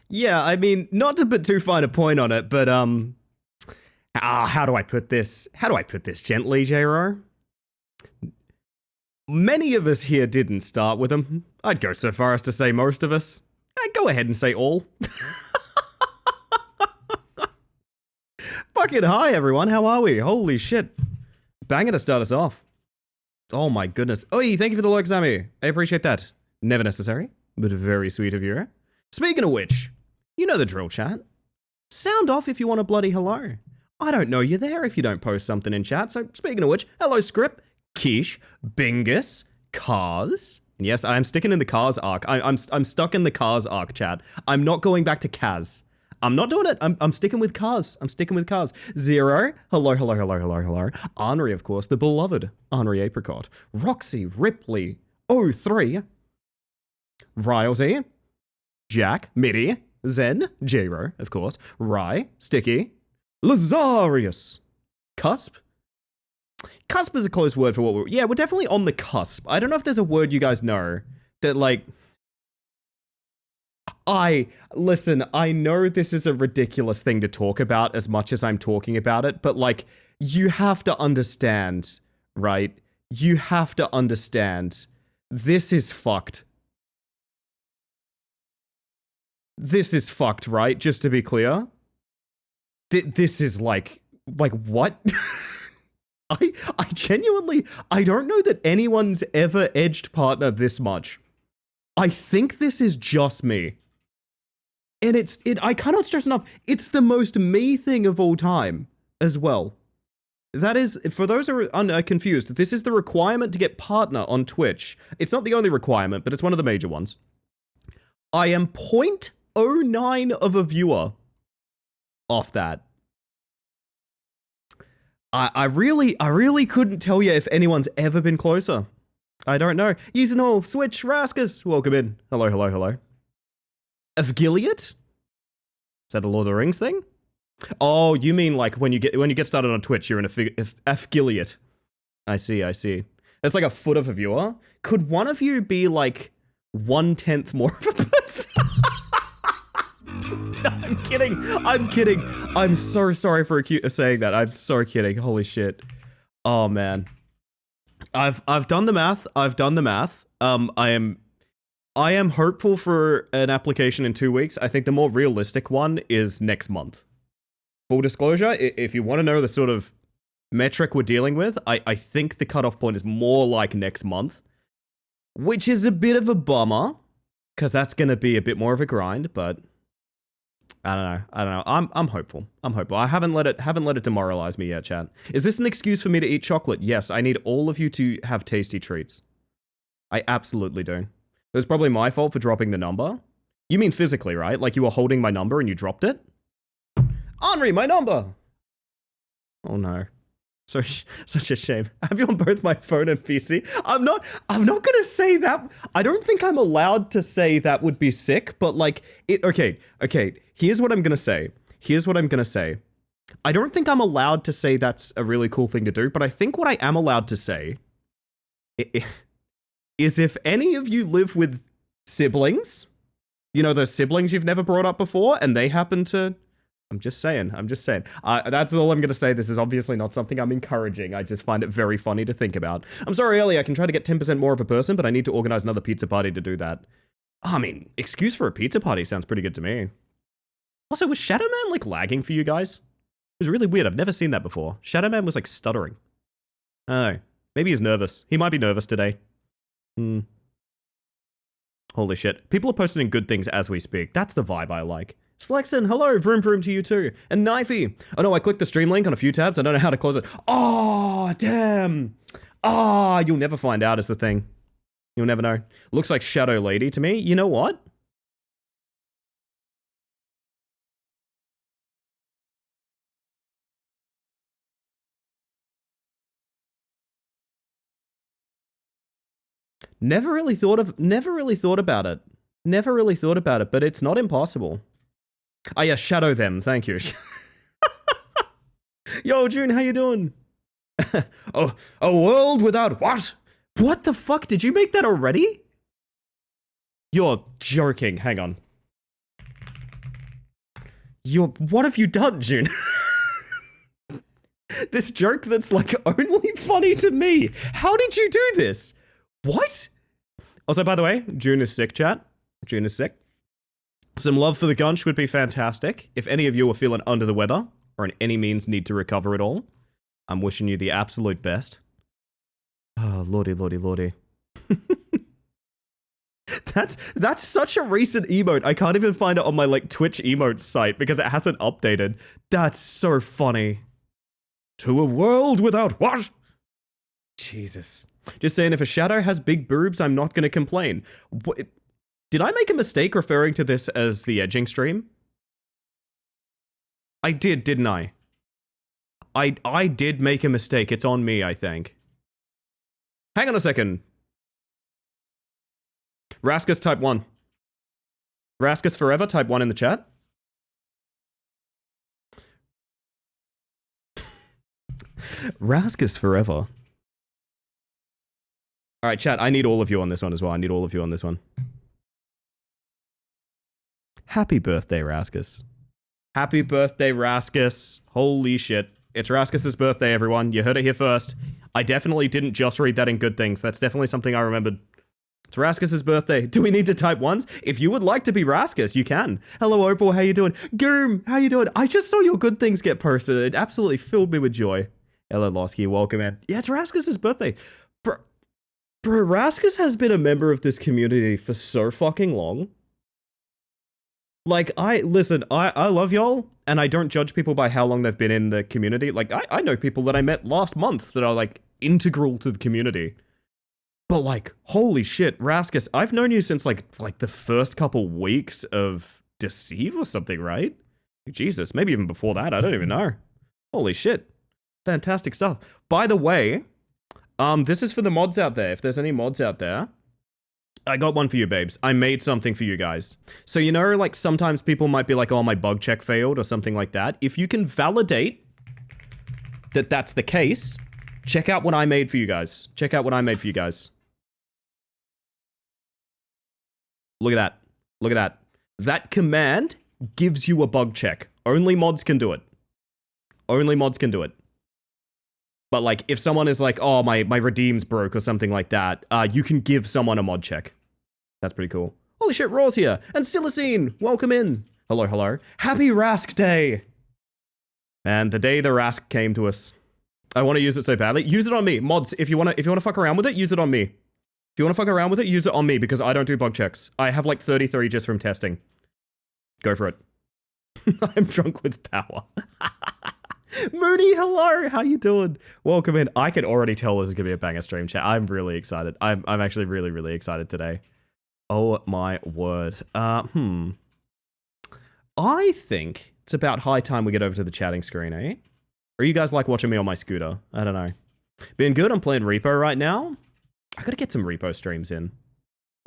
Yeah, I mean, not to put too fine a point on it, but how do I put this? How do I put this gently, J-Ro? Many of us here didn't start with them. I'd go so far as to say most of us. I'd go ahead and say all. Fucking hi, everyone. How are we? Holy shit. Banger to start us off. Oh my goodness. Oi, thank you for the like, Sammy. I appreciate that. Never necessary, but very sweet of you. Speaking of which, you know the drill, chat. Sound off if you want a bloody hello. I don't know you're there if you don't post something in chat. So speaking of which, hello Script, Quiche, Bingus, Cars. Yes, I'm sticking in the Cars arc. I'm stuck in the Cars arc, chat. I'm not going back to Kaz. I'm not doing it. I'm sticking with Cars. I'm sticking with Cars. Zero. Hello, hello, hello, hello, hello. Henri, of course, the beloved Henri Apricot. Roxy, Ripley, O3. Rylesy, Jack, Midi, Zen, J-Ro, of course. Rye, Sticky, Lazarius, Cusp. Cusp is a close word for what we're... Yeah, we're definitely on the cusp. I don't know if there's a word you guys know that, like... Listen, I know this is a ridiculous thing to talk about as much as I'm talking about it, but, like, you have to understand, right? You have to understand. This is fucked. This is fucked, right? Just to be clear. This is like what? I genuinely, I don't know that anyone's ever edged partner this much. I think this is just me. And I cannot stress enough, it's the most me thing of all time as well. That is, for those who are confused, this is the requirement to get partner on Twitch. It's not the only requirement, but it's one of the major ones. I am 0.09 of a viewer off that. I really couldn't tell you if anyone's ever been closer. I don't know. Using all Switch Raskus, welcome in. Hello, hello, hello. Afgiliate? Is that a Lord of the Rings thing? Oh, you mean like when you get started on Twitch, you're an affiliate. I see, I see. That's like a foot of a viewer. Could one of you be like 1/10 more of a person? No, I'm kidding. I'm kidding. I'm so sorry for saying that. I'm so kidding. Holy shit. Oh man. I've done the math. I've done the math. I am hopeful for an application in 2 weeks. I think the more realistic one is next month. Full disclosure, if you want to know the sort of metric we're dealing with, I think the cutoff point is more like next month, which is a bit of a bummer because that's going to be a bit more of a grind, but I don't know. I'm hopeful. I'm hopeful. I haven't let it demoralize me yet, chat. Is this an excuse for me to eat chocolate? Yes, I need all of you to have tasty treats. I absolutely do. It was probably my fault for dropping the number. You mean physically, right? Like you were holding my number and you dropped it? Henri, my number! Oh no. Such a shame. I have you on both my phone and PC. I'm not gonna say that. I don't think I'm allowed to say that would be sick, but like, okay. Here's what I'm gonna say. I don't think I'm allowed to say that's a really cool thing to do, but I think what I am allowed to say is if any of you live with siblings, you know, those siblings you've never brought up before, and they happen to... I'm just saying. That's all I'm going to say. This is obviously not something I'm encouraging. I just find it very funny to think about. I'm sorry, Ellie, I can try to get 10% more of a person, but I need to organize another pizza party to do that. I mean, excuse for a pizza party sounds pretty good to me. Also, was Shadow Man, like, lagging for you guys? It was really weird. I've never seen that before. Shadow Man was, like, stuttering. Oh, maybe he's nervous. He might be nervous today. Holy shit. People are posting good things as we speak. That's the vibe I like. Slexon, hello, vroom vroom to you too. And Knifey. Oh no, I clicked the stream link on a few tabs. I don't know how to close it. Oh, damn. Ah, you'll never find out is the thing. You'll never know. Looks like Shadow Lady to me. You know what? Never really thought about it. Never really thought about it, but it's not impossible. Oh yeah, shadow them, thank you. Yo, June, how you doing? Oh, a world without what? What the fuck? Did you make that already? You're joking, hang on. What have you done, June? This joke that's like only funny to me. How did you do this? What? Also, by the way, June is sick, chat. June is sick. Some love for the gunch would be fantastic. If any of you are feeling under the weather, or in any means need to recover at all, I'm wishing you the absolute best. Oh, lordy, lordy, lordy. That's such a recent emote. I can't even find it on my like Twitch emotes site because it hasn't updated. That's so funny. To a world without what? Jesus. Just saying, if a shadow has big boobs, I'm not going to complain. What? Did I make a mistake referring to this as the edging stream? I did, didn't I? I did make a mistake. It's on me, I think. Hang on a second. Raskus type 1. Raskus forever type 1 in the chat. Raskus forever. Alright, chat, I need all of you on this one as well. I need all of you on this one. Happy birthday, Raskus. Happy birthday, Raskus. Holy shit. It's Raskus's birthday, everyone. You heard it here first. I definitely didn't just read that in good things. That's definitely something I remembered. It's Raskus's birthday. Do we need to type ones? If you would like to be Raskus, you can. Hello, Opal. How you doing? Germ, how you doing? I just saw your good things get posted. It absolutely filled me with joy. Hello, Losky. Welcome, man. Yeah, it's Raskus's birthday. Bro, Raskus has been a member of this community for so fucking long. Like, listen, I love y'all, and I don't judge people by how long they've been in the community. Like, I know people that I met last month that are, like, integral to the community. But, like, holy shit, Raskus, I've known you since, like the first couple weeks of Deceive or something, right? Jesus, maybe even before that, I don't even know. Holy shit. Fantastic stuff. By the way, this is for the mods out there, if there's any mods out there. I got one for you, babes. I made something for you guys. So, you know, like, sometimes people might be like, oh, my bug check failed or something like that. If you can validate that that's the case, Check out what I made for you guys. Check out what I made for you guys. Look at that. Look at that. That command gives you a bug check. Only mods can do it. Only mods can do it. But like, if someone is like, oh, my redeem's broke or something like that, you can give someone a mod check. That's pretty cool. Holy shit, Raw's here. And Silicene, welcome in. Hello, hello. Happy Rask Day. Man, the day the Rask came to us. I want to use it so badly. Use it on me. Mods, if you want to fuck around with it, use it on me. If you want to fuck around with it, use it on me, because I don't do bug checks. I have like 33 just from testing. Go for it. I'm drunk with power. Mooney, hello. How you doing? Welcome in. I can already tell this is going to be a banger stream, chat. I'm really excited. I'm actually really, really excited today. Oh my word. I think it's about high time we get over to the chatting screen, eh? Or you guys like watching me on my scooter? I don't know. Been good. I'm playing Repo right now. I gotta get some Repo streams in,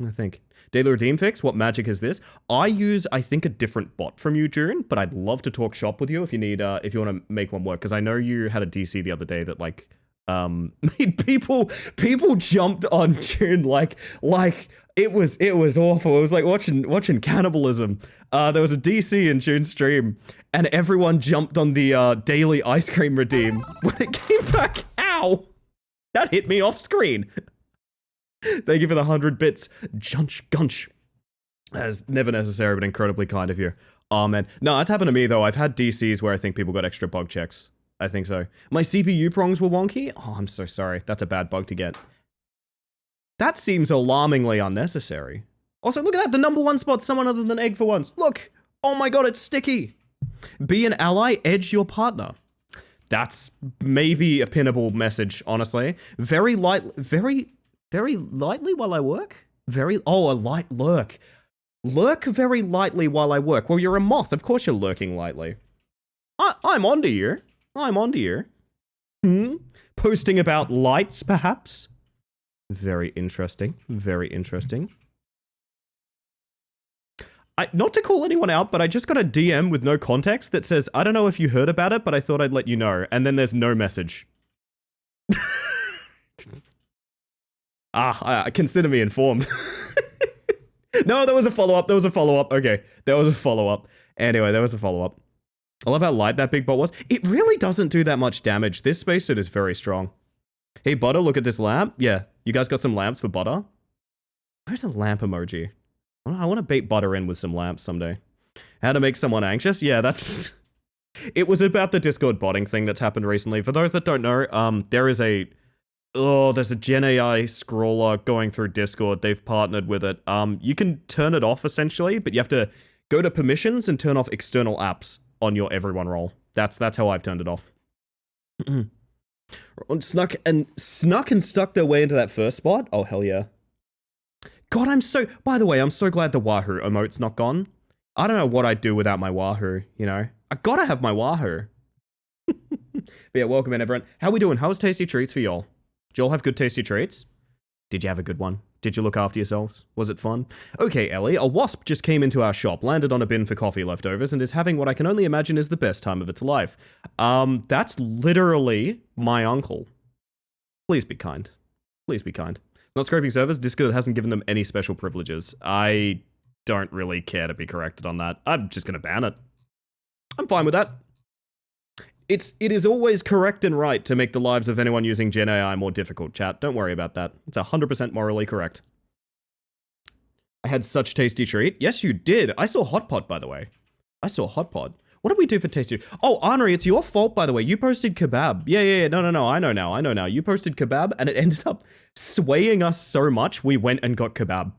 I think. Daily Redeem Fix, what magic is this? I use, I think, a different bot from you, June, but I'd love to talk shop with you if you need, if you want to make one work, because I know you had a DC the other day that, like, made people jumped on June, like, it was awful. It was like watching cannibalism. There was a DC in June's stream, and everyone jumped on the, daily ice cream redeem. When it came back, ow! That hit me off screen. Thank you for the 100 bits. Junch gunch. That's never necessary, but incredibly kind of you. Oh, man. No, that's happened to me, though. I've had DCs where I think people got extra bug checks. I think so. My CPU prongs were wonky? Oh, I'm so sorry. That's a bad bug to get. That seems alarmingly unnecessary. Also, look at that. The #1 spot, someone other than Egg for once. Look. Oh my god, it's sticky. Be an ally, edge your partner. That's maybe a pinnable message, honestly. Very lightly while I work? A light lurk. Lurk very lightly while I work. Well, you're a moth. Of course you're lurking lightly. I'm onto you. I'm onto you. Posting about lights, perhaps? Very interesting. Very interesting. Not to call anyone out, but I just got a DM with no context that says, I don't know if you heard about it, but I thought I'd let you know. And then there's no message. Consider me informed. No, there was a follow-up. There was a follow-up. Okay, there was a follow-up. Anyway, there was a follow-up. I love how light that big bot was. It really doesn't do that much damage. This spacesuit is very strong. Hey, Butter, look at this lamp. Yeah, you guys got some lamps for Butter? Where's the lamp emoji? I want to bait Butter in with some lamps someday. How to make someone anxious? Yeah, that's... It was about the Discord botting thing that's happened recently. For those that don't know, there's a Gen AI scroller going through Discord. They've partnered with it. You can turn it off, essentially, but you have to go to permissions and turn off external apps on your everyone role. That's how I've turned it off. Snuck and stuck their way into that first spot? Oh, hell yeah. God, by the way, I'm so glad the Wahoo emote's not gone. I don't know what I'd do without my Wahoo, you know? I gotta have my Wahoo. But yeah, welcome in, everyone. How we doing? How was Tasty Treats for y'all? Did y'all have good Tasty Treats? Did you have a good one? Did you look after yourselves? Was it fun? Okay, Ellie, a wasp just came into our shop, landed on a bin for coffee leftovers, and is having what I can only imagine is the best time of its life. That's literally my uncle. Please be kind. Please be kind. Not scraping servers, Discord hasn't given them any special privileges. I don't really care to be corrected on that. I'm just gonna ban it. I'm fine with that. It is always correct and right to make the lives of anyone using Gen AI more difficult, chat. Don't worry about that. It's 100% morally correct. I had such tasty treat. Yes, you did. I saw Hot Pot, by the way. I saw Hot Pot. What did we do for tasty? Oh, Henri, it's your fault, by the way. You posted kebab. Yeah. No. I know now. You posted kebab, and it ended up swaying us so much, we went and got kebab.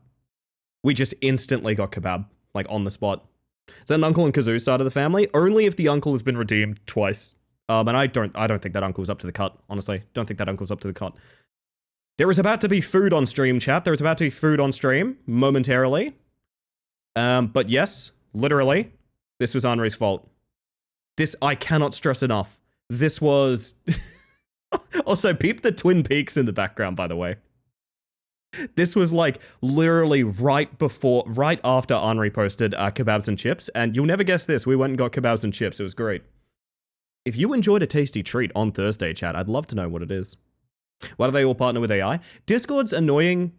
We just instantly got kebab, like on the spot. Is that an uncle and Kazoo side of the family? Only if the uncle has been redeemed twice. And I don't think that uncle's up to the cut, honestly. Don't think that uncle's up to the cut. There is about to be food on stream, chat. There is about to be food on stream, momentarily. But yes, literally, this was Henri's fault. This, I cannot stress enough. This was... Also, peep the Twin Peaks in the background, by the way. This was like literally right after Henri posted kebabs and chips, and you'll never guess this. We went and got kebabs and chips. It was great. If you enjoyed a tasty treat on Thursday, chat, I'd love to know what it is. Why do they all partner with AI? Discord's annoying.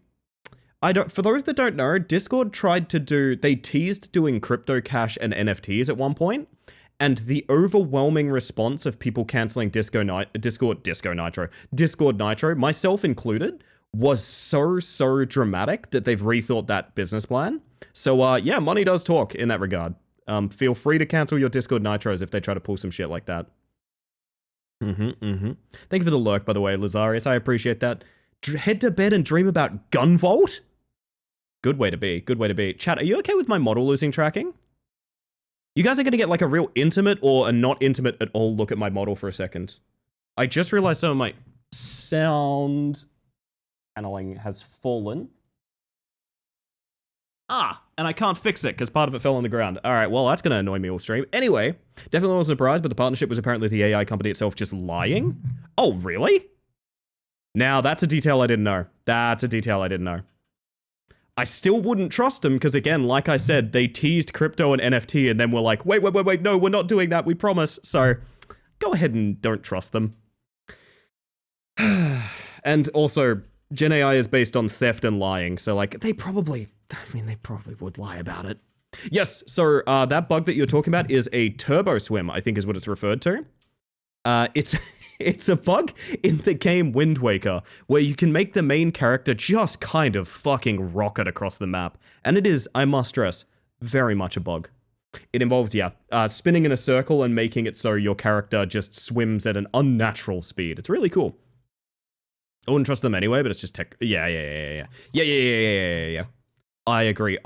For those that don't know, Discord they teased doing crypto cash and NFTs at one point, and the overwhelming response of people canceling Discord Nitro, myself included, was so dramatic that they've rethought that business plan. So yeah, money does talk in that regard. Feel free to cancel your Discord Nitros if they try to pull some shit like that. Thank you for the lurk, by the way, Lazarius. I appreciate that. Head to bed and dream about Gunvolt? Good way to be. Good way to be. Chat, are you okay with my model losing tracking? You guys are going to get like a real intimate or a not intimate at all look at my model for a second. I just realized some of my sound paneling has fallen. And I can't fix it because part of it fell on the ground. All right, well, that's going to annoy me all stream. Anyway, definitely wasn't surprised, but the partnership was apparently the AI company itself just lying. Oh, really? Now, that's a detail I didn't know. That's a detail I didn't know. I still wouldn't trust them because, again, like I said, they teased crypto and NFT and then were like, wait, no, we're not doing that, we promise. So, go ahead and don't trust them. And also, Gen AI is based on theft and lying, so, like, they probably would lie about it. Yes, so that bug that you're talking about is a turbo swim, I think is what it's referred to. It's a bug in the game Wind Waker, where you can make the main character just kind of fucking rocket across the map. And it is, I must stress, very much a bug. It involves, spinning in a circle and making it so your character just swims at an unnatural speed. It's really cool. I wouldn't trust them anyway, but it's just tech. Yeah. I agree.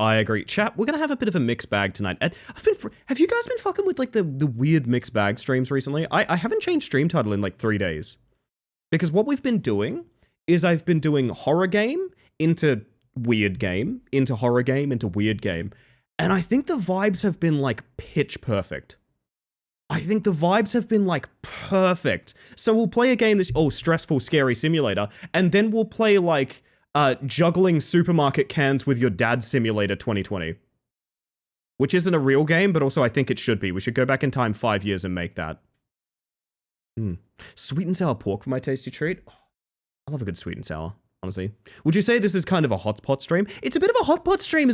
Chat, we're gonna have a bit of a mixed bag tonight. Have you guys been fucking with like the weird mixed bag streams recently? I haven't changed stream title in like 3 days. Because what we've been doing is I've been doing horror game into weird game, into horror game, into weird game. And I think the vibes have been like pitch perfect. So we'll play a game that's, stressful, scary simulator. And then we'll play like juggling supermarket cans with your dad simulator 2020. Which isn't a real game, but also I think it should be. We should go back in time 5 years and make that. Sweet and sour pork for my tasty treat. I love a good sweet and sour, honestly. Would you say this is kind of a hotpot stream? It's a bit of a hotpot stream.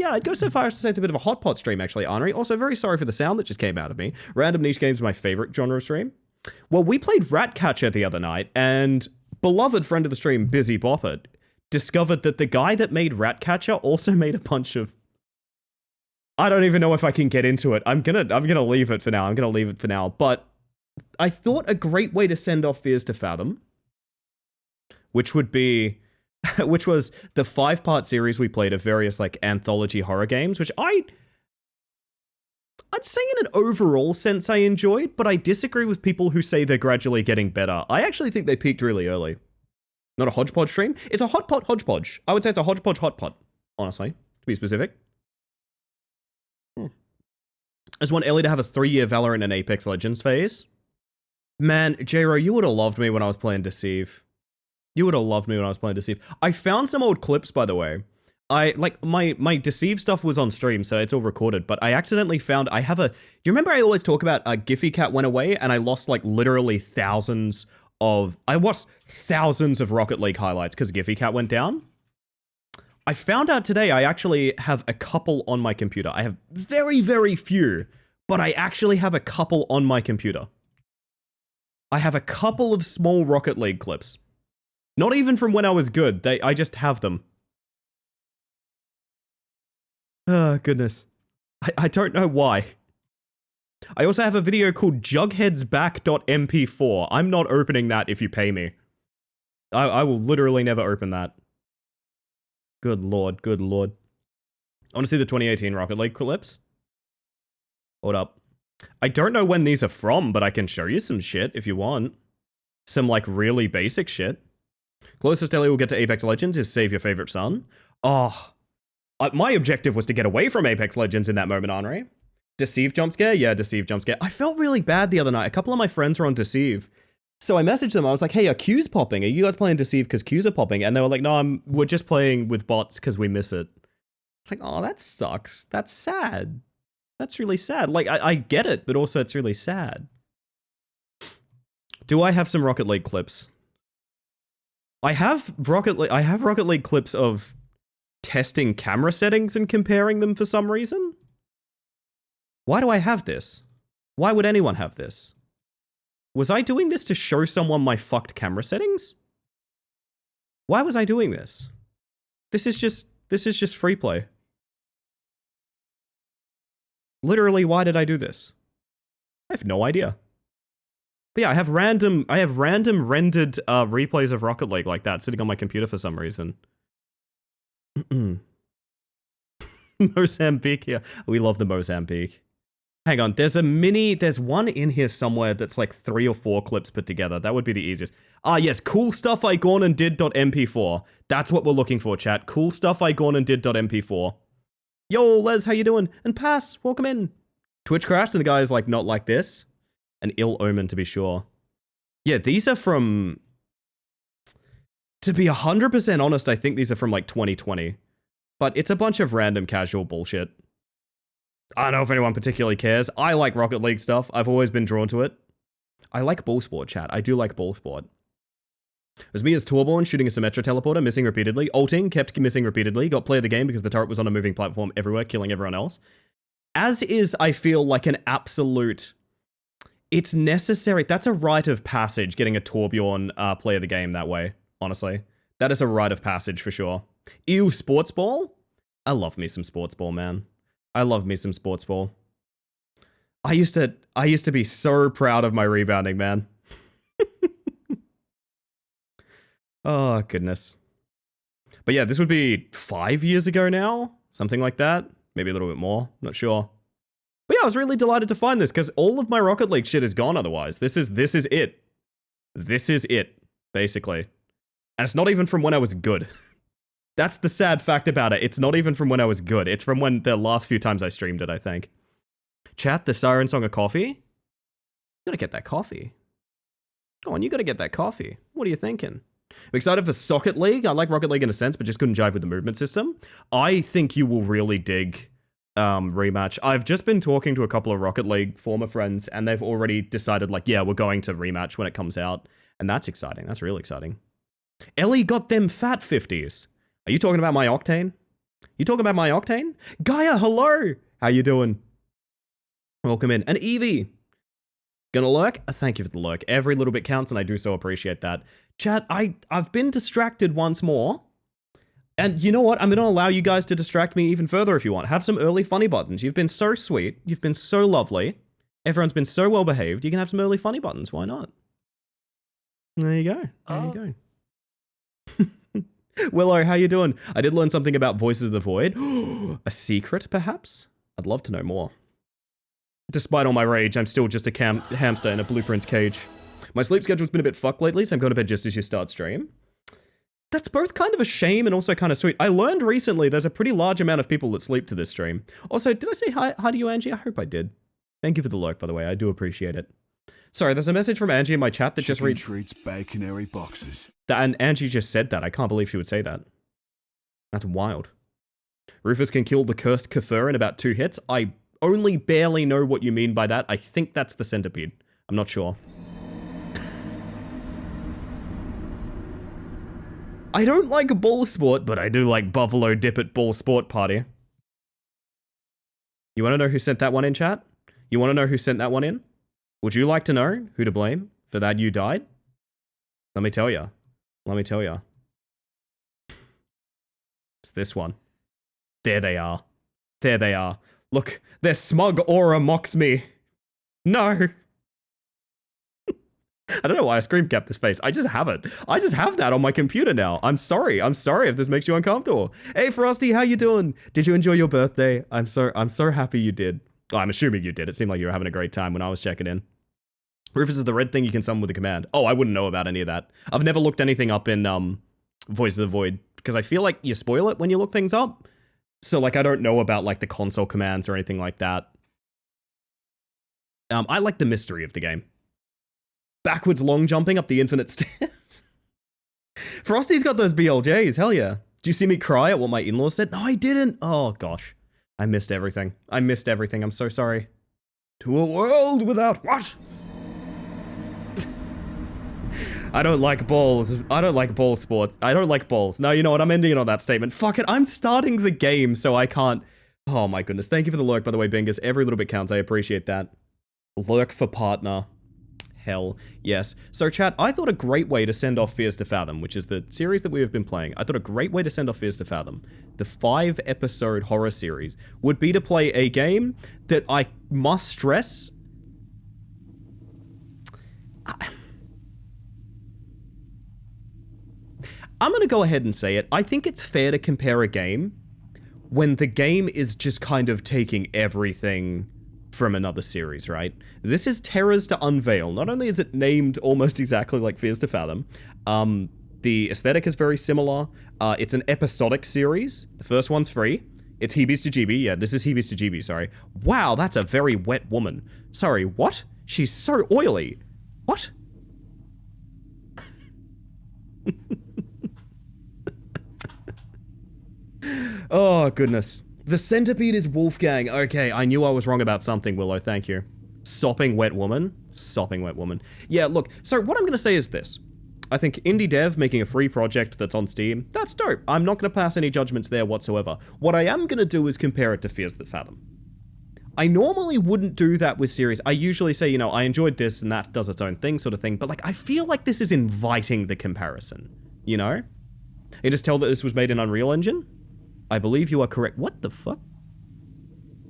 I'd go so far as to say it's a bit of a hotpot stream, actually, Henri. Also, very sorry for the sound that just came out of me. Random niche games are my favorite genre of stream. Well, we played Ratcatcher the other night, and beloved friend of the stream, Busy Boppert, discovered that the guy that made Ratcatcher also made a bunch of... I don't even know if I can get into it. I'm gonna leave it for now. But I thought a great way to send off Fears to Fathom, which was the 5-part series we played of various like anthology horror games, which I'd say in an overall sense I enjoyed, but I disagree with people who say they're gradually getting better. I actually think they peaked really early. Not a hodgepodge stream. It's a hot pot hodgepodge. I would say it's a hodgepodge hot pot, honestly, to be specific. I just want Ellie to have a 3-year Valorant and Apex Legends phase. Man, J-Ro, you would have loved me when I was playing Deceive. I found some old clips, by the way. My Deceive stuff was on stream, so it's all recorded, but I accidentally found, do you remember I always talk about Giphy Cat went away and I lost like literally I watched thousands of Rocket League highlights because Giphy Cat went down? I found out today I actually have a couple on my computer. I have very, very few, but I actually have a couple on my computer. I have a couple of small Rocket League clips. Not even from when I was good. I just have them. Oh, goodness. I don't know why. I also have a video called jugheadsback.mp4. I'm not opening that if you pay me. I will literally never open that. Good lord. I want to see the 2018 Rocket League clips. Hold up. I don't know when these are from, but I can show you some shit if you want. Some, like, really basic shit. Closest Ellie will get to Apex Legends is save your favorite son. Oh. My objective was to get away from Apex Legends in that moment, Henri. Deceive jump scare? Yeah, Deceive jump scare. I felt really bad the other night. A couple of my friends were on Deceive. So I messaged them. I was like, hey, are queues popping? Are you guys playing Deceive because queues are popping? And they were like, no, we're just playing with bots because we miss it. It's like, oh, that sucks. That's sad. That's really sad. Like, I get it, but also it's really sad. Do I have some Rocket League clips? I have Rocket League clips of testing camera settings and comparing them for some reason. Why do I have this? Why would anyone have this? Was I doing this to show someone my fucked camera settings? Why was I doing this? This is just free play. Literally, why did I do this? I have no idea. But yeah, I have random rendered replays of Rocket League like that sitting on my computer for some reason. Mozambique here. We love the Mozambique. Hang on, there's one in here somewhere that's like 3 or 4 clips put together. That would be the easiest. Ah, yes, cool stuff I gone and did.mp4. That's what we're looking for, chat. Cool stuff I gone and did.mp4. Yo, Les, how you doing? And Pass, welcome in. Twitch crashed and the guy is like, not like this. An ill omen, to be sure. Yeah, these are from... To be 100% honest, I think these are from like 2020. But it's a bunch of random casual bullshit. I don't know if anyone particularly cares. I like Rocket League stuff. I've always been drawn to it. I like ball sport, chat. I do like ball sport. It was me as Torborn shooting a Symmetra teleporter, missing repeatedly. Ulting, kept missing repeatedly. Got play of the game because the turret was on a moving platform everywhere, killing everyone else. As is, I feel like an absolute... It's necessary. That's a rite of passage, getting a Torbjorn play of the game that way, honestly. That is a rite of passage for sure. Ew, sports ball? I love me some sports ball, man. I love me some sports ball. I used to be so proud of my rebounding, man. Oh, goodness. But yeah, this would be 5 years ago now? Something like that? Maybe a little bit more. Not sure. But yeah, I was really delighted to find this because all of my Rocket League shit is gone otherwise. This is it. This is it, basically. And it's not even from when I was good. That's the sad fact about it. It's not even from when I was good. It's from when the last few times I streamed it, I think. Chat, the Siren Song of coffee? You gotta get that coffee. Go on, you gotta get that coffee. What are you thinking? I'm excited for Socket League. I like Rocket League in a sense, but just couldn't jive with the movement system. I think you will really dig Rematch. I've just been talking to a couple of Rocket League former friends, and they've already decided, like, yeah, we're going to Rematch when it comes out. And that's exciting. That's really exciting. Ellie got them fat 50s. Are you talking about my Octane? You talking about my Octane? Gaia, hello! How you doing? Welcome in. And Evie. Gonna lurk? Thank you for the lurk. Every little bit counts, and I do so appreciate that. Chat, I've been distracted once more. And you know what? I'm gonna allow you guys to distract me even further if you want. Have some early funny buttons. You've been so sweet. You've been so lovely. Everyone's been so well behaved. You can have some early funny buttons. Why not? There you go. There you go. Willow, how you doing? I did learn something about Voices of the Void. A secret, perhaps? I'd love to know more. Despite all my rage, I'm still just a hamster in a Blueprint's cage. My sleep schedule's been a bit fucked lately, so I'm going to bed just as you start stream. That's both kind of a shame and also kind of sweet. I learned recently there's a pretty large amount of people that sleep to this stream. Also, did I say hi to you, Angie? I hope I did. Thank you for the lurk, by the way. I do appreciate it. Sorry, there's a message from Angie in my chat that just reads... treats baconary boxes. And Angie just said that. I can't believe she would say that. That's wild. Rufus can kill the cursed Kafir in about 2 hits. I only barely know what you mean by that. I think that's the centipede. I'm not sure. I don't like ball sport, but I do like Buffalo Dip at Ball Sport Party. You want to know who sent that one in, chat? You want to know who sent that one in? Would you like to know who to blame for that you died? Let me tell you. Let me tell you. It's this one. There they are. There they are. Look, their smug aura mocks me. No. I don't know why I scream capped this face. I just have it. I just have that on my computer now. I'm sorry. I'm sorry if this makes you uncomfortable. Hey, Frosty, how you doing? Did you enjoy your birthday? I'm so happy you did. Oh, I'm assuming you did. It seemed like you were having a great time when I was checking in. Rufus is the red thing you can summon with a command. Oh, I wouldn't know about any of that. I've never looked anything up in Voice of the Void because I feel like you spoil it when you look things up. So, like, I don't know about, like, the console commands or anything like that. I like the mystery of the game. Backwards long jumping up the infinite stairs. Frosty's got those BLJs, hell yeah. Do you see me cry at what my in-laws said? No, I didn't. Oh, gosh. I missed everything. I missed everything. I'm so sorry. To a world without what? I don't like balls. I don't like ball sports. I don't like balls. No, you know what? I'm ending it on that statement. Fuck it. I'm starting the game, so I can't. Oh my goodness. Thank you for the lurk, by the way, Bingus. Every little bit counts. I appreciate that. Lurk for partner. Hell yes. So chat, I thought a great way to send off Fears to Fathom, which is the series that we have been playing, I thought a great way to send off Fears to Fathom, the 5-episode horror series, would be to play a game that I must stress... I'm gonna go ahead and say it. I think it's fair to compare a game when the game is just kind of taking everything from another series, right? This is Terrors to Unveil. Not only is it named almost exactly like Fears to Fathom, the aesthetic is very similar. It's an episodic series. The first one's free. It's Heebies to GB. Yeah, this is Heebies to GB, sorry. Wow, that's a very wet woman. Sorry, what? She's so oily. What? Oh, goodness. The centipede is Wolfgang. Okay, I knew I was wrong about something, Willow. Thank you. Sopping wet woman. Sopping wet woman. Yeah, look. So what I'm going to say is this. I think indie dev making a free project that's on Steam, that's dope. I'm not going to pass any judgments there whatsoever. What I am going to do is compare it to Fears That Fathom. I normally wouldn't do that with series. I usually say, you know, I enjoyed this and that does its own thing sort of thing. But like, I feel like this is inviting the comparison, you know? You just tell that this was made in Unreal Engine? I believe you are correct. What the fuck?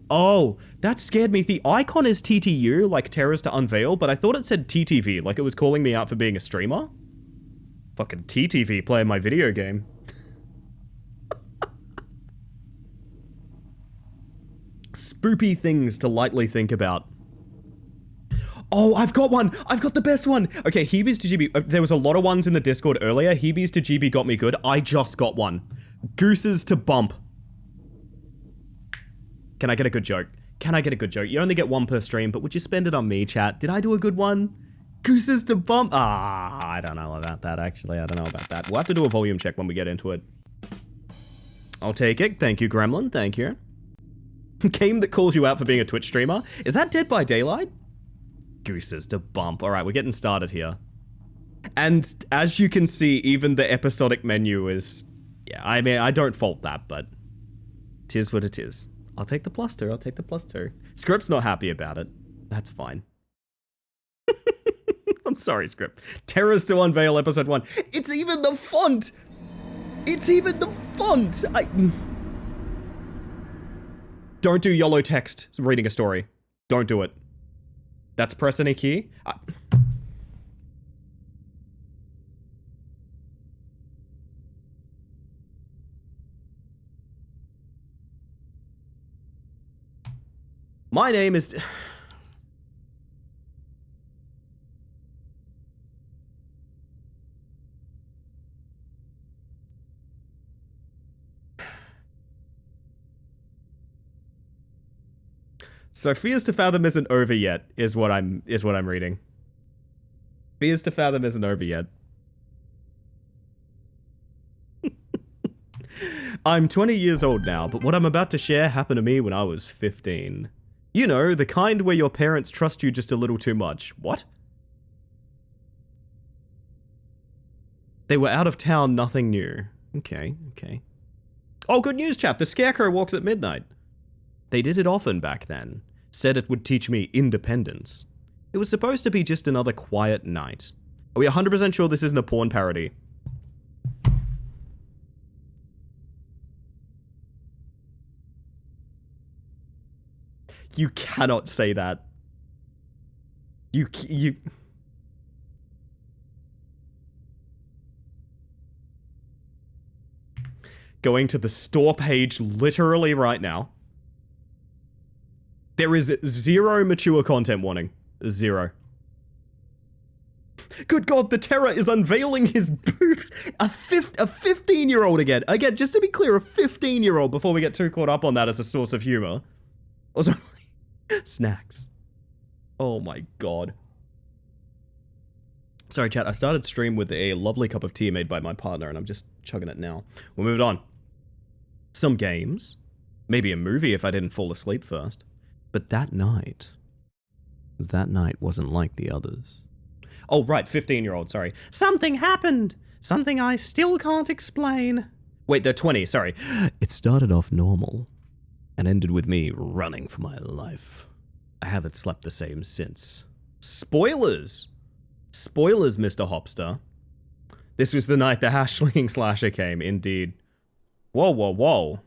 Oh, that scared me. The icon is TTU, like Terrors to Unveil, but I thought it said TTV, like it was calling me out for being a streamer. Fucking TTV playing my video game. Spoopy things to lightly think about. Oh, I've got one! I've got the best one! Okay, Heebies to GB. There was a lot of ones in the Discord earlier. Heebies to GB got me good. I just got one. Gooses to Bump. Can I get a good joke? Can I get a good joke? You only get one per stream, but would you spend it on me, chat? Did I do a good one? Gooses to Bump. Ah, I don't know about that, actually. I don't know about that. We'll have to do a volume check when we get into it. I'll take it. Thank you, Gremlin. Thank you. Game that calls you out for being a Twitch streamer? Is that Dead by Daylight? Gooses to Bump. Alright, we're getting started here. And as you can see, even the episodic menu is... Yeah, I mean, I don't fault that, but... Tis what it is. I'll take the +2, I'll take the +2. Script's not happy about it. That's fine. I'm sorry, Script. Terrors to Unveil episode 1. It's even the font! It's even the font! Don't do YOLO text reading a story. Don't do it. That's press any key. My name is... So Fears to Fathom isn't over yet, is what I'm reading. Fears to Fathom isn't over yet. I'm 20 years old now, but what I'm about to share happened to me when I was 15. You know, the kind where your parents trust you just a little too much. What? They were out of town, nothing new. Okay, okay. Oh, good news, chap. The Scarecrow walks at midnight. They did it often back then. Said it would teach me independence. It was supposed to be just another quiet night. Are we 100% sure this isn't a porn parody? You cannot say that. You... Going to the store page literally right now. There is 0 mature content warning. 0. Good God, the Terror is unveiling his boobs. A 15-year-old again. Again, just to be clear, a 15-year-old before we get too caught up on that as a source of humor. Also, snacks. Oh my God. Sorry, chat. I started stream with a lovely cup of tea made by my partner, and I'm just chugging it now. We'll move it on. Some games. Maybe a movie if I didn't fall asleep first. But that night wasn't like the others. Oh, right, 15-year-old, sorry. Something happened. Something I still can't explain. Wait, they're 20, sorry. It started off normal and ended with me running for my life. I haven't slept the same since. Spoilers! Spoilers, Mr. Hopster. This was the night the hash-slinging slasher came, indeed. Whoa, whoa, whoa.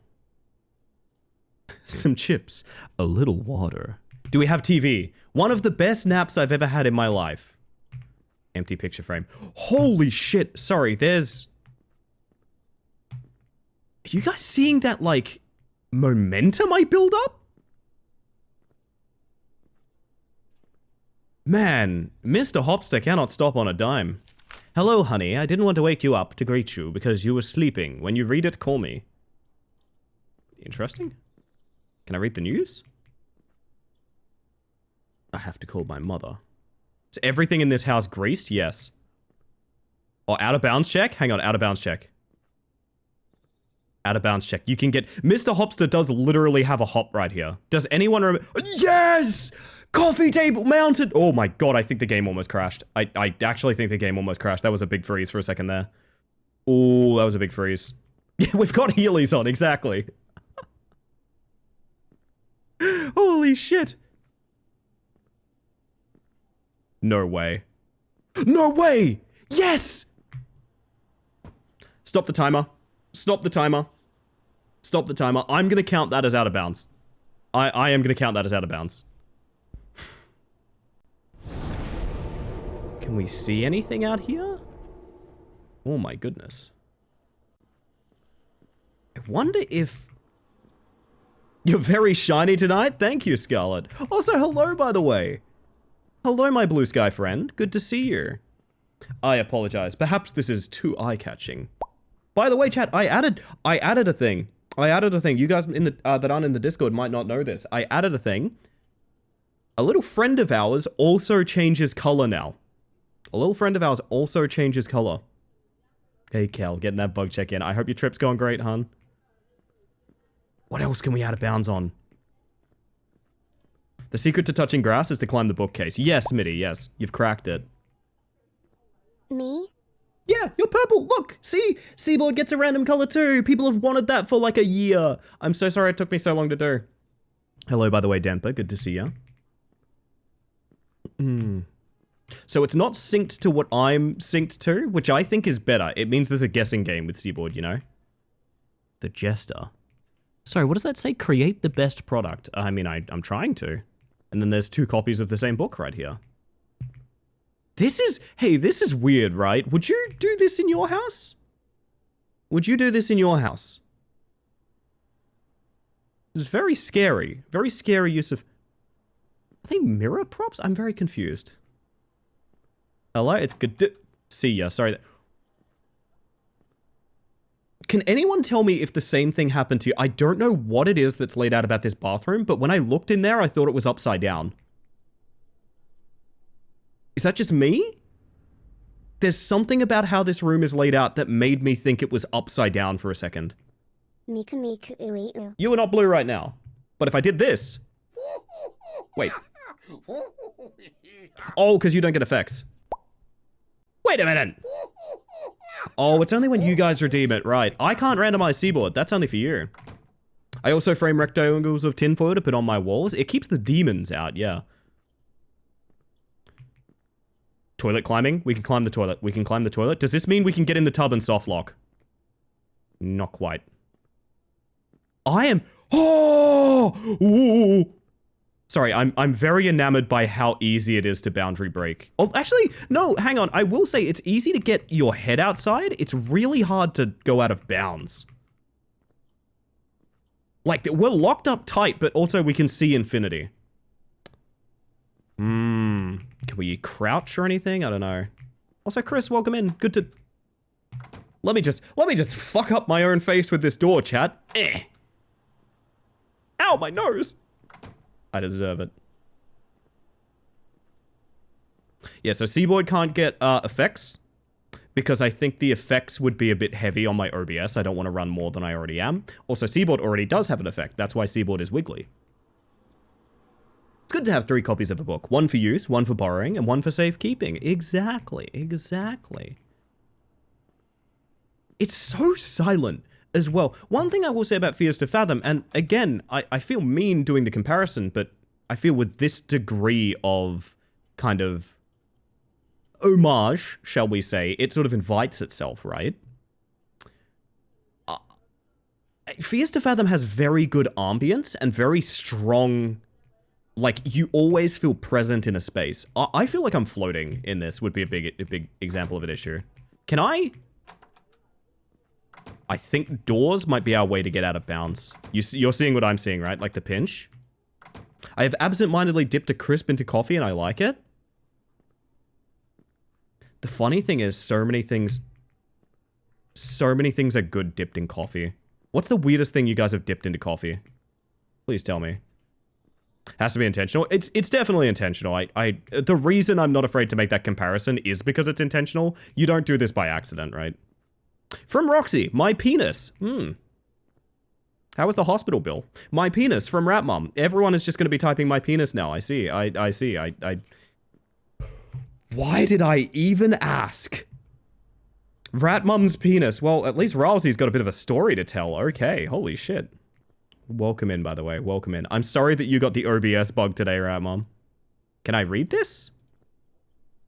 Some chips, a little water. Do we have TV? One of the best naps I've ever had in my life. Empty picture frame. Holy shit, sorry, there's... Are you guys seeing that, like, momentum I build up? Man, Mr. Hopster cannot stop on a dime. Hello, honey. I didn't want to wake you up to greet you because you were sleeping. When you read it, call me. Interesting. Can I read the news? I have to call my mother. Is everything in this house greased? Yes. Oh, out of bounds check? Hang on, out of bounds check. Out of bounds check. You can get... Mr. Hopster does literally have a hop right here. Does anyone remember... Yes! Coffee table mounted! Oh my god, I think the game almost crashed. I actually think the game almost crashed. That was a big freeze for a second there. Oh, that was a big freeze. Yeah, we've got Heelys on, exactly. Holy shit. No way. No way! Yes! Stop the timer. Stop the timer. Stop the timer. I'm gonna count that as out of bounds. I am gonna count that as out of bounds. Can we see anything out here? Oh my goodness. I wonder if... You're very shiny tonight? Thank you, Scarlet. Also, hello, by the way. Hello, my blue sky friend. Good to see you. I apologize. Perhaps this is too eye-catching. By the way, chat, I added a thing. You guys in the that aren't in the Discord might not know this. I added a thing. A little friend of ours also changes color now. A little friend of ours also changes color. Hey, Cal, getting that bug check in. I hope your trip's going great, hun. What else can we out of bounds on? The secret to touching grass is to climb the bookcase. Yes, Mitty, yes. You've cracked it. Me? Yeah, you're purple. Look, see? Seaboard gets a random color too. People have wanted that for like a year. I'm so sorry it took me so long to do. Hello, by the way, Demper. Good to see you. So it's not synced to what I'm synced to, which I think is better. It means there's a guessing game with Seaboard, you know? The Jester. Sorry, what does that say? Create the best product. I mean, I'm trying to. And then there's 2 copies of the same book right here. This is weird, right? Would you do this in your house? Would you do this in your house? It's very scary. Very scary use of... Are they mirror props? I'm very confused. Hello, it's good to see ya. Sorry. Can anyone tell me if the same thing happened to you? I don't know what it is that's laid out about this bathroom, but when I looked in there, I thought it was upside down. Is that just me? There's something about how this room is laid out that made me think it was upside down for a second. Miku miku ui u. You are not blue right now. But if I did this... Wait. Oh, because you don't get effects. Wait a minute. Oh, it's only when you guys redeem it. Right. I can't randomize Seaboard. That's only for you. I also frame rectangles of tinfoil to put on my walls. It keeps the demons out, yeah. Toilet climbing. We can climb the toilet. We can climb the toilet. Does this mean we can get in the tub and soft lock? Not quite. I am... Oh! Ooh! Sorry, I'm very enamored by how easy it is to boundary break. Oh, actually, no, hang on. I will say it's easy to get your head outside. It's really hard to go out of bounds. Like, we're locked up tight, but also we can see infinity. Can we crouch or anything? I don't know. Also, Chris, welcome in. Good to... Let me just fuck up my own face with this door, chat. Eh. Ow, my nose. I deserve it. Yeah, so Seaboard can't get effects because I think the effects would be a bit heavy on my OBS. I don't want to run more than I already am. Also, Seaboard already does have an effect. That's why Seaboard is wiggly. It's good to have 3 copies of a book. One for use, one for borrowing, and one for safekeeping. Exactly, exactly. It's so silent as well. One thing I will say about Fears to Fathom, and again, I feel mean doing the comparison, but I feel with this degree of kind of homage, shall we say, it sort of invites itself, right? Fears to Fathom has very good ambience and very strong, like, you always feel present in a space. I feel like I'm floating in this, would be a big example of an issue. Can I think doors might be our way to get out of bounds. You're seeing what I'm seeing, right? Like the pinch. I have absent-mindedly dipped a crisp into coffee and I like it. The funny thing is, so many things are good dipped in coffee. What's the weirdest thing you guys have dipped into coffee? Please tell me. Has to be intentional. It's definitely intentional. The reason I'm not afraid to make that comparison is because it's intentional. You don't do this by accident, right? From Roxy, my penis. How was the hospital bill? My penis from Rat Mum. Everyone is just going to be typing my penis now. I see. I see. Why did I even ask? Rat Mum's penis. Well, at least Rousey's got a bit of a story to tell. Okay, holy shit. Welcome in, by the way. Welcome in. I'm sorry that you got the OBS bug today, Rat Mum. Can I read this?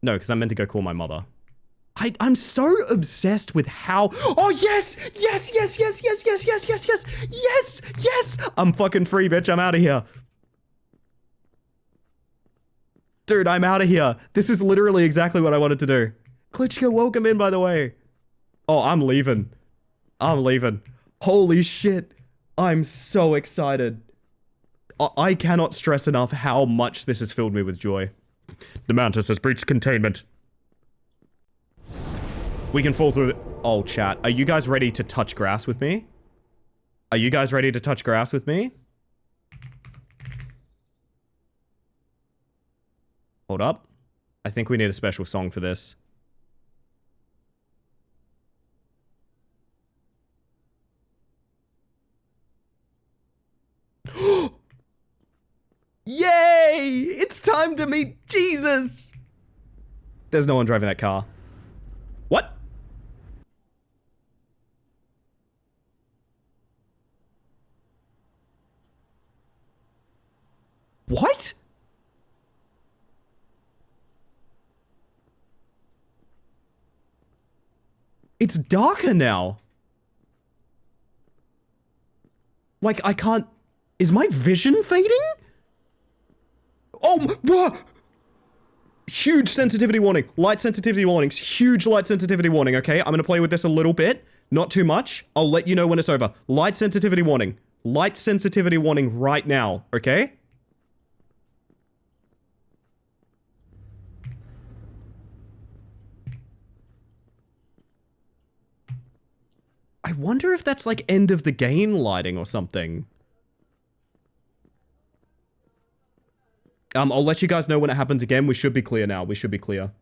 No, because I'm meant to go call my mother. I'm so obsessed with how... Oh, yes! Yes, yes, yes, yes, yes, yes, yes, yes, yes, yes! I'm fucking free, bitch. I'm out of here. Dude, I'm out of here. This is literally exactly what I wanted to do. Klitschko, welcome in, by the way. Oh, I'm leaving. I'm leaving. Holy shit. I'm so excited. I cannot stress enough how much this has filled me with joy. The Mantis has breached containment. We can fall through the... Oh, chat. Are you guys ready to touch grass with me? Are you guys ready to touch grass with me? Hold up. I think we need a special song for this. Yay! It's time to meet Jesus! There's no one driving that car. What? What? It's darker now. Like, I can't... Is my vision fading? Oh, what? Huge sensitivity warning. Light sensitivity warnings. Huge light sensitivity warning, okay? I'm gonna play with this a little bit. Not too much. I'll let you know when it's over. Light sensitivity warning. Light sensitivity warning right now, okay? I wonder if that's like end of the game lighting or something. I'll let you guys know when it happens again. We should be clear now. We should be clear.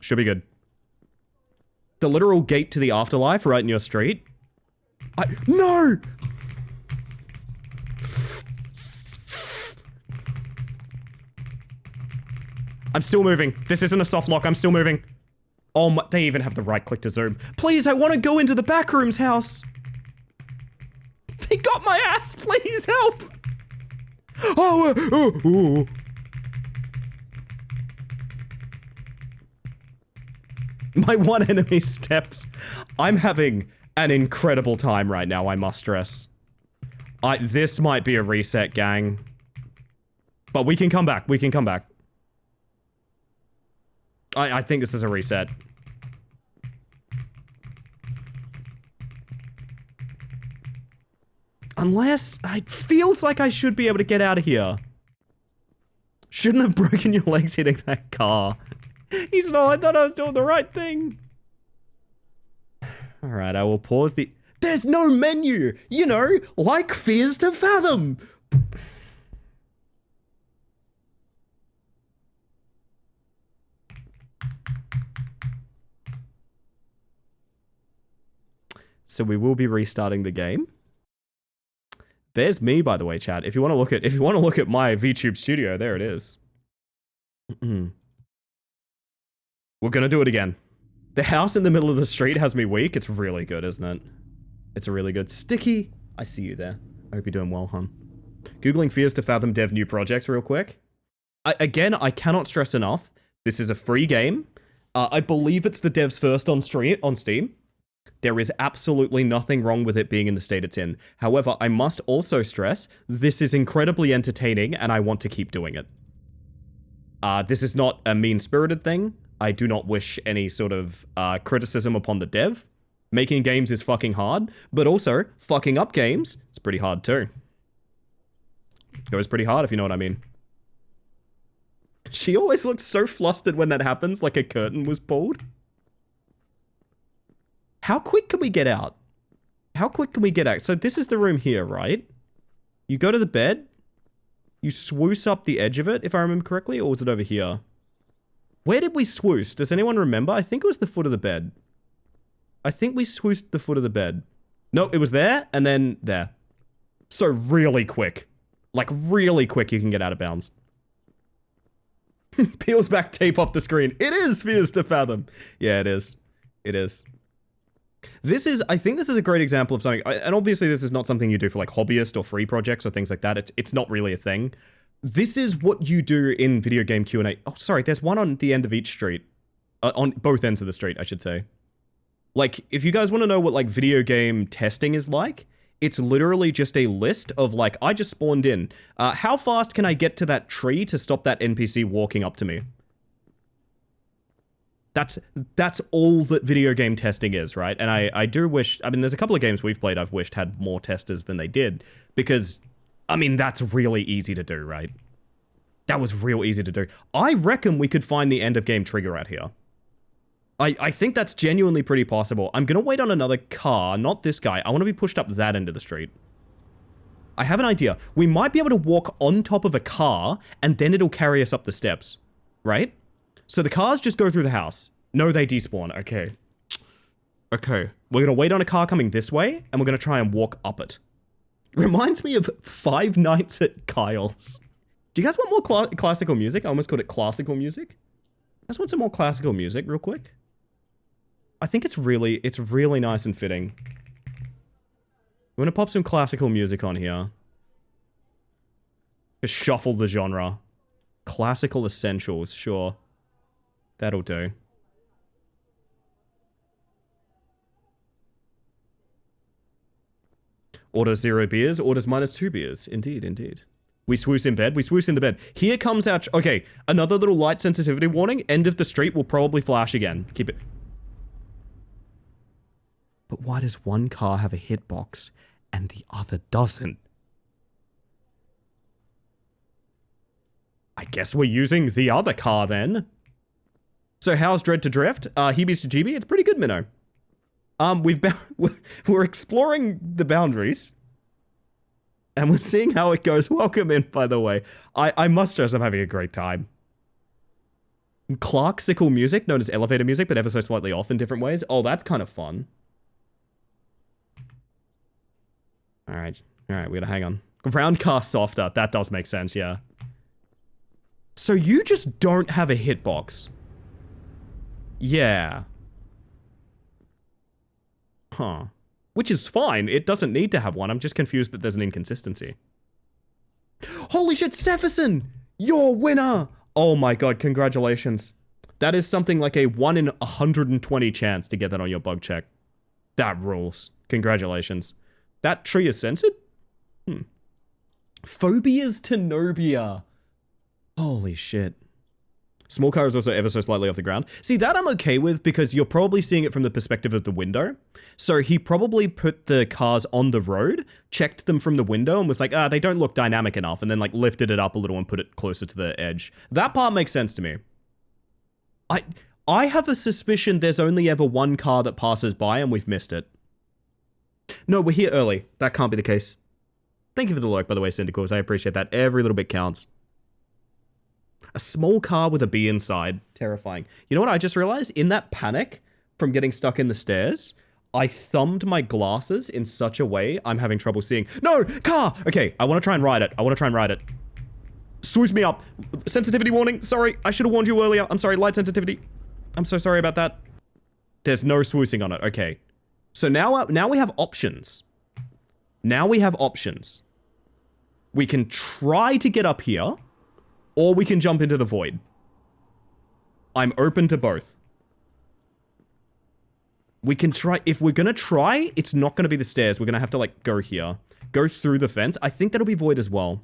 Should be good. The literal gate to the afterlife right in your street. No! I'm still moving. This isn't a soft lock. I'm still moving. Oh my, they even have the right click to zoom. Please, I want to go into the backroom's house. They got my ass. Please help. Oh. My one enemy steps. I'm having an incredible time right now, I must stress. This might be a reset, gang. But we can come back. We can come back. I think this is a reset. Unless... It feels like I should be able to get out of here. Shouldn't have broken your legs hitting that car. He's not... I thought I was doing the right thing. Alright, I will pause the... There's no menu! You know, like Fears to Fathom! So we will be restarting the game. There's me, by the way, chat. If you want to look at my VTube studio, there it is. We're gonna do it again. The house in the middle of the street has me weak. It's really good, isn't it? It's really good. Sticky, I see you there. I hope you're doing well, hon. Googling fears to fathom dev new projects real quick. Again, I cannot stress enough. This is a free game. I believe it's the dev's first on Steam. There is absolutely nothing wrong with it being in the state it's in. However, I must also stress, this is incredibly entertaining and I want to keep doing it. This is not a mean-spirited thing. I do not wish any sort of criticism upon the dev. Making games is fucking hard, but also fucking up games is pretty hard too. Goes pretty hard if you know what I mean. She always looks so flustered when that happens, like a curtain was pulled. How quick can we get out? How quick can we get out? So this is the room here, right? You go to the bed. You swoosh up the edge of it, if I remember correctly, or was it over here? Where did we swoosh? Does anyone remember? I think it was the foot of the bed. I think we swooshed the foot of the bed. Nope, it was there, and then there. So really quick. Like, really quick you can get out of bounds. Peels back tape off the screen. It is fears to fathom. Yeah, it is. It is. I think this is a great example of something, and obviously this is not something you do for like hobbyist or free projects or things like that. It's not really a thing. This is what you do in video game Q&A. Oh, sorry, there's one on the end of each street. On both ends of the street, I should say. Like, if you guys want to know what like video game testing is like, it's literally just a list of like, I just spawned in. How fast can I get to that tree to stop that NPC walking up to me? That's all that video game testing is, right? And I do wish, I mean, there's a couple of games we've played I've wished had more testers than they did, because, I mean, that's really easy to do, right? That was real easy to do. I reckon we could find the end of game trigger out here. I think that's genuinely pretty possible. I'm gonna wait on another car, not this guy. I want to be pushed up that end of the street. I have an idea. We might be able to walk on top of a car, and then it'll carry us up the steps, right? So the cars just go through the house. No, they despawn. Okay. Okay. We're gonna wait on a car coming this way, and we're gonna try and walk up it. Reminds me of Five Nights at Kyle's. Do you guys want more classical music? I almost called it classical music. I just want some more classical music real quick. I think it's really nice and fitting. We're gonna pop some classical music on here. Just shuffle the genre. Classical essentials, sure. That'll do. Orders 0 beers, orders -2 beers. Indeed, indeed. We swoosh in bed, we swoosh in the bed. Here comes our... Okay, another little light sensitivity warning. End of the street will probably flash again. Keep it... But why does one car have a hitbox and the other doesn't? I guess we're using the other car then. So how's Dread to Drift? Heebies to GB? It's pretty good, Minnow. We're exploring the boundaries. And we're seeing how it goes. Welcome in, by the way. I must stress I'm having a great time. Classical music, known as elevator music, but ever so slightly off in different ways. Oh, that's kind of fun. Alright, we gotta hang on. Round car softer, that does make sense, yeah. So you just don't have a hitbox. Yeah. Huh. Which is fine, it doesn't need to have one, I'm just confused that there's an inconsistency. Holy shit, Sepherson! You're winner! Oh my god, congratulations. That is something like a 1 in 120 chance to get that on your bug check. That rules. Congratulations. That tree is censored? Phobias to Nobia. Holy shit. Small car is also ever so slightly off the ground. See, that I'm okay with because you're probably seeing it from the perspective of the window. So he probably put the cars on the road, checked them from the window and was like, they don't look dynamic enough. And then like lifted it up a little and put it closer to the edge. That part makes sense to me. I have a suspicion there's only ever one car that passes by and we've missed it. No, we're here early. That can't be the case. Thank you for the lurk, by the way, Syndicals. I appreciate that. Every little bit counts. A small car with a bee inside. Terrifying. You know what I just realized? In that panic from getting stuck in the stairs, I thumbed my glasses in such a way I'm having trouble seeing. No! Car! Okay, I want to try and ride it. Swoosh me up. Sensitivity warning. Sorry, I should have warned you earlier. I'm sorry, light sensitivity. I'm so sorry about that. There's no swooshing on it. Okay. So now we have options. We can try to get up here, or we can jump into the void. I'm open to both. We can try. If we're gonna try, it's not gonna be the stairs. We're gonna have to, like, go here. Go through the fence. I think that'll be void as well.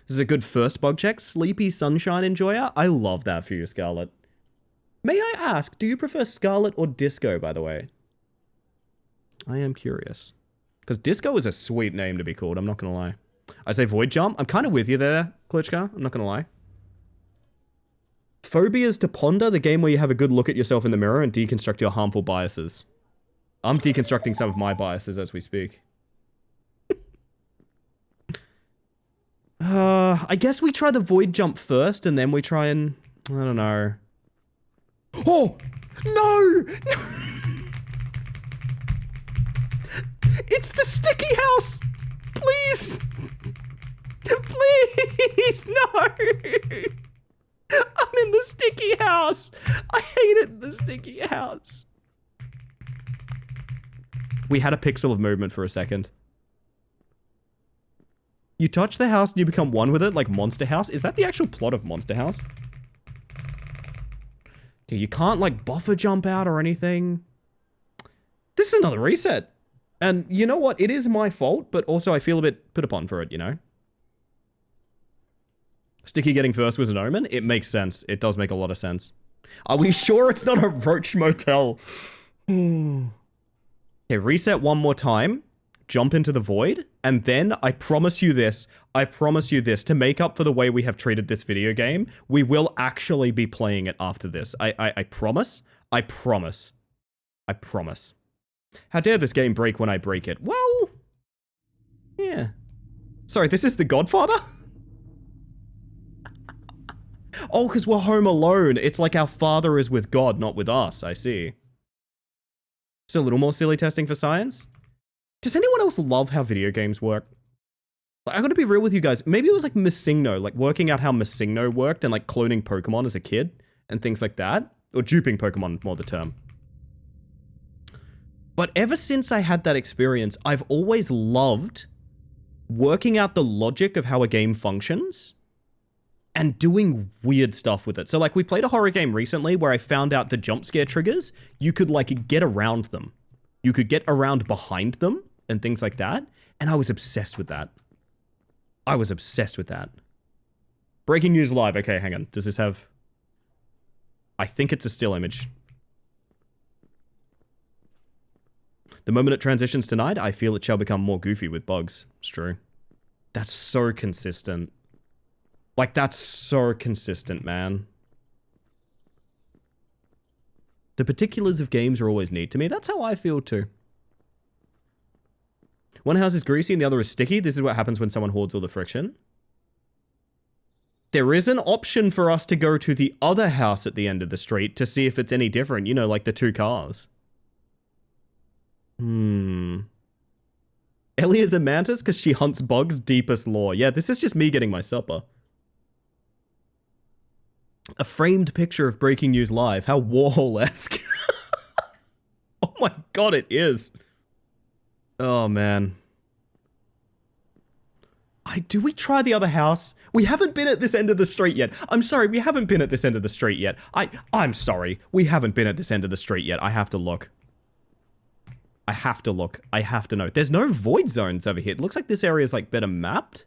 This is a good first bug check. Sleepy Sunshine Enjoyer. I love that for you, Scarlet. May I ask, do you prefer Scarlet or Disco, by the way? I am curious. Because Disco is a sweet name to be called, I'm not gonna lie. I say void jump. I'm kind of with you there, Klitschko. I'm not gonna lie. Phobias to Ponder, the game where you have a good look at yourself in the mirror and deconstruct your harmful biases. I'm deconstructing some of my biases as we speak. I guess we try the void jump first, and then we try and... I don't know. Oh! No! It's the sticky house! Please! Please! No! I'm in the sticky house! I hate it in the sticky house. We had a pixel of movement for a second. You touch the house and you become one with it, like Monster House. Is that the actual plot of Monster House? Dude, you can't, like, buffer jump out or anything. This is another reset. And you know what? It is my fault, but also I feel a bit put upon for it, you know? Sticky getting first was an omen? It makes sense. It does make a lot of sense. Are we sure it's not a Roach Motel? Okay, reset one more time. Jump into the void, and then I promise you this, to make up for the way we have treated this video game, we will actually be playing it after this. I promise. I promise. How dare this game break when I break it? Well, yeah. Sorry, this is The Godfather? Oh, because we're home alone. It's like our father is with God, not with us. I see. So a little more silly testing for science. Does anyone else love how video games work? Like, I gotta be real with you guys. Maybe it was like Missingno, like working out how Missingno worked and like cloning Pokemon as a kid and things like that. Or duping Pokemon, more the term. But ever since I had that experience, I've always loved working out the logic of how a game functions and doing weird stuff with it. So like we played a horror game recently where I found out the jump scare triggers, you could like get around them. You could get around behind them and things like that. And I was obsessed with that. Breaking news live. Okay, hang on. Does this have... I think it's a still image. The moment it transitions to night, I feel it shall become more goofy with bugs. It's true. That's so consistent. Like, that's so consistent, man. The particulars of games are always neat to me. That's how I feel too. One house is greasy and the other is sticky. This is what happens when someone hoards all the friction. There is an option for us to go to the other house at the end of the street to see if it's any different. You know, like the two cars. Ellie is a mantis because she hunts bugs. Deepest lore. Yeah, this is just me getting my supper. A framed picture of breaking news live. How Warhol-esque. Oh my god, it is. Oh man. Do we try the other house? We haven't been at this end of the street yet. I'm sorry, we haven't been at this end of the street yet. I'm sorry, we haven't been at this end of the street yet. I have to look. I have to know. There's no void zones over here. It looks like this area is like better mapped.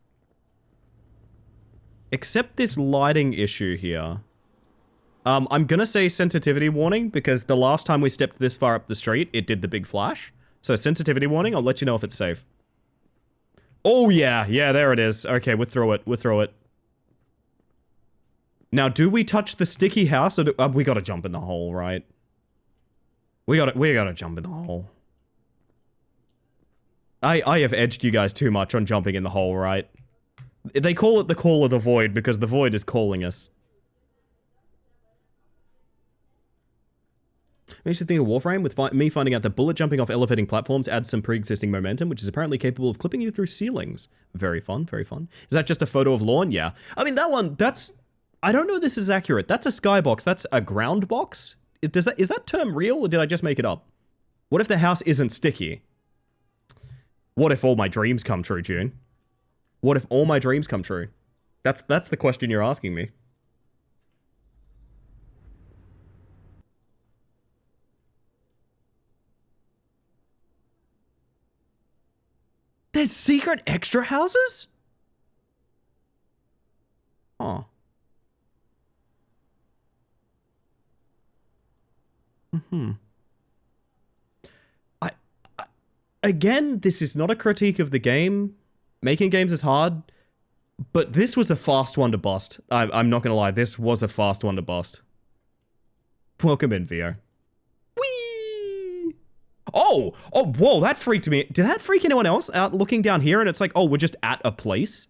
Except this lighting issue here. I'm gonna say sensitivity warning because the last time we stepped this far up the street, it did the big flash. So sensitivity warning, I'll let you know if it's safe. Oh yeah, there it is. Okay, we'll throw it. Now, do we touch the sticky house or we gotta jump in the hole, right? We gotta jump in the hole. I have edged you guys too much on jumping in the hole, right? They call it the call of the void because the void is calling us. Makes you think of Warframe with me finding out that bullet jumping off elevating platforms adds some pre-existing momentum, which is apparently capable of clipping you through ceilings. Very fun, very fun. Is that just a photo of lawn? Yeah. I mean, that one, that's... I don't know if this is accurate. That's a skybox. That's a ground box? Is that term real, or did I just make it up? What if the house isn't sticky? What if all my dreams come true, June? What if all my dreams come true? That's the question you're asking me. There's secret extra houses? Oh. Again, this is not a critique of the game. Making games is hard, but this was a fast one to bust. I'm not gonna lie, this was a fast one to bust. Welcome in, VO. Whee! Oh, whoa, that freaked me. Did that freak anyone else out looking down here and it's like, oh, we're just at a place?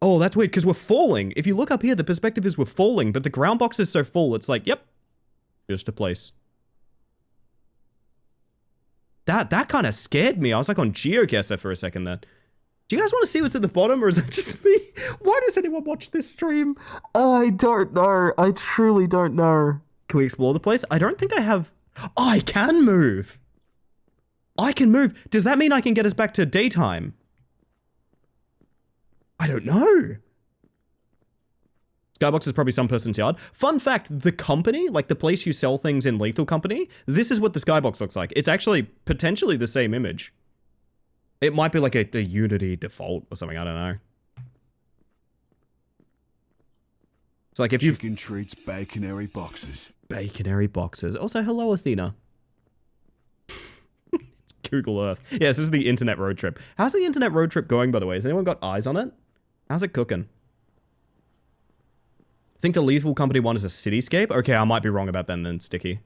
Oh, that's weird, because we're falling. If you look up here, the perspective is we're falling, but the ground box is so full, it's like, yep, just a place. That kind of scared me. I was like on GeoGuessr for a second there. Do you guys want to see what's at the bottom, or is that just me? Why does anyone watch this stream? I don't know. I truly don't know. Can we explore the place? I don't think I have... Oh, I can move. I can move. Does that mean I can get us back to daytime? I don't know. Skybox is probably some person's yard. Fun fact, the company, like the place you sell things in Lethal Company, this is what the skybox looks like. It's actually potentially the same image. It might be like a Unity default or something, I don't know. It's like if you... Chicken treats, baconary boxes. Baconary boxes. Also, hello, Athena. Google Earth. Yeah, this is the internet road trip. How's the internet road trip going, by the way? Has anyone got eyes on it? How's it cooking? I think the Lethal Company one is a cityscape? Okay, I might be wrong about that then, Sticky.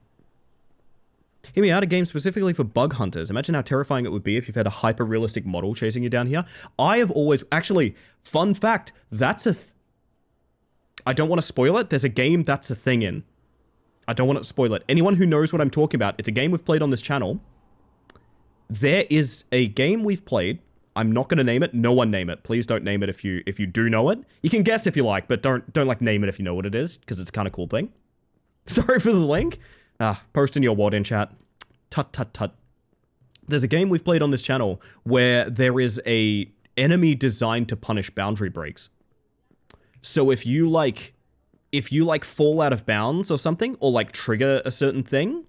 Hear me out, a game specifically for bug hunters. Imagine how terrifying it would be if you've had a hyper-realistic model chasing you down here. I have always... Actually, fun fact, that's a... I don't want to spoil it. There's a game that's a thing in. I don't want to spoil it. Anyone who knows what I'm talking about, it's a game we've played on this channel. There is a game we've played. I'm not going to name it. No one name it. Please don't name it if you do know it. You can guess if you like, but don't like name it if you know what it is, because it's a kind of cool thing. Sorry for the link. Post in your WOD in chat. Tut, tut, tut. There's a game we've played on this channel where there is a enemy designed to punish boundary breaks. So if you fall out of bounds or something, or like trigger a certain thing,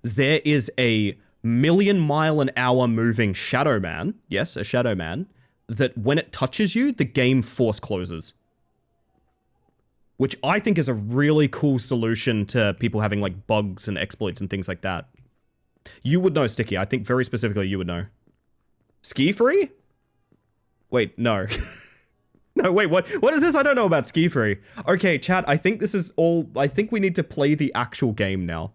there is a million-mile-an-hour moving shadow man, yes, a shadow man, that when it touches you, the game force closes. Which I think is a really cool solution to people having like bugs and exploits and things like that. You would know, Sticky. I think very specifically you would know. Ski free? Wait, no. No, wait, what is this? I don't know about ski free. Okay, chat, I think this is all... I think we need to play the actual game now.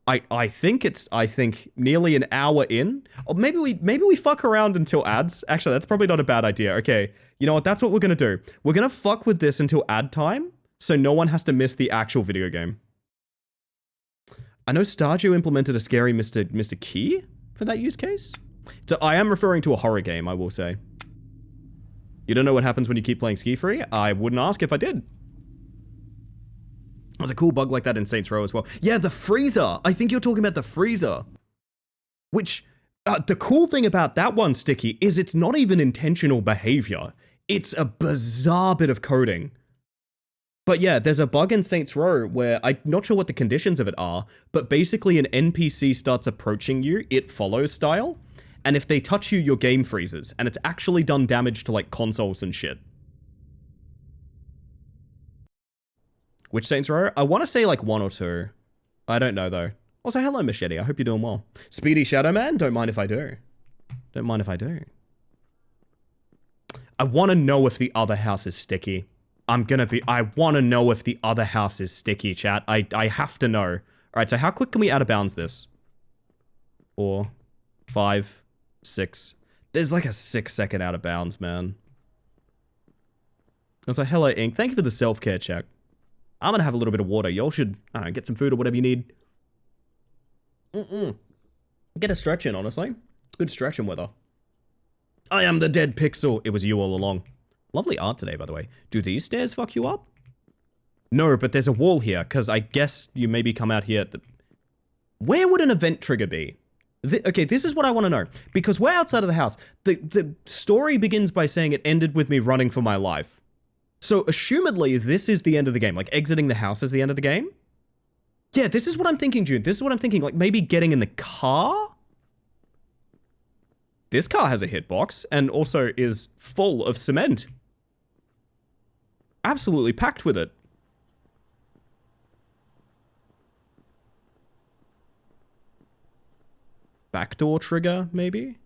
I think nearly an hour in. Or maybe we fuck around until ads. Actually, that's probably not a bad idea. Okay, you know what? That's what we're gonna do. We're gonna fuck with this until ad time, so no one has to miss the actual video game. I know Stardew implemented a scary Mr. Key for that use case. So I am referring to a horror game, I will say. You don't know what happens when you keep playing Ski Free? I wouldn't ask if I did. There's a cool bug like that in Saints Row as well. Yeah, the freezer. I think you're talking about the freezer. Which, the cool thing about that one, Sticky, is it's not even intentional behavior. It's a bizarre bit of coding. But yeah, there's a bug in Saints Row where I'm not sure what the conditions of it are, but basically an NPC starts approaching you, it follows style, and if they touch you, your game freezes, and it's actually done damage to like consoles and shit. Which Saints Row? I want to say like 1 or 2. I don't know though. Also, hello Machete, I hope you're doing well. Speedy Shadow Man, don't mind if I do. Don't mind if I do. I want to know if the other house is sticky. I want to know if the other house is sticky, chat. I have to know. Alright, so how quick can we out of bounds this? 4, 5, 6. There's like a 6-second out of bounds, man. Also, hello Ink, thank you for the self-care check. I'm gonna have a little bit of water. Y'all should, I don't know, get some food or whatever you need. Get a stretch in, honestly. It's good stretching weather. I am the dead pixel. It was you all along. Lovely art today, by the way. Do these stairs fuck you up? No, but there's a wall here, because I guess you maybe come out here at the... Where would an event trigger be? Okay, this is what I want to know. Because we're outside of the house. The story begins by saying it ended with me running for my life. So, assumedly, this is the end of the game. Like, exiting the house is the end of the game? Yeah, this is what I'm thinking, June. This is what I'm thinking. Like, maybe getting in the car? This car has a hitbox, and also is full of cement. Absolutely packed with it. Backdoor trigger, maybe?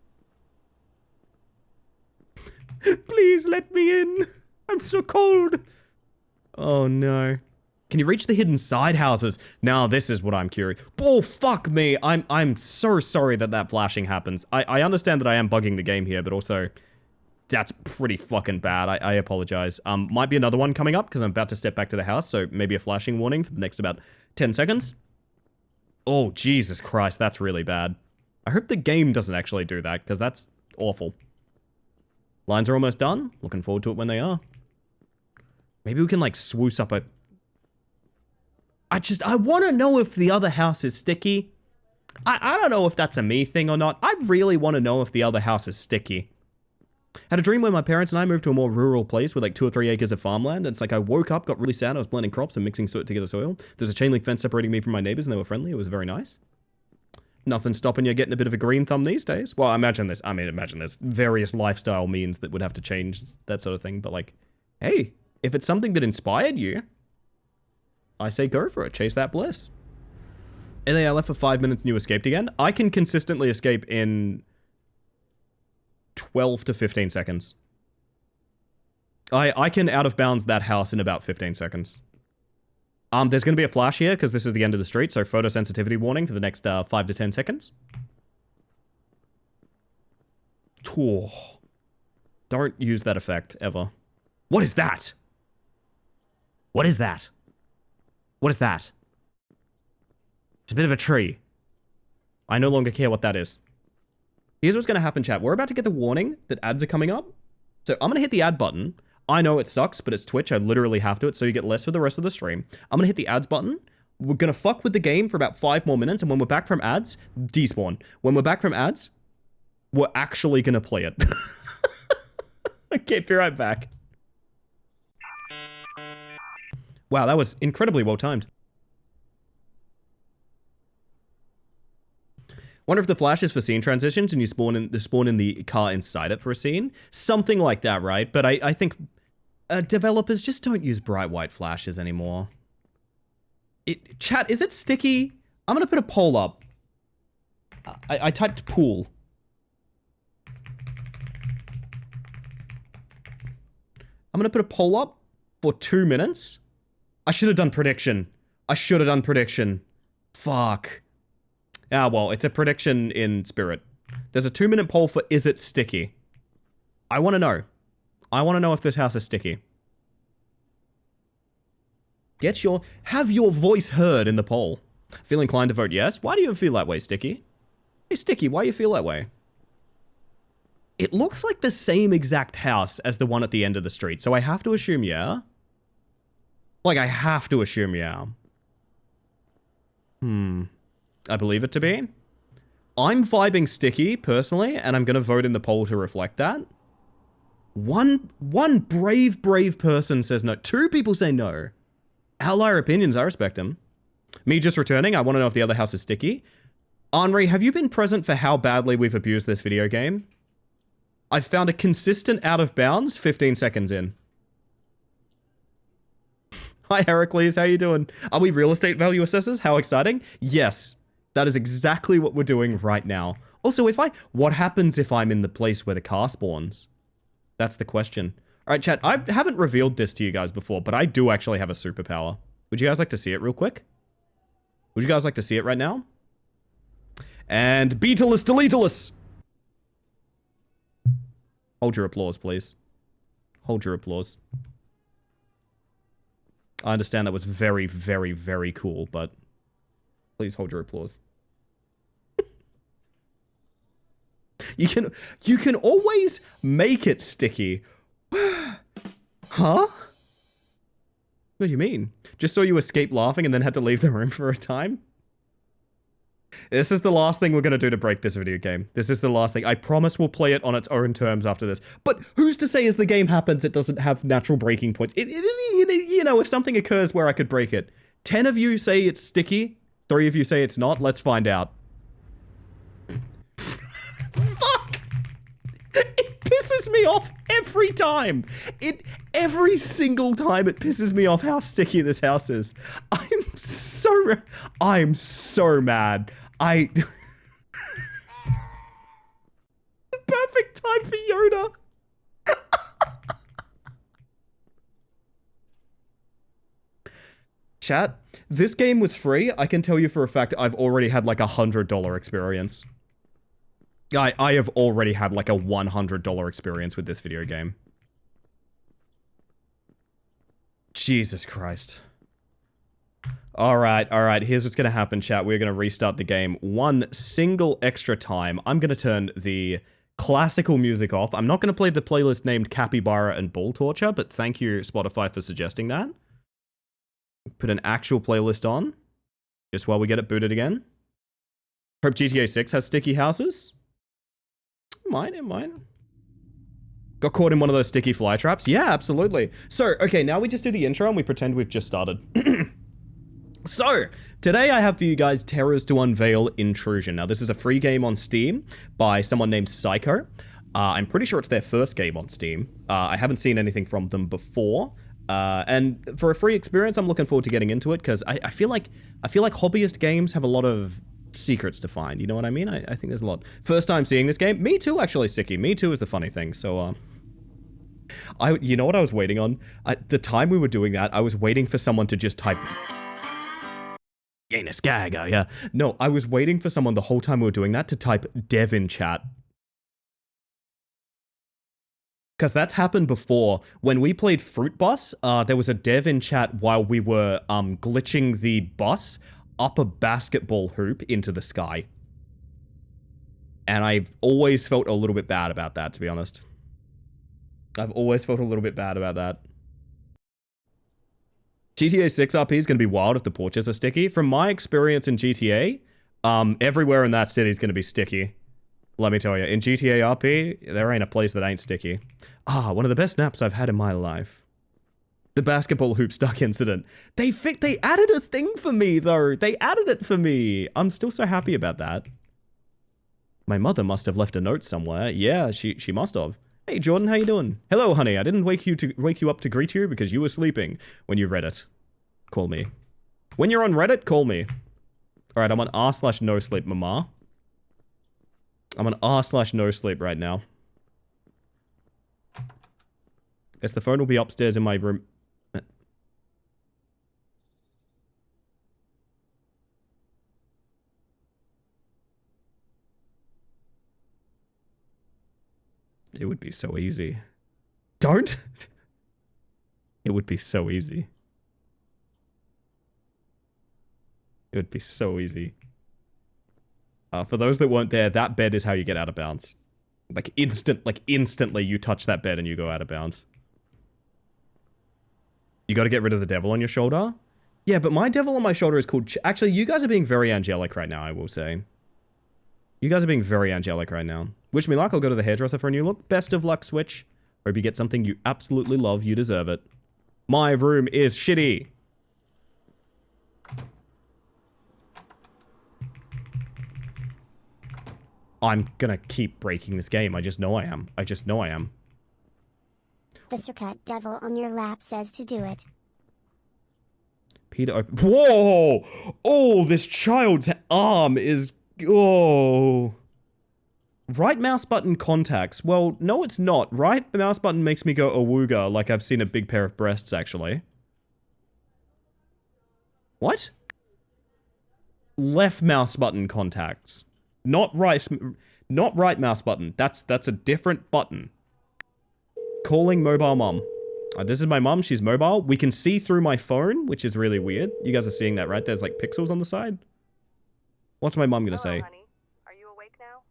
Please let me in. I'm so cold. Oh no. Can you reach the hidden side houses? Now this is what I'm curious. Oh fuck me. I'm so sorry that flashing happens. I understand that I am bugging the game here, but also that's pretty fucking bad. I apologize. Might be another one coming up because I'm about to step back to the house, so maybe a flashing warning for the next about 10 seconds. Oh Jesus Christ, that's really bad. I hope the game doesn't actually do that, because that's awful. Lines are almost done. Looking forward to it when they are. Maybe we can, like, swoosh up a... I want to know if the other house is sticky. I don't know if that's a me thing or not. I really want to know if the other house is sticky. Had a dream where my parents and I moved to a more rural place with like 2 or 3 acres of farmland. And it's like I woke up, got really sad. I was planting crops and mixing together soil. There's a chain link fence separating me from my neighbors and they were friendly. It was very nice. Nothing stopping you getting a bit of a green thumb these days. Well, imagine there's various lifestyle means that would have to change that sort of thing. But like, hey, if it's something that inspired you, I say go for it. Chase that bliss. And then I left for 5 minutes and you escaped again. I can consistently escape in 12 to 15 seconds. I can out of bounds that house in about 15 seconds. There's going to be a flash here because this is the end of the street, so photosensitivity warning for the next 5 to 10 seconds. Oh, don't use that effect ever. What is that? What is that? What is that? It's a bit of a tree. I no longer care what that is. Here's what's going to happen, chat. We're about to get the warning that ads are coming up. So I'm going to hit the ad button. I know it sucks, but it's Twitch. I literally have to, so you get less for the rest of the stream. I'm going to hit the ads button. We're going to fuck with the game for about 5 more minutes, and when we're back from ads, despawn. When we're back from ads, we're actually going to play it. Okay, be right back. Wow, that was incredibly well timed. Wonder if the flash is for scene transitions and you spawn in the car inside it for a scene? Something like that, right? But I think developers just don't use bright white flashes anymore. Chat, is it sticky? I'm gonna put a poll up. I typed pool. I'm gonna put a poll up for 2 minutes. I should have done prediction. Fuck. Ah, well, it's a prediction in spirit. There's a 2-minute poll for is it sticky? I want to know. I want to know if this house is sticky. Have your voice heard in the poll. Feel inclined to vote yes? Why do you feel that way, Sticky? Hey, Sticky, why do you feel that way? It looks like the same exact house as the one at the end of the street, so I have to assume yeah. Like, I have to assume yeah. I believe it to be. I'm vibing sticky, personally, and I'm gonna vote in the poll to reflect that. One brave person says no. 2 people say no. Outlier opinions, I respect them. Me just returning, I want to know if the other house is sticky. Henri, have you been present for how badly we've abused this video game? I've found a consistent out of bounds 15 seconds in. Hi, Heracles, how you doing? Are we real estate value assessors? How exciting? Yes. That is exactly what we're doing right now. Also, what happens if I'm in the place where the car spawns? That's the question. All right, chat, I haven't revealed this to you guys before, but I do actually have a superpower. Would you guys like to see it real quick? Would you guys like to see it right now? And Beetleless Deleteless! Hold your applause, please. Hold your applause. I understand that was very, very, very cool, but please hold your applause. You can always make it sticky. Huh? What do you mean? Just so you escape laughing and then had to leave the room for a time? This is the last thing we're going to do to break this video game. This is the last thing. I promise we'll play it on its own terms after this. But who's to say as the game happens it doesn't have natural breaking points? You know, if something occurs where I could break it. 10 of you say it's sticky. 3 of you say it's not. Let's find out. Fuck! It pisses me off every time. Every single time it pisses me off how sticky this house is. I'm so mad. The perfect time for Yoda. Chat, this game was free. I can tell you for a fact I've already had like $100 experience. I have already had like a $100 experience with this video game. Jesus Christ. Alright, here's what's gonna happen, chat. We're gonna restart the game one single extra time. I'm gonna turn the classical music off. I'm not gonna play the playlist named Capybara and Bull Torture, but thank you, Spotify, for suggesting that. Put an actual playlist on, just while we get it booted again. Hope GTA 6 has sticky houses. It might. Got caught in one of those sticky fly traps? Yeah, absolutely. So, okay, now we just do the intro and we pretend we've just started. So, today I have for you guys Terrors to Unveil Intrusion. Now, this is a free game on Steam by someone named Psycho. I'm pretty sure it's their first game on Steam. I haven't seen anything from them before. And for a free experience, I'm looking forward to getting into it because I feel like hobbyist games have a lot of secrets to find. You know what I mean? I think there's a lot. First time seeing this game. Me too, actually, Sticky. Me too is the funny thing. So, you know what I was waiting on? At the time we were doing that, I was waiting for someone to just type... Yeah. No, I was waiting for someone the whole time we were doing that to type dev in chat. Because that's happened before. When we played Fruit Bus, there was a dev in chat while we were glitching the bus up a basketball hoop into the sky. And I've always felt a little bit bad about that, to be honest. I've always felt a little bit bad about that. GTA 6 RP is going to be wild if the porches are sticky. From my experience in GTA, everywhere in that city is going to be sticky. Let me tell you, in GTA RP, there ain't a place that ain't sticky. One of the best naps I've had in my life. The basketball hoop stuck incident. They added a thing for me, though. They added it for me. I'm still so happy about that. My mother must have left a note somewhere. Yeah, she must have. Hey, Jordan, how you doing? Hello, honey. I didn't wake you up to greet you because you were sleeping when you read it. Call me. When you're on Reddit, call me. All right, I'm on r/no sleep, mama. I'm on r/no sleep right now. Guess the phone will be upstairs in my room. It would be so easy. Don't? It would be so easy. It would be so easy. For those that weren't there, that bed is how you get out of bounds. Like instantly you touch that bed and you go out of bounds. You gotta get rid of the devil on your shoulder? Yeah, but my devil on my shoulder is called... Actually, you guys are being very angelic right now, I will say. You guys are being very angelic right now. Wish me luck, I'll go to the hairdresser for a new look. Best of luck, Switch. Hope you get something you absolutely love, you deserve it. My room is shitty. I'm gonna keep breaking this game. I just know I am. I just know I am. The circuit devil on your lap says to do it. Peter, whoa! Oh, this child's arm is... Oh. Right mouse button contacts. Well, no it's not. Right mouse button makes me go awooga like I've seen a big pair of breasts, actually. What? Left mouse button contacts. Not right mouse button. That's a different button. Calling mobile mom. This is my mom. She's mobile. We can see through my phone, which is really weird. You guys are seeing that, right? There's like pixels on the side. What's my mom gonna say? Honey. Are you awake now?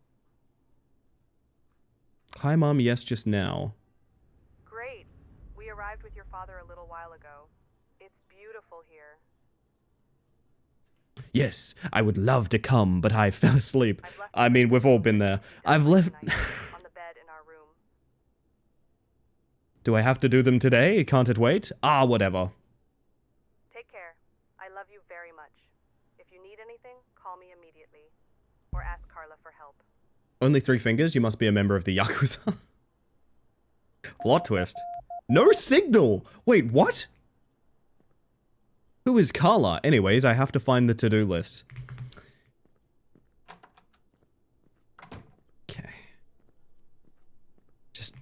Hi, Mom. Yes, just now. Great. We arrived with your father a little while ago. It's beautiful here. Yes, I would love to come, but I fell asleep. I've left I mean, we've all been there. I've left... tonight on the bed in our room. Do I have to do them today? Can't it wait? Ah, whatever. Take care. I love you very much. If you need anything, call me immediately. Or ask Carla for help. Only 3 fingers? You must be a member of the Yakuza. Plot twist. No signal! Wait, what? Who is Carla? Anyways, I have to find the to-do list. Okay. Just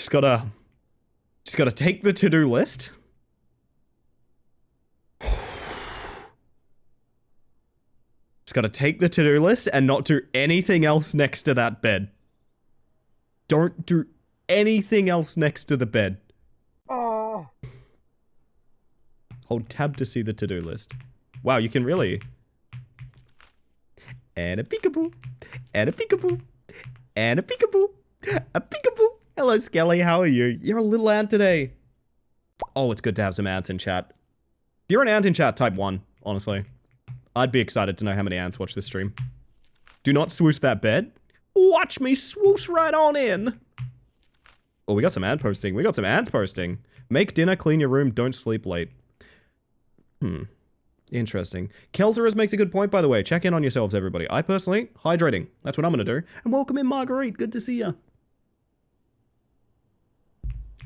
gotta take the to-do list. Just gotta take the to-do list and not do anything else next to that bed. Don't do anything else next to the bed. Oh. Hold tab to see the to-do list. Wow, you can really... And a peekaboo. And a peekaboo. And a peekaboo. A peekaboo. Hello, Skelly. How are you? You're a little ant today. Oh, it's good to have some ants in chat. If you're an ant in chat, type 1, honestly. I'd be excited to know how many ants watch this stream. Do not swoosh that bed. Watch me swoosh right on in. Oh, we got some ant posting. We got some ants posting. Make dinner, clean your room, don't sleep late. Interesting. Keltherus makes a good point, by the way. Check in on yourselves, everybody. I personally, hydrating. That's what I'm gonna do. And welcome in, Marguerite. Good to see ya.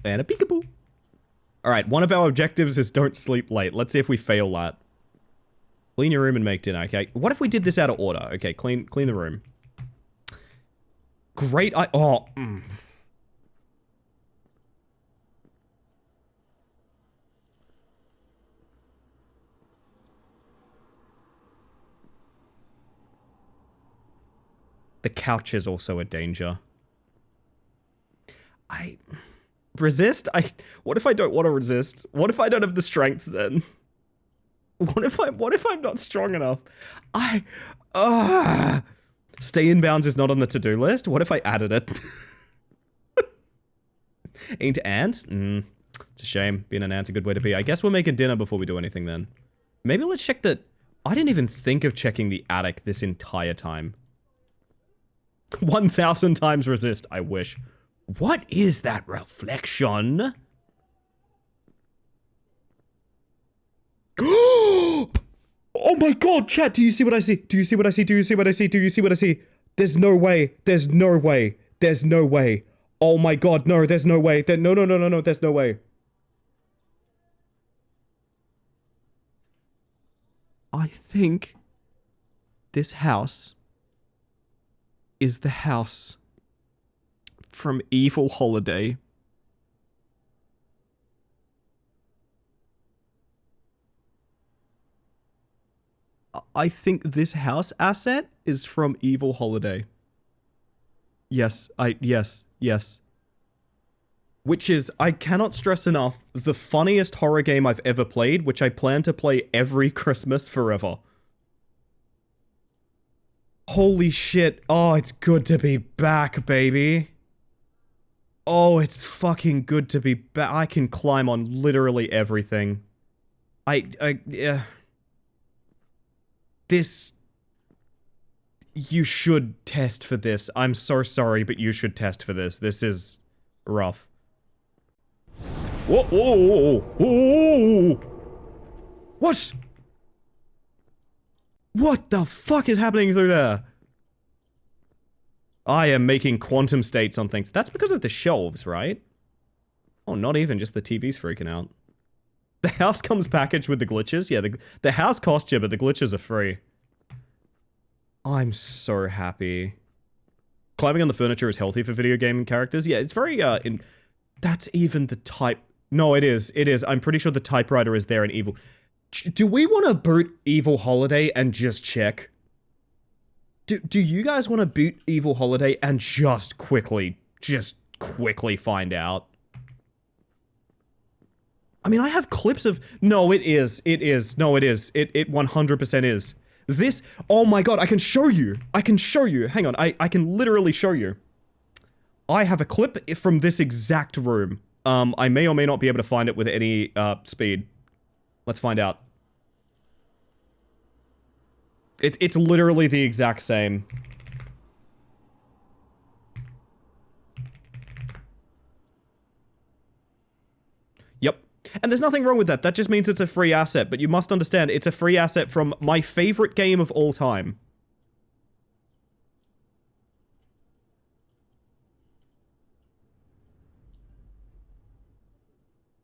And a peekaboo. Alright, one of our objectives is don't sleep late. Let's see if we fail that. Clean your room and make dinner, okay? What if we did this out of order? Okay, clean the room. Great, The couch is also a danger. Resist? What if I don't want to resist? What if I don't have the strength then? What if I'm not strong enough? Stay in bounds is not on the to-do list? What if I added it? Ain't ants? It's a shame. Being an ant's a good way to be. I guess we're making dinner before we do anything then. Maybe let's check the... I didn't even think of checking the attic this entire time. 1,000 times resist, I wish. What is that reflection? Oh my god, chat, do you see what I see? Do you see what I see? Do you see what I see? Do you see what I see? There's no way. There's no way. There's no way. Oh my god, no, there's no way. No, there's no way. I think this house is the house from Evil Holiday. I think this house asset is from Evil Holiday. Yes. Which is, I cannot stress enough, the funniest horror game I've ever played, which I plan to play every Christmas forever. Holy shit. Oh, it's good to be back, baby. Oh, it's fucking good to be back. I can climb on literally everything. This... You should test for this. I'm so sorry, but you should test for this. This is rough. Whoa, whoa, whoa. What? What the fuck is happening through there? I am making quantum states on things. That's because of the shelves, right? Oh, not even. Just the TV's freaking out. The house comes packaged with the glitches. Yeah, the house cost you, but the glitches are free. I'm so happy. Climbing on the furniture is healthy for video game characters. Yeah, it's very, that's even the type... No, it is. It is. I'm pretty sure the typewriter is there in Evil... Do we want to boot Evil Holiday and just check? Do you guys want to boot Evil Holiday and just quickly find out? I mean, I have clips of... No, it is. It is. No, it is. It 100% is. This, oh my god, I can show you. I can show you. Hang on, I can literally show you. I have a clip from this exact room. I may or may not be able to find it with any speed. Let's find out. It's literally the exact same. Yep. And there's nothing wrong with that. That just means it's a free asset. But you must understand, it's a free asset from my favorite game of all time.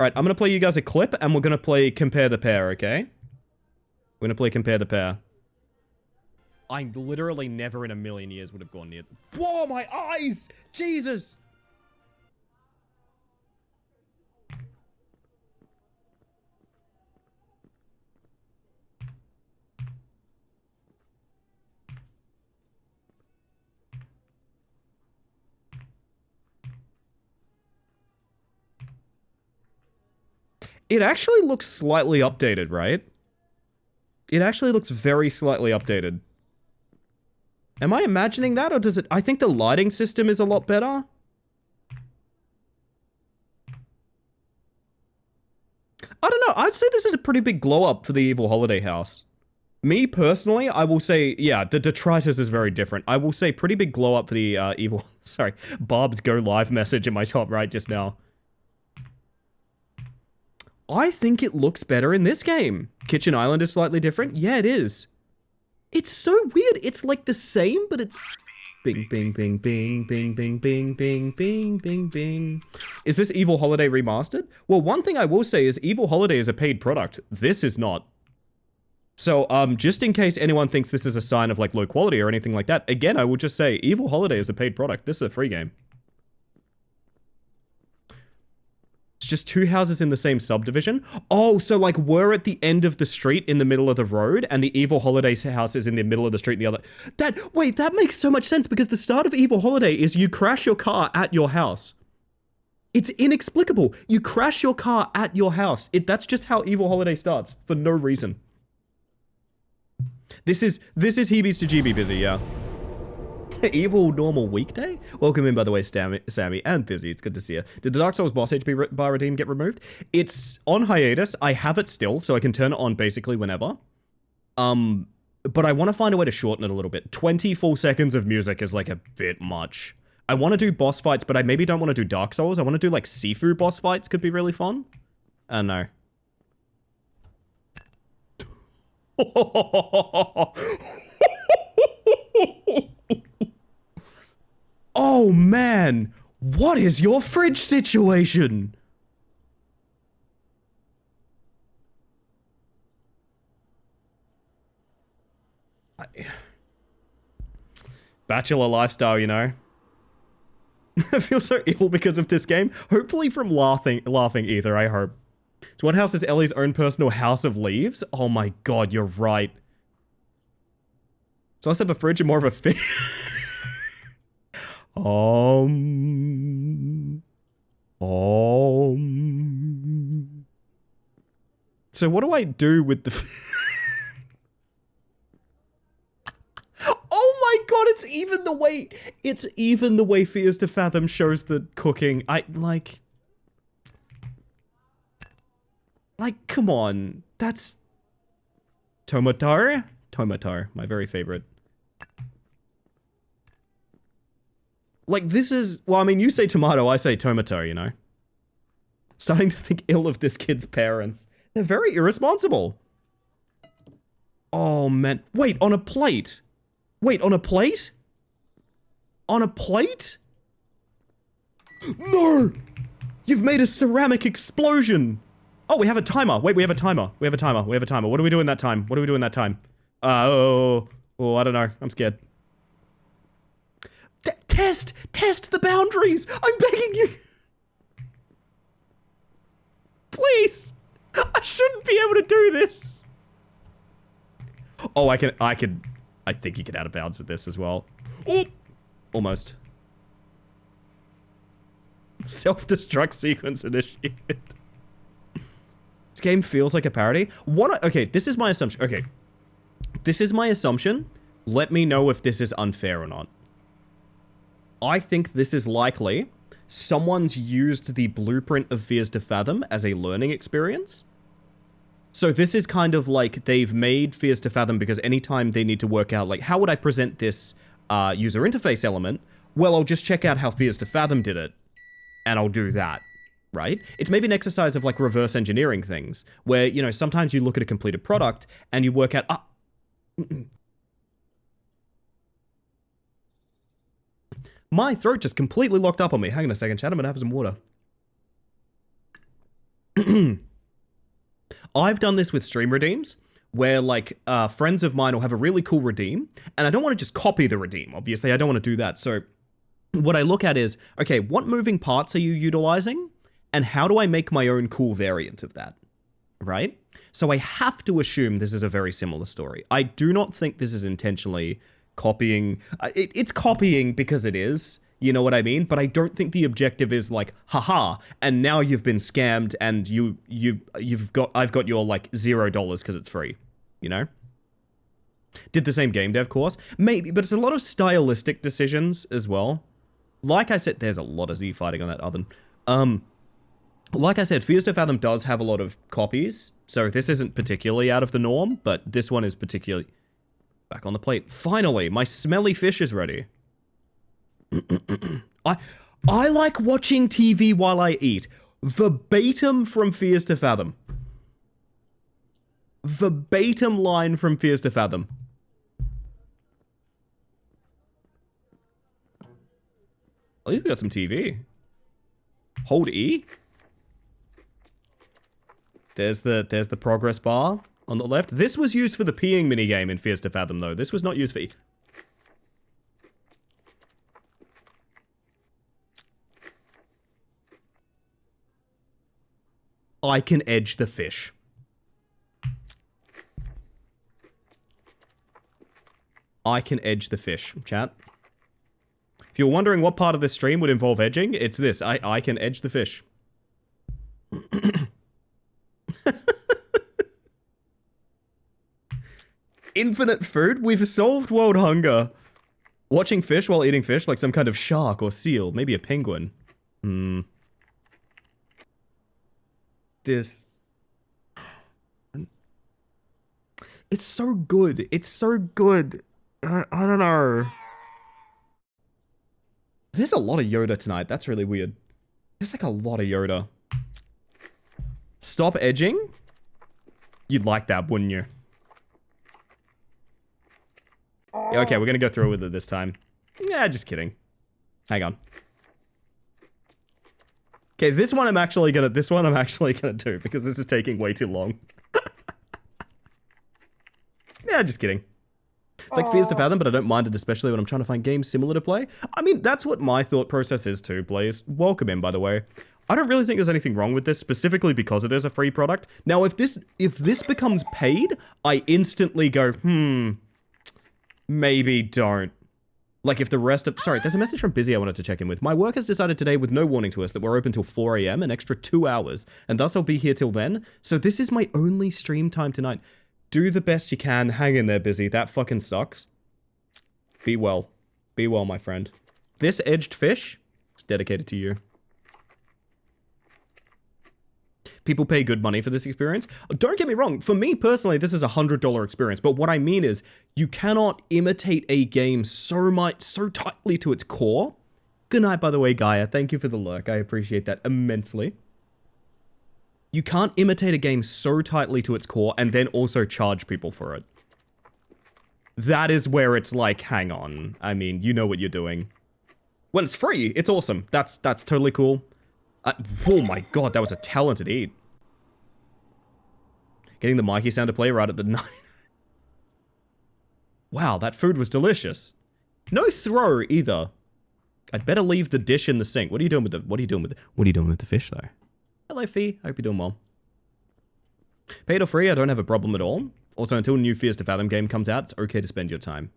Alright, I'm gonna play you guys a clip, and we're gonna play Compare the Pair, okay? We're gonna play Compare the Pair. I literally never in a million years would have gone near... Whoa, my eyes! Jesus! It actually looks slightly updated, right? It actually looks very slightly updated. Am I imagining that, or does it... I think the lighting system is a lot better. I don't know. I'd say this is a pretty big glow up for the Evil Holiday House. Me, personally, I will say... Yeah, the detritus is very different. I will say pretty big glow up for the Evil... Sorry. Barb's go live message in my top right just now. I think it looks better in this game. Kitchen Island is slightly different. Yeah, it is. It's so weird. It's like the same, but it's... Bing, bing, bing, bing, bing, bing, bing, bing, bing, bing, bing. Is this Evil Holiday remastered? Well, one thing I will say is Evil Holiday is a paid product. This is not. So, just in case anyone thinks this is a sign of, like, low quality or anything like that, again, I will just say Evil Holiday is a paid product. This is a free game. It's just two houses in the same subdivision. Oh, so like we're at the end of the street in the middle of the road and the Evil Holiday house is in the middle of the street in the other. Wait, that makes so much sense because the start of Evil Holiday is you crash your car at your house. It's inexplicable. You crash your car at your house. That's just how Evil Holiday starts for no reason. This is Heebies to GB busy, yeah. Evil normal weekday? Welcome in, by the way, Sammy and Busy. It's good to see you. Did the Dark Souls boss HP bar redeem get removed? It's on hiatus. I have it still, so I can turn it on basically whenever. But I want to find a way to shorten it a little bit. 20 full seconds of music is like a bit much. I want to do boss fights, but I maybe don't want to do Dark Souls. I want to do like Sifu boss fights. Could be really fun. I don't know. Oh man, what is your fridge situation? Bachelor lifestyle, you know. I feel so ill because of this game. Hopefully from laughing either, I hope. So what house is Ellie's own personal house of leaves? Oh my god, you're right. So I said a fridge and more of a fish. So what do I do with the... Oh my god, it's even the way Fears to Fathom shows the cooking. Like, come on. That's... Tomatar? Tomatar, my very favorite. Like, this is... Well, I mean, you say tomato, I say tomato, you know? Starting to think ill of this kid's parents. They're very irresponsible. Oh, man. Wait, on a plate? Wait, on a plate? On a plate? No! You've made a ceramic explosion! Oh, we have a timer. Wait, we have a timer. We have a timer. We have a timer. What do we do in that time? What do we do in that time? I don't know. I'm scared. Test the boundaries! I'm begging you! Please! I shouldn't be able to do this! Oh, I think you can out of bounds with this as well. Oh! Almost. Self-destruct sequence initiated. This game feels like a parody. Okay, this is my assumption. Okay. This is my assumption. Let me know if this is unfair or not. I think this is likely someone's used the blueprint of Fears to Fathom as a learning experience. So this is kind of like they've made Fears to Fathom because anytime they need to work out, like, how would I present this user interface element? Well, I'll just check out how Fears to Fathom did it, and I'll do that, right? It's maybe an exercise of, like, reverse engineering things, where, you know, sometimes you look at a completed product, and you work out, my throat just completely locked up on me. Hang on a second, chat, I'm gonna have some water. I've done this with stream redeems, where, like, friends of mine will have a really cool redeem, and I don't want to just copy the redeem, obviously, I don't want to do that, so what I look at is, okay, what moving parts are you utilizing, and how do I make my own cool variant of that, right? So I have to assume this is a very similar story. I do not think this is intentionally copying. It's copying because it is, you know what I mean? But I don't think the objective is like, haha, and now you've been scammed and I've got your like $0 because it's free, you know? Did the same game dev course? Maybe, but it's a lot of stylistic decisions as well. Like I said, there's a lot of Z fighting on that oven. Like I said, Fears to Fathom does have a lot of copies, so this isn't particularly out of the norm, but this one is particularly... Back on the plate. Finally, my smelly fish is ready. I like watching TV while I eat. Verbatim from Fears to Fathom. Verbatim line from Fears to Fathom. At least we got some TV. Hold E. There's the progress bar on the left. This was used for the peeing minigame in Fears to Fathom, though. This was not used for E. I can edge the fish. I can edge the fish, chat. If you're wondering what part of this stream would involve edging, it's this. I can edge the fish. Infinite food? We've solved world hunger. Watching fish while eating fish like some kind of shark or seal. Maybe a penguin. This. It's so good. It's so good. I don't know. There's a lot of Yoda tonight. That's really weird. There's like a lot of Yoda. Stop edging? You'd like that, wouldn't you? Yeah, okay, we're gonna go through with it this time. Yeah, just kidding. Hang on. Okay, this one I'm actually gonna do because this is taking way too long. Yeah, just kidding. It's like Fears to Fathom, but I don't mind it, especially when I'm trying to find games similar to play. I mean, that's what my thought process is too, Blaze. Welcome in, by the way. I don't really think there's anything wrong with this, specifically because it is a free product. Now, if this becomes paid, I instantly go, maybe don't. Like, if the rest of... Sorry, there's a message from Busy I wanted to check in with. My work has decided today, with no warning to us, that we're open till 4 AM, an extra 2 hours, and thus I'll be here till then. So this is my only stream time tonight. Do the best you can. Hang in there, Busy. That fucking sucks. Be well. Be well, my friend. This edged fish is dedicated to you. People pay good money for this experience. Don't get me wrong. For me personally, this is a $100 experience. But what I mean is, you cannot imitate a game so tightly to its core. Good night, by the way, Gaia. Thank you for the lurk. I appreciate that immensely. You can't imitate a game so tightly to its core and then also charge people for it. That is where it's like, hang on. I mean, you know what you're doing. When it's free, it's awesome. That's totally cool. Oh my god, that was a talented eat. Getting the Mikey sound to play right at the 9. Wow, that food was delicious. No throw either. I'd better leave the dish in the sink. What are you doing with the fish though? Hello, Fee. Hope you're doing well. Paid or free, I don't have a problem at all. Also, until a new Fears to Fathom game comes out, it's okay to spend your time.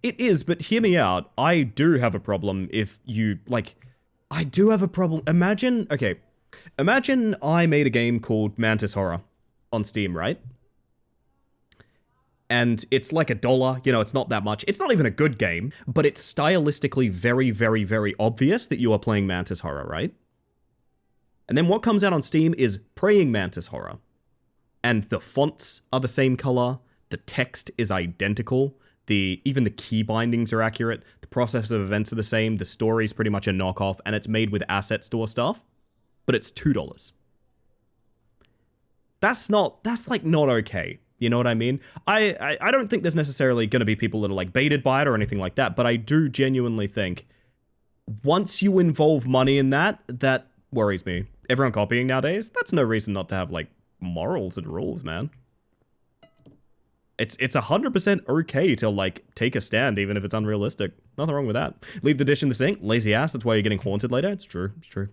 It is, but hear me out. I do have a problem if you, like... I do have a problem. Imagine I made a game called Mantis Horror on Steam, right? And it's like $1, you know, it's not that much. It's not even a good game, but it's stylistically very, very, very obvious that you are playing Mantis Horror, right? And then what comes out on Steam is Praying Mantis Horror. And the fonts are the same color, the text is identical, even the key bindings are accurate, the process of events are the same, the story's pretty much a knockoff, and it's made with asset store stuff, but it's $2. That's like not okay. You know what I mean? I don't think there's necessarily going to be people that are like baited by it or anything like that, but I do genuinely think once you involve money in that worries me. Everyone copying nowadays, that's no reason not to have like morals and rules, man. It's 100% okay to like take a stand even if it's unrealistic. Nothing wrong with that. Leave the dish in the sink, lazy ass, that's why you're getting haunted later. It's true, it's true.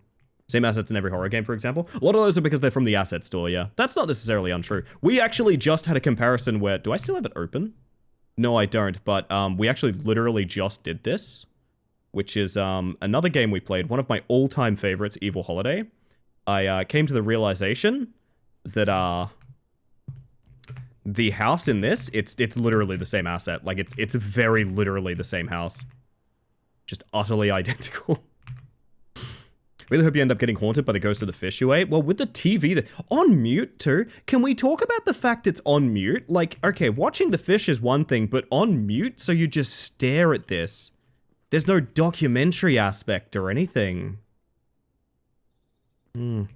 Same assets in every horror game, for example. A lot of those are because they're from the asset store, yeah. That's not necessarily untrue. We actually just had a comparison where... Do I still have it open? No, I don't, but we actually literally just did this, which is another game we played, one of my all-time favorites, Evil Holiday. I came to the realization that the house in this, it's literally the same asset. Like, it's very literally the same house. Just utterly identical. Really hope you end up getting haunted by the ghost of the fish you ate. Well, with the TV, on mute too. Can we talk about the fact it's on mute? Like, okay, watching the fish is one thing, but on mute, so you just stare at this. There's no documentary aspect or anything. You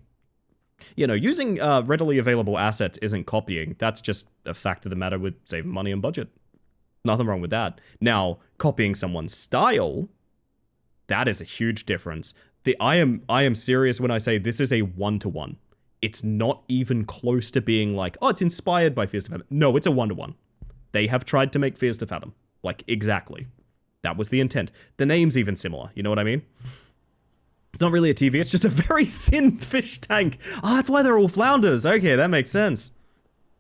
know, using readily available assets isn't copying. That's just a fact of the matter with saving money and budget. Nothing wrong with that. Now, copying someone's style, that is a huge difference. I am serious when I say this is a one-to-one. It's not even close to being like, oh, it's inspired by Fears to Fathom. No, it's a one-to-one. They have tried to make Fears to Fathom. Like, exactly. That was the intent. The name's even similar, you know what I mean? It's not really a TV, it's just a very thin fish tank. Oh, that's why they're all flounders. Okay, that makes sense.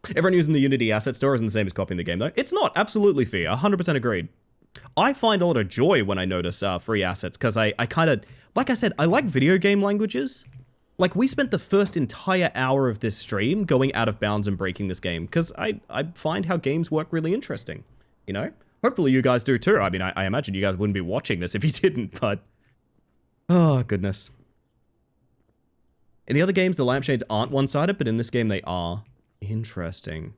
Everyone using the Unity asset store isn't the same as copying the game, though. It's not, absolutely fair. 100% agreed. I find a lot of joy when I notice free assets, because I kind of, like I said, I like video game languages. Like, we spent the first entire hour of this stream going out of bounds and breaking this game, because I find how games work really interesting, you know? Hopefully you guys do too. I mean, I imagine you guys wouldn't be watching this if you didn't, but... Oh, goodness. In the other games, the lampshades aren't one-sided, but in this game they are. Interesting.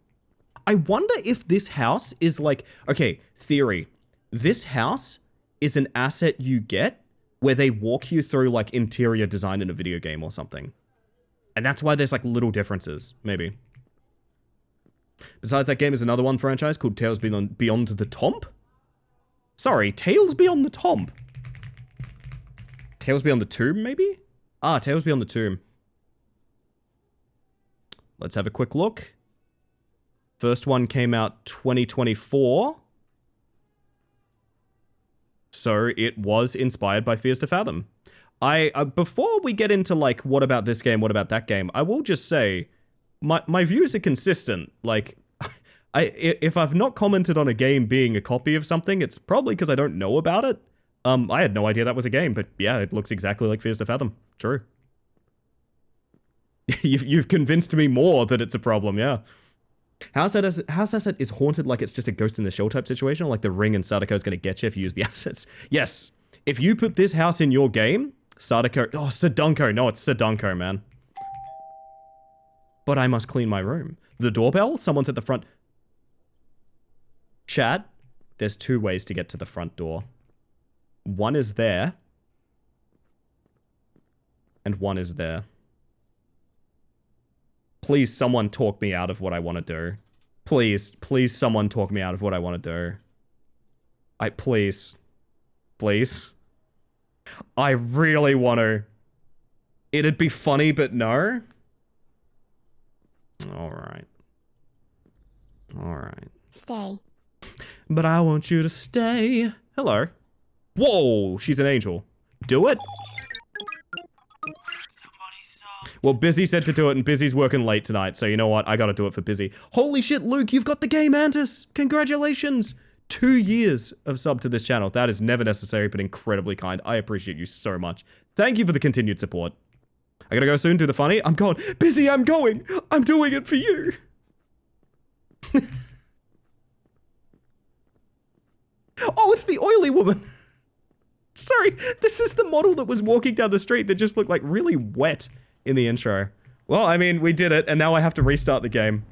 I wonder if this house is like... Okay, theory. This house is an asset you get where they walk you through like interior design in a video game or something. And that's why there's like little differences, maybe. Besides that game is another one franchise called Tales Beyond the Tomb? Sorry, Tales Beyond the Tomb. Tales Beyond the Tomb, maybe? Ah, Tales Beyond the Tomb. Let's have a quick look. First one came out 2024. So it was inspired by Fears to Fathom. Before we get into like, what about this game, what about that game, I will just say, my views are consistent. Like, if I've not commented on a game being a copy of something, it's probably because I don't know about it. I had no idea that was a game, but yeah, it looks exactly like Fears to Fathom. True. You've convinced me more that it's a problem, yeah. House asset is haunted like it's just a Ghost in the Shell type situation, or like the Ring and Sadako is going to get you if you use the assets. Yes. If you put this house in your game, Sadako... Oh, Sadunko. No, it's Sadunko, man. But I must clean my room. The doorbell? Someone's at the front... Chat, there's 2 ways to get to the front door. One is there. And one is there. Please, someone talk me out of what I want to do. Please, please, someone talk me out of what I want to do. Please. Please. I really want to. It'd be funny, but no. Alright. Alright. Stay. But I want you to stay. Hello. Whoa, she's an angel. Do it. Well, Busy said to do it, and Busy's working late tonight, so you know what? I gotta do it for Busy. Holy shit, Luke, you've got the game, Mantis! Congratulations! 2 years of sub to this channel. That is never necessary, but incredibly kind. I appreciate you so much. Thank you for the continued support. I gotta go soon, do the funny. I'm going. Busy, I'm going! I'm doing it for you! Oh, it's the oily woman. Sorry, this is the model that was walking down the street that just looked like really wet in the intro. Well, I mean, we did it, and now I have to restart the game.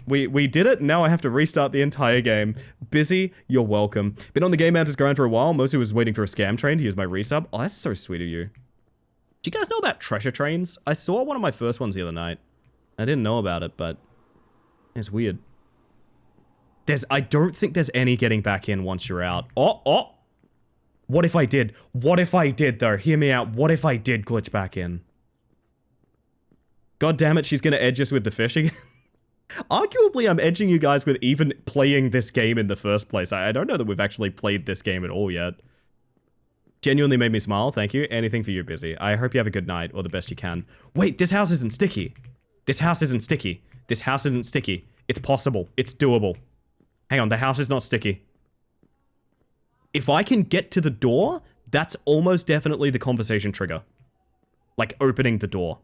We did it, and now I have to restart the entire game. Busy, you're welcome. Been on the Game Masters grind for a while, mostly was waiting for a scam train to use my resub. Oh, that's so sweet of you. Do you guys know about treasure trains? I saw one of my first ones the other night. I didn't know about it, but it's weird. I don't think there's any getting back in once you're out. Oh. What if I did? What if I did, though? Hear me out. What if I did glitch back in? God damn it, she's gonna edge us with the fish again. Arguably, I'm edging you guys with even playing this game in the first place. I don't know that we've actually played this game at all yet. Genuinely made me smile. Thank you. Anything for you, Busy. I hope you have a good night, or the best you can. Wait, this house isn't sticky. This house isn't sticky. This house isn't sticky. It's possible. It's doable. Hang on, the house is not sticky. If I can get to the door, that's almost definitely the conversation trigger. Like, opening the door.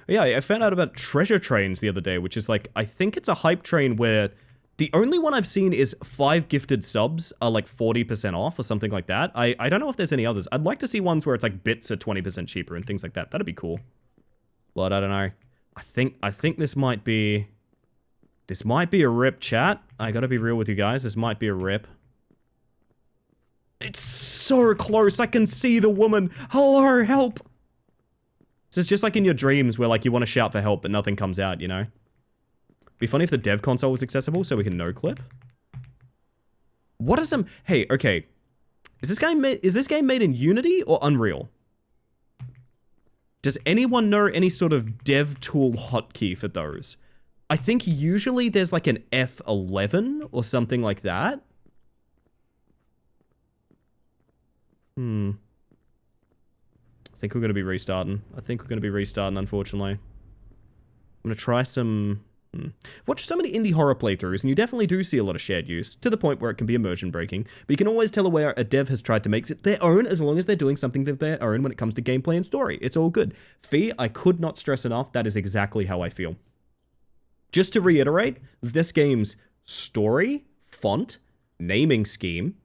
Yeah, I found out about treasure trains the other day, which is like, I think it's a hype train where the only one I've seen is 5 gifted subs are like 40% off or something like that. I don't know if there's any others. I'd like to see ones where it's like bits are 20% cheaper and things like that. That'd be cool. But I don't know. I think this might be a rip, chat. I gotta be real with you guys. This might be a rip. It's so close. I can see the woman. Hello, help. This is just like in your dreams where like you want to shout for help but nothing comes out, you know? Be funny if the dev console was accessible so we can no-clip. What is some... Hey, okay. Is this game made in Unity or Unreal? Does anyone know any sort of dev tool hotkey for those? I think usually there's like an F11 or something like that. I think we're going to be restarting. Unfortunately. I'm going to try some... Watch so many indie horror playthroughs, and you definitely do see a lot of shared use, to the point where it can be immersion breaking, but you can always tell where a dev has tried to make it their own, as long as they're doing something of their own when it comes to gameplay and story. It's all good. Fee, I could not stress enough, that is exactly how I feel. Just to reiterate, this game's story, font, naming scheme,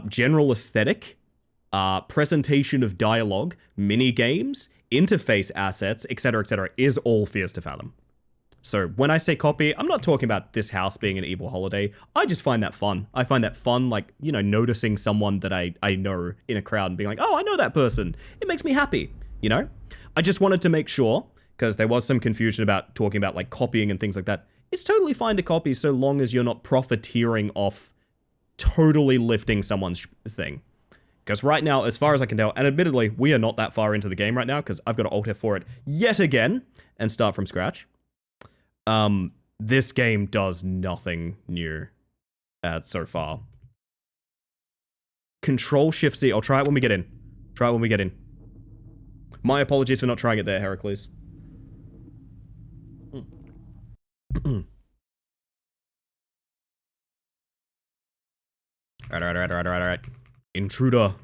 general aesthetic, presentation of dialogue, mini games, interface assets, etc., is all Fears to Fathom. So when I say copy, I'm not talking about this house being an evil holiday. I just find that fun. I find that fun, like, you know, noticing someone that I know in a crowd and being like, oh, I know that person. It makes me happy, you know? I just wanted to make sure, because there was some confusion about talking about, like, copying and things like that. It's totally fine to copy so long as you're not profiteering off totally lifting someone's thing. Because right now, as far as I can tell, and admittedly, we are not that far into the game right now, because I've got to Alt F4 it yet again and start from scratch. This game does nothing new so far. Control-Shift-C. I'll try it when we get in. My apologies for not trying it there, Heracles. Alright. Intruder.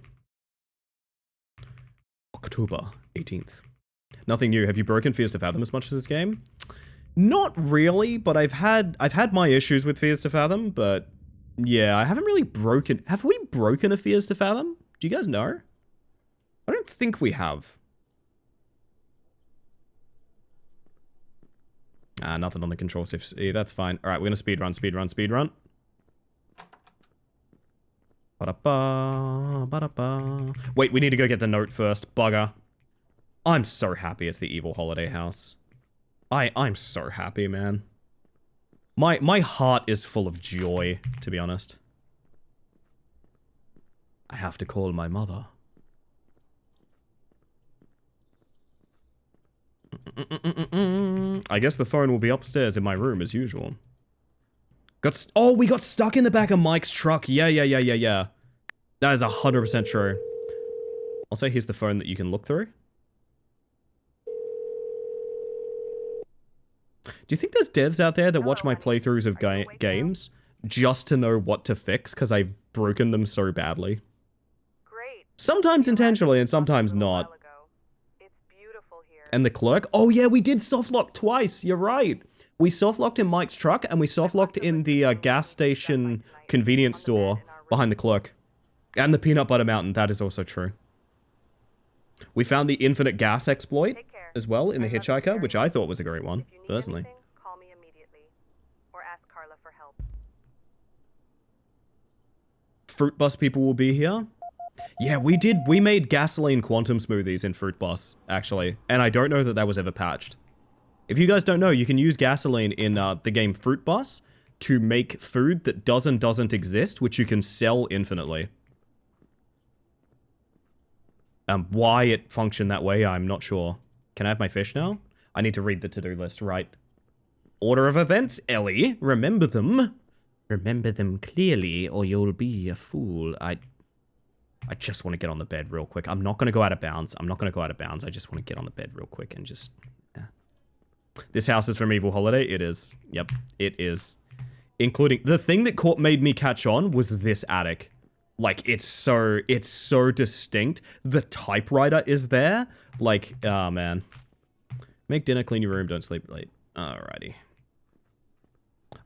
October 18th. Nothing new. Have you broken Fears to Fathom as much as this game? Not really, but I've had my issues with Fears to Fathom, but yeah, I haven't really broken... Have we broken a Fears to Fathom? Do you guys know? I don't think we have. Nothing on the control shift. Yeah, that's fine. Alright, we're gonna speedrun. Ba-da-ba. Wait, we need to go get the note first. Bugger. I'm so happy it's the evil holiday house. I'm so happy, man. My heart is full of joy, to be honest. I have to call my mother. I guess the phone will be upstairs in my room as usual. Oh, we got stuck in the back of Mike's truck. Yeah. That is 100% true. I'll say here's the phone that you can look through. Do you think there's devs out there that watch my playthroughs of games just to know what to fix because I've broken them so badly? Great. Sometimes intentionally and sometimes not. It's beautiful here. And the clerk? Oh yeah, we did soft lock twice. You're right. We soft locked in Mike's truck and we soft locked in the gas station convenience store behind the clerk. And the peanut butter mountain. That is also true. We found the infinite gas exploit as well in the hitchhiker, which I thought was a great one, personally. Call me immediately or ask Carla for help. Fruit Bus people will be here. Yeah, we made gasoline quantum smoothies in Fruit Bus, actually. And I don't know that that was ever patched. If you guys don't know, you can use gasoline in the game Fruit Bus to make food that doesn't exist, which you can sell infinitely. Why it functioned that way, I'm not sure. Can I have my fish now? I need to read the to-do list, right? Order of events, Ellie. Remember them. Remember them clearly, or you'll be a fool. I just want to get on the bed real quick. I'm not going to go out of bounds. I just want to get on the bed real quick and just... Yeah. This house is from Evil Holiday? It is. Yep, it is. Including... The thing that made me catch on was this attic. Like, it's so distinct. The typewriter is there. Like, oh, man. Make dinner, clean your room, don't sleep late. Alrighty.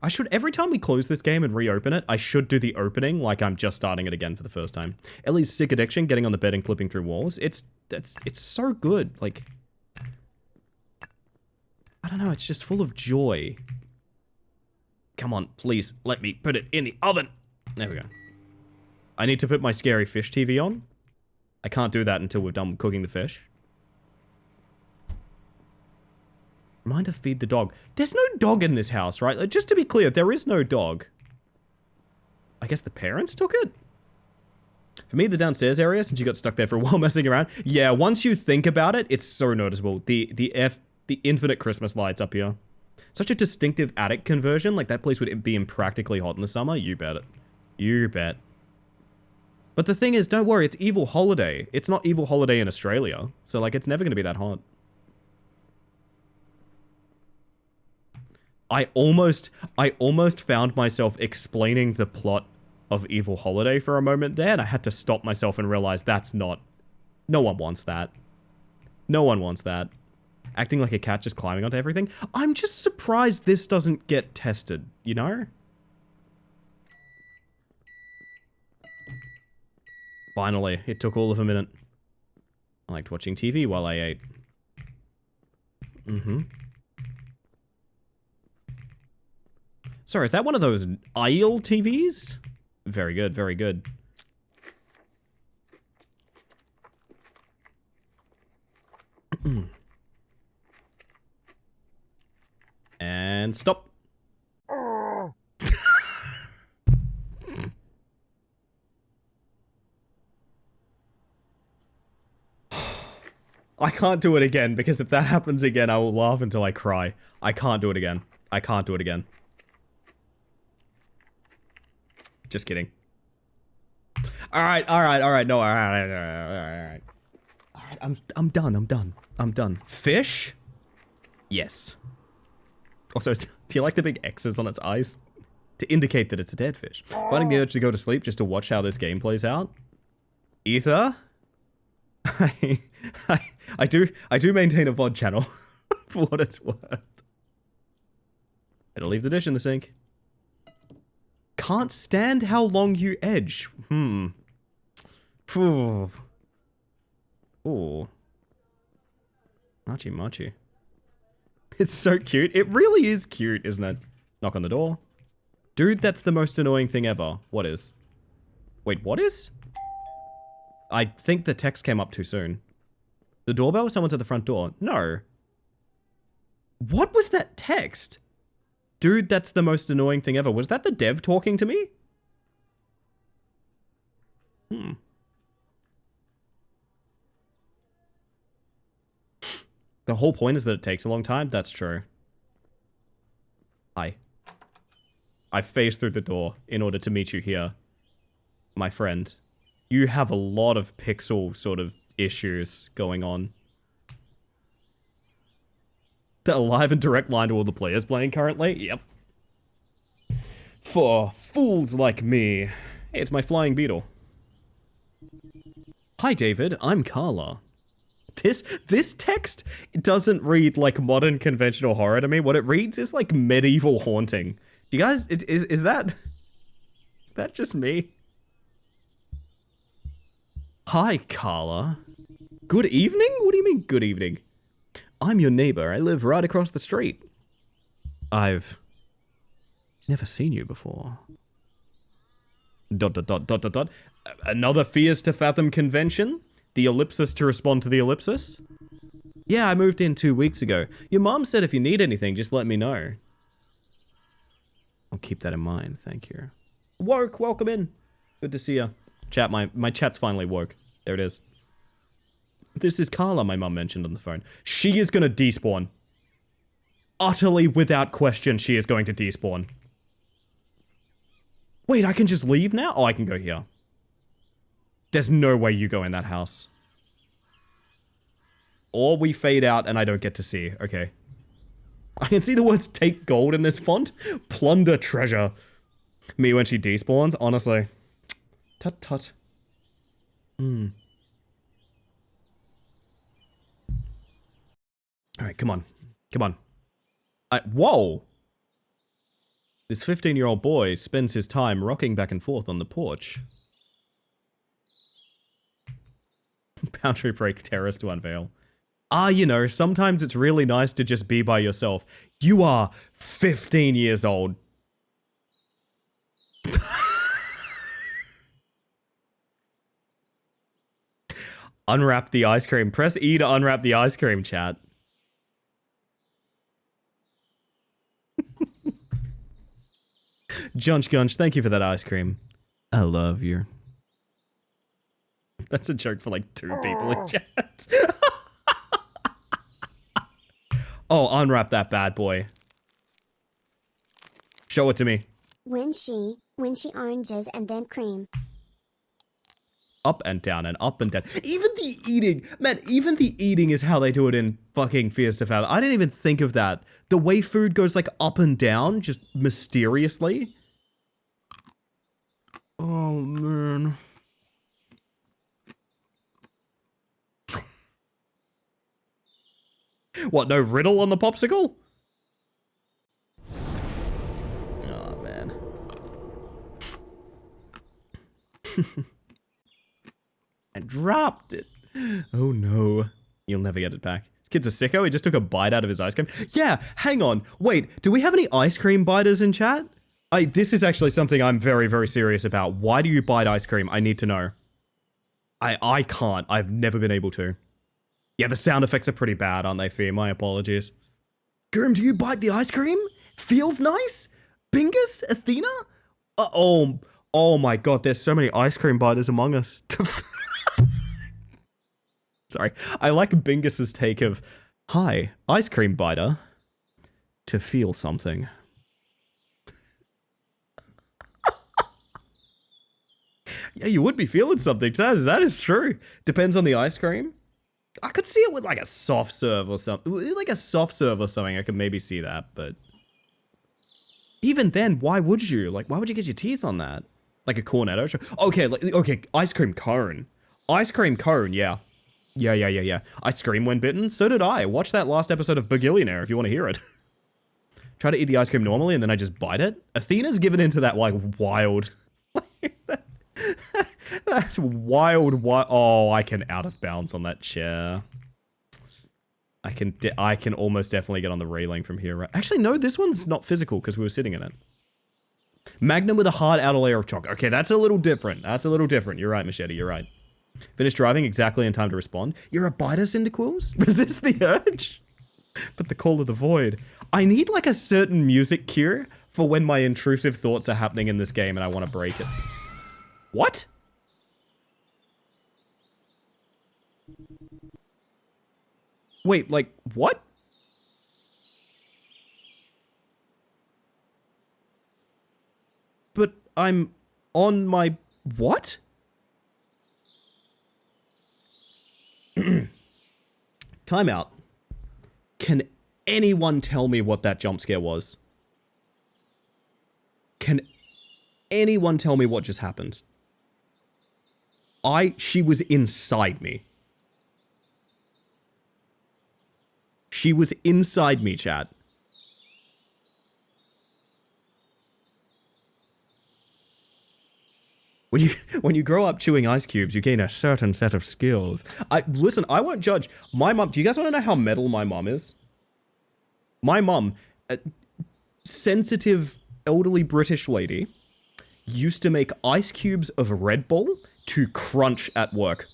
I should, every time we close this game and reopen it, I should do the opening like I'm just starting it again for the first time. Ellie's sick addiction, getting on the bed and clipping through walls. It's so good. Like, I don't know, it's just full of joy. Come on, please, let me put it in the oven. There we go. I need to put my scary fish TV on. I can't do that until we're done cooking the fish. Remind to feed the dog. There's no dog in this house, right? Like, just to be clear, there is no dog. I guess the parents took it? For me, the downstairs area, since you got stuck there for a while messing around. Yeah, once you think about it, it's so noticeable. The infinite Christmas lights up here. Such a distinctive attic conversion. Like, that place would be impractically hot in the summer. You bet it. You bet. But the thing is, don't worry, it's Evil Holiday. It's not Evil Holiday in Australia. So, like, it's never going to be that hot. I almost found myself explaining the plot of Evil Holiday for a moment there, and I had to stop myself and realize that's not... No one wants that. No one wants that. Acting like a cat just climbing onto everything. I'm just surprised this doesn't get tested, you know? Finally, it took all of a minute. I liked watching TV while I ate. Mm-hmm. Sorry, is that one of those aisle TVs? Very good, very good. And stop. I can't do it again, because if that happens again, I will laugh until I cry. I can't do it again. I can't do it again. Just kidding. Alright, no, alright. I'm done. Fish? Yes. Also, do you like the big X's on its eyes? To indicate that it's a dead fish. Finding the urge to go to sleep just to watch how this game plays out? Ether? I do maintain a VOD channel, for what it's worth. Better leave the dish in the sink. Can't stand how long you edge. Ooh. Machi. It's so cute. It really is cute, isn't it? Knock on the door. Dude, that's the most annoying thing ever. What is? Wait, what is? I think the text came up too soon. The doorbell? Someone's at the front door. No. What was that text? Dude, that's the most annoying thing ever. Was that the dev talking to me? The whole point is that it takes a long time? That's true. Hi. I phased through the door in order to meet you here. My friend. You have a lot of pixel sort of issues going on. The live and direct line to all the players playing currently? Yep. For fools like me. Hey, it's my flying beetle. Hi, David. I'm Carla. This text doesn't read like modern conventional horror to me. What it reads is like medieval haunting. Do you guys, is that just me? Hi, Carla. Good evening? What do you mean, good evening? I'm your neighbor. I live right across the street. I've never seen you before. ... Another Fears to Fathom convention? The ellipsis to respond to the ellipsis? Yeah, I moved in 2 weeks ago. Your mom said if you need anything, just let me know. I'll keep that in mind, thank you. Woke, welcome in. Good to see ya. Chat, my chat's finally woke. There it is. This is Carla, my mom mentioned on the phone. She is gonna despawn. Utterly without question, she is going to despawn. Wait, I can just leave now? Oh, I can go here. There's no way you go in that house. Or we fade out and I don't get to see. Okay. I can see the words take gold in this font. Plunder treasure. Me when she despawns, honestly. Tut tut. Alright, come on. Come on. Whoa! This 15-year-old boy spends his time rocking back and forth on the porch. Boundary break terrorist to Unveil. You know, sometimes it's really nice to just be by yourself. You are 15 years old. Unwrap the ice cream. Press E to unwrap the ice cream, chat. Junch Gunch, thank you for that ice cream. I love you. That's a joke for like 2 people in chat. Oh, unwrap that bad boy. Show it to me. When she oranges and then cream. Up and down and up and down. Even the eating, man, even the eating is how they do it in fucking Fears to Fathom. I didn't even think of that. The way food goes like up and down, just mysteriously. Oh, man. What, no riddle on the popsicle? Oh, man. I dropped it. Oh, no. You'll never get it back. This kid's a sicko. He just took a bite out of his ice cream. Yeah, hang on. Wait, do we have any ice cream biters in chat? This is actually something I'm very, very serious about. Why do you bite ice cream? I need to know. I can't. I've never been able to. Yeah, the sound effects are pretty bad, aren't they, Fee? My apologies. Gurm, do you bite the ice cream? Feels nice? Bingus? Athena? Oh my god, there's so many ice cream biters among us. Sorry. I like Bingus's take of, hi, ice cream biter, to feel something. Yeah, you would be feeling something. That is true. Depends on the ice cream. I could see it with like a soft serve or something. Like a soft serve or something, I could maybe see that, but... Even then, why would you? Like, why would you get your teeth on that? Like a cornetto? Okay, okay, ice cream cone. Ice cream cone, yeah. Yeah. I screamed when bitten. So did I. Watch that last episode of Bagillionaire if you want to hear it. Try to eat the ice cream normally and then I just bite it. Athena's given into that, like, wild... That's wild. Oh, I can out of bounds on that chair. I can almost definitely get on the railing from here. Right? Actually, no, this one's not physical because we were sitting in it. Magnum with a hard outer layer of chalk. Okay, that's a little different. That's a little different. You're right, Machete. You're right. Finish driving exactly in time to respond. You're a biter, Cyndaquils? Resist the urge? But the call of the void. I need like a certain music cue for when my intrusive thoughts are happening in this game and I want to break it. What? Wait, like, what? But I'm on my... What? Time out. Can anyone tell me what that jump scare was? Can anyone tell me what just happened? She was inside me. She was inside me, chat. When you grow up chewing ice cubes, you gain a certain set of skills. Listen, I won't judge. My mom, do you guys want to know how metal my mom is? My mom, a sensitive, elderly British lady, used to make ice cubes of Red Bull to crunch at work.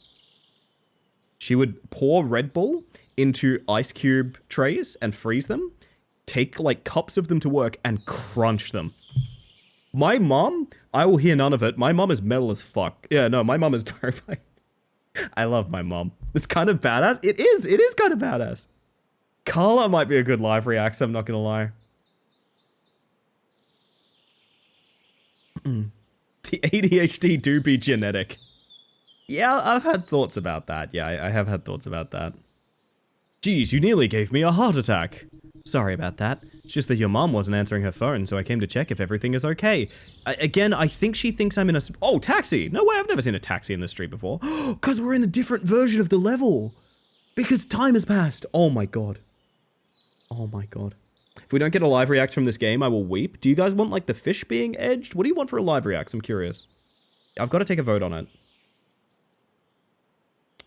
She would pour Red Bull into ice cube trays and freeze them, take like cups of them to work and crunch them. My mom, I will hear none of it. My mom is metal as fuck. Yeah, no, my mom is terrifying. I love my mom. It's kind of badass. It is kind of badass. Carla might be a good live react, I'm not gonna lie. The ADHD do be genetic. Yeah, I've had thoughts about that. Yeah, I have had thoughts about that. Geez, you nearly gave me a heart attack. Sorry about that. It's just that your mom wasn't answering her phone, so I came to check if everything is okay. Again, I think she thinks I'm in a... Oh, taxi! No way, I've never seen a taxi in the street before. Because we're in a different version of the level. Because time has passed. Oh my god. Oh my god. If we don't get a live react from this game, I will weep. Do you guys want, like, the fish being edged? What do you want for a live react? I'm curious. I've got to take a vote on it.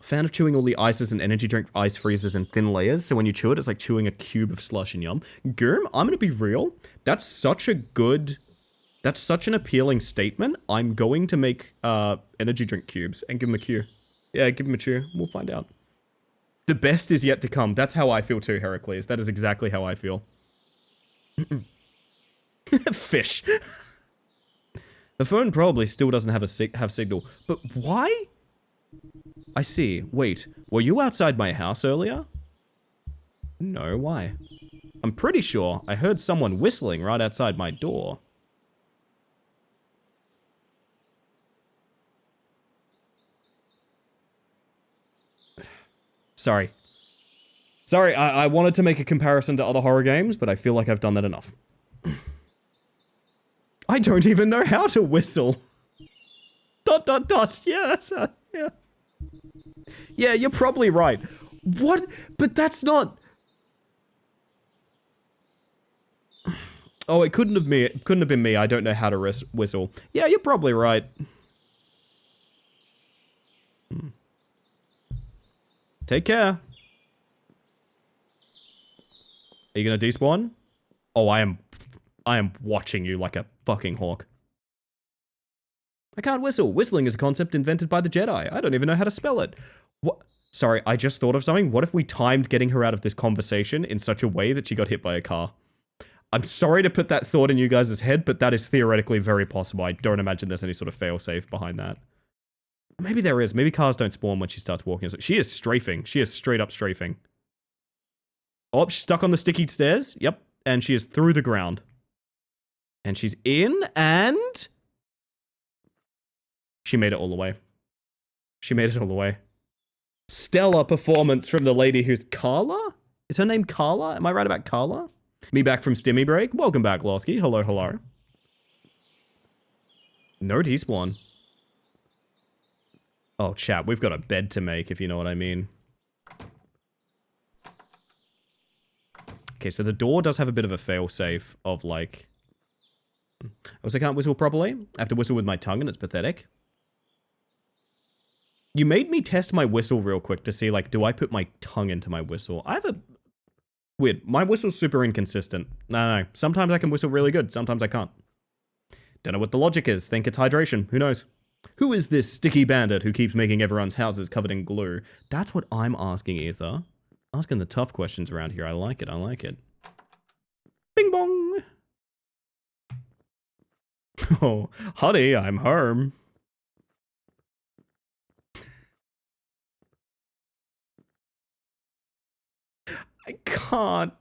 Fan of chewing all the ices and energy drink ice freezers in thin layers, so when you chew it, it's like chewing a cube of slush and yum. Gurm, I'm gonna be real. That's such an appealing statement. I'm going to make energy drink cubes and give them a chew. Yeah, give them a chew. We'll find out. The best is yet to come. That's how I feel too, Heracles. That is exactly how I feel. Fish. The phone probably still doesn't have have signal, but why? I see. Wait, were you outside my house earlier? No, why? I'm pretty sure I heard someone whistling right outside my door. Sorry. Sorry, I wanted to make a comparison to other horror games, but I feel like I've done that enough. I don't even know how to whistle. ... Yeah, that's yeah. Yeah, you're probably right. What? But that's not... Oh, it couldn't have me. It couldn't have been me. I don't know how to whistle. Yeah, you're probably right. Take care. Are you gonna despawn? Oh, I am watching you like a fucking hawk. I can't whistle. Whistling is a concept invented by the Jedi. I don't even know how to spell it. What? Sorry, I just thought of something. What if we timed getting her out of this conversation in such a way that she got hit by a car? I'm sorry to put that thought in you guys' head, but that is theoretically very possible. I don't imagine there's any sort of failsafe behind that. Maybe there is. Maybe cars don't spawn when she starts walking. She is strafing. She is straight up strafing. Oh, she's stuck on the sticky stairs. Yep. And she is through the ground. And she's in, and... She made it all the way. She made it all the way. Stellar performance from the lady who's... Carla? Is her name Carla? Am I right about Carla? Me back from Stimmy break. Welcome back, Losky. Hello, hello. No despawn. Oh, chat, we've got a bed to make, if you know what I mean. Okay, so the door does have a bit of a failsafe of, like... I also can't whistle properly. I have to whistle with my tongue, and it's pathetic. You made me test my whistle real quick to see, like, do I put my tongue into my whistle? I have a... Weird. My whistle's super inconsistent. No. Sometimes I can whistle really good. Sometimes I can't. Don't know what the logic is. Think it's hydration. Who knows? Who is this sticky bandit who keeps making everyone's houses covered in glue? That's what I'm asking, Ether. Asking the tough questions around here. I like it. I like it. Bing bong! Oh, honey, I'm home. I can't.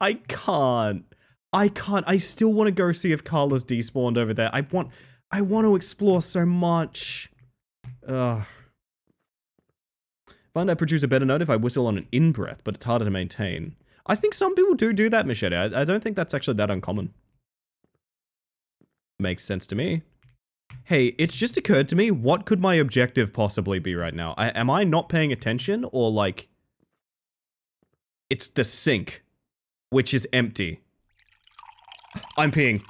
I still want to go see if Carla's despawned over there. I want to explore so much. Ugh. Find I produce a better note if I whistle on an in-breath, but it's harder to maintain. I think some people do that, Machete. I don't think that's actually that uncommon. Makes sense to me. Hey, it's just occurred to me, what could my objective possibly be right now? Am I not paying attention, or like... It's the sink. which is empty. I'm peeing.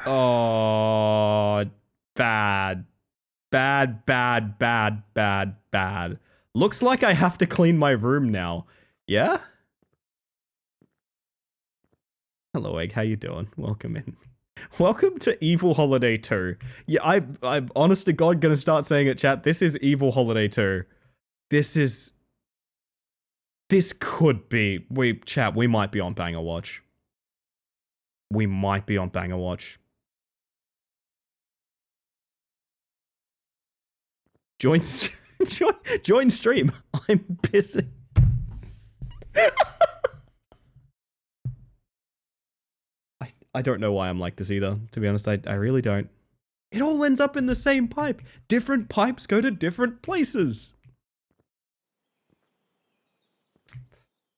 Oh, bad. Bad, bad, bad, bad, bad. Looks like I have to clean my room now. Yeah? Hello, Egg. How you doing? Welcome in. Welcome to Evil Holiday 2. Yeah, I'm honest to God gonna start saying it, chat. This is Evil Holiday 2. This could be... Chat, we might be on Banger Watch. We might be on Banger Watch. Join stream. I'm busy. I don't know why I'm like this either, to be honest. I really don't. It all ends up in the same pipe. Different pipes go to different places.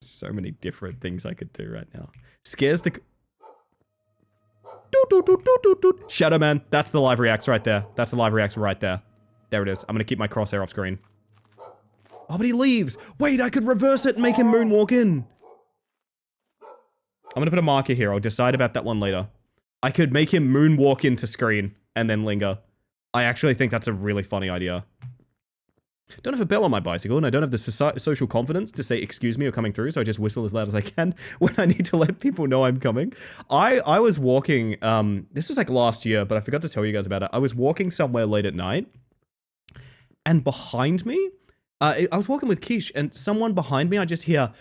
So many different things I could do right now. Scares to... Shadow Man. That's the live reacts right there. That's the live reacts right there. There it is. I'm going to keep my crosshair off screen. Oh, but he leaves. Wait, I could reverse it and make him moonwalk in. I'm going to put a marker here. I'll decide about that one later. I could make him moonwalk into screen and then linger. I actually think that's a really funny idea. Don't have a bell on my bicycle, and I don't have the social confidence to say excuse me or coming through, so I just whistle as loud as I can when I need to let people know I'm coming. I was walking, this was like last year, but I forgot to tell you guys about it. I was walking somewhere late at night, and behind me, I was walking with Quiche, and someone behind me, I just hear,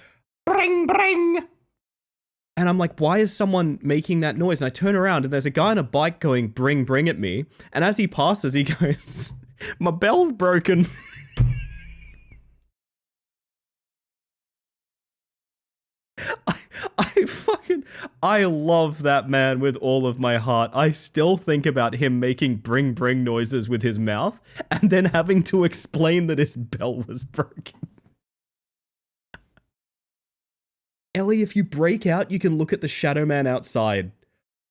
bring, bring. And I'm like, why is someone making that noise? And I turn around, and there's a guy on a bike going, bring, bring at me. And as he passes, he goes, my bell's broken. I love that man with all of my heart. I still think about him making bring bring noises with his mouth and then having to explain that his bell was broken. Ellie, if you break out, you can look at the Shadow Man outside.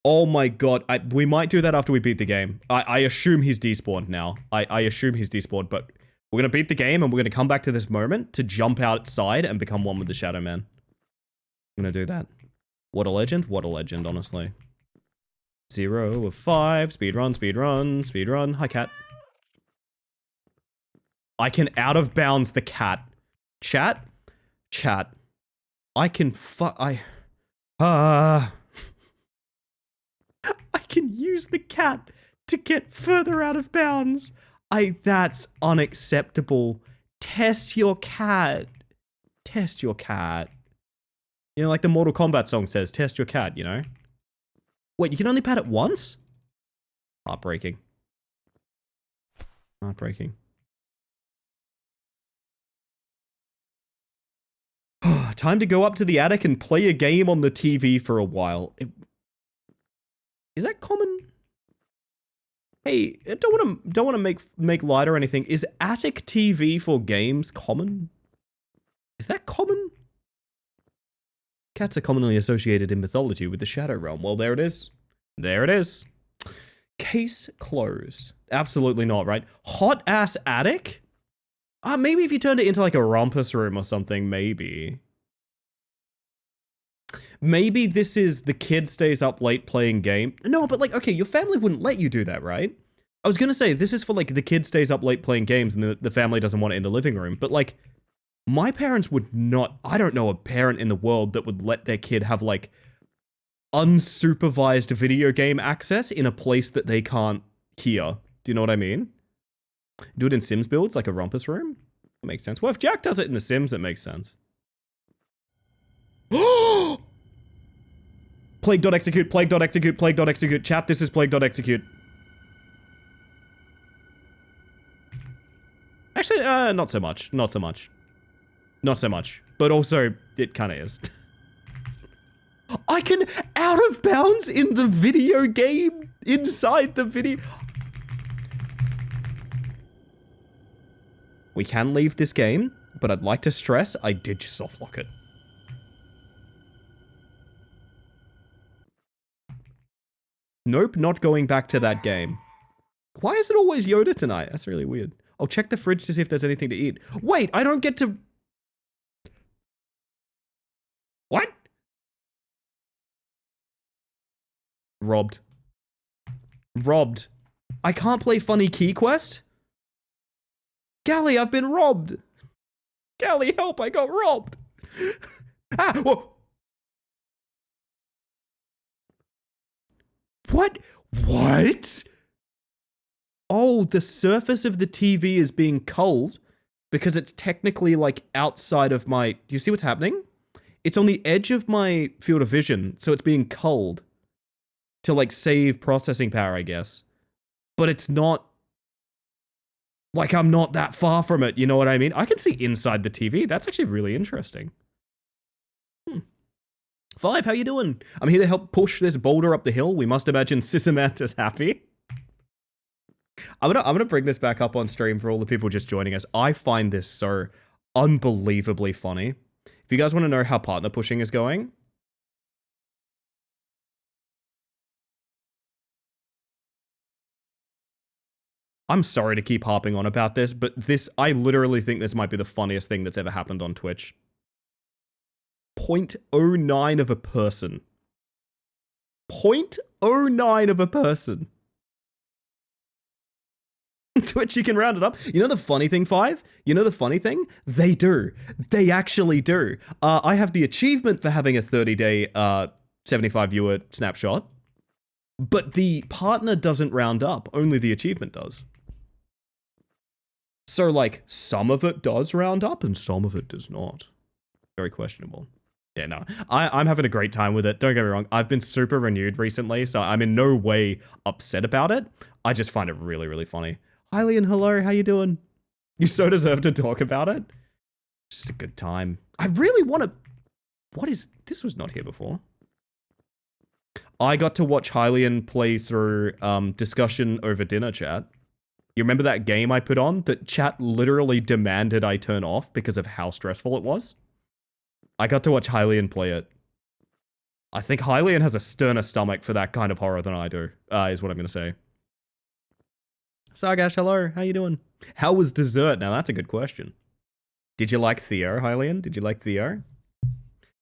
Oh my god, we might do that after we beat the game. I assume he's despawned now. I assume he's despawned, but we're gonna beat the game and we're gonna come back to this moment to jump outside and become one with the Shadow Man. I'm gonna do that. What a legend, honestly. 0 of 5, speedrun, speedrun, speedrun. Hi, cat. I can out of bounds the cat. Chat? Chat. I can I can use the cat to get further out of bounds. That's unacceptable. Test your cat. Test your cat. You know, like the Mortal Kombat song says, test your cat, you know? Wait, you can only pat it once? Heartbreaking. Heartbreaking. Time to go up to the attic and play a game on the TV for a while. Is that common? Hey, I don't want to make light or anything. Is attic TV for games common? Is that common? Cats are commonly associated in mythology with the Shadow Realm. Well, there it is. There it is. Case closed. Absolutely not, right? Hot ass attic? Maybe if you turned it into like a rumpus room or something, maybe. Maybe this is the kid stays up late playing game. No, but like, okay, your family wouldn't let you do that, right? I was gonna say, this is for like the kid stays up late playing games and the family doesn't want it in the living room, but like, my parents would not, I don't know a parent in the world that would let their kid have like unsupervised video game access in a place that they can't hear. Do you know what I mean? Do it in Sims builds, like a rumpus room? That makes sense. Well, if Jack does it in the Sims, it makes sense. Plague.execute, plague.execute, plague.execute. Chat, this is plague.execute. Actually, not so much. Not so much. Not so much. But also, it kind of is. I can out of bounds in the video game? Inside the video? We can leave this game, but I'd like to stress I did just softlock it. Nope, not going back to that game. Why is it always Yoda tonight? That's really weird. I'll check the fridge to see if there's anything to eat. Wait, I don't get to... What? Robbed. Robbed. I can't play Funny Key Quest? Gally, I've been robbed. Gally, help, I got robbed. Ah, whoa. What? What? Oh, the surface of the TV is being culled because it's technically like outside of my... Do you see what's happening? It's on the edge of my field of vision, so it's being culled to like save processing power, I guess. But it's not... Like, I'm not that far from it, you know what I mean? I can see inside the TV. That's actually really interesting. Five, how you doing? I'm here to help push this boulder up the hill. We must imagine Sissamant is happy. I'm gonna bring this back up on stream for all the people just joining us. I find this so unbelievably funny. If you guys want to know how partner pushing is going... I'm sorry to keep harping on about this, but I literally think this might be the funniest thing that's ever happened on Twitch. 0.09 of a person. 0.09 of a person. Twitch, you can round it up. You know the funny thing, Five? You know the funny thing? They do. They actually do. I have the achievement for having a 30-day 75 viewer snapshot, but the partner doesn't round up. Only the achievement does. So, like, some of it does round up and some of it does not. Very questionable. Yeah, no. I'm having a great time with it. Don't get me wrong. I've been super renewed recently, so I'm in no way upset about it. I just find it really, really funny. Hi, Leon. Hello. How you doing? You so deserve to talk about it. It's just a good time. I really want to... What is... This was not here before. I got to watch Hylian play through discussion over dinner chat. You remember that game I put on that chat literally demanded I turn off because of how stressful it was? I got to watch Hylian play it. I think Hylian has a sterner stomach for that kind of horror than I do, is what I'm going to say. Sargash, hello. How you doing? How was dessert? Now, that's a good question. Did you like Theo, Hylian? Did you like Theo?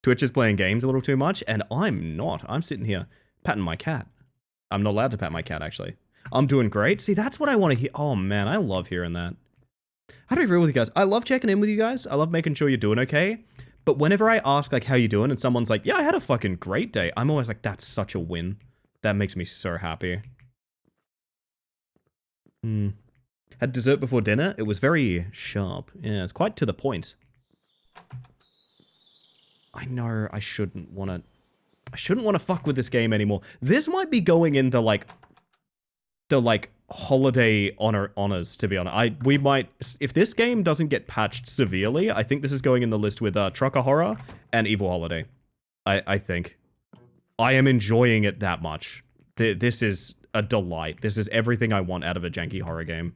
Twitch is playing games a little too much, and I'm not. I'm sitting here patting my cat. I'm not allowed to pat my cat, actually. I'm doing great. See, that's what I want to hear. Oh, man, I love hearing that. How do I feel with you guys? I love checking in with you guys. I love making sure you're doing okay. But whenever I ask, like, how you doing, and someone's like, yeah, I had a fucking great day, I'm always like, that's such a win. That makes me so happy. Had dessert before dinner. It was very sharp. Yeah, it's quite to the point. I know I shouldn't want to fuck with this game anymore. This might be going in the holiday honors, to be honest. We might, if this game doesn't get patched severely, I think this is going in the list with Trucker Horror and Evil Holiday. I think. I am enjoying it that much. This is a delight. This is everything I want out of a janky horror game.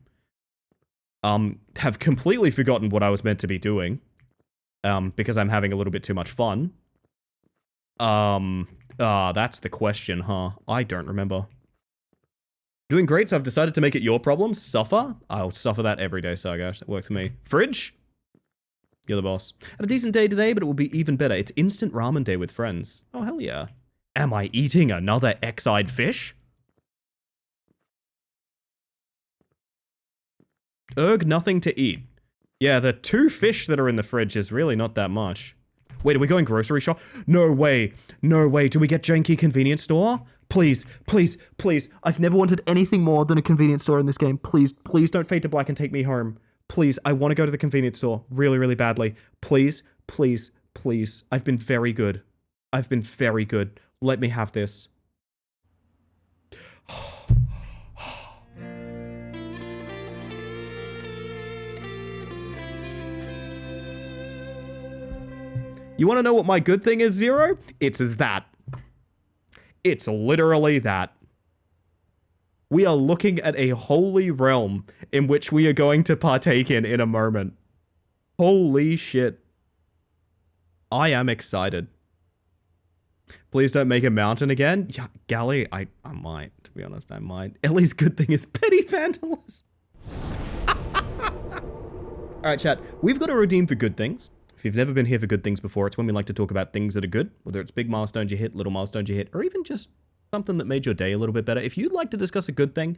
Have completely forgotten what I was meant to be doing. Because I'm having a little bit too much fun. That's the question, huh? I don't remember. Doing great, so I've decided to make it your problem. Suffer? I'll suffer that every day, Sargash. That works for me. Fridge? You're the boss. Had a decent day today, but it will be even better. It's instant ramen day with friends. Oh, hell yeah. Am I eating another X-eyed fish? Nothing to eat. Yeah, the 2 fish that are in the fridge is really not that much. Wait, are we going grocery shop? No way. No way. Do we get janky convenience store? Please, please, please. I've never wanted anything more than a convenience store in this game. Please, please don't fade to black and take me home. Please, I want to go to the convenience store really, really badly. Please, please, please. I've been very good. I've been very good. Let me have this. You want to know what my good thing is, Zero? It's that. It's literally that. We are looking at a holy realm in which we are going to partake in a moment. Holy shit. I am excited. Please don't make a mountain again. Yeah, Gally, I might, to be honest, I might. Ellie's good thing is petty vandalism. All right, chat. We've got a redeem for good things. If you've never been here for good things before, it's when we like to talk about things that are good, whether it's big milestones you hit, little milestones you hit, or even just something that made your day a little bit better. If you'd like to discuss a good thing,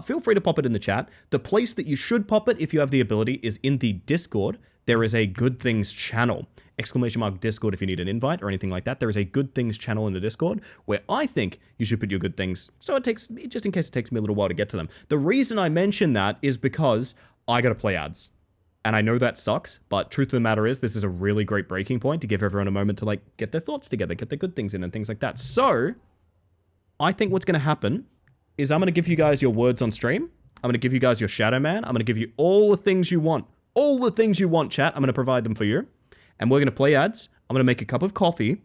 feel free to pop it in the chat. The place that you should pop it, if you have the ability, is in the Discord. There is a good things channel. Exclamation mark Discord if you need an invite or anything like that. There is a good things channel in the Discord where I think you should put your good things. So it takes, just in case it takes me a little while to get to them. The reason I mention that is because I got to play ads. And I know that sucks, but truth of the matter is this is a really great breaking point to give everyone a moment to like get their thoughts together, get their good things in and things like that. So I think what's going to happen is I'm going to give you guys your words on stream. I'm going to give you guys your Shadow Man. I'm going to give you all the things you want. All the things you want, chat. I'm going to provide them for you. And we're going to play ads. I'm going to make a cup of coffee.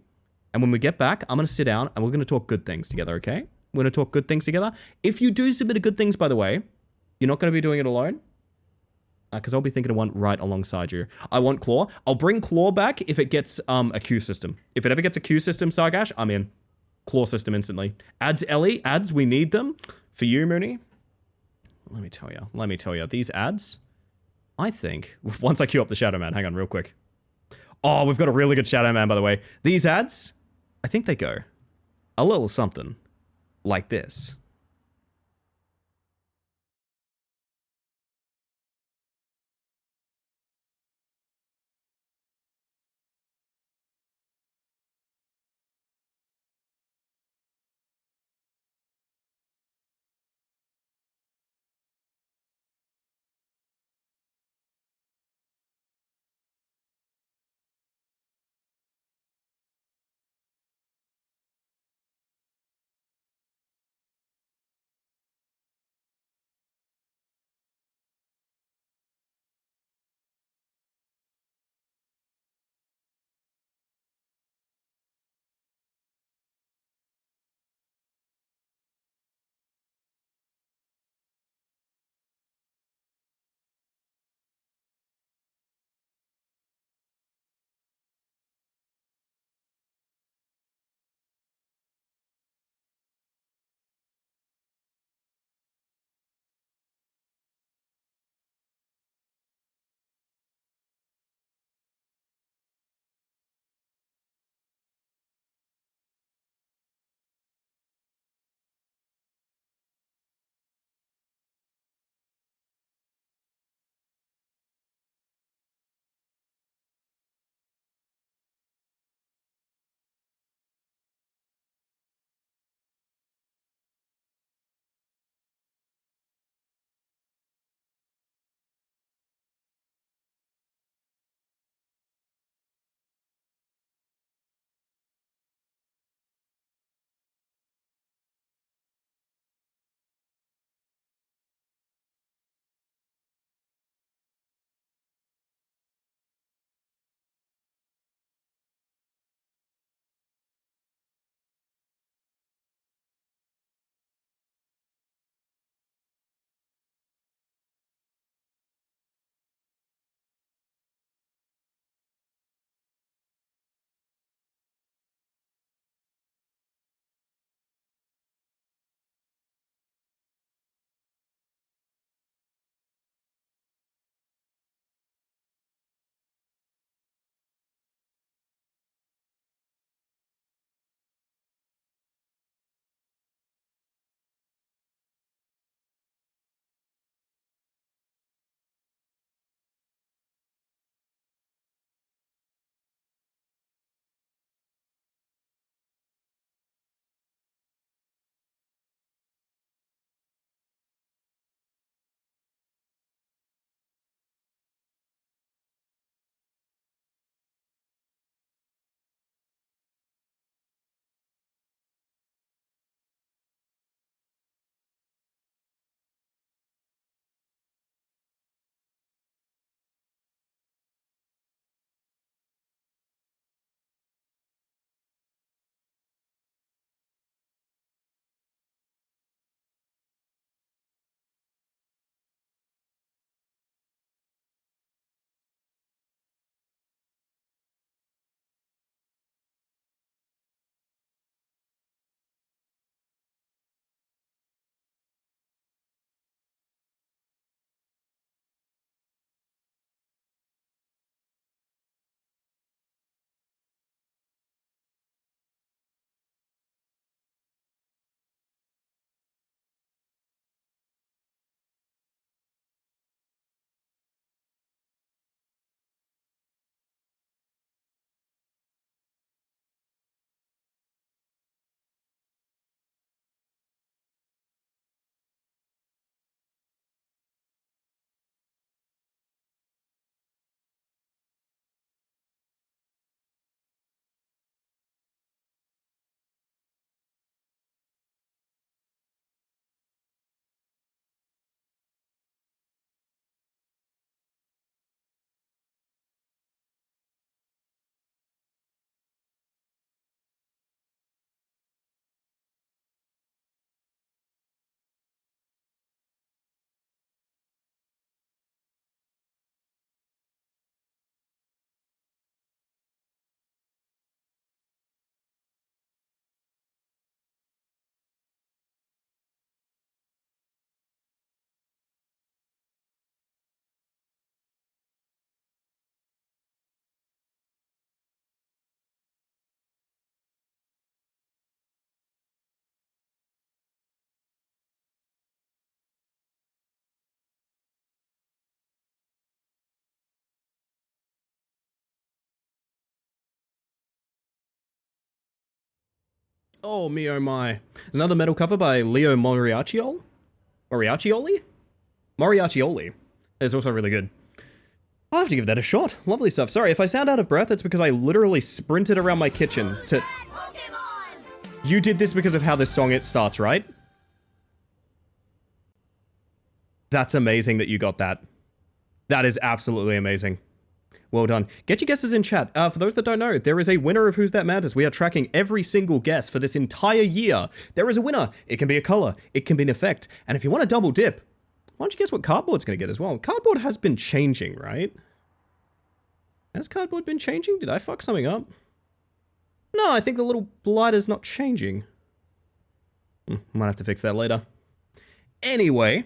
And when we get back, I'm going to sit down and we're going to talk good things together, okay? We're going to talk good things together. If you do submit a good things, by the way, you're not going to be doing it alone. Because I'll be thinking of one right alongside you. I want Claw. I'll bring Claw back if it gets a queue system. If it ever gets a queue system, Sargash, I'm in. Claw system instantly. Ads, Ellie. Ads, we need them. For you, Mooney. Let me tell you. These ads, I think, once I queue up the Shadow Man, hang on real quick. Oh, we've got a really good Shadow Man, by the way. These ads, I think they go a little something like this. Oh, me oh my. There's another metal cover by Leo Moriartioli? Moriartioli. It's also really good. I'll have to give that a shot. Lovely stuff. Sorry, if I sound out of breath, it's because I literally sprinted around my kitchen to... You did this because of how this song it starts, right? That's amazing that you got that. That is absolutely amazing. Well done. Get your guesses in chat. For those that don't know, there is a winner of Who's That Matters. We are tracking every single guess for this entire year. There is a winner. It can be a color. It can be an effect. And if you want to double dip, why don't you guess what cardboard's going to get as well? Cardboard has been changing, right? Has cardboard been changing? Did I fuck something up? No, I think the little blighter's not changing. Might have to fix that later. Anyway,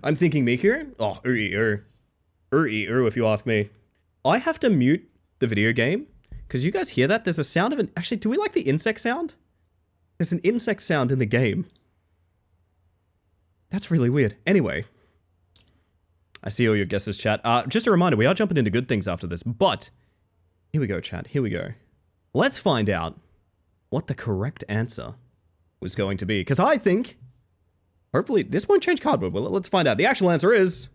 I'm thinking Miku. Oh, if you ask me. I have to mute the video game because you guys hear that? There's a sound of an... Actually, do we like the insect sound? There's an insect sound in the game. That's really weird. Anyway, I see all your guesses, chat. Just a reminder, we are jumping into good things after this, but here we go, chat. Here we go. Let's find out what the correct answer was going to be because I think, hopefully, this won't change cardboard. Well, let's find out. The actual answer is...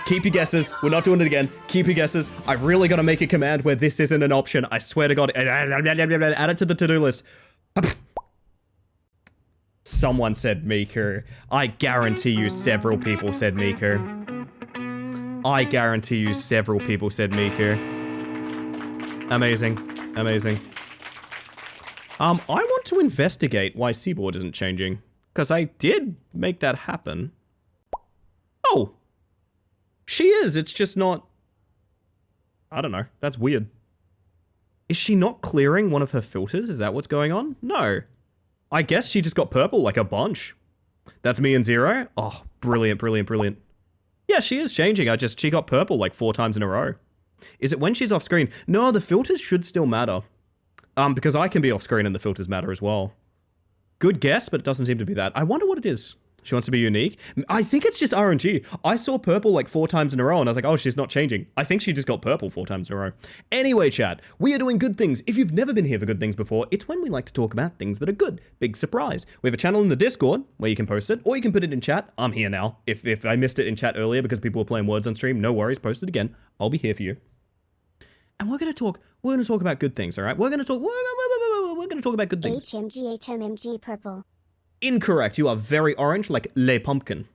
Keep your guesses. We're not doing it again. Keep your guesses. I've really got to make a command where this isn't an option. I swear to God. Add it to the to-do list. Someone said Miku. I guarantee you several people said Miku. I guarantee you several people said Miku. Amazing. Amazing. I want to investigate why Seaboard isn't changing. Because I did make that happen. Oh! She is, it's just not... I don't know, that's weird. Is she not clearing one of her filters? Is that what's going on? No. I guess she just got purple like a bunch. That's me and Zero. Oh, brilliant, brilliant, brilliant. Yeah, she is changing, she got purple like 4 times in a row. Is it when she's off screen? No, the filters should still matter. Because I can be off screen and the filters matter as well. Good guess, but it doesn't seem to be that. I wonder what it is. She wants to be unique. I think it's just RNG. I saw purple like 4 times in a row and I was like, oh, she's not changing. I think she just got purple 4 times in a row. Anyway, chat, we are doing good things. If you've never been here for good things before, it's when we like to talk about things that are good. Big surprise. We have a channel in the Discord where you can post it or you can put it in chat. I'm here now. If I missed it in chat earlier because people were playing words on stream, no worries, post it again. I'll be here for you. And we're going to talk about good things, all right? We're going to talk about good things. HMG purple. Incorrect. You are very orange, like Le Pumpkin.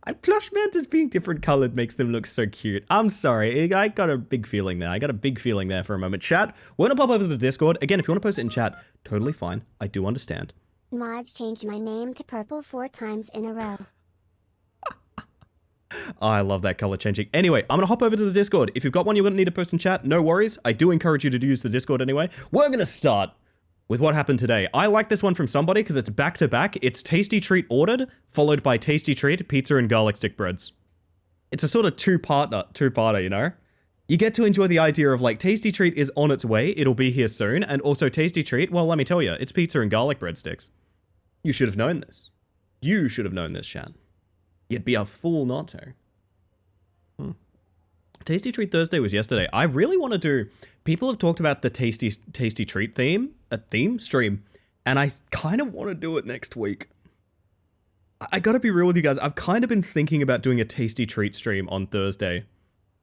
And plush mantas being different colored makes them look so cute. I'm sorry. I got a big feeling there. I got a big feeling there for a moment. Chat, we're going to pop over to the Discord. Again, if you want to post it in chat, totally fine. I do understand. Mods changed my name to purple 4 times in a row. I love that color changing. Anyway, I'm going to hop over to the Discord. If you've got one you're going to need to post in chat, no worries. I do encourage you to use the Discord anyway. We're going to start with what happened today. I like this one from somebody because it's back to back. It's Tasty Treat ordered, followed by Tasty Treat, pizza and garlic stick breads. It's a sort of two-parter, you know? You get to enjoy the idea of like Tasty Treat is on its way. It'll be here soon. And also Tasty Treat, well, let me tell you, it's pizza and garlic breadsticks. You should have known this. You should have known this, Shan. You'd be a fool not to. Tasty Treat Thursday was yesterday. I really want to do... People have talked about the Tasty Treat theme stream, and I kind of want to do it next week. I gotta be real with you guys. I've kind of been thinking about doing a Tasty Treat stream on Thursday.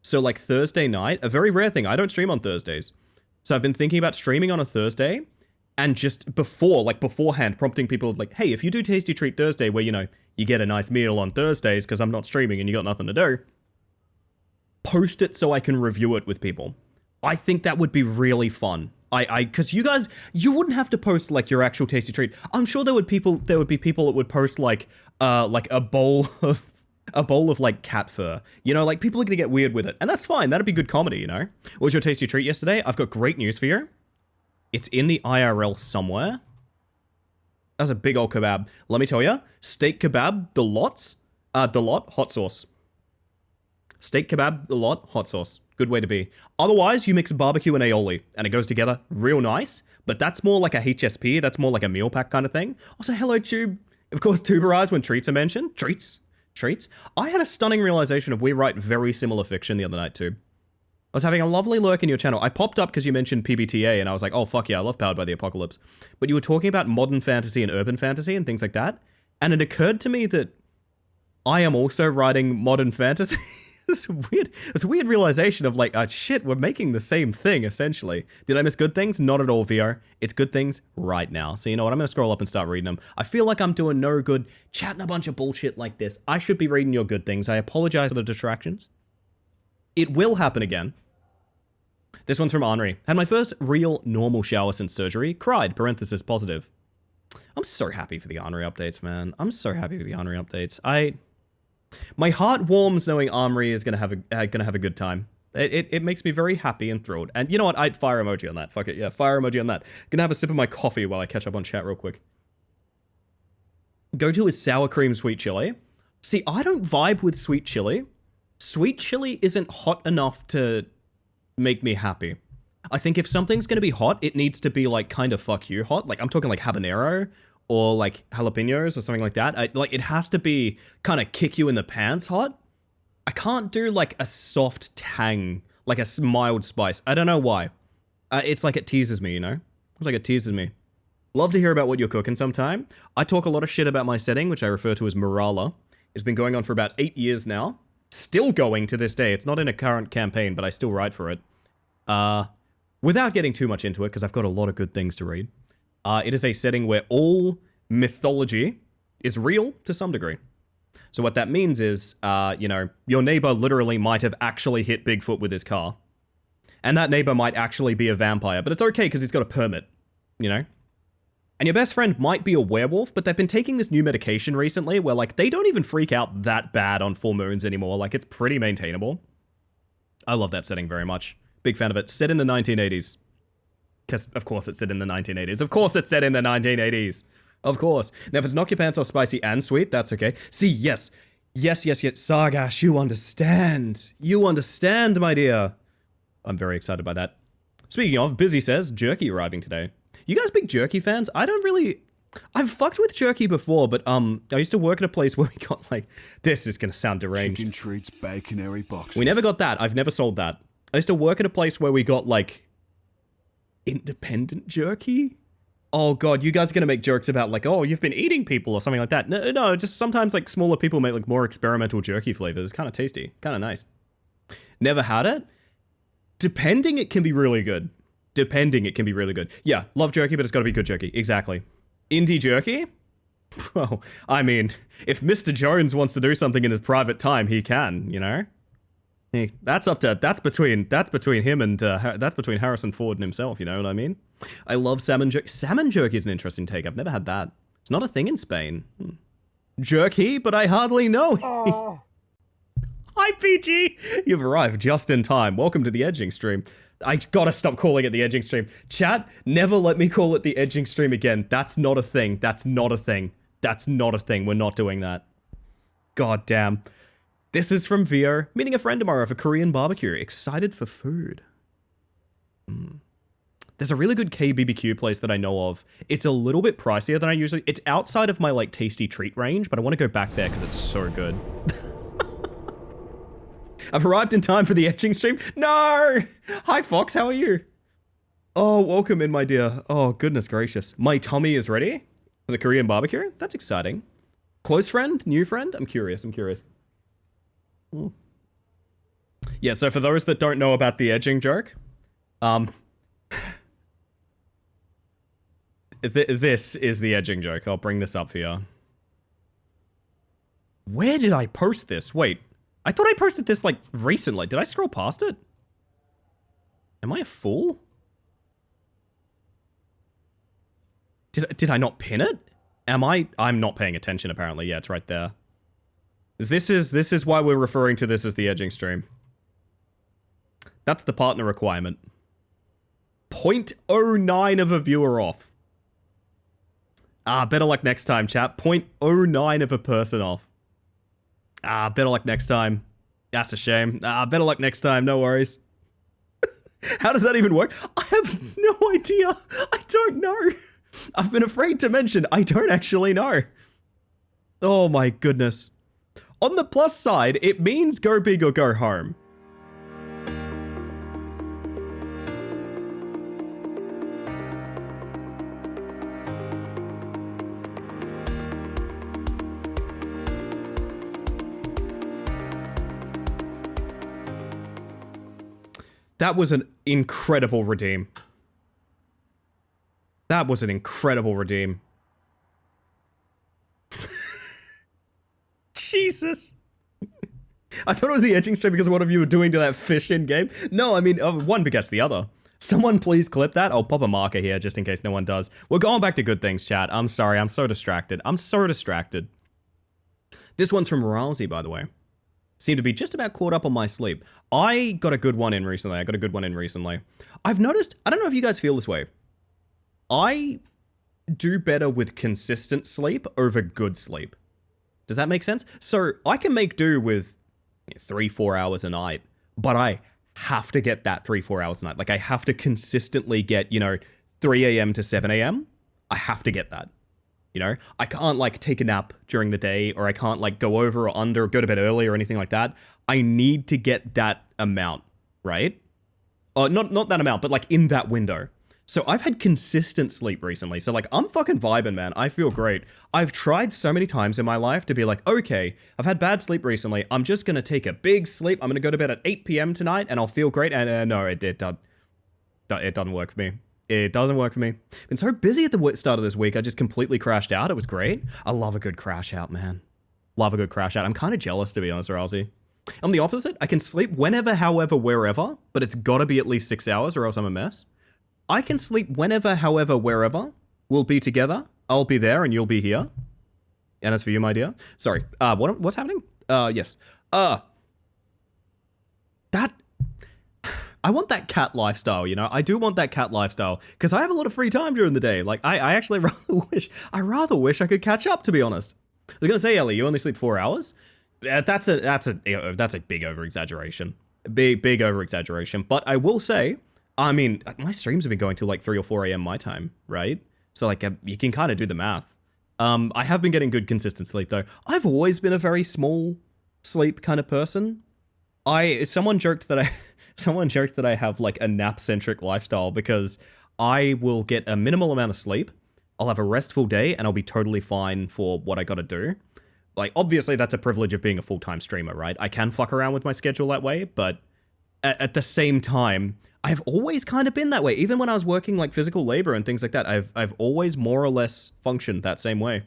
So like Thursday night, a very rare thing. I don't stream on Thursdays. So I've been thinking about streaming on a Thursday, and just beforehand, prompting people of like, hey, if you do Tasty Treat Thursday, where, you know, you get a nice meal on Thursdays because I'm not streaming and you got nothing to do, post it so I can review it with people. I think that would be really fun. Because you guys, you wouldn't have to post like your actual Tasty Treat. I'm sure there would be people that would post like a bowl of like cat fur. You know, like people are gonna get weird with it, and that's fine. That'd be good comedy, you know. What was your Tasty Treat yesterday? I've got great news for you. It's in the IRL somewhere. That's a big old kebab. Let me tell you, steak kebab, the lot, hot sauce. Steak kebab, the lot, hot sauce. Good way to be. Otherwise, you mix barbecue and aioli, and it goes together real nice, but that's more like a HSP, that's more like a meal pack kind of thing. Also, hello, Tube. Of course, Tuberage when treats are mentioned. Treats. I had a stunning realization of we write very similar fiction the other night, Tube. I was having a lovely lurk in your channel. I popped up because you mentioned PBTA, and I was like, oh, fuck yeah, I love Powered by the Apocalypse. But you were talking about modern fantasy and urban fantasy and things like that. And it occurred to me that I am also writing modern fantasy. It's weird. It's a weird realization of like, shit, we're making the same thing, essentially. Did I miss good things? Not at all, VR. It's good things right now. So you know what? I'm going to scroll up and start reading them. I feel like I'm doing no good chatting a bunch of bullshit like this. I should be reading your good things. I apologize for the distractions. It will happen again. This one's from Henri. Had my first real normal shower since surgery. Cried, parenthesis positive. I'm so happy for the Henri updates, man. I'm so happy for the Henri updates. My heart warms knowing Henri is gonna have a good time. It makes me very happy and thrilled. And you know what? I'd fire emoji on that. Fuck it. Yeah, fire emoji on that. Gonna have a sip of my coffee while I catch up on chat real quick. Go-to is sour cream sweet chili. See, I don't vibe with sweet chili. Sweet chili isn't hot enough to make me happy. I think if something's gonna be hot, it needs to be like kind of fuck you hot. Like I'm talking like habanero or like jalapenos or something like that. Like it has to be kind of kick you in the pants hot. I can't do like a soft tang, like a mild spice. I don't know why. It's like it teases me, you know? It's like it teases me. Love to hear about what you're cooking sometime. I talk a lot of shit about my setting, which I refer to as Morala. It's been going on for about 8 years now. Still going to this day. It's not in a current campaign, but I still write for it. Without getting too much into it, because I've got a lot of good things to read. It is a setting where all mythology is real to some degree. So what that means is, you know, your neighbor literally might have actually hit Bigfoot with his car. And that neighbor might actually be a vampire, but it's okay because he's got a permit, you know? And your best friend might be a werewolf, but they've been taking this new medication recently where, like, they don't even freak out that bad on full moons anymore. Like, it's pretty maintainable. I love that setting very much. Big fan of it. Set in the 1980s. Because, of course, it's set in the 1980s. Of course it's set in the 1980s. Of course. Now, if it's knock your pants off spicy and sweet, that's okay. See, yes. Yes. Sargash, you understand. You understand, my dear. I'm very excited by that. Speaking of, Busy says, jerky arriving today. You guys big jerky fans? I don't really... I've fucked with jerky before, but I used to work at a place where we got, like... This is going to sound deranged. Chicken treats, baconary boxes. We never got that. I've never sold that. I used to work at a place where we got, like... independent jerky? Oh god, you guys are gonna make jokes about like, oh, you've been eating people or something like that. No, just sometimes like smaller people make like more experimental jerky flavors. It's kind of tasty, kind of nice. Never had it? Depending, it can be really good. Yeah, love jerky, but it's gotta be good jerky. Exactly. Indie jerky? Well, I mean, if Mr. Jones wants to do something in his private time, he can, you know? Hey, that's between him and that's between Harrison Ford and himself, you know what I mean? I love salmon jerky. Salmon jerky is an interesting take. I've never had that. It's not a thing in Spain. Jerky, but I hardly know. Oh. Hi, PG. You've arrived just in time. Welcome to the edging stream. I gotta stop calling it the edging stream. Chat, never let me call it the edging stream again. That's not a thing. That's not a thing. We're not doing that. God damn. This is from Vio. Meeting a friend tomorrow for Korean barbecue. Excited for food. There's a really good KBBQ place that I know of. It's a little bit pricier than I usually... It's outside of my, like, tasty treat range, but I want to go back there because it's so good. I've arrived in time for the etching stream. No! Hi, Fox. How are you? Oh, welcome in, my dear. Oh, goodness gracious. My tummy is ready for the Korean barbecue? That's exciting. Close friend? New friend? I'm curious. Yeah, so for those that don't know about the edging joke, this is the edging joke. I'll bring this up for you. Where did I post this? Wait, I thought I posted this like recently. Did I scroll past it? Am I a fool? Did I not pin it? I'm not paying attention apparently. Yeah, it's right there. This is why we're referring to this as the edging stream. That's the partner requirement. 0.09 of a viewer off. Better luck next time, chat. 0.09 of a person off. Better luck next time. That's a shame. Better luck next time, no worries. How does that even work? I have no idea. I don't know. I've been afraid to mention, I don't actually know. Oh my goodness. On the plus side, it means go big or go home. That was an incredible redeem. That was an incredible redeem. Jesus. I thought it was the etching stream because of what you were doing to that fish in game. No, I mean, one begets the other. Someone please clip that. I'll pop a marker here just in case no one does. We're going back to good things, chat. I'm sorry. I'm so distracted. I'm so distracted. This one's from Rousey, by the way. Seem to be just about caught up on my sleep. I got a good one in recently. I've noticed, I don't know if you guys feel this way. I do better with consistent sleep over good sleep. Does that make sense? So I can make do with 3-4 hours a night, but I have to get that 3-4 hours a night. Like I have to consistently get, 3 a.m. to 7 a.m. I have to get that. I can't like take a nap during the day, or I can't like go over or under, or go to bed early or anything like that. I need to get that amount, right? Not that amount, but like in that window. So I've had consistent sleep recently. So like I'm fucking vibing, man. I feel great. I've tried so many times in my life to be like, okay, I've had bad sleep recently. I'm just going to take a big sleep. I'm going to go to bed at 8 p.m. tonight and I'll feel great. And no, it doesn't work for me. It doesn't work for me. Been so busy at the start of this week. I just completely crashed out. It was great. I love a good crash out, man. Love a good crash out. I'm kind of jealous, to be honest, Rousey. I'm the opposite. I can sleep whenever, however, wherever, but it's got to be at least 6 hours or else I'm a mess. I can sleep whenever, however, wherever. We'll be together. I'll be there and you'll be here. And as for you, my dear. Sorry. What's happening? Yes. I want that cat lifestyle, I do want that cat lifestyle because I have a lot of free time during the day. Like, I actually rather wish I could catch up, to be honest. I was going to say, Ellie, you only sleep 4 hours? That's a big over-exaggeration. Big over-exaggeration. But I will say, I mean, my streams have been going till like 3 or 4 a.m. my time, right? So like you can kind of do the math. I have been getting good consistent sleep though. I've always been a very small sleep kind of person. Someone joked that I have like a nap-centric lifestyle because I will get a minimal amount of sleep. I'll have a restful day and I'll be totally fine for what I got to do. Like obviously that's a privilege of being a full-time streamer, right? I can fuck around with my schedule that way, but at the same time, I've always kind of been that way. Even when I was working like physical labor and things like that, I've always more or less functioned that same way.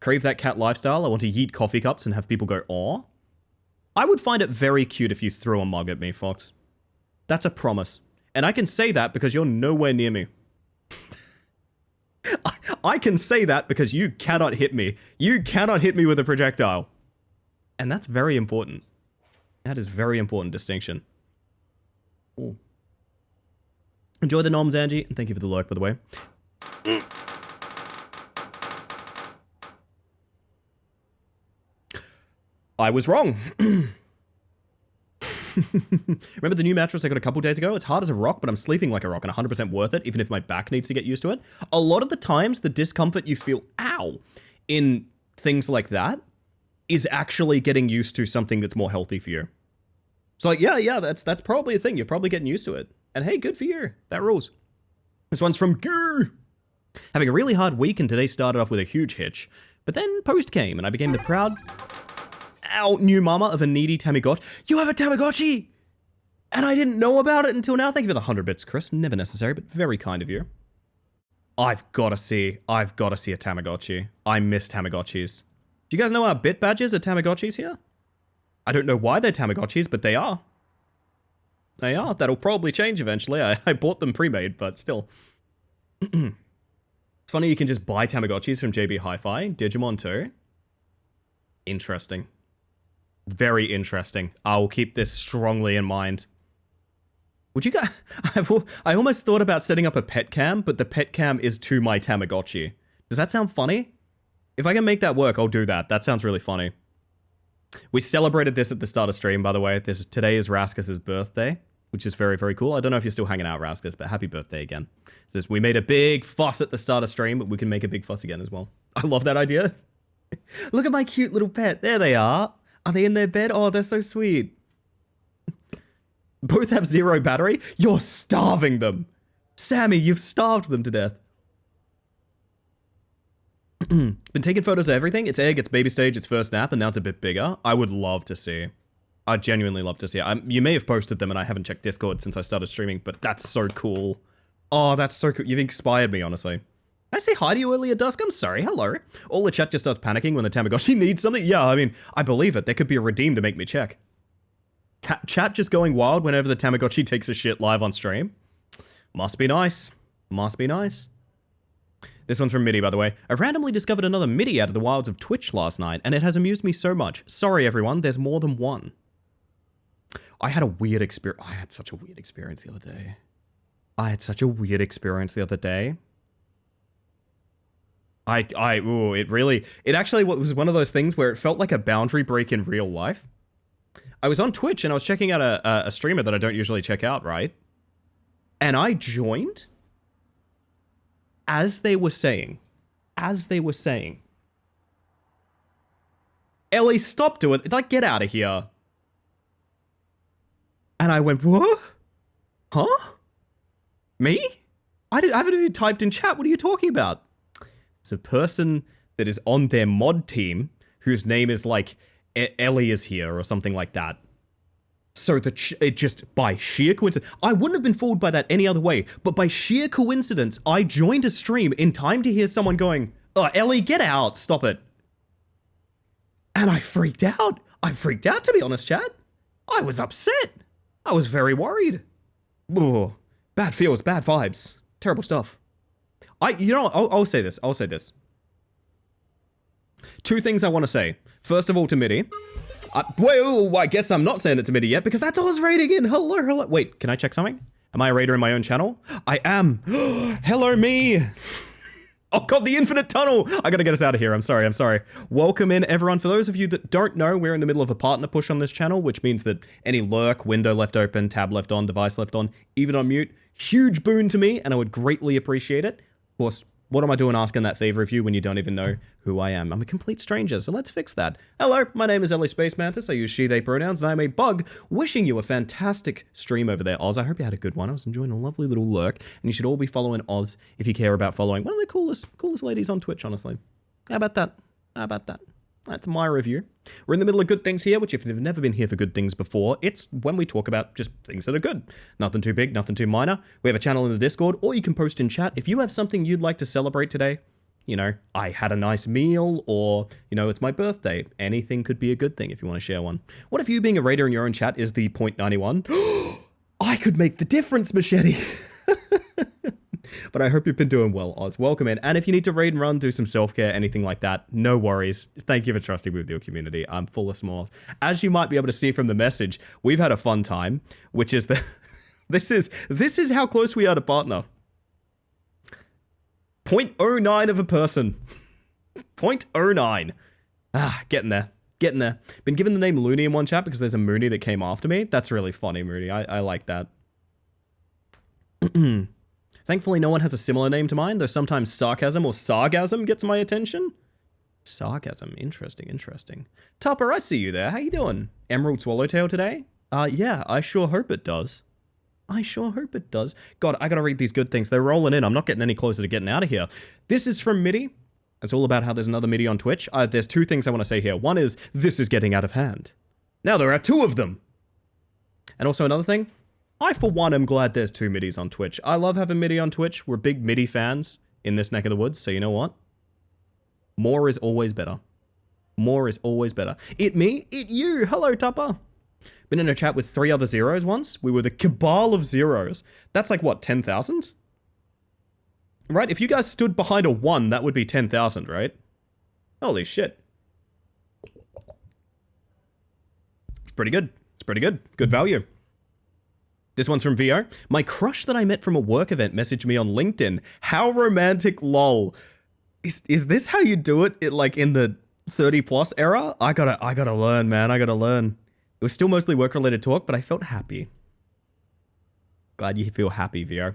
Crave that cat lifestyle. I want to yeet coffee cups and have people go, aw. I would find it very cute if you threw a mug at me, Fox. That's a promise. And I can say that because you're nowhere near me. I can say that because you cannot hit me. You cannot hit me with a projectile. And that's very important. That is very important distinction. Ooh. Enjoy the noms, Angie, and thank you for the lurk, by the way. I was wrong. Remember the new mattress I got a couple days ago? It's hard as a rock, but I'm sleeping like a rock and 100% worth it, even if my back needs to get used to it. A lot of the times, the discomfort you feel, ow, in things like that is actually getting used to something that's more healthy for you. So like, yeah, that's probably a thing. You're probably getting used to it. And hey, good for you. That rules. This one's from Goo. Having a really hard week, and today started off with a huge hitch. But then post came, and I became the proud new mama of a needy Tamagotchi. You have a Tamagotchi! And I didn't know about it until now. Thank you for the 100 bits, Chris. Never necessary, but very kind of you. I've got to see a Tamagotchi. I miss Tamagotchis. Do you guys know our bit badges are Tamagotchis here? I don't know why they're Tamagotchis, but they are. They are. That'll probably change eventually. I bought them pre-made, but still. It's funny you can just buy Tamagotchis from JB Hi-Fi. Digimon too. Interesting. Very interesting. I will keep this strongly in mind. Would you guys... I almost thought about setting up a pet cam, but the pet cam is to my Tamagotchi. Does that sound funny? If I can make that work, I'll do that. That sounds really funny. We celebrated this at the start of stream, by the way. Today is Raskus's birthday, which is very, very cool. I don't know if you're still hanging out, Raskus, but happy birthday again. So we made a big fuss at the start of stream, but we can make a big fuss again as well. I love that idea. Look at my cute little pet. There they are. Are they in their bed? Oh, they're so sweet. Both have 0 battery? You're starving them. Sammy, you've starved them to death. Been taking photos of everything. It's egg, it's baby stage, it's first nap, and now it's a bit bigger. I would love to see. I'd genuinely love to see it. You may have posted them and I haven't checked Discord since I started streaming, but that's so cool. Oh, that's so cool. You've inspired me, honestly. Did I say hi to you earlier, Dusk? I'm sorry. Hello. All the chat just starts panicking when the Tamagotchi needs something. Yeah, I mean, I believe it. There could be a redeem to make me check. Chat just going wild whenever the Tamagotchi takes a shit live on stream. Must be nice. Must be nice. This one's from MIDI, by the way. I randomly discovered another MIDI out of the wilds of Twitch last night, and it has amused me so much. Sorry, everyone. There's more than one. I had a weird experience. I had such a weird experience the other day. It actually was one of those things where it felt like a boundary break in real life. I was on Twitch and I was checking out a streamer that I don't usually check out, right? And I joined as they were saying, Ellie, stop doing it. Like, get out of here. And I went, what? Huh? Me? I haven't even typed in chat. What are you talking about? It's a person that is on their mod team whose name is like Ellie is here or something like that. So it just, by sheer coincidence, I wouldn't have been fooled by that any other way, but by sheer coincidence, I joined a stream in time to hear someone going, oh, Ellie, get out, stop it. And I freaked out. To be honest, chat. I was upset. I was very worried. Ugh. Bad feels, bad vibes. Terrible stuff. I'll say this. Two things I want to say. First of all, to MIDI. I guess I'm not saying it to MIDI yet because that's Oz rating in. Hello. Wait, can I check something? Am I a raider in my own channel? I am. Hello, me. Oh god, the infinite tunnel. I gotta get us out of here. I'm sorry. Welcome in, everyone. For those of you that don't know, we're in the middle of a partner push on this channel, which means that any lurk, window left open, tab left on, device left on, even on mute, huge boon to me, and I would greatly appreciate it. Of course, what am I doing asking that favor of you when you don't even know who I am? I'm a complete stranger, so let's fix that. Hello, my name is Ellie Space Mantis. I use she, they pronouns, and I'm a bug. Wishing you a fantastic stream over there, Oz. I hope you had a good one. I was enjoying a lovely little lurk, and you should all be following Oz if you care about following one of the coolest ladies on Twitch, honestly. How about that? That's my review. We're in the middle of good things here, which if you've never been here for good things before, it's when we talk about just things that are good. Nothing too big, nothing too minor. We have a channel in the Discord, or you can post in chat. If you have something you'd like to celebrate today, you know, I had a nice meal, or, you know, it's my birthday. Anything could be a good thing if you want to share one. What if you being a raider in your own chat is the 0.91? I could make the difference, Machete. But I hope you've been doing well, Oz. Welcome in. And if you need to raid and run, do some self-care, anything like that, no worries. Thank you for trusting with your community. I'm full of smiles. As you might be able to see from the message, we've had a fun time, which is that this is how close we are to partner. 0.09 of a person. 0.09. Getting there. Been given the name Looney in one chat because there's a Mooney that came after me. That's really funny, Mooney. I like that. Thankfully, no one has a similar name to mine, though sometimes sarcasm or sargasm gets my attention. Sargasm. Interesting. Tupper, I see you there. How you doing? Emerald Swallowtail today? Yeah, I sure hope it does. God, I gotta read these good things. They're rolling in. I'm not getting any closer to getting out of here. This is from MIDI. It's all about how there's another MIDI on Twitch. There's two things I want to say here. One is, this is getting out of hand. Now there are two of them. And also another thing, I, for one, am glad there's two MIDIs on Twitch. I love having MIDI on Twitch. We're big MIDI fans in this neck of the woods, so you know what? More is always better. It me, it you. Hello, Tupper. Been in a chat with 3 other zeros once. We were the cabal of zeros. That's like, what, 10,000? Right? If you guys stood behind a 1, that would be 10,000, right? Holy shit. It's pretty good. Good value. This one's from VO. My crush that I met from a work event messaged me on LinkedIn. How romantic, lol. Is this how you do it like in the 30+ era? I gotta learn, man. I gotta learn. It was still mostly work-related talk, but I felt happy. Glad you feel happy, VO.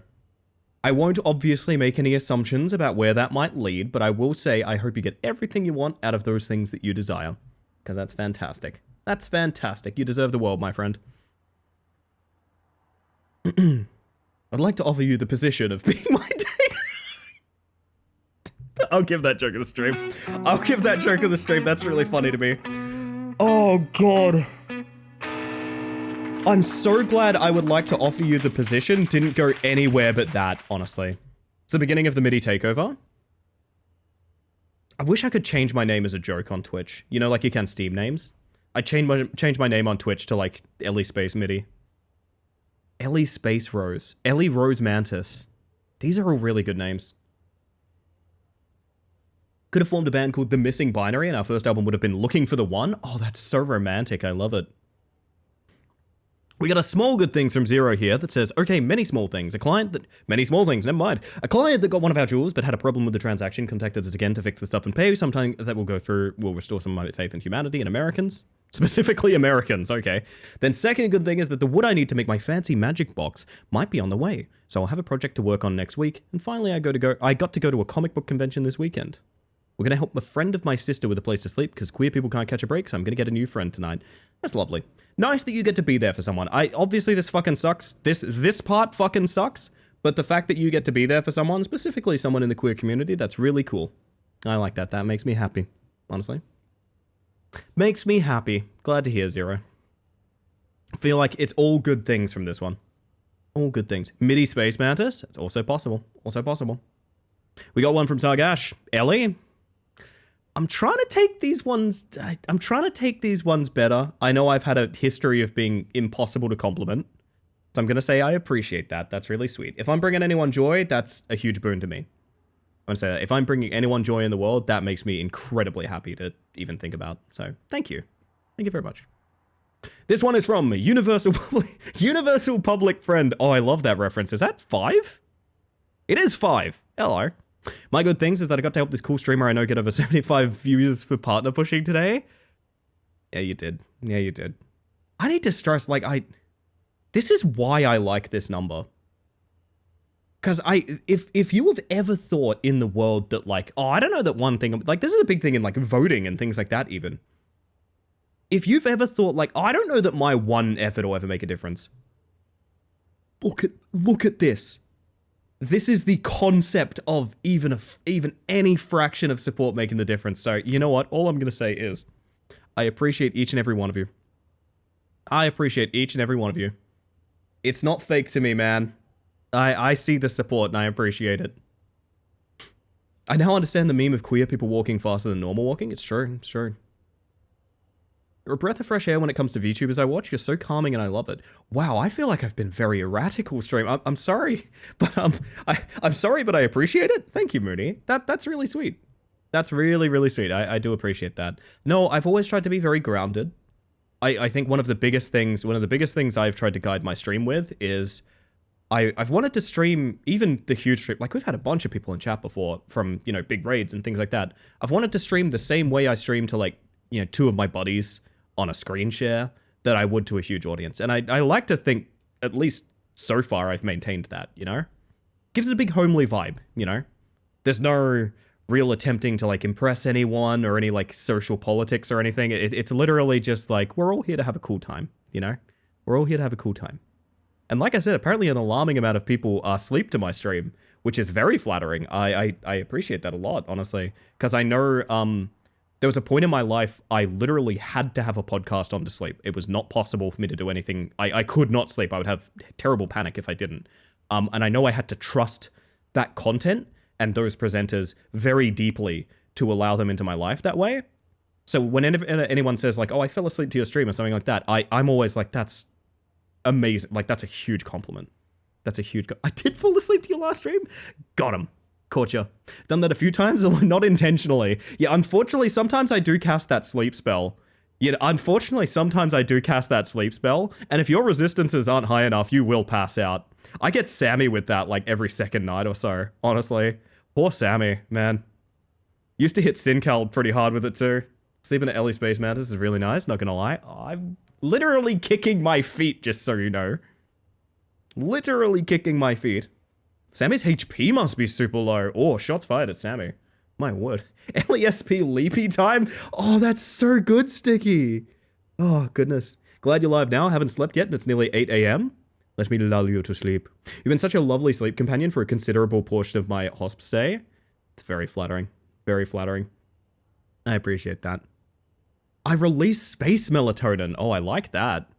I won't obviously make any assumptions about where that might lead, but I will say I hope you get everything you want out of those things that you desire. Because that's fantastic. That's fantastic. You deserve the world, my friend. I'd like to offer you the position of being my date. I'll give that joke in the stream. That's really funny to me. Oh, God. I'm so glad I would like to offer you the position. Didn't go anywhere but that, honestly. It's the beginning of the MIDI takeover. I wish I could change my name as a joke on Twitch. You know, like you can Steam names. I change my name on Twitch to like Ellie Space MIDI. Ellie Space Rose. Ellie Rose Mantis. These are all really good names. Could have formed a band called The Missing Binary and our first album would have been Looking for the One. Oh, that's so romantic. I love it. We got a small good things from Zero here that says, okay, many small things. A client that, many small things, never mind. A client that got one of our jewels but had a problem with the transaction contacted us again to fix the stuff and pay. Sometime that will go through, will restore some of my faith in humanity and Americans. Specifically Americans, okay. Then second good thing is that the wood I need to make my fancy magic box might be on the way. So I'll have a project to work on next week. And finally I got to go to a comic book convention this weekend. We're going to help a friend of my sister with a place to sleep because queer people can't catch a break, so I'm going to get a new friend tonight. That's lovely. Nice that you get to be there for someone. Obviously this fucking sucks. This part fucking sucks, but the fact that you get to be there for someone, specifically someone in the queer community, that's really cool. I like that. That makes me happy, honestly. Makes me happy. Glad to hear, Zero. I feel like it's all good things from this one. All good things. MIDI Space Mantis, it's also possible. Also possible. We got one from Sargash. Ellie? I'm trying to take these ones better. I know I've had a history of being impossible to compliment. So I'm going to say I appreciate that. That's really sweet. If I'm bringing anyone joy, that's a huge boon to me. I'm going to say that. If I'm bringing anyone joy in the world, that makes me incredibly happy to even think about. So thank you. Thank you very much. This one is from Universal Public Friend. Oh, I love that reference. Is that 5? It is 5. Hello. My good things is that I got to help this cool streamer I know get over 75 views for partner pushing today. Yeah, you did. Yeah, you did. I need to stress, like, this is why I like this number. Because if you have ever thought in the world that, like, oh, I don't know that one thing, like, this is a big thing in, like, voting and things like that, even. If you've ever thought, like, oh, I don't know that my one effort will ever make a difference. Look at this. This is the concept of even any fraction of support making the difference. So, you know what? All I'm going to say is, I appreciate each and every one of you. I appreciate each and every one of you. It's not fake to me, man. I see the support and I appreciate it. I now understand the meme of queer people walking faster than normal walking. It's true. It's true. You're a breath of fresh air when it comes to VTubers I watch. You're so calming and I love it. Wow, I feel like I've been very erratic all stream. I'm sorry, but I'm sorry, but I appreciate it. Thank you, Mooney. That's really sweet. That's really, really sweet. I do appreciate that. No, I've always tried to be very grounded. I think one of the biggest things I've tried to guide my stream with is I've wanted to stream even the huge stream. Like, we've had a bunch of people in chat before from, you know, big raids and things like that. I've wanted to stream the same way I stream to, like, you know, 2 of my buddies on a screen share that I would to a huge audience. And I like to think, at least so far, I've maintained that, you know? Gives it a big homely vibe, you know? There's no real attempting to, like, impress anyone or any, like, social politics or anything. It's literally just, like, we're all here to have a cool time, you know? We're all here to have a cool time. And like I said, apparently an alarming amount of people sleep to my stream, which is very flattering. I appreciate that a lot, honestly. Because I know, there was a point in my life I literally had to have a podcast on to sleep. It was not possible for me to do anything. I could not sleep. I would have terrible panic if I didn't. And I know I had to trust that content and those presenters very deeply to allow them into my life that way. So whenever anyone says, like, oh, I fell asleep to your stream or something like that, I'm always like, that's amazing. Like, that's a huge compliment. That's a huge... I did fall asleep to your last stream? Got him. Caught ya. Done that a few times, not intentionally. Yeah, unfortunately, sometimes I do cast that sleep spell. Yeah, unfortunately, sometimes I do cast that sleep spell, and if your resistances aren't high enough, you will pass out. I get Sammy with that, like, every second night or so, honestly. Poor Sammy, man. Used to hit Sincal pretty hard with it, too. Sleeping at Ellie Space Mantis is really nice, not gonna lie. I'm literally kicking my feet, just so you know. Literally kicking my feet. Sammy's HP must be super low. Oh, shots fired at Sammy. My word. LESP Leapy time? Oh, that's so good, Sticky. Oh, goodness. Glad you're live now. Haven't slept yet, and it's nearly 8 a.m. Let me lull you to sleep. You've been such a lovely sleep companion for a considerable portion of my hosp stay. It's very flattering. Very flattering. I appreciate that. I release space melatonin. Oh, I like that.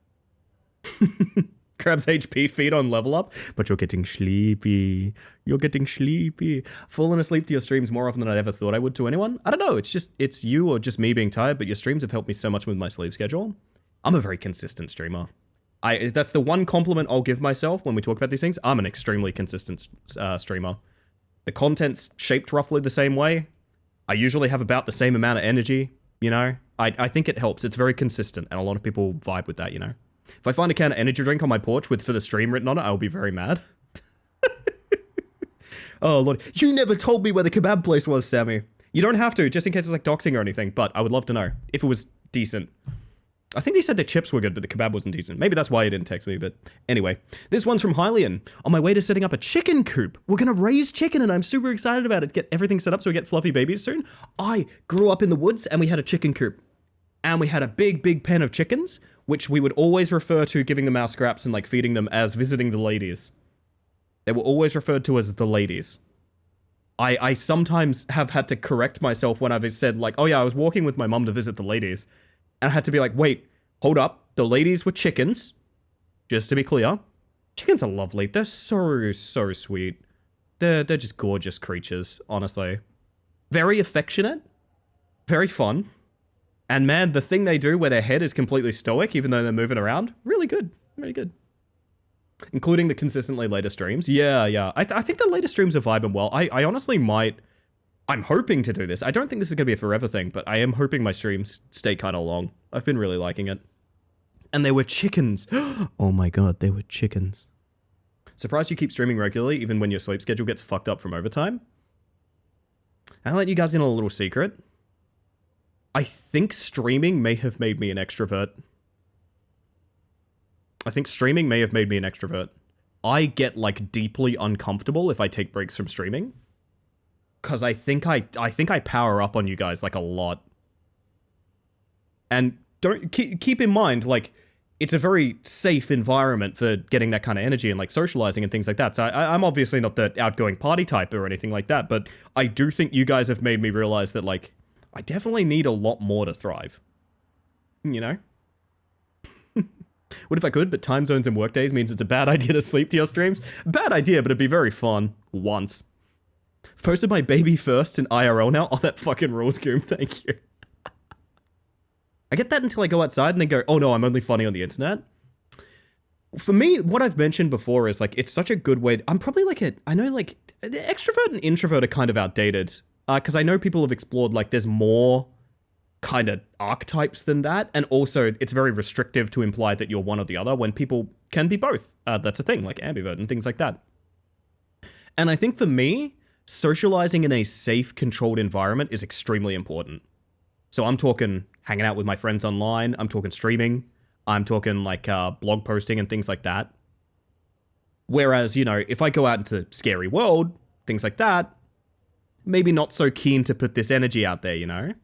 Crab's HP feed on level up, but you're getting sleepy. You're getting sleepy. Falling asleep to your streams more often than I ever thought I would to anyone. I don't know. It's you or just me being tired, but your streams have helped me so much with my sleep schedule. I'm a very consistent streamer. That's the one compliment I'll give myself when we talk about these things. I'm an extremely consistent streamer. The content's shaped roughly the same way. I usually have about the same amount of energy, you know? I think it helps. It's very consistent, and a lot of people vibe with that, you know? If I find a can of energy drink on my porch with "for the stream" written on it, I'll be very mad. Oh, Lord. You never told me where the kebab place was, Sammy. You don't have to, just in case it's like doxing or anything, but I would love to know if it was decent. I think they said the chips were good, but the kebab wasn't decent. Maybe that's why you didn't text me, but anyway. This one's from Hylian. On my way to setting up a chicken coop. We're going to raise chicken, and I'm super excited about it. Get everything set up so we get fluffy babies soon. I grew up in the woods, and we had a chicken coop. And we had a big, big pen of chickens, which we would always refer to giving them our scraps and like feeding them as visiting the ladies. They were always referred to as the ladies. I sometimes have had to correct myself when I've said like, oh yeah, I was walking with my mum to visit the ladies. And I had to be like, wait, hold up. The ladies were chickens. Just to be clear. Chickens are lovely. They're so, so sweet. They're just gorgeous creatures, honestly. Very affectionate. Very fun. And man, the thing they do where their head is completely stoic, even though they're moving around, really good. Really good. Including the consistently later streams. Yeah. I think the later streams are vibing well. I honestly might... I'm hoping to do this. I don't think this is going to be a forever thing, but I am hoping my streams stay kind of long. I've been really liking it. And they were chickens. Oh my god, they were chickens. Surprised you keep streaming regularly, even when your sleep schedule gets fucked up from overtime? I'll let you guys in on a little secret. I think streaming may have made me an extrovert. I get like deeply uncomfortable if I take breaks from streaming. Cause I think I power up on you guys like a lot. And don't keep in mind, like, it's a very safe environment for getting that kind of energy and like socializing and things like that. So I'm obviously not the outgoing party type or anything like that, but I do think you guys have made me realize that like, I definitely need a lot more to thrive. You know? What if I could, but time zones and work days means it's a bad idea to sleep to your streams? Bad idea, but it'd be very fun. Once. I've posted my baby first in IRL now. Oh, that fucking rules, Goom. Thank you. I get that until I go outside and then go, oh no, I'm only funny on the internet. For me, what I've mentioned before is like, it's such a good way. I'm probably like I know like extrovert and introvert are kind of outdated. Because I know people have explored like there's more kind of archetypes than that. And also it's very restrictive to imply that you're one or the other when people can be both. That's a thing, like ambivert and things like that. And I think for me, socializing in a safe, controlled environment is extremely important. So I'm talking hanging out with my friends online. I'm talking streaming. I'm talking like blog posting and things like that. Whereas, you know, if I go out into scary world, things like that, maybe not so keen to put this energy out there, you know?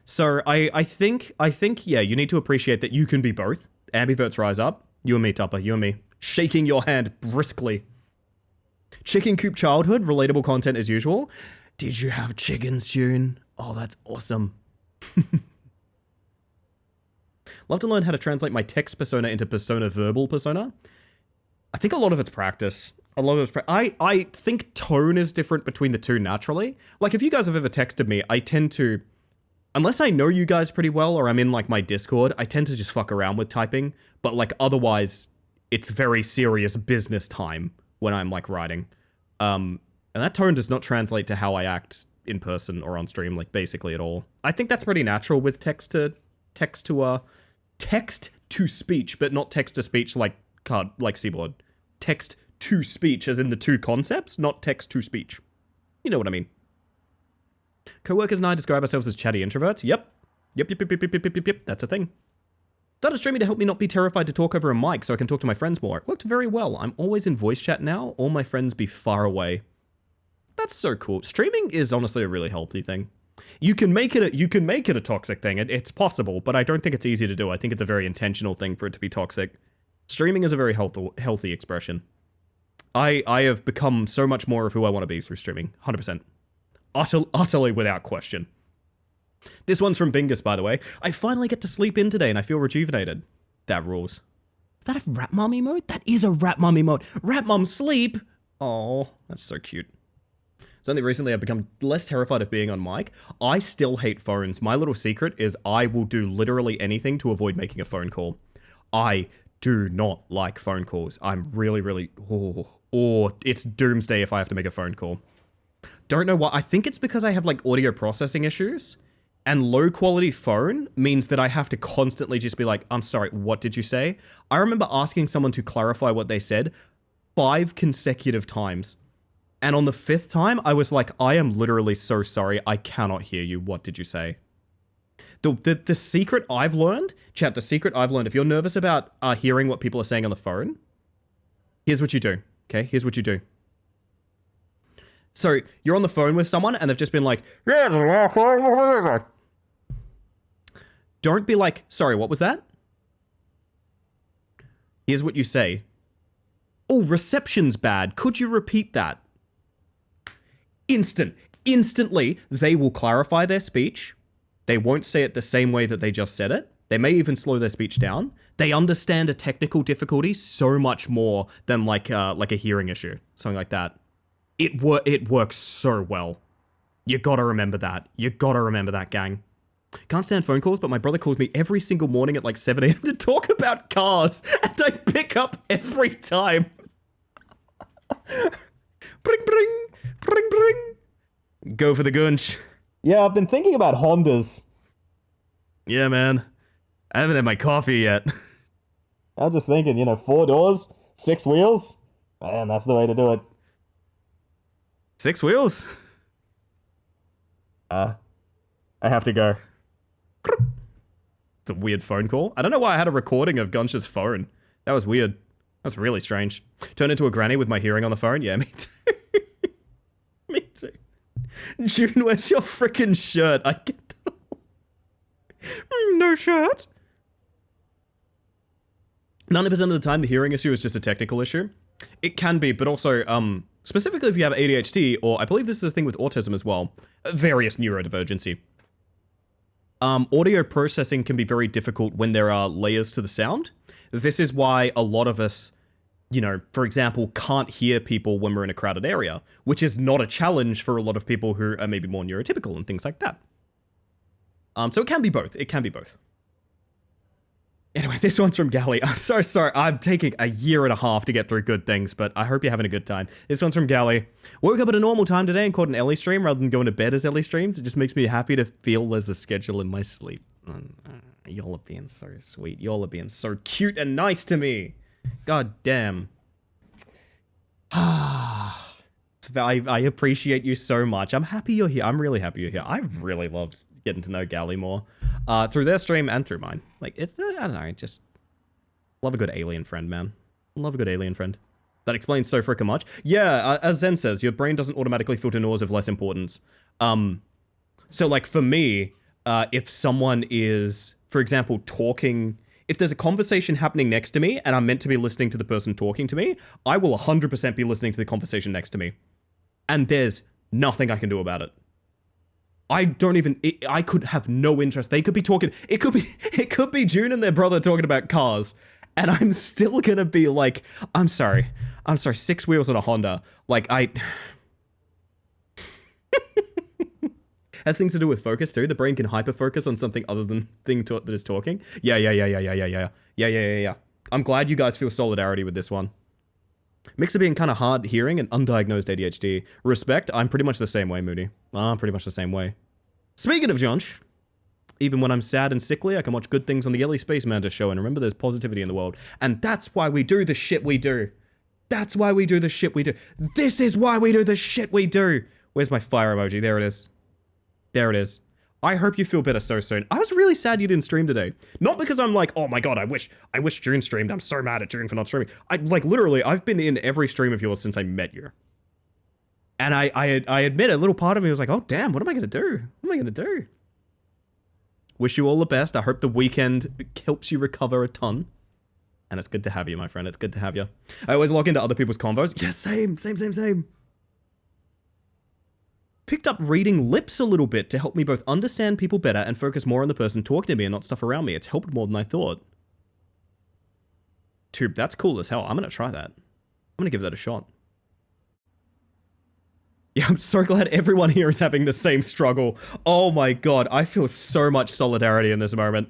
So I think, yeah, you need to appreciate that you can be both. Ambiverts rise up. You and me, Tupper, you and me. Shaking your hand briskly. Chicken coop childhood, relatable content as usual. Did you have chickens, June? Oh, that's awesome. Love to learn how to translate my text persona into persona verbal persona. I think a lot of it's practice. I think tone is different between the two naturally. Like, if you guys have ever texted me, I tend to, unless I know you guys pretty well or I'm in, like, my Discord, I tend to just fuck around with typing. But, like, otherwise, it's very serious business time when I'm, like, writing. And that tone does not translate to how I act in person or on stream, like, basically at all. I think that's pretty natural with text to speech, but not text to speech like Seaboard. Text to speech, as in the two concepts, not text to speech. You know what I mean. Co-workers and I describe ourselves as chatty introverts. Yep. That's a thing. Started streaming to help me not be terrified to talk over a mic so I can talk to my friends more. It worked very well. I'm always in voice chat now. All my friends be far away. That's so cool. Streaming is honestly a really healthy thing. You can make it a toxic thing. It's possible, but I don't think it's easy to do. I think it's a very intentional thing for it to be toxic. Streaming is a very healthy expression. I have become so much more of who I want to be through streaming. 100%. Utterly without question. This one's from Bingus, by the way. I finally get to sleep in today and I feel rejuvenated. That rules. that a rat mom emote? That is a rat mom emote. Rat mom sleep. Oh, that's so cute. It's only recently I've become less terrified of being on mic. I still hate phones. My little secret is I will do literally anything to avoid making a phone call. I do not like phone calls. I'm really, it's doomsday if I have to make a phone call. Don't know why. I think it's because I have like audio processing issues, and low quality phone means that I have to constantly just be like, I'm sorry, what did you say? I remember asking someone to clarify what they said 5 consecutive times. And on the 5th time, I was like, I am literally so sorry. I cannot hear you. What did you say? The secret I've learned, chat, the secret I've learned, if you're nervous about hearing what people are saying on the phone, here's what you do, okay? Here's what you do. So, you're on the phone with someone and they've just been like, don't be like, sorry, what was that? Here's what you say. Oh, reception's bad. Could you repeat that? Instantly, they will clarify their speech. They won't say it the same way that they just said it. They may even slow their speech down. They understand a technical difficulty so much more than like a hearing issue, something like that. It works so well. You gotta remember that. You gotta remember that, gang. Can't stand phone calls, but my brother calls me every single morning at like 7 a.m. to talk about cars, and I pick up every time. Bring, bring, bring, bring. Go for the gunch. Yeah, I've been thinking about Hondas. Yeah, man. I haven't had my coffee yet. I'm just thinking, 4 doors, 6 wheels. Man, that's the way to do it. 6 wheels? I have to go. It's a weird phone call. I don't know why I had a recording of Gunch's phone. That was weird. That's really strange. Turned into a granny with my hearing on the phone? Yeah, me too. Me too. June, where's your frickin' shirt? I get that. No shirt. 90% of the time, the hearing issue is just a technical issue. It can be, but also, specifically if you have ADHD, or I believe this is a thing with autism as well, various neurodivergency. Audio processing can be very difficult when there are layers to the sound. This is why a lot of us, for example, can't hear people when we're in a crowded area, which is not a challenge for a lot of people who are maybe more neurotypical and things like that. So it can be both. It can be both. Anyway, this one's from Gally. I'm so sorry. I'm taking a year and a half to get through good things, but I hope you're having a good time. This one's from Gally. Woke up at a normal time today and caught an Ellie stream rather than going to bed as Ellie streams. It just makes me happy to feel there's a schedule in my sleep. Y'all are being so sweet. Y'all are being so cute and nice to me. God damn. I appreciate you so much. I'm happy you're here. I'm really happy you're here. I really loved getting to know Gally more. Through their stream and through mine. Like, it's, I don't know, just love a good alien friend, man. Love a good alien friend. That explains so freaking much. Yeah, as Zen says, your brain doesn't automatically filter noise of less importance. So, like, for me, if someone is, for example, talking... If there's a conversation happening next to me and I'm meant to be listening to the person talking to me, I will 100% be listening to the conversation next to me. And there's nothing I can do about it. I could have no interest. They could be talking, it could be June and their brother talking about cars. And I'm still gonna be like, I'm sorry, 6 wheels on a Honda. Like, has things to do with focus too. The brain can hyper-focus on something other than that is talking. Yeah. I'm glad you guys feel solidarity with this one. Mixer being kind of hard hearing and undiagnosed ADHD. Respect, I'm pretty much the same way, Moody. I'm pretty much the same way. Speaking of Jonch, even when I'm sad and sickly, I can watch good things on the Ellie Space Manta show and remember there's positivity in the world. And that's why we do the shit we do. That's why we do the shit we do. This is why we do the shit we do. Where's my fire emoji? There it is. There it is. I hope you feel better so soon. I was really sad you didn't stream today. Not because I'm like, oh my god, I wish June streamed. I'm so mad at June for not streaming. Literally, I've been in every stream of yours since I met you. And I admit, a little part of me was like, oh damn, what am I gonna do? What am I gonna do? Wish you all the best. I hope the weekend helps you recover a ton. And it's good to have you, my friend. It's good to have you. I always log into other people's convos. Yeah, same. Picked up reading lips a little bit to help me both understand people better and focus more on the person talking to me and not stuff around me. It's helped more than I thought. tube. That's cool as hell. I'm gonna try that. I'm gonna give that a shot. Yeah, I'm so glad everyone here is having the same struggle. Oh my god, I feel so much solidarity in this moment.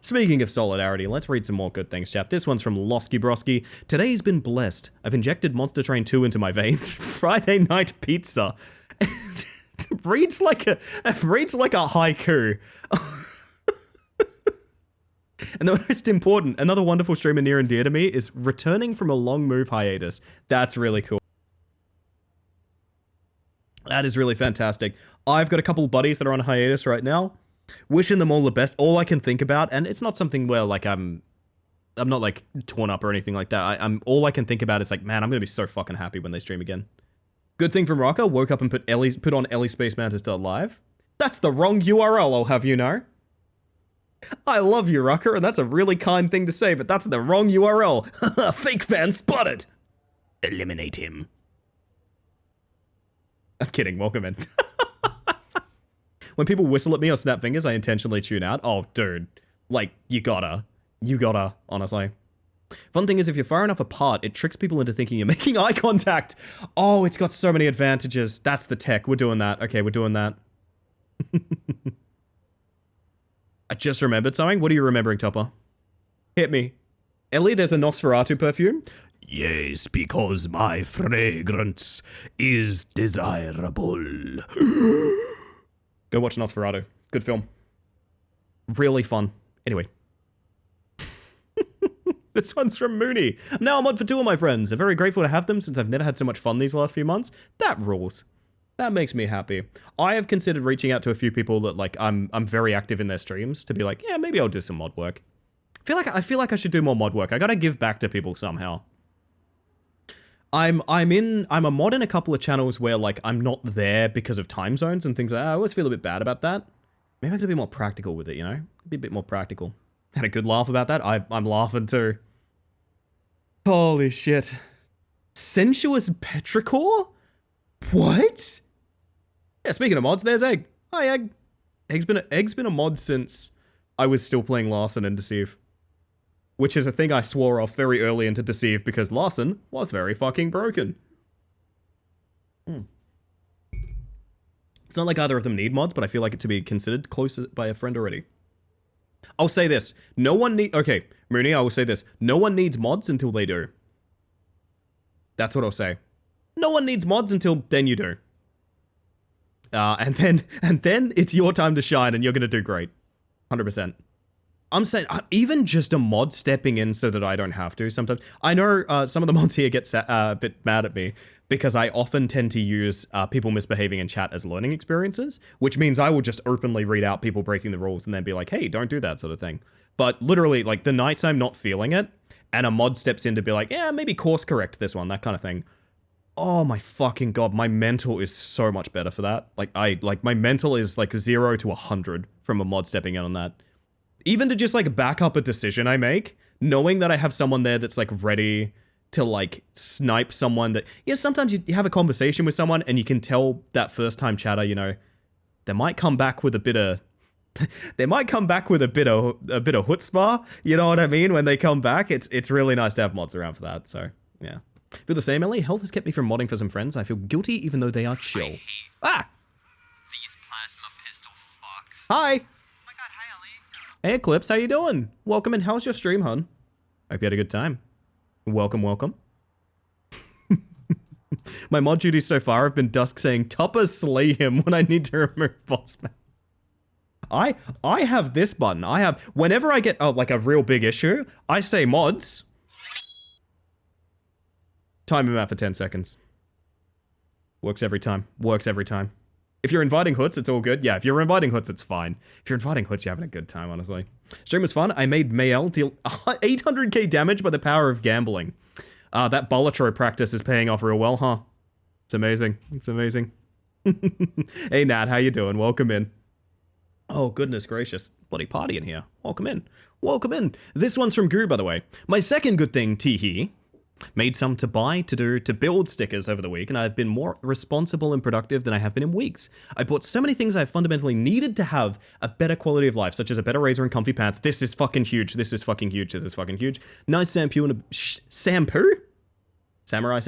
Speaking of solidarity, let's read some more good things, chat. This one's from Losky Brosky. Today's been blessed. I've injected Monster Train 2 into my veins. Friday night pizza. reads like a haiku. And the most important, another wonderful streamer near and dear to me is returning from a long move hiatus. That's really cool. That is really fantastic. I've got a couple buddies that are on hiatus right now. Wishing them all the best. All I can think about, and it's not something where like I'm not like torn up or anything like that. I'm all I can think about is like, man, I'm gonna be so fucking happy when they stream again. Good thing from Rocker, woke up and put on Ellie Space Mountain still live. That's the wrong URL, I'll have you know. I love you, Rocker, and that's a really kind thing to say, but that's the wrong URL. Fake fan spotted. Eliminate him. I'm kidding, welcome in. When people whistle at me or snap fingers, I intentionally tune out. Oh, dude. Like, you gotta, honestly. Fun thing is, if you're far enough apart, it tricks people into thinking you're making eye contact. Oh, it's got so many advantages. That's the tech. We're doing that. Okay, we're doing that. I just remembered something. What are you remembering, Topper? Hit me. Ellie, there's a Nosferatu perfume. Yes, because my fragrance is desirable. Go watch Nosferatu. Good film. Really fun. Anyway. This one's from Mooney. Now I'm on for two of my friends. I'm very grateful to have them since I've never had so much fun these last few months. That rules. That makes me happy. I have considered reaching out to a few people that like I'm very active in their streams to be like, yeah, maybe I'll do some mod work. I feel like I should do more mod work. I gotta give back to people somehow. I'm a mod in a couple of channels where like I'm not there because of time zones and things like that. I always feel a bit bad about that. Maybe I gotta be more practical with it, you know? Be a bit more practical. Had a good laugh about that. I'm laughing too. Holy shit. Sensuous Petrichor? What? Yeah, speaking of mods, there's Egg. Hi, Egg. Egg's been a mod since I was still playing Larson and Deceive. Which is a thing I swore off very early into Deceive because Larson was very fucking broken. It's not like either of them need mods, but I feel like it to be considered close by a friend already. I'll say this. Okay, Mooney, I will say this. No one needs mods until they do. That's what I'll say. No one needs mods until then you do. And then it's your time to shine and you're gonna do great. 100%. I'm saying, even just a mod stepping in so that I don't have to sometimes. I know some of the mods here get a bit mad at me because I often tend to use people misbehaving in chat as learning experiences, which means I will just openly read out people breaking the rules and then be like, hey, don't do that sort of thing. But literally, like, the nights I'm not feeling it and a mod steps in to be like, yeah, maybe course correct this one, that kind of thing. Oh my fucking god, my mental is so much better for that. My mental is like 0 to 100 from a mod stepping in on that. Even to just, like, back up a decision I make, knowing that I have someone there that's, like, ready to, like, snipe someone that... Yeah, sometimes you have a conversation with someone and you can tell that first-time chatter, you know, they might come back with a bit of... they might come back with a bit of chutzpah, you know what I mean? When they come back, it's really nice to have mods around for that, so, yeah. Feel the same, Ellie? Health has kept me from modding for some friends. I feel guilty even though they are chill. These plasma pistol fucks. Hi! Hey Eclipse, how you doing? Welcome in. How's your stream, hon? Hope you had a good time. Welcome, welcome. My mod duties so far have been Dusk saying, Tupper slay him when I need to remove boss man. I have this button. Whenever I get like a real big issue, I say mods. Time him out for 10 seconds. Works every time. Works every time. If you're inviting hoods, it's all good. Yeah, if you're inviting hoods, it's fine. If you're inviting hoods, you're having a good time, honestly. Stream was fun. I made Mael deal 800k damage by the power of gambling. That Bolitro practice is paying off real well, huh? It's amazing. It's amazing. Hey, Nat, how you doing? Welcome in. Oh, goodness gracious. Bloody party in here. Welcome in. Welcome in. This one's from Guru, by the way. My second good thing, teehee. Made some to buy, to build stickers over the week, and I've been more responsible and productive than I have been in weeks. I bought so many things I fundamentally needed to have a better quality of life, such as a better razor and comfy pants. This is fucking huge. This is fucking huge. This is fucking huge. Nice shampoo and a shampoo? Samurai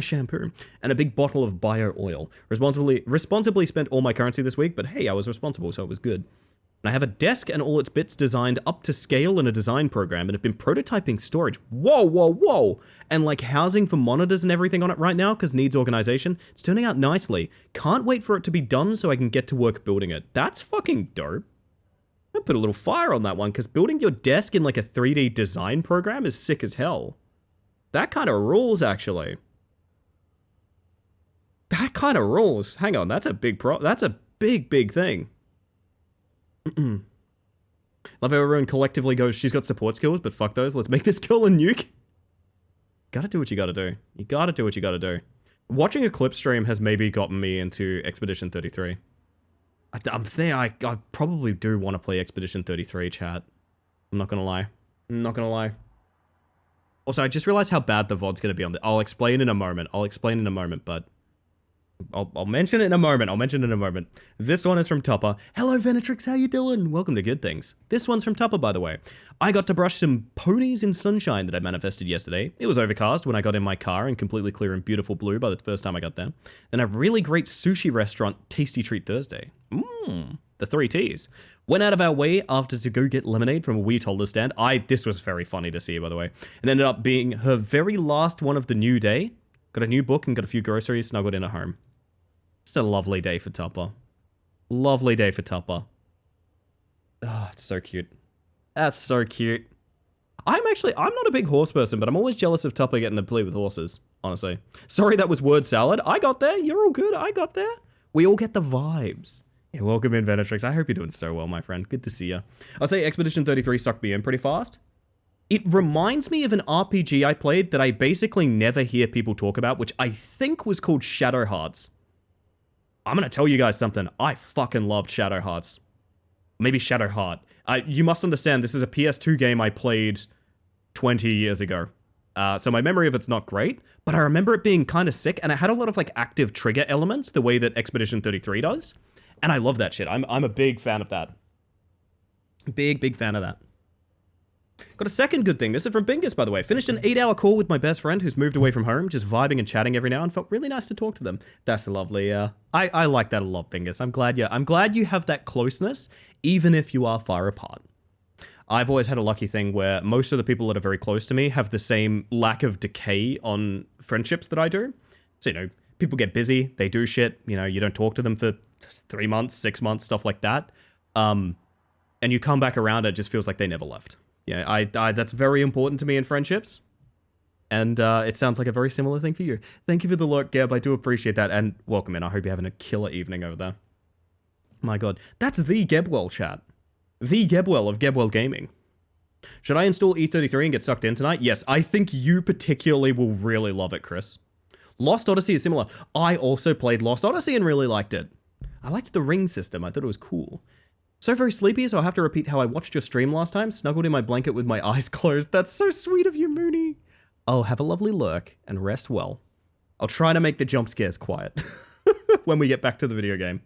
shampoo, and a big bottle of bio oil. Responsibly spent all my currency this week, but hey, I was responsible, so it was good. And I have a desk and all its bits designed up to scale in a design program and have been prototyping storage. Whoa, whoa, whoa. And like housing for monitors and everything on it right now because needs organization. It's turning out nicely. Can't wait for it to be done so I can get to work building it. That's fucking dope. I put a little fire on that one because building your desk in like a 3D design program is sick as hell. That kind of rules, actually. That kind of rules. Hang on, that's a big that's a big thing. Love how everyone collectively goes, she's got support skills, but fuck those. Let's make this girl a nuke. Gotta do what you gotta do. You gotta do what you gotta do. Watching a clip stream has maybe gotten me into Expedition 33. I probably do want to play Expedition 33, chat. I'm not gonna lie. I'm not gonna lie. Also, I just realized how bad the VOD's gonna be on the. I'll explain in a moment, but I'll mention it in a moment. This one is from Tupper. Hello, Venetrix, how you doing? Welcome to Good Things. This one's from Tupper, by the way. I got to brush some ponies in sunshine that I manifested yesterday. It was overcast when I got in my car and completely clear and beautiful blue by the first time I got there. Then a really great sushi restaurant, Tasty Treat Thursday. The 3 T's. Went out of our way after to go get lemonade from a wee toddler stand. This was very funny to see, by the way. And ended up being her very last one of the new day. Got a new book and got a few groceries snuggled in at home. It's a lovely day for Tupper. Lovely day for Tupper. Oh, it's so cute. That's so cute. I'm not a big horse person, but I'm always jealous of Tupper getting to play with horses, honestly. Sorry that was word salad. I got there. You're all good. I got there. We all get the vibes. Yeah, welcome in, Venetrix. I hope you're doing so well, my friend. Good to see you. I'll say Expedition 33 sucked me in pretty fast. It reminds me of an RPG I played that I basically never hear people talk about, which I think was called Shadow Hearts. I'm going to tell you guys something. I fucking loved Shadow Hearts. Maybe Shadow Heart. You must understand, this is a PS2 game I played 20 years ago. So my memory of it's not great, but I remember it being kind of sick, and it had a lot of like active trigger elements, the way that Expedition 33 does. And I love that shit. I'm a big fan of that. Big fan of that. Got a second good thing. This is from Bingus, by the way. Finished an 8-hour call with my best friend who's moved away from home, just vibing and chatting every now and felt really nice to talk to them. That's lovely. I like that a lot, Bingus. I'm glad you have that closeness, even if you are far apart. I've always had a lucky thing where most of the people that are very close to me have the same lack of decay on friendships that I do. So, people get busy, they do shit, you don't talk to them for 3 months, 6 months, stuff like that. And you come back around, it just feels like they never left. Yeah, I that's very important to me in friendships. And it sounds like a very similar thing for you. Thank you for the lurk, Geb. I do appreciate that. And welcome in. I hope you're having a killer evening over there. My god. That's the Gebwell chat. The Gebwell of Gebwell Gaming. Should I install E33 and get sucked in tonight? Yes, I think you particularly will really love it, Chris. Lost Odyssey is similar. I also played Lost Odyssey and really liked it. I liked the ring system. I thought it was cool. So very sleepy, so I'll have to repeat how I watched your stream last time, snuggled in my blanket with my eyes closed. That's so sweet of you, Mooney. Oh, have a lovely lurk and rest well. I'll try to make the jump scares quiet when we get back to the video game.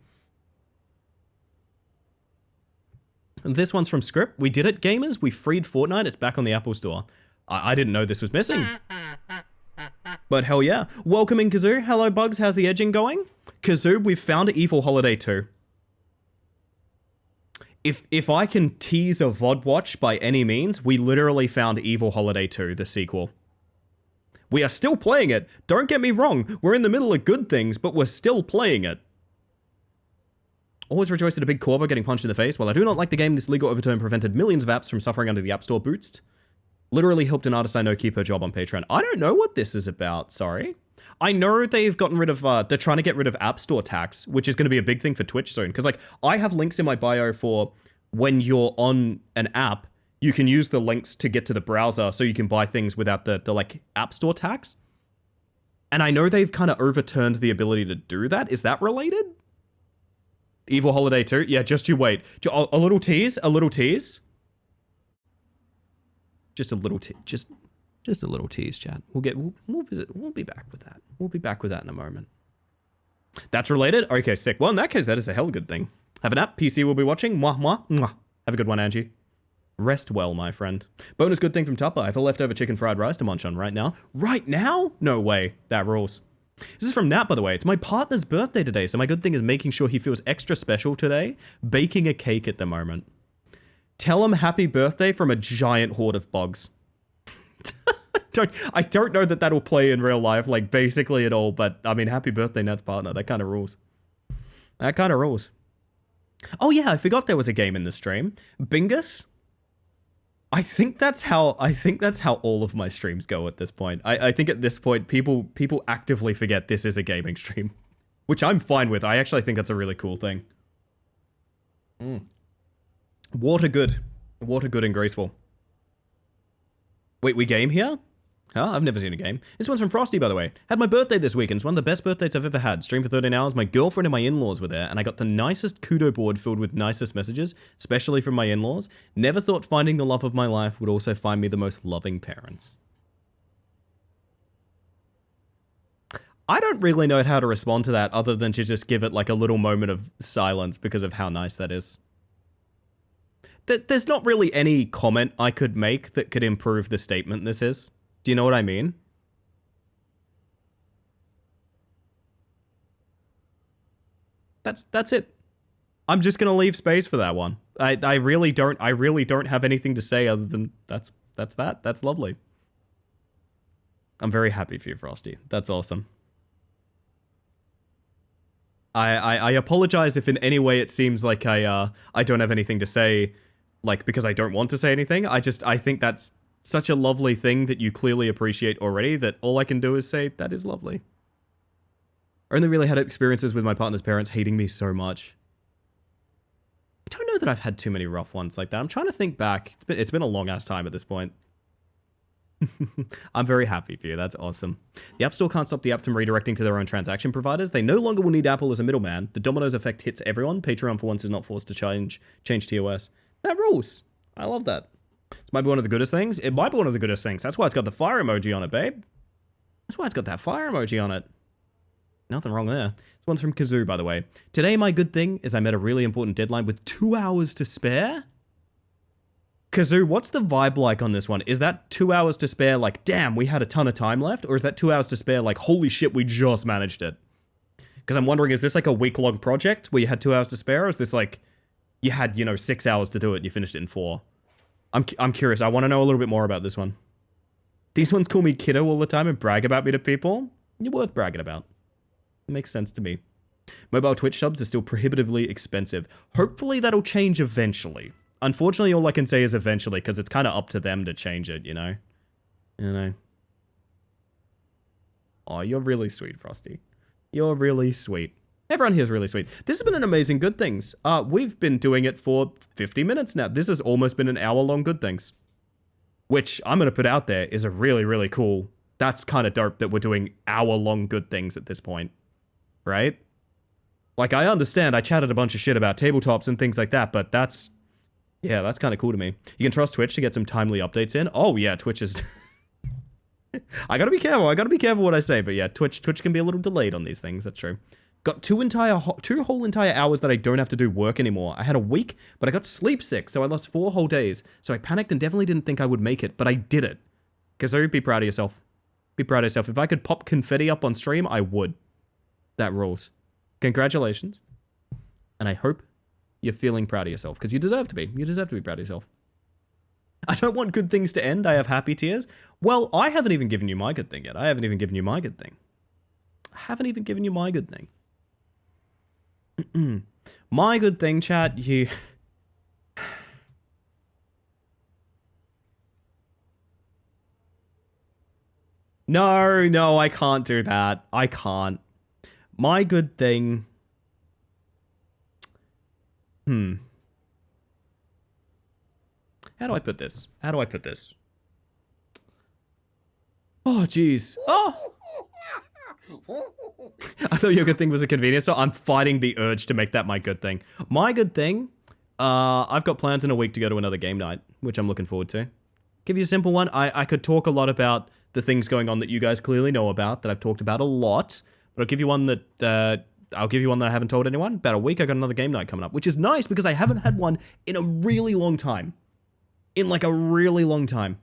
And this one's from Script. We did it, gamers. We freed Fortnite. It's back on the Apple Store. I didn't know this was missing. But hell yeah. Welcome in, Kazoo. Hello, Bugs. How's the edging going? Kazoo, we've found Evil Holiday 2. If I can tease a VOD watch by any means, we literally found Evil Holiday 2, the sequel. We are still playing it. Don't get me wrong. We're in the middle of good things, but we're still playing it. Always rejoiced at a big corber getting punched in the face. While I do not like the game, this legal overturn prevented millions of apps from suffering under the App Store boost. Literally helped an artist I know keep her job on Patreon. I don't know what this is about, sorry. I know they've gotten rid of, they're trying to get rid of App Store tax, which is going to be a big thing for Twitch soon. Because, like, I have links in my bio for when you're on an app, you can use the links to get to the browser so you can buy things without the like, App Store tax. And I know they've kind of overturned the ability to do that. Is that related? Evil Holiday 2? Yeah, just you wait. A little tease? A little tease? Just a little tease. Just a little tease, chat. We'll visit. We'll be back with that. We'll be back with that in a moment. That's related? Okay, sick. Well, in that case, that is a hell good thing. Have a nap. PC will be watching. Mwah, mwah, mwah. Have a good one, Angie. Rest well, my friend. Bonus good thing from Tupper. I have a leftover chicken fried rice to munch on right now. Right now? No way. That rules. This is from Nat, by the way. It's my partner's birthday today, so my good thing is making sure he feels extra special today. Baking a cake at the moment. Tell him happy birthday from a giant horde of bugs. I don't know that that'll play in real life, like, basically at all, but, I mean, happy birthday, Nat's partner. That kind of rules. That kind of rules. Oh, yeah, I forgot there was a game in the stream. Bingus? I think that's how all of my streams go at this point. I think at this point, people actively forget this is a gaming stream, which I'm fine with. I actually think that's a really cool thing. Water good and graceful. Wait, we game here? Huh? I've never seen a game. This one's from Frosty, by the way. Had my birthday this weekend. It's one of the best birthdays I've ever had. Streamed for 13 hours. My girlfriend and my in-laws were there, and I got the nicest kudo board filled with nicest messages, especially from my in-laws. Never thought finding the love of my life would also find me the most loving parents. I don't really know how to respond to that other than to just give it like a little moment of silence because of how nice that is. There's not really any comment I could make that could improve the statement this is. Do you know what I mean? That's it. I'm just gonna leave space for that one. I really don't have anything to say other than that's that. That's lovely. I'm very happy for you, Frosty. That's awesome. I apologize if in any way it seems like I don't have anything to say, like, because I don't want to say anything. I think that's such a lovely thing that you clearly appreciate already that all I can do is say, that is lovely. I only really had experiences with my partner's parents hating me so much. I don't know that I've had too many rough ones like that. I'm trying to think back. It's been a long ass time at this point. I'm very happy for you. That's awesome. The App Store can't stop the apps from redirecting to their own transaction providers. They no longer will need Apple as a middleman. The dominoes effect hits everyone. Patreon for once is not forced to change TOS. That rules. I love that. It might be one of the goodest things. It might be one of the goodest things. That's why it's got the fire emoji on it, babe. That's why it's got that fire emoji on it. Nothing wrong there. This one's from Kazoo, by the way. Today, my good thing is I met a really important deadline with 2 hours to spare. Kazoo, what's the vibe like on this one? Is that 2 hours to spare like, damn, we had a ton of time left? Or is that 2 hours to spare like, holy shit, we just managed it? Because I'm wondering, is this like a week-long project where you had 2 hours to spare? Or is this like, you had, 6 hours to do it and you finished it in 4? I'm curious. I want to know a little bit more about this one. These ones call me kiddo all the time and brag about me to people. You're worth bragging about. It makes sense to me. Mobile Twitch subs are still prohibitively expensive. Hopefully that'll change eventually. Unfortunately, all I can say is eventually, because it's kind of up to them to change it, you know? Oh, you're really sweet, Frosty. You're really sweet. Everyone here is really sweet. This has been an amazing Good Things. We've been doing it for 50 minutes now. This has almost been an hour-long Good Things. Which I'm going to put out there is a really, really cool... That's kind of dope that we're doing hour-long Good Things at this point. Right? Like, I understand I chatted a bunch of shit about tabletops and things like that, but that's... Yeah, that's kind of cool to me. You can trust Twitch to get some timely updates in. Oh, yeah, Twitch is... I gotta be careful what I say, but yeah, Twitch can be a little delayed on these things, that's true. Got two whole entire hours that I don't have to do work anymore. I had a week, but I got sleep sick, so I lost 4 whole days. So I panicked and definitely didn't think I would make it, but I did it. Kazoo, be proud of yourself. Be proud of yourself. If I could pop confetti up on stream, I would. That rules. Congratulations. And I hope you're feeling proud of yourself, because you deserve to be. You deserve to be proud of yourself. I don't want Good Things to end. I have happy tears. Well, I haven't even given you my good thing yet. I haven't even given you my good thing. My good thing, chat, you... No, I can't do that. I can't. My good thing... How do I put this? Oh, jeez. Oh! I thought your good thing was a convenience store. I'm fighting the urge to make that my good thing. My good thing, I've got plans in a week to go to another game night, which I'm looking forward to. Give you a simple one. I could talk a lot about the things going on that you guys clearly know about, that I've talked about a lot, but I'll give you one that I haven't told anyone. About a week, I got another game night coming up, which is nice because I haven't had one in a really long time. In like a really long time.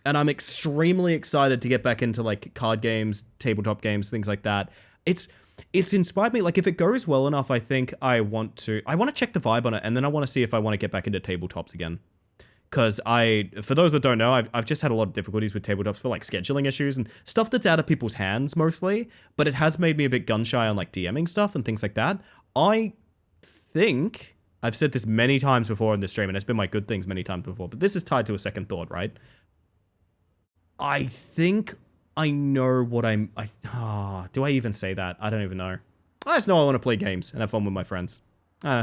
And I'm extremely excited to get back into like card games, tabletop games, things like that. It's inspired me. Like if it goes well enough, I think I want to check the vibe on it, and then I want to see if I want to get back into tabletops again. Because for those that don't know, I've just had a lot of difficulties with tabletops for like scheduling issues and stuff that's out of people's hands mostly, but it has made me a bit gun shy on like DMing stuff and things like that. I think I've said this many times before in this stream, and it's been my good things many times before, but this is tied to a second thought, right? I think I know what do I even say that? I don't even know. I just know I want to play games and have fun with my friends.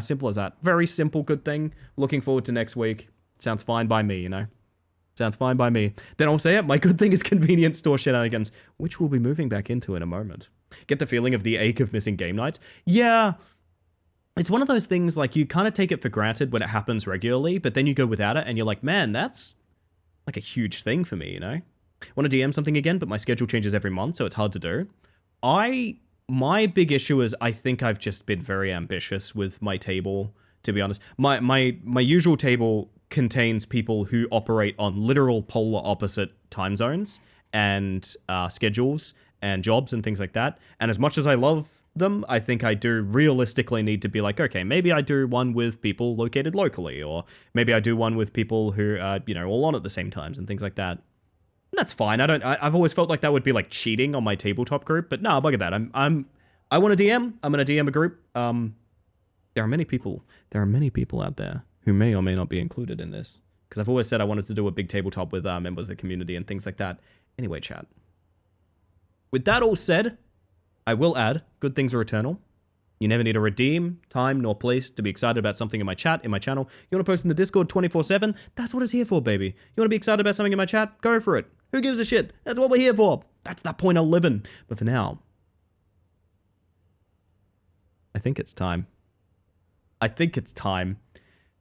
Simple as that. Very simple, good thing. Looking forward to next week. Sounds fine by me, you know? Sounds fine by me. Then I'll say it. My good thing is convenience store shenanigans, which we'll be moving back into in a moment. Get the feeling of the ache of missing game nights? Yeah. It's one of those things, like, you kind of take it for granted when it happens regularly, but then you go without it and you're like, man, that's like a huge thing for me, you know? Want to DM something again, but my schedule changes every month, so it's hard to do. My big issue is I think I've just been very ambitious with my table, to be honest. My usual table contains people who operate on literal polar opposite time zones and schedules and jobs and things like that. And as much as I love them, I think I do realistically need to be like, okay, maybe I do one with people located locally, or maybe I do one with people who are, all on at the same times and things like that. That's fine. I've always felt like that would be like cheating on my tabletop group, but no, bugger that. I want to DM. I'm going to DM a group. There are many people out there who may or may not be included in this, because I've always said I wanted to do a big tabletop with members of the community and things like that. Anyway, chat. With that all said, I will add, good things are eternal. You never need to redeem time nor place to be excited about something in my chat, in my channel. You want to post in the Discord 24/7? That's what it's here for, baby. You want to be excited about something in my chat? Go for it. Who gives a shit? That's what we're here for. That's the point of living. But for now, I think it's time.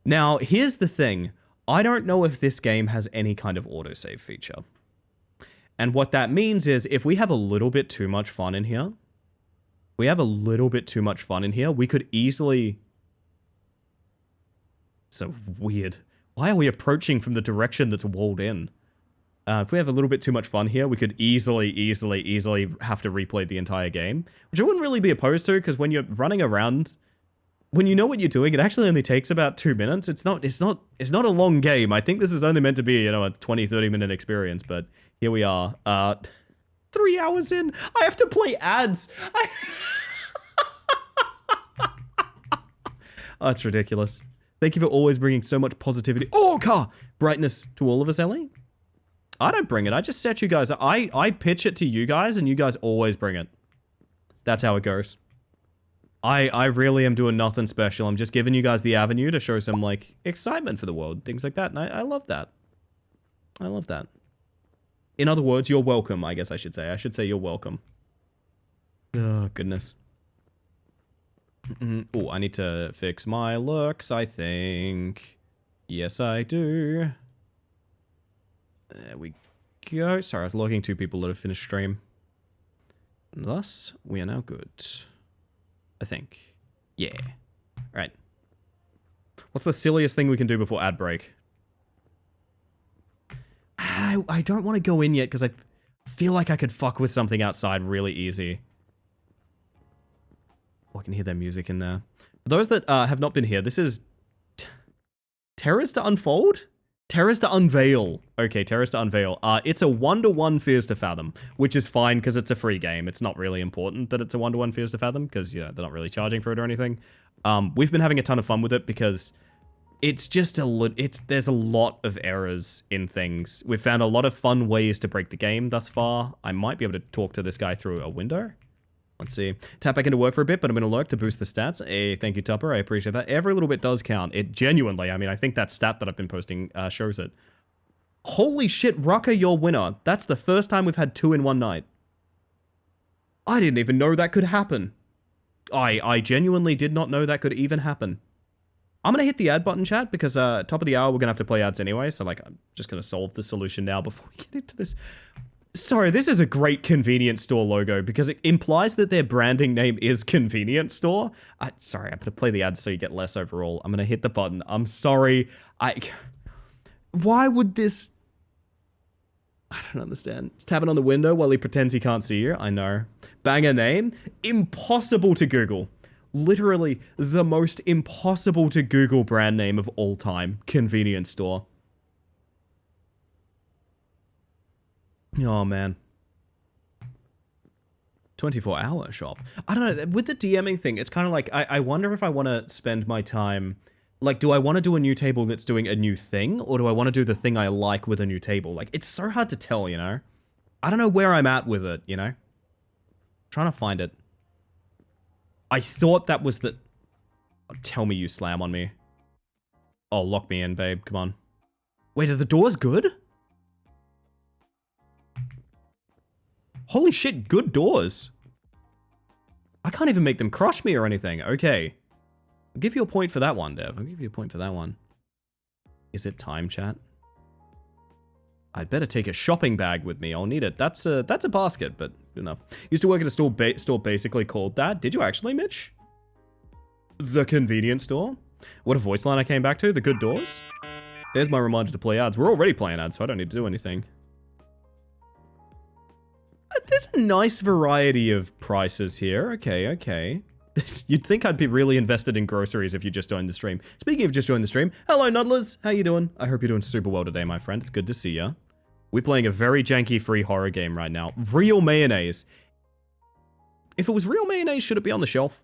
Now, here's the thing. I don't know if this game has any kind of autosave feature. And what that means is if we have a little bit too much fun in here, we could easily... So weird. Why are we approaching from the direction that's walled in? If we have a little bit too much fun here, we could easily have to replay the entire game, which I wouldn't really be opposed to, because when you're running around, when you know what you're doing, it actually only takes about 2 minutes. It's not a long game. I think this is only meant to be, a 20-30 minute experience, but here we are. 3 hours in, I have to play ads. Oh, it's ridiculous. Thank you for always bringing so much positivity. Oh, car! Brightness to all of us, Ellie. I don't bring it. I just set you guys. I pitch it to you guys, and you guys always bring it. That's how it goes. I really am doing nothing special. I'm just giving you guys the avenue to show some, like, excitement for the world. Things like that. And I love that. I love that. In other words, you're welcome, I guess I should say. I should say you're welcome. Oh, goodness. Oh, I need to fix my looks, I think. Yes, I do. There we go. Sorry, I was logging 2 people that have finished stream. Thus, we are now good. I think. Yeah. Right. What's the silliest thing we can do before ad break? I don't want to go in yet because I feel like I could fuck with something outside really easy. Oh, I can hear their music in there. For those that have not been here, this is Terrors to Unfold? Terrors to Unveil. Okay, Terrors to Unveil. It's a 1-to-1 Fears to Fathom, which is fine because it's a free game. It's not really important that it's a 1-to-1 Fears to Fathom because, they're not really charging for it or anything. We've been having a ton of fun with it because it's just there's a lot of errors in things. We've found a lot of fun ways to break the game thus far. I might be able to talk to this guy through a window. Let's see. Tap back into work for a bit, but I'm going to lurk to boost the stats. Hey, thank you, Tupper. I appreciate that. Every little bit does count. It genuinely, I think that stat that I've been posting shows it. Holy shit, Rucker, your winner. That's the first time we've had 2 in one night. I didn't even know that could happen. I genuinely did not know that could even happen. I'm going to hit the ad button, chat, because top of the hour, we're going to have to play ads anyway. So, like, I'm just going to solve the solution now before we get into this. Sorry, this is a great convenience store logo because it implies that their branding name is convenience store. Sorry, I'm going to play the ads so you get less overall. I'm going to hit the button. I'm sorry. Why would this... I don't understand. Tap it on the window while he pretends he can't see you. I know. Banger name? Impossible to Google. Literally the most impossible to Google brand name of all time. Convenience store. Oh, man. 24-hour shop. I don't know. With the DMing thing, it's kind of like, I wonder if I want to spend my time... Like, do I want to do a new table that's doing a new thing? Or do I want to do the thing I like with a new table? Like, it's so hard to tell, you know? I don't know where I'm at with it, you know? Trying to find it. I thought that was the... Oh, tell me you slam on me. Oh, lock me in, babe. Come on. Wait, are the doors good? Holy shit, good doors. I can't even make them crush me or anything. Okay. I'll give you a point for that one, Dev. I'll give you a point for that one. Is it time, chat? I'd better take a shopping bag with me. I'll need it. That's a basket, but good enough. Used to work at a store basically called that. Did you actually, Mitch? The convenience store? What a voice line I came back to. The good doors. There's my reminder to play ads. We're already playing ads, so I don't need to do anything. There's a nice variety of prices here. Okay, okay. You'd think I'd be really invested in groceries if you just joined the stream. Speaking of just joined the stream, hello Nuddlers, how you doing? I hope you're doing super well today, my friend. It's good to see ya. We're playing a very janky free horror game right now. Real mayonnaise. If it was real mayonnaise, should it be on the shelf?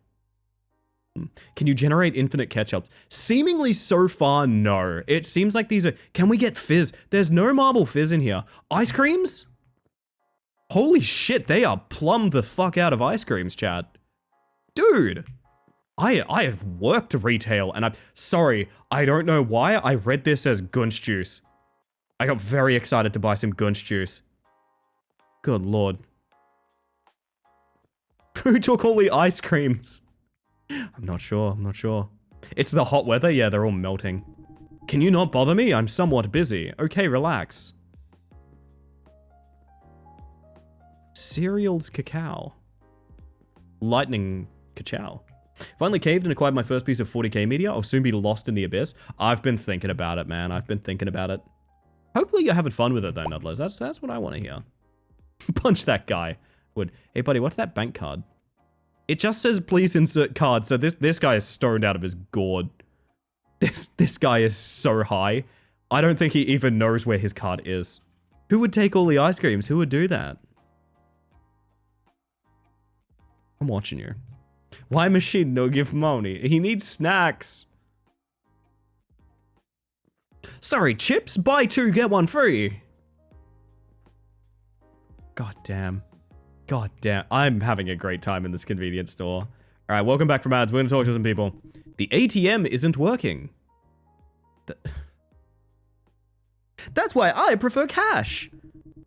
Can you generate infinite ketchups? Seemingly so far, no. It seems like these are... Can we get fizz? There's no marble fizz in here. Ice creams? Holy shit, they are plumbed the fuck out of ice creams, chat. Dude, I have worked retail and sorry, I don't know why I read this as Gunch juice. I got very excited to buy some Gunch juice. Good lord. Who took all the ice creams? I'm not sure. It's the hot weather? Yeah, they're all melting. Can you not bother me? I'm somewhat busy. Okay, relax. Cereals cacao. Lightning cacao. Finally caved and acquired my first piece of 40k media. I'll soon be lost in the abyss. I've been thinking about it, man. I've been thinking about it. Hopefully you're having fun with it though, Nuddlers. That's what I want to hear. Punch that guy. Would. Hey buddy, what's that bank card? It just says please insert card, so this guy is stoned out of his gourd. This guy is so high. I don't think he even knows where his card is. Who would take all the ice creams? Who would do that? I'm watching you. Why machine no give money? He needs snacks. Sorry, chips? Buy 2, get 1 free. God damn. God damn. I'm having a great time in this convenience store. Alright, welcome back from ads. We're gonna talk to some people. The ATM isn't working. That's why I prefer cash.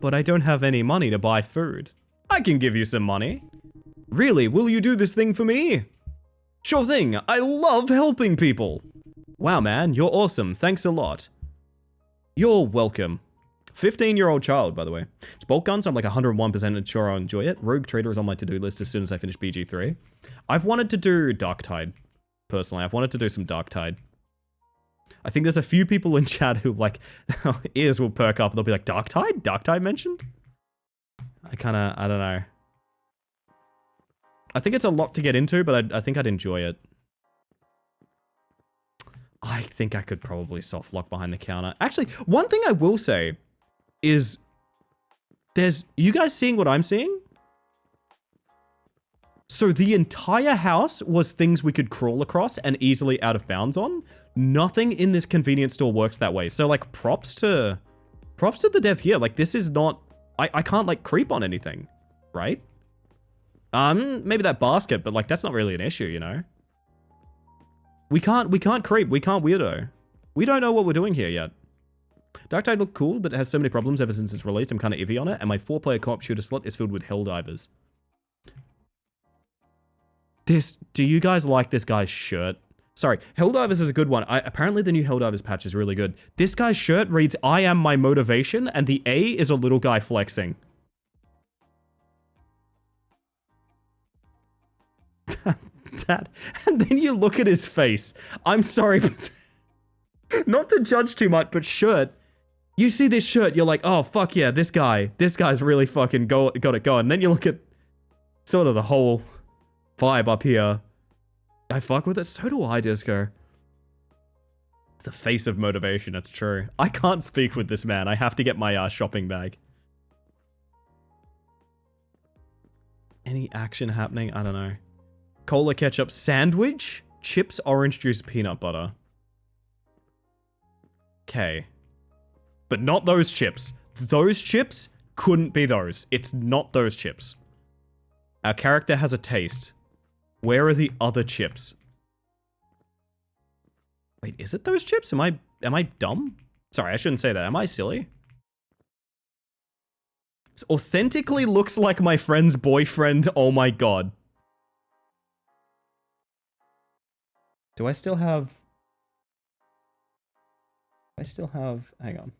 But I don't have any money to buy food. I can give you some money. Really, will you do this thing for me? Sure thing, I love helping people. Wow, man, you're awesome. Thanks a lot. You're welcome. 15-year-old child, by the way. It's bolt guns. I'm like 101% sure I'll enjoy it. Rogue Trader is on my to-do list as soon as I finish BG3. I've wanted to do Dark Tide. Personally, I've wanted to do some Dark Tide. I think there's a few people in chat who, like, ears will perk up and they'll be like, Dark Tide? Dark Tide mentioned? I don't know. I think it's a lot to get into, but I think I'd enjoy it. I think I could probably soft lock behind the counter. Actually, one thing I will say is you guys seeing what I'm seeing? So the entire house was things we could crawl across and easily out of bounds on. Nothing in this convenience store works that way. So like props to the dev here. Like this is not, I can't like creep on anything, right? Maybe that basket, but like that's not really an issue, you know? We can't creep, we can't weirdo. We don't know what we're doing here yet. Dark Tide looked cool, but it has so many problems ever since it's released. I'm kind of iffy on it, and my 4-player co-op shooter slot is filled with Helldivers. Do you guys like this guy's shirt? Sorry, Helldivers is a good one. Apparently the new Helldivers patch is really good. This guy's shirt reads, I am my motivation, and the A is a little guy flexing. That, and then you look at his face. I'm sorry, but not to judge too much, but shirt. You see this shirt, you're like, oh, fuck yeah, this guy's really fucking got it going. And then you look at sort of the whole vibe up here. I fuck with it. So do I, Disco. It's the face of motivation. It's true. I can't speak with this man. I have to get my shopping bag. Any action happening? I don't know. Cola ketchup sandwich, chips, orange juice, peanut butter. Okay. But not those chips. Those chips couldn't be those. It's not those chips. Our character has a taste. Where are the other chips? Wait, is it those chips? Am I dumb? Sorry, I shouldn't say that. Am I silly? This authentically looks like my friend's boyfriend. Oh my god. Do I still have... Hang on.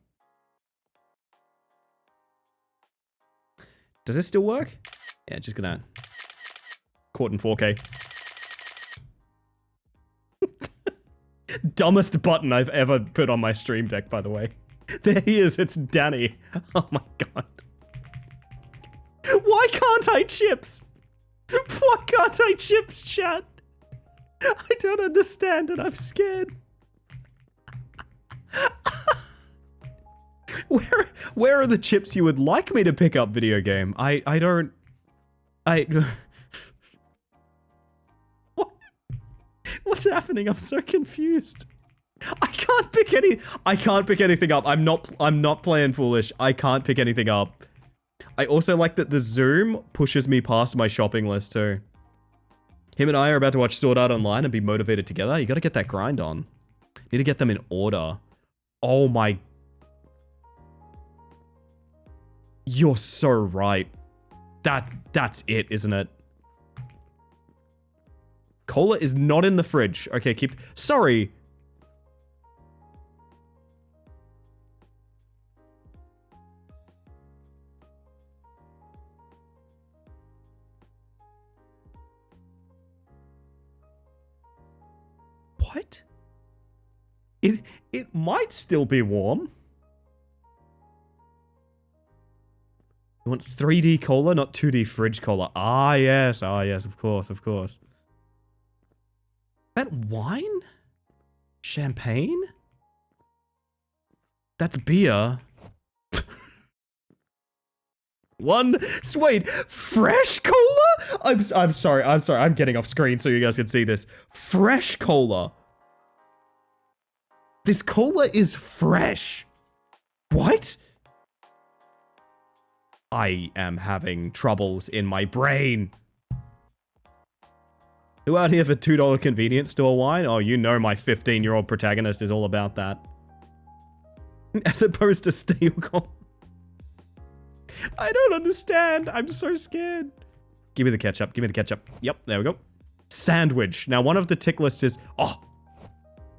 Does this still work? Yeah, just gonna... Caught in 4K. Dumbest button I've ever put on my stream deck, by the way. There he is, it's Danny. Oh my god. Why can't I chips? Why can't I chips, chat? I don't understand and I'm scared. Where are the chips you would like me to pick up, video game? I don't... What's happening? I'm so confused. I can't pick anything up. I'm not playing foolish. I can't pick anything up. I also like that the zoom pushes me past my shopping list too. Him and I are about to watch Sword Art Online and be motivated together. You gotta get that grind on. Need to get them in order. Oh my... You're so right. That's it, isn't it? Cola is not in the fridge. Okay, keep... Sorry. What? It might still be warm. You want 3D cola, not 2D fridge cola. Ah, yes. Ah, yes, of course, of course. That wine? Champagne? That's beer. Wait, fresh cola? I'm sorry. I'm getting off screen so you guys can see this. Fresh cola. This cola is fresh. What? I am having troubles in my brain. Who out here for $2 convenience store wine? Oh, you know my 15-year-old protagonist is all about that. As opposed to steel cola. I don't understand. I'm so scared. Give me the ketchup. Give me the ketchup. Yep, there we go. Sandwich. Now, one of the tick lists is... Oh,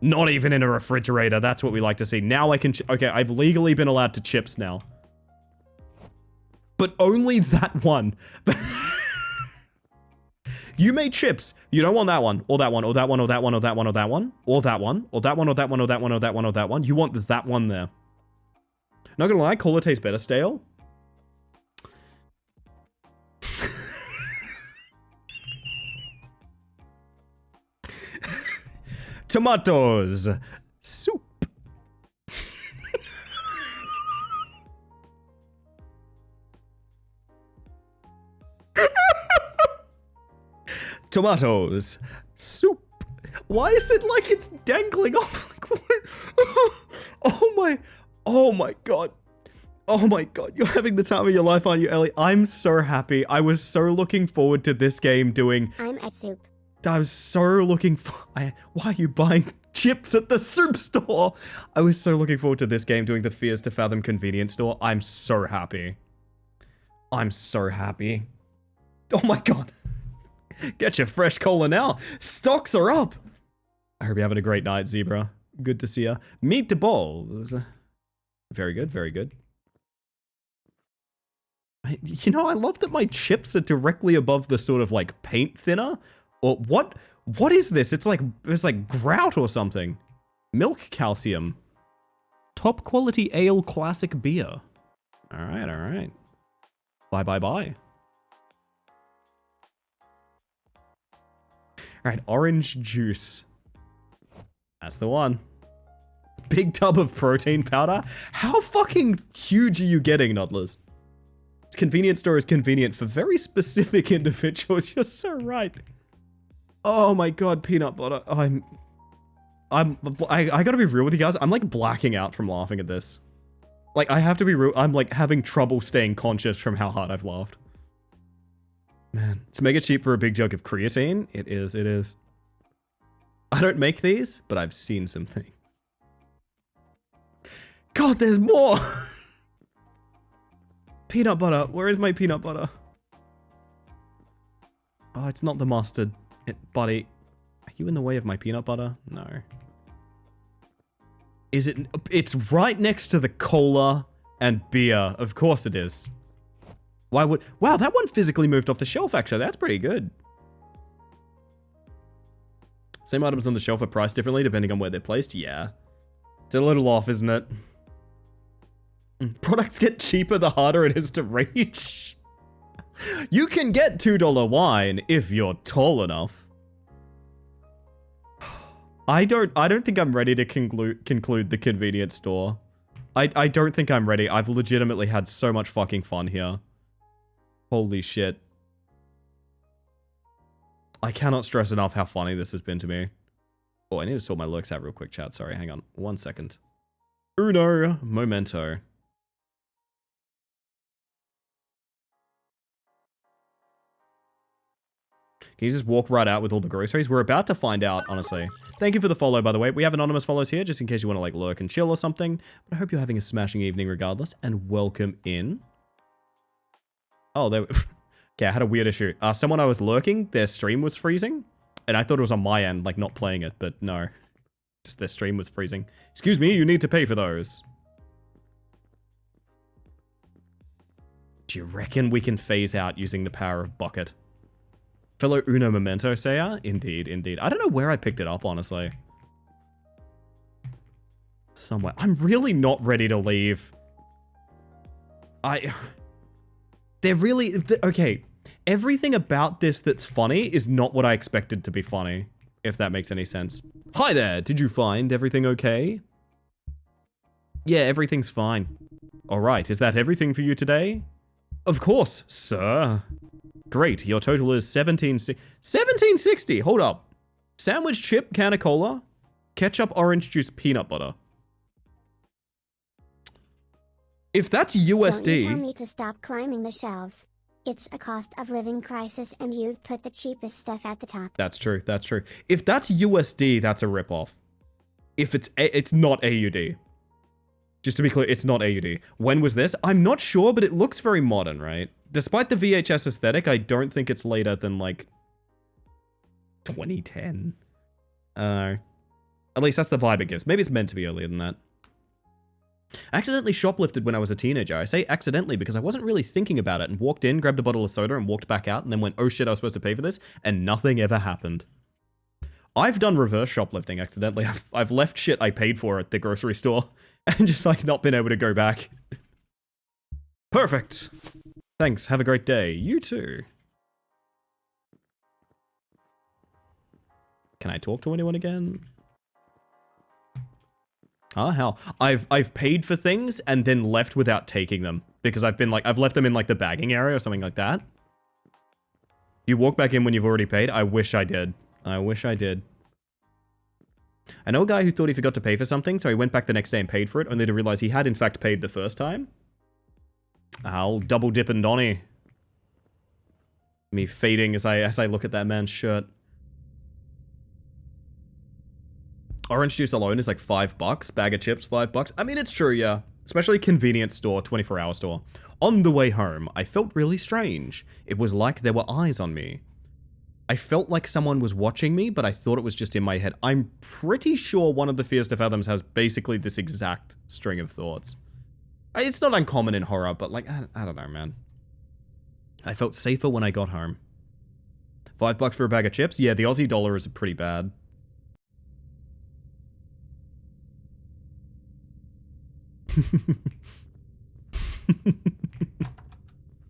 not even in a refrigerator. That's what we like to see. Now I can... Okay, I've legally been allowed to chips now. But only that one. You made chips. You don't want that one, or that one, or that one, or that one, or that one, or that one, or that one, or that one, or that one, or that one, or that one, or that one. You want that one there. Not gonna lie, cola tastes better stale. Tomatoes. Soup. Tomatoes. Soup. Why is it like it's dangling off? Like, what? Oh my god. Oh my god. You're having the time of your life, aren't you, Ellie? I'm so happy. I was so looking forward to this game doing... I'm at soup. I was so looking for... Why are you buying chips at the soup store? I was so looking forward to this game doing the Fears to Fathom convenience store. I'm so happy. I'm so happy. Oh my god. Get your fresh cola now. Stocks are up. I hope you're having a great night, Zebra. Good to see ya. Meet the balls. Very good, very good. You know, I love that my chips are directly above the sort of like paint thinner. Or what is this? It's like grout or something. Milk calcium. Top quality ale classic beer. Alright, alright. Bye bye bye. Alright, orange juice. That's the one. Big tub of protein powder? How fucking huge are you getting, Noddlers? This convenience store is convenient for very specific individuals. You're so right. Oh my god, peanut butter. I gotta be real with you guys. I'm like blacking out from laughing at this. Like, I have to be real. I'm like having trouble staying conscious from how hard I've laughed. Man, it's mega cheap for a big jug of creatine. It is, it is. I don't make these, but I've seen some things. God, there's more! Peanut butter. Where is my peanut butter? Oh, it's not the mustard. Buddy, are you in the way of my peanut butter? No. Is it? It's right next to the cola and beer. Of course it is. Why would... Wow, that one physically moved off the shelf, actually. That's pretty good. Same items on the shelf are priced differently depending on where they're placed? Yeah. It's a little off, isn't it? Products get cheaper the harder it is to reach. You can get $2 wine if you're tall enough. I don't think I'm ready to conclude the convenience store. I don't think I'm ready. I've legitimately had so much fucking fun here. Holy shit. I cannot stress enough how funny this has been to me. Oh, I need to sort my lurks out real quick, chat. Sorry, hang on. 1 second. Uno momento. Can you just walk right out with all the groceries? We're about to find out, honestly. Thank you for the follow, by the way. We have anonymous follows here, just in case you want to, like, lurk and chill or something. But I hope you're having a smashing evening regardless, and welcome in. Oh, there... Okay, I had a weird issue. Someone I was lurking, their stream was freezing, and I thought it was on my end, like, not playing it, but no. Just their stream was freezing. Excuse me, you need to pay for those. Do you reckon we can phase out using the power of Bucket? Fellow Uno Memento Sayer? Indeed, indeed. I don't know where I picked it up, honestly. Somewhere. I'm really not ready to leave. They're really... Okay. Everything about this that's funny is not what I expected to be funny. If that makes any sense. Hi there! Did you find everything okay? Yeah, everything's fine. Alright, is that everything for you today? Of course, sir. Great, your total is 1760. Hold up. Sandwich chip, can of cola, ketchup, orange juice, peanut butter. If that's USD... Don't you tell me to stop climbing the shelves. It's a cost of living crisis and you've put the cheapest stuff at the top. That's true, that's true. If that's USD, that's a ripoff. If it's not AUD. Just to be clear, it's not AUD. When was this? I'm not sure, but it looks very modern, right? Despite the VHS aesthetic, I don't think it's later than, like, 2010. At least that's the vibe it gives. Maybe it's meant to be earlier than that. I accidentally shoplifted when I was a teenager. I say accidentally because I wasn't really thinking about it and walked in, grabbed a bottle of soda and walked back out and then went, oh shit, I was supposed to pay for this, and nothing ever happened. I've done reverse shoplifting accidentally. I've left shit I paid for at the grocery store and just, like, not been able to go back. Perfect. Thanks, have a great day. You too. Can I talk to anyone again? Oh, hell. I've paid for things and then left without taking them. Because I've left them in, like, the bagging area or something like that. You walk back in when you've already paid? I wish I did. I wish I did. I know a guy who thought he forgot to pay for something, so he went back the next day and paid for it, only to realize he had in fact paid the first time. I'll double dip and Donnie. Me fading as I look at that man's shirt. Orange juice alone is like $5. Bag of chips, $5. I mean, it's true, yeah. Especially convenience store, 24-hour store. On the way home, I felt really strange. It was like there were eyes on me. I felt like someone was watching me, but I thought it was just in my head. I'm pretty sure one of the Fears to Fathoms has basically this exact string of thoughts. It's not uncommon in horror, but like, I don't know, man. I felt safer when I got home. $5 for a bag of chips? Yeah, the Aussie dollar is pretty bad.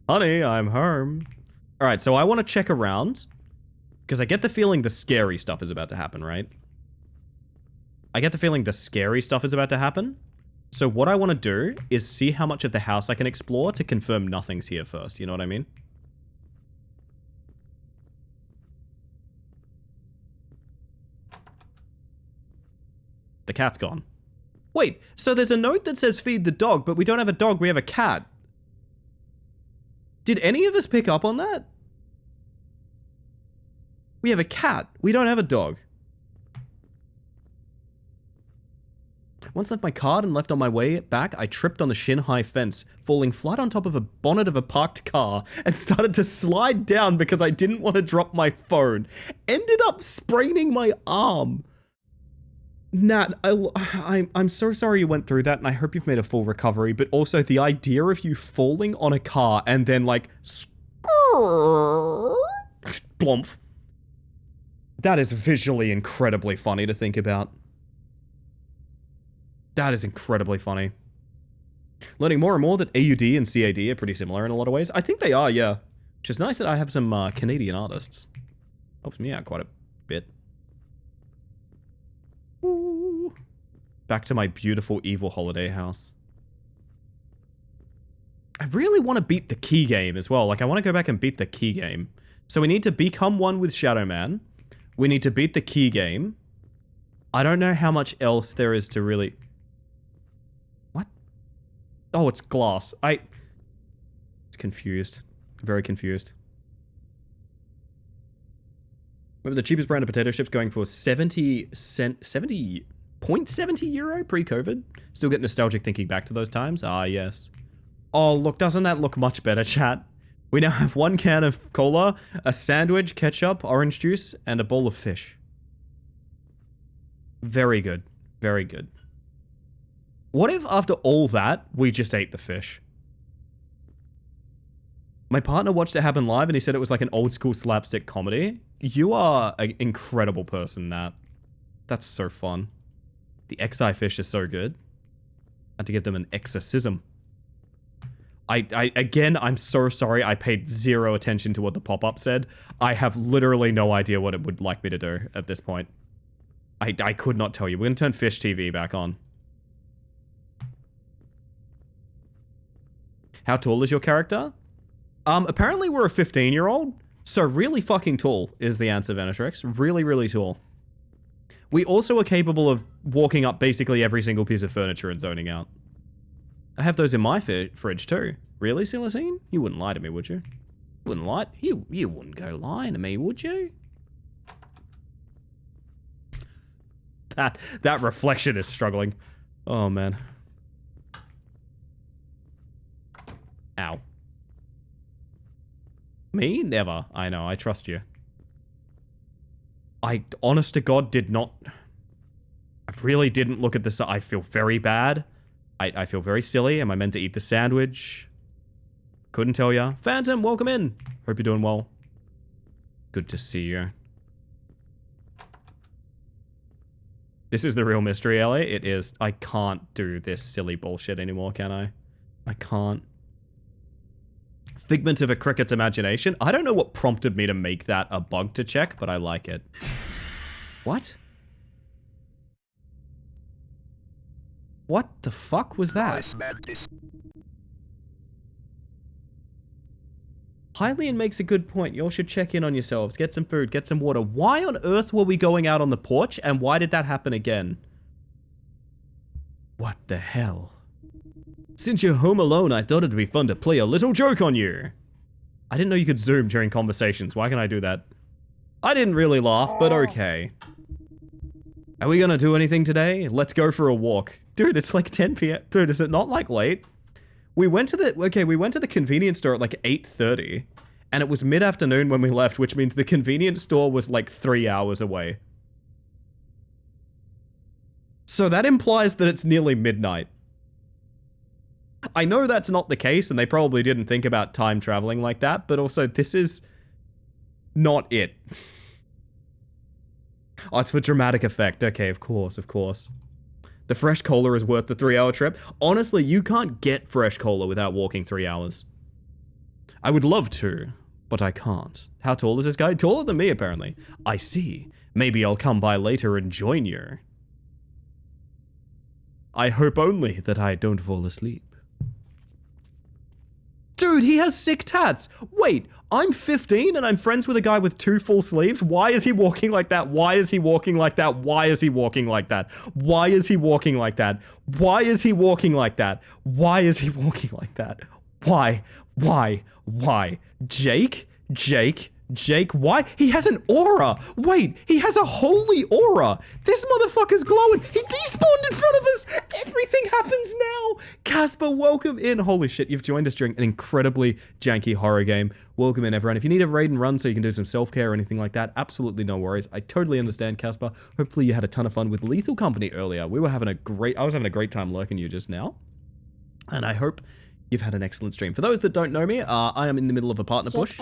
Honey, I'm home. Alright, so I want to check around. Because I get the feeling the scary stuff is about to happen, right? I get the feeling the scary stuff is about to happen. So what I want to do is see how much of the house I can explore to confirm nothing's here first. You know what I mean? The cat's gone. Wait, so there's a note that says feed the dog, but we don't have a dog, we have a cat. Did any of us pick up on that? We have a cat. We don't have a dog. Once left my card and left on my way back, I tripped on the shin-high fence, falling flat on top of a bonnet of a parked car, and started to slide down because I didn't want to drop my phone. Ended up spraining my arm. Nat, I'm so sorry you went through that, and I hope you've made a full recovery, but also the idea of you falling on a car and then, like, plump. That is visually incredibly funny to think about. That is incredibly funny. Learning more and more that AUD and CAD are pretty similar in a lot of ways. I think they are, yeah. Which is nice that I have some Canadian artists. Helps me out quite a bit. Ooh. Back to my beautiful evil holiday house. I really want to beat the key game as well. Like, I want to go back and beat the key game. So we need to become one with Shadow Man. We need to beat the key game. I don't know how much else there is to really... What? Oh, it's glass. It's confused. Very confused. Remember the cheapest brand of potato chips going for 70.70 euro pre-COVID? Still get nostalgic thinking back to those times? Ah, yes. Oh, look, doesn't that look much better, chat? We now have 1 can of cola, a sandwich, ketchup, orange juice, and a bowl of fish. Very good. Very good. What if after all that, we just ate the fish? My partner watched it happen live and he said it was like an old school slapstick comedy. You are an incredible person, Nat. That's so fun. The XI fish is so good. I had to give them an exorcism. Again, I'm so sorry I paid zero attention to what the pop-up said. I have literally no idea what it would like me to do at this point. I could not tell you. We're gonna turn Fish TV back on. How tall is your character? Apparently we're a 15-year-old, so really fucking tall is the answer, Venetrix. Really, really tall. We also are capable of walking up basically every single piece of furniture and zoning out. I have those in my fridge too. Really, Celestine? You wouldn't lie to me, would you? Wouldn't lie? You wouldn't go lying to me, would you? That reflection is struggling. Oh, man. Ow. Me? Never. I know, I trust you. I, honest to God, did not... I really didn't look at this. I feel very bad. I feel very silly. Am I meant to eat the sandwich? Couldn't tell ya. Phantom, welcome in. Hope you're doing well. Good to see you. This is the real mystery, Ellie. It is. I can't do this silly bullshit anymore, can I? I can't. Figment of a cricket's imagination. I don't know what prompted me to make that a bug to check, but I like it. What? What the fuck was that? Hylian makes a good point. You all should check in on yourselves. Get some food, get some water. Why on earth were we going out on the porch, and why did that happen again? What the hell? Since you're home alone, I thought it'd be fun to play a little joke on you. I didn't know you could zoom during conversations. Why can I do that? I didn't really laugh, but okay. Are we gonna do anything today? Let's go for a walk. Dude, it's like 10 p.m. Dude, is it not like late? We went to the convenience store at like 8:30, And it was mid-afternoon when we left, which means the convenience store was like 3 hours away. So that implies that it's nearly midnight. I know that's not the case, and they probably didn't think about time traveling like that, but also this is not it. Oh, it's for dramatic effect. Okay, of course, of course. The fresh cola is worth the 3-hour trip. Honestly, you can't get fresh cola without walking 3 hours. I would love to, but I can't. How tall is this guy? Taller than me, apparently. I see. Maybe I'll come by later and join you. I hope only that I don't fall asleep. Dude, he has sick tats. Wait, I'm 15 and I'm friends with a guy with 2 full sleeves. Why is he walking like that? Why is he walking like that? Why is he walking like that? Why is he walking like that? Why is he walking like that? Why is he walking like that? Why? Jake, why? He has an aura. Wait, he has a holy aura. This motherfucker's glowing. He despawned in front of us. Everything happens now. Casper, welcome in. Holy shit, you've joined us during an incredibly janky horror game. Welcome in, everyone. If you need a raid and run so you can do some self-care or anything like that, absolutely no worries. I totally understand, Casper. Hopefully you had a ton of fun with Lethal Company earlier. I was having a great time lurking you just now. And I hope you've had an excellent stream. For those that don't know me, I am in the middle of a partner push.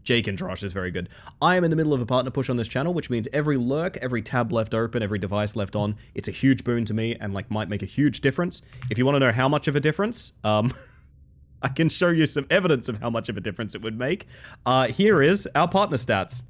Jake and Drosh is very good. I am in the middle of a partner push on this channel, which means every lurk, every tab left open, every device left on, it's a huge boon to me and like might make a huge difference. If you want to know how much of a difference, I can show you some evidence of how much of a difference it would make. Here is our partner stats.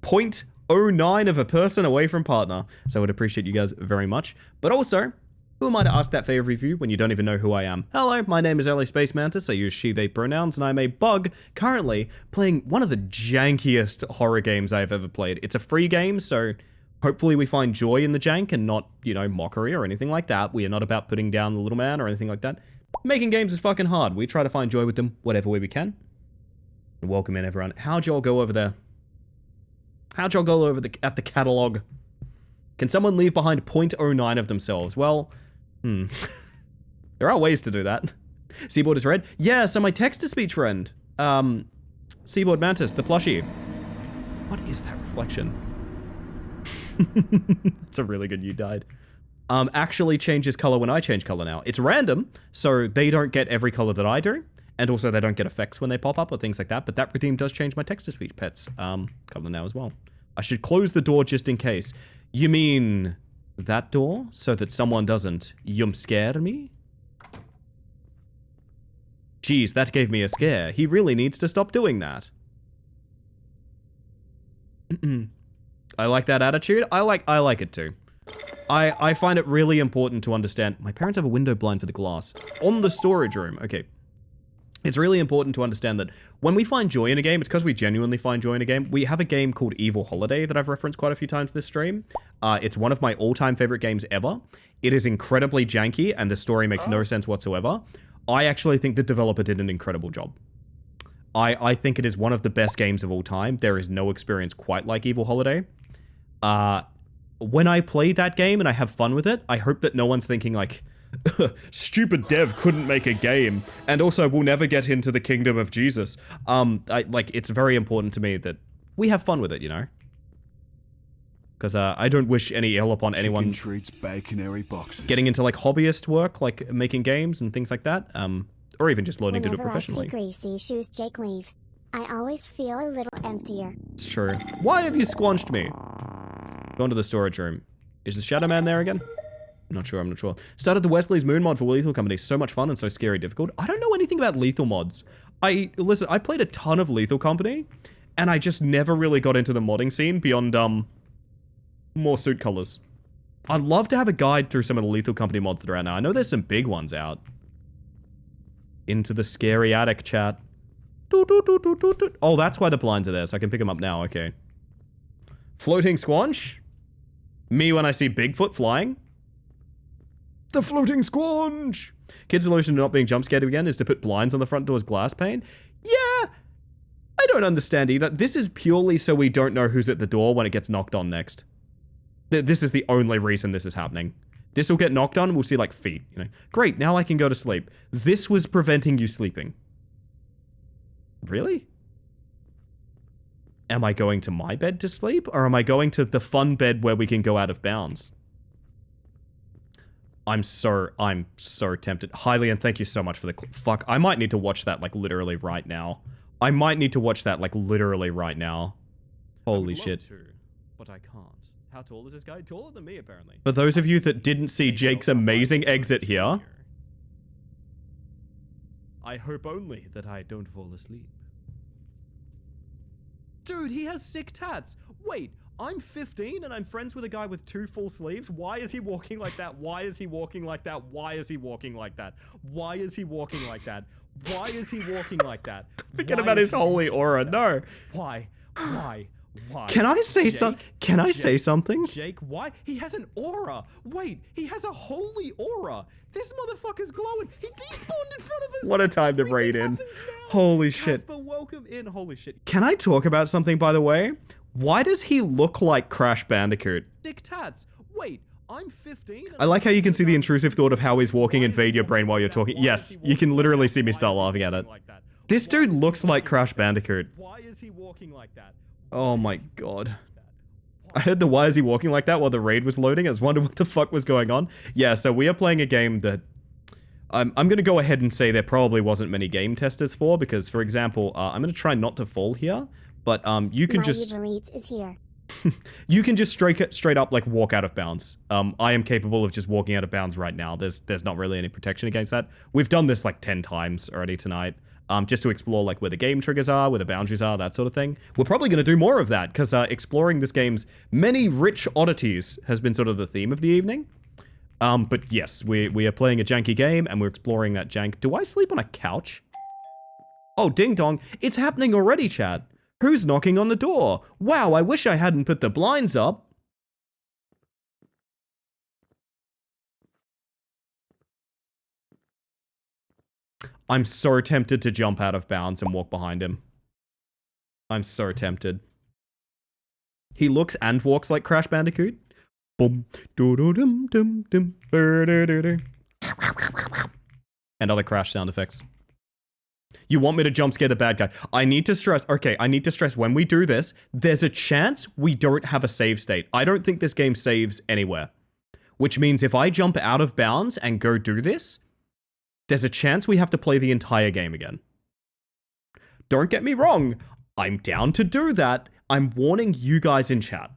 0.09 of a person away from partner. So I would appreciate you guys very much. But also, who am I to ask that favor review when you don't even know who I am? Hello, my name is Early Space Mantis. I use she, they pronouns, and I'm a bug currently playing one of the jankiest horror games I've ever played. It's a free game, so hopefully we find joy in the jank and not, you know, mockery or anything like that. We are not about putting down the little man or anything like that. Making games is fucking hard. We try to find joy with them whatever way we can. Welcome in, everyone. How'd y'all go over there? How'd y'all go over at the catalog? Can someone leave behind 0.09 of themselves? Well, there are ways to do that. Seaboard is red. Yeah, so my text-to-speech friend, Seaboard Mantis, the plushie. What is that reflection? It's a really good you died. Actually changes color when I change color now. It's random, so they don't get every color that I do, and also they don't get effects when they pop up or things like that, but that redeem does change my text-to-speech pets color now as well. I should close the door just in case. You mean that door? So that someone doesn't scare me? Jeez, that gave me a scare. He really needs to stop doing that. I like that attitude. I like it too. I find it really important to understand. My parents have a window blind for the glass. On the storage room. Okay. It's really important to understand that when we find joy in a game, it's because we genuinely find joy in a game. We have a game called Evil Holiday that I've referenced quite a few times this stream. It's one of my all-time favorite games ever. It is incredibly janky, and the story makes no sense whatsoever. I actually think the developer did an incredible job. I think it is one of the best games of all time. There is no experience quite like Evil Holiday. When I play that game and I have fun with it, I hope that no one's thinking like, stupid dev couldn't make a game, and also we'll never get into the kingdom of Jesus. It's very important to me that we have fun with it, you know? Because I don't wish any ill upon anyone treats, baconary boxes. Getting into like hobbyist work, like making games and things like that, or even just learning to do it professionally. Whenever I see greasy shoes Jake leave, I always feel a little emptier. It's true. Why have you squanched me? Go into the storage room. Is the Shadow Man there again? I'm not sure. Started the Wesley's Moon mod for Lethal Company. So much fun and so scary difficult. I don't know anything about lethal mods. Listen, I played a ton of Lethal Company, and I just never really got into the modding scene beyond, more suit colors. I'd love to have a guide through some of the Lethal Company mods that are out now. I know there's some big ones out. Into the scary attic, chat. Oh, that's why the blinds are there, so I can pick them up now. Okay. Floating squanch? Me when I see Bigfoot flying? The floating squanch! Kid's solution to not being jump scared again is to put blinds on the front door's glass pane? Yeah! I don't understand either. This is purely so we don't know who's at the door when it gets knocked on next. This is the only reason this is happening. This will get knocked on and we'll see like feet, you know. Great, now I can go to sleep. This was preventing you sleeping. Really? Am I going to my bed to sleep, or am I going to the fun bed where we can go out of bounds? I'm so tempted. Hylian, thank you so much for the fuck. I might need to watch that like literally right now. I might need to watch that like literally right now. Holy shit. To, but I can't. How tall is this guy? Taller than me, apparently. For those of you that didn't see Jake's amazing exit here, I hope only that I don't fall asleep. Dude, he has sick tats. Wait, I'm 15 and I'm friends with a guy with 2 full sleeves. Why is he walking like that? Why is he walking like that? Why is he walking like that? Why is he walking like that? Why is he walking like that? Forget about his holy aura. No. Why? Why? Can I say something? Can I say something? Jake, why? He has an aura. Wait, he has a holy aura. This motherfucker's glowing. He despawned in front of us. What a time to raid in. Holy shit. Casper, welcome in. Holy shit. Can I talk about something, by the way? Why does he look like Crash Bandicoot? Dick tats. Wait, I'm 15. I like how you can see the intrusive thought of how he's walking invade your brain while you're talking. Yes, you can literally see me start laughing at it. This dude looks like Crash Bandicoot. Why is he walking like that? Oh my god. I heard the why is he walking like that while the raid was loading. I was wondering what the fuck was going on. Yeah, so we are playing a game that I'm going to go ahead and say there probably wasn't many game testers for, because, for example, I'm going to try not to fall here, but you can just... Uber Eats is here. You can just straight up like walk out of bounds. I am capable of just walking out of bounds right now. There's not really any protection against that. We've done this like 10 times already tonight. Just to explore like where the game triggers are, where the boundaries are, that sort of thing. We're probably going to do more of that, because exploring this game's many rich oddities has been sort of the theme of the evening. But yes, we are playing a janky game, and we're exploring that jank. Do I sleep on a couch? Oh, ding dong. It's happening already, chat. Who's knocking on the door? Wow, I wish I hadn't put the blinds up. I'm so tempted to jump out of bounds and walk behind him. I'm so tempted. He looks and walks like Crash Bandicoot. Boom. And other Crash sound effects. You want me to jump scare the bad guy? I need to stress, okay, I need to stress when we do this, there's a chance we don't have a save state. I don't think this game saves anywhere. Which means if I jump out of bounds and go do this, there's a chance we have to play the entire game again. Don't get me wrong, I'm down to do that. I'm warning you guys in chat.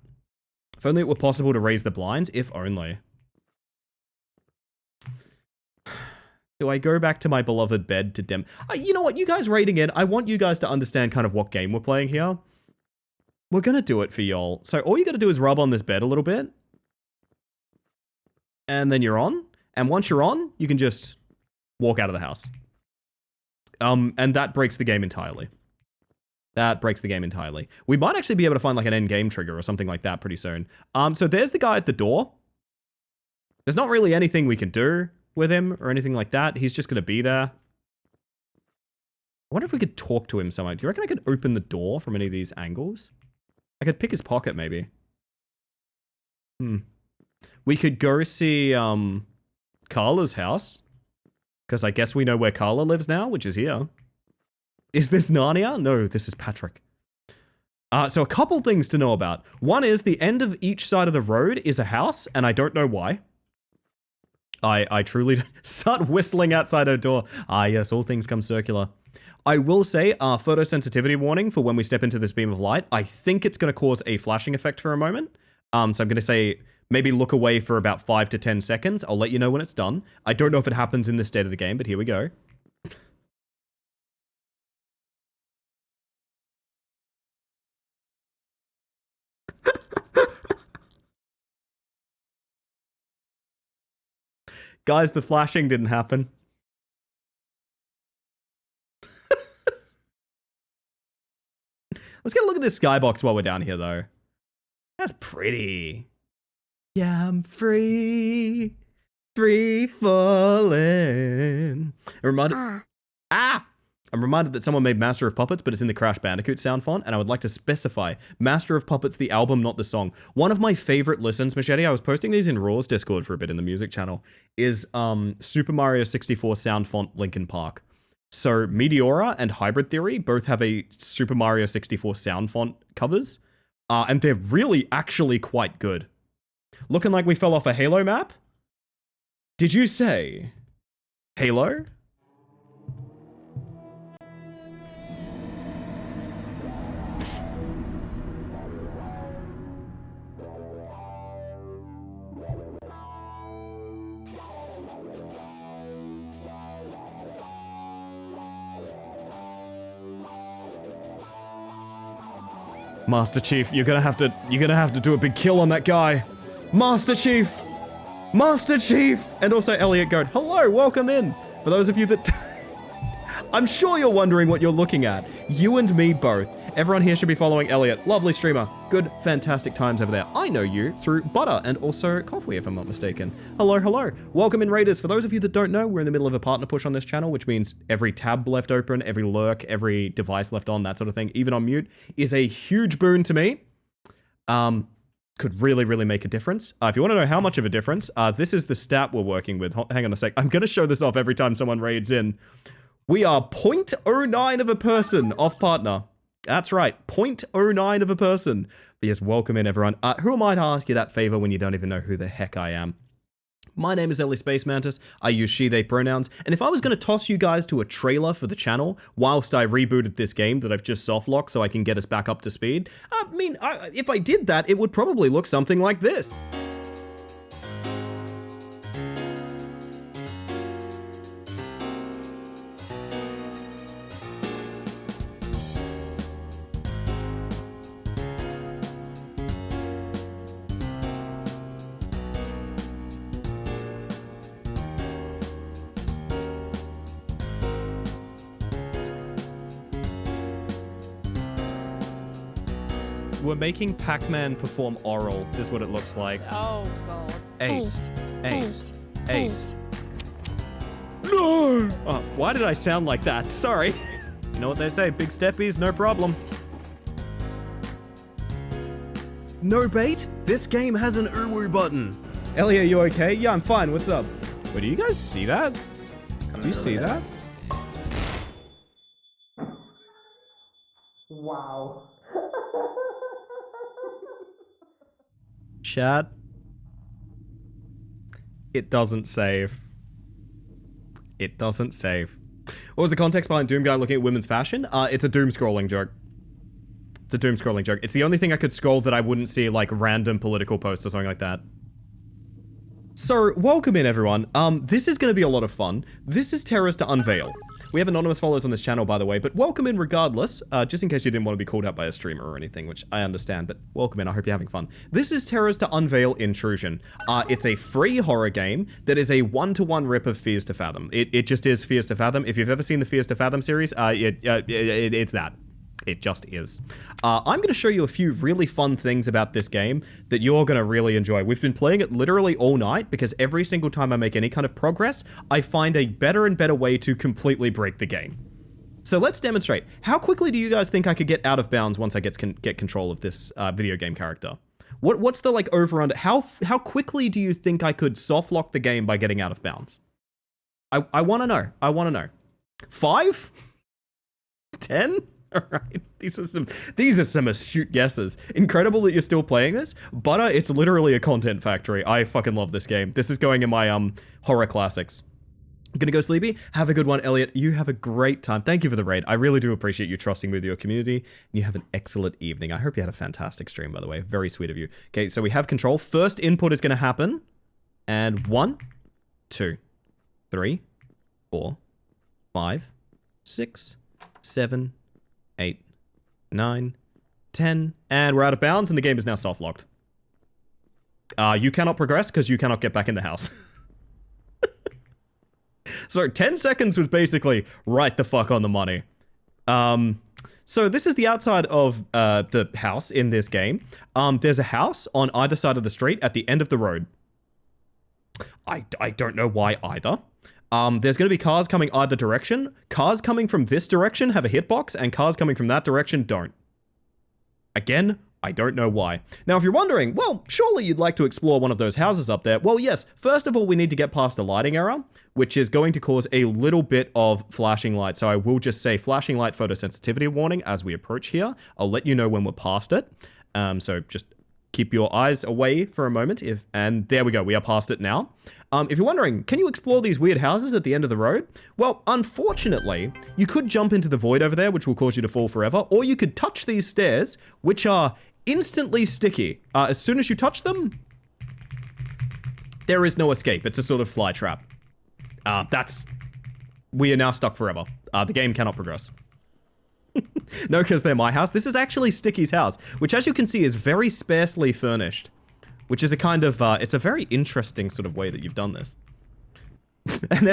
If only it were possible to raise the blinds, if only. Do I go back to my beloved bed to you know what, you guys raiding in, I want you guys to understand kind of what game we're playing here. We're gonna do it for y'all. So all you gotta do is rub on this bed a little bit. And then you're on. And once you're on, you can just walk out of the house. And that breaks the game entirely. That breaks the game entirely. We might actually be able to find like an end game trigger or something like that pretty soon. So there's the guy at the door. There's not really anything we can do with him or anything like that. He's just going to be there. I wonder if we could talk to him somehow. Do you reckon I could open the door from any of these angles? I could pick his pocket maybe. We could go see Carla's house. Because I guess we know where Carla lives now, which is here. Is this Narnia? No, this is Patrick. So a couple things to know about. One is the end of each side of the road is a house, and I don't know why. I truly start whistling outside her door. Ah, yes, all things come circular. I will say, photosensitivity warning for when we step into this beam of light. I think it's going to cause a flashing effect for a moment. So I'm going to say maybe look away for about 5 to 10 seconds. I'll let you know when it's done. I don't know if it happens in this state of the game, but here we go. Guys, the flashing didn't happen. Let's get a look at this skybox while we're down here, though. That's pretty. Yeah, I'm free. Free falling. I'm reminded that someone made Master of Puppets, but it's in the Crash Bandicoot sound font, and I would like to specify Master of Puppets, the album, not the song. One of my favorite listens, Machete, I was posting these in Raw's Discord for a bit in the music channel, is Super Mario 64 sound font Linkin Park. So Meteora and Hybrid Theory both have a Super Mario 64 sound font covers, and they're really actually quite good. Looking like we fell off a Halo map? Did you say Halo? Master Chief, you're gonna have to do a big kill on that guy. Master Chief! Master Chief! And also Elliot Goat, hello, welcome in. For those of you that... I'm sure you're wondering what you're looking at. You and me both. Everyone here should be following Elliot. Lovely streamer. Good, fantastic times over there. I know you through Butter and also Coffee, if I'm not mistaken. Hello, hello. Welcome in, Raiders. For those of you that don't know, we're in the middle of a partner push on this channel, which means every tab left open, every lurk, every device left on, that sort of thing, even on mute, is a huge boon to me. Could really, really make a difference. If you want to know how much of a difference, this is the stat we're working with. Hang on a sec. I'm going to show this off every time someone raids in. We are 0.09 of a person off partner. That's right, 0.09 of a person. But yes, welcome in, everyone. Who am I to ask you that favor when you don't even know who the heck I am? My name is Ellie Space Mantis. I use she, they pronouns. And if I was going to toss you guys to a trailer for the channel whilst I rebooted this game that I've just soft locked so I can get us back up to speed, if I did that, it would probably look something like this. We're making Pac-Man perform oral, is what it looks like. Oh, God. Eight. No! Oh, why did I sound like that? Sorry. You know what they say, big steppies, no problem. No bait? This game has an uwu button. Ellie, are you okay? Yeah, I'm fine. What's up? Wait, do you guys see that? Do you see that? Wow. Chat. It doesn't save. It doesn't save. What was the context behind Doom Guy looking at women's fashion? It's a doom scrolling joke. It's a doom scrolling joke. It's the only thing I could scroll that I wouldn't see like random political posts or something like that. So, welcome in, everyone. This is going to be a lot of fun. This is Terrors to Unveil. We have anonymous followers on this channel, by the way, but welcome in regardless, just in case you didn't want to be called out by a streamer or anything, which I understand, but welcome in. I hope you're having fun. This is Terrors to Unveil Intrusion. It's a free horror game that is a one-to-one rip of Fears to Fathom. It just is Fears to Fathom. If you've ever seen the Fears to Fathom series, it's that. It just is. I'm going to show you a few really fun things about this game that you're going to really enjoy. We've been playing it literally all night because every single time I make any kind of progress, I find a better and better way to completely break the game. So let's demonstrate. How quickly do you guys think I could get out of bounds once I get control of this video game character? What's the like over under? How quickly do you think I could soft lock the game by getting out of bounds? I want to know. I want to know. 5? 10? All right, these are some astute guesses. Incredible that you're still playing this. Butter, it's literally a content factory. I fucking love this game. This is going in my horror classics. I'm gonna go sleepy. Have a good one, Elliot. You have a great time. Thank you for the raid. I really do appreciate you trusting with your community. And you have an excellent evening. I hope you had a fantastic stream, by the way. Very sweet of you. Okay, so we have control. First input is gonna happen. And 1, 2, 3, 4, 5, 6, 7, 8, 9, 10, and we're out of bounds, and the game is now soft-locked. You cannot progress because you cannot get back in the house. So 10 seconds was basically right the fuck on the money. So this is the outside of the house in this game. There's a house on either side of the street at the end of the road. I don't know why either. There's going to be cars coming either direction. Cars coming from this direction have a hitbox, and cars coming from that direction don't. Again, I don't know why. Now, if you're wondering, well, surely you'd like to explore one of those houses up there. Well, yes. First of all, we need to get past a lighting error, which is going to cause a little bit of flashing light. So I will just say flashing light photosensitivity warning as we approach here. I'll let you know when we're past it. So just keep your eyes away for a moment. And there we go. We are past it now. If you're wondering, can you explore these weird houses at the end of the road? Well, unfortunately, you could jump into the void over there, which will cause you to fall forever, or you could touch these stairs, which are instantly sticky. As soon as you touch them, there is no escape. It's a sort of fly trap. We are now stuck forever. The game cannot progress. No, because they're my house. This is actually Sticky's house, which as you can see is very sparsely furnished, which is a kind of, it's a very interesting sort of way that you've done this. And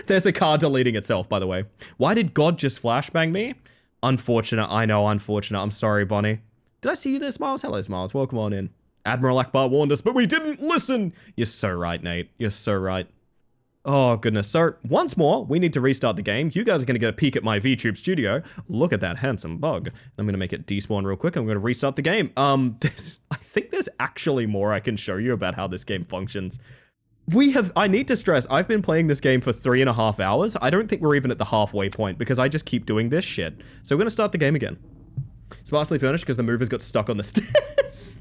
there's a car deleting itself, by the way. Why did God just flashbang me? Unfortunate. I know, unfortunate. I'm sorry, Bonnie. Did I see you there, Smiles? Hello, Smiles. Welcome on in. Admiral Akbar warned us, but we didn't listen. You're so right, Nate. You're so right. Oh, goodness. So, once more, we need to restart the game. You guys are going to get a peek at my VTube studio. Look at that handsome bug. I'm going to make it despawn real quick. I'm going to restart the game. I think there's actually more I can show you about how this game functions. I need to stress, I've been playing this game for 3.5 hours. I don't think we're even at the halfway point because I just keep doing this shit. So, we're going to start the game again. Sparsely furnished because the movers got stuck on the stairs.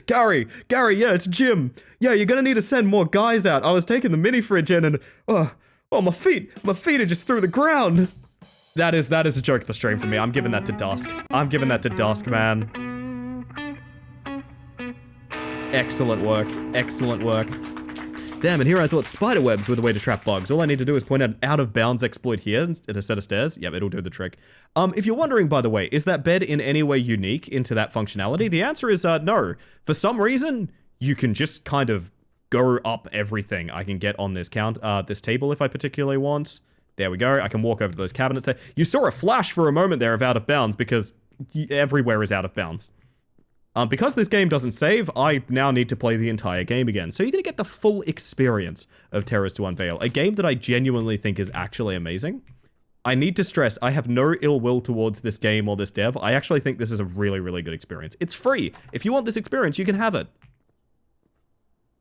Gary, yeah, it's Jim. Yeah, you're gonna need to send more guys out. I was taking the mini fridge in and, my feet are just through the ground. That is a joke of the stream for me. I'm giving that to Dusk. I'm giving that to Dusk, man. Excellent work. Excellent work. Damn, and here I thought spiderwebs were the way to trap bugs. All I need to do is point out of bounds exploit here at a set of stairs. Yep, it'll do the trick. If you're wondering, by the way, is that bed in any way unique into that functionality? The answer is no. For some reason, you can just kind of go up everything. I can get on this this table if I particularly want. There we go. I can walk over to those cabinets there. You saw a flash for a moment there of out of bounds because everywhere is out of bounds. Because this game doesn't save, I now need to play the entire game again. So you're going to get the full experience of Terrors to Unveil, a game that I genuinely think is actually amazing. I need to stress, I have no ill will towards this game or this dev. I actually think this is a really, really good experience. It's free. If you want this experience, you can have it.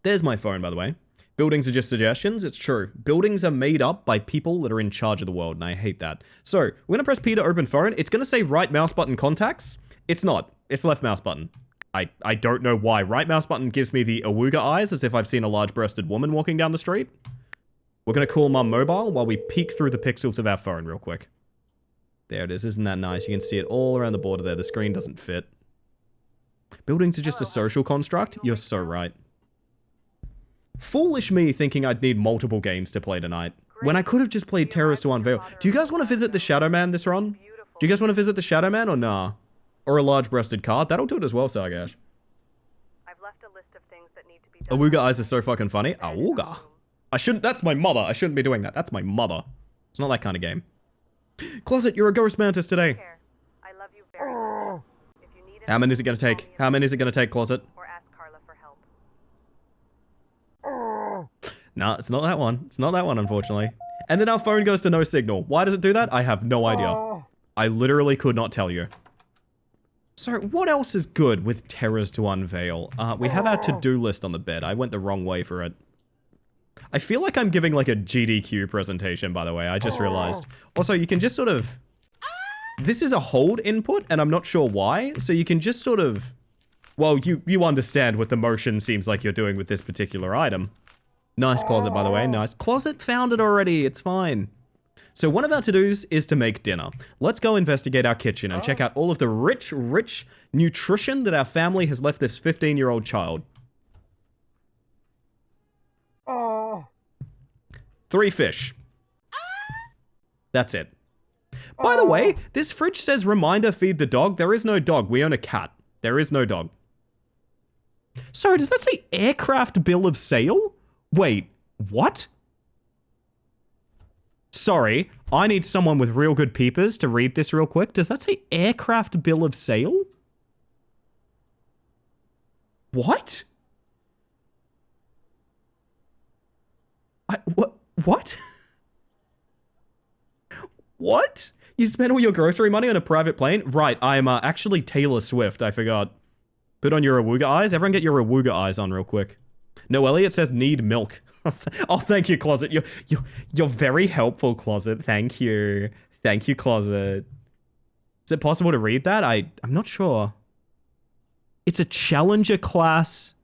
There's my phone, by the way. Buildings are just suggestions. It's true. Buildings are made up by people that are in charge of the world, and I hate that. So, we're going to press P to open phone. It's going to say right mouse button contacts. It's not. It's left mouse button. I don't know why. Right mouse button gives me the awooga eyes, as if I've seen a large-breasted woman walking down the street. We're going to call Mum Mobile while we peek through the pixels of our phone real quick. There it is. Isn't that nice? You can see it all around the border there. The screen doesn't fit. Buildings are just a social construct? You're so right. Foolish me thinking I'd need multiple games to play tonight, when I could have just played Terrors to Unveil. Do you guys want to visit the Shadow Man this run? Do you guys want to visit the Shadow Man or nah? Or a large-breasted car? That'll do it as well, Sargash. I've left a list of things that need to be done. Awooga eyes are so fucking funny. Awooga. That's my mother. I shouldn't be doing that. That's my mother. It's not that kind of game. Closet, you're a ghost mantis today. I love you very much. If you need How many is it going to take? How many is it going to take, Closet? Or ask Carla for help. No, it's not that one. It's not that one, unfortunately. And then our phone goes to no signal. Why does it do that? I have no idea. I literally could not tell you. So, what else is good with Terrors to Unveil? We have our to-do list on the bed. I went the wrong way for it. I feel like I'm giving like a GDQ presentation, by the way. I just realized. Also, you can just sort of... This is a hold input, and I'm not sure why. So you can just sort of... Well, you understand what the motion seems like you're doing with this particular item. Nice closet, by the way. Nice. Closet found it already. It's fine. So one of our to-dos is to make dinner. Let's go investigate our kitchen and check out all of the rich nutrition that our family has left this 15-year-old child. 3 fish. That's it. By the way, this fridge says reminder feed the dog. There is no dog. We own a cat. There is no dog. Sorry, does that say aircraft bill of sale? Wait, what? Sorry, I need someone with real good peepers to read this real quick. Does that say aircraft bill of sale? What? What? What? You spent all your grocery money on a private plane? Right, I'm actually Taylor Swift, I forgot. Put on your Awooga eyes. Everyone get your Awooga eyes on real quick. No, Elliot says need milk. Oh, thank you, Closet. You're very helpful, Closet. Thank you. Thank you, Closet. Is it possible to read that? I'm not sure. It's a Challenger class...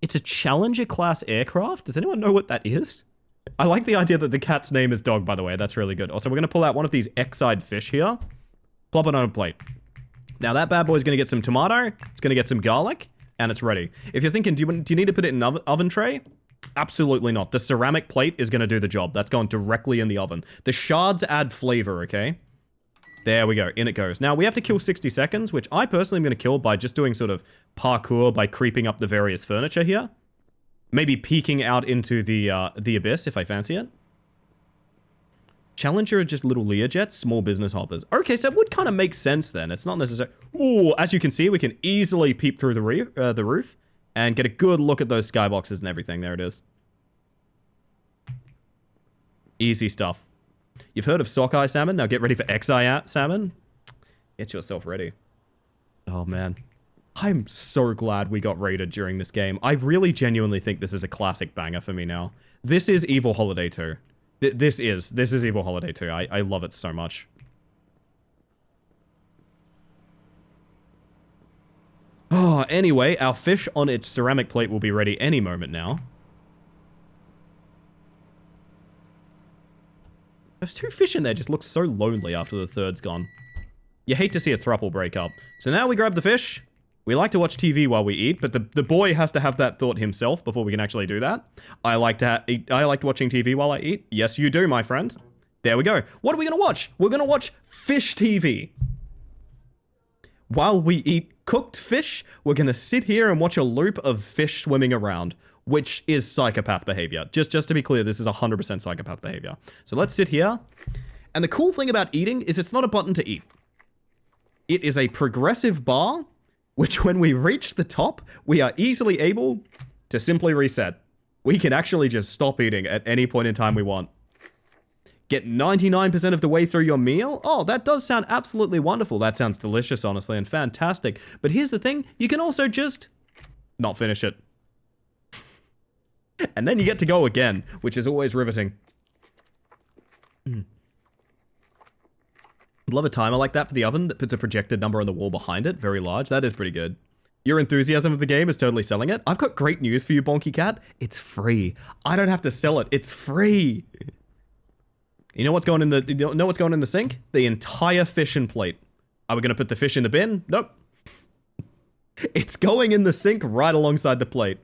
It's a Challenger class aircraft? Does anyone know what that is? I like the idea that the cat's name is Dog, by the way. That's really good. Also, we're going to pull out one of these X-eyed fish here. Plop it on a plate. Now, that bad boy's going to get some tomato. It's going to get some garlic. And it's ready. If you're thinking, do you need to put it in an oven tray? Absolutely not. The ceramic plate is going to do the job. That's going directly in the oven. The shards add flavor, okay? There we go. In it goes. Now, we have to kill 60 seconds, which I personally am going to kill by just doing sort of parkour by creeping up the various furniture here. Maybe peeking out into the abyss if I fancy it. Challenger are just little Learjets, small business hoppers. Okay, so it would kind of make sense then. It's not necessary. Ooh, as you can see, we can easily peep through the roof and get a good look at those skyboxes and everything. There it is. Easy stuff. You've heard of sockeye salmon? Now get ready for X-eye salmon. Get yourself ready. Oh, man. I'm so glad we got raided during this game. I really genuinely think this is a classic banger for me now. This is Evil Holiday 2. This is Evil Holiday 2. I love it so much. Oh, anyway, our fish on its ceramic plate will be ready any moment now. Those two fish in there just look so lonely after the third's gone. You hate to see a throuple break up. So now we grab the fish. We like to watch TV while we eat, but the boy has to have that thought himself before we can actually do that. I like watching TV while I eat. Yes, you do, my friend. There we go. What are we going to watch? We're going to watch fish TV. While we eat cooked fish, we're going to sit here and watch a loop of fish swimming around, which is psychopath behavior. Just to be clear, this is 100% psychopath behavior. So let's sit here. And the cool thing about eating is it's not a button to eat. It is a progressive bar, which when we reach the top, we are easily able to simply reset. We can actually just stop eating at any point in time we want. Get 99% of the way through your meal? Oh, that does sound absolutely wonderful. That sounds delicious, honestly, and fantastic. But here's the thing, you can also just not finish it. And then you get to go again, which is always riveting. Love a timer like that for the oven that puts a projected number on the wall behind it. Very large. That is pretty good. Your enthusiasm of the game is totally selling it. I've got great news for you, Bonky Cat. It's free. I don't have to sell it. It's free. You know what's going in the sink? The entire fish and plate. Are we going to put the fish in the bin? Nope. It's going in the sink right alongside the plate.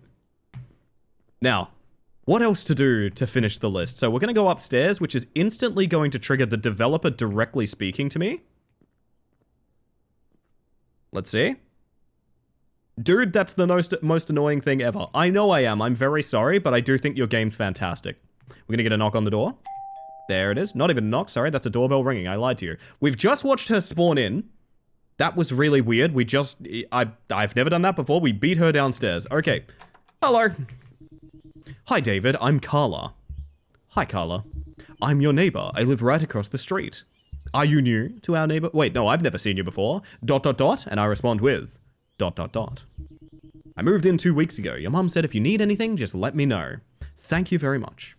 Now, what else to do to finish the list? So we're going to go upstairs, which is instantly going to trigger the developer directly speaking to me. Let's see. Dude, that's the most annoying thing ever. I know I am. I'm very sorry, but I do think your game's fantastic. We're going to get a knock on the door. There it is. Not even a knock. Sorry, that's a doorbell ringing. I lied to you. We've just watched her spawn in. That was really weird. I've never done that before. We beat her downstairs. Okay. Hello. Hi, David. I'm Carla. Hi, Carla. I'm your neighbor. I live right across the street. Are you new to our neighbor? Wait, no, I've never seen you before. ... And I respond with ... I moved in 2 weeks ago. Your mum said if you need anything, just let me know. Thank you very much.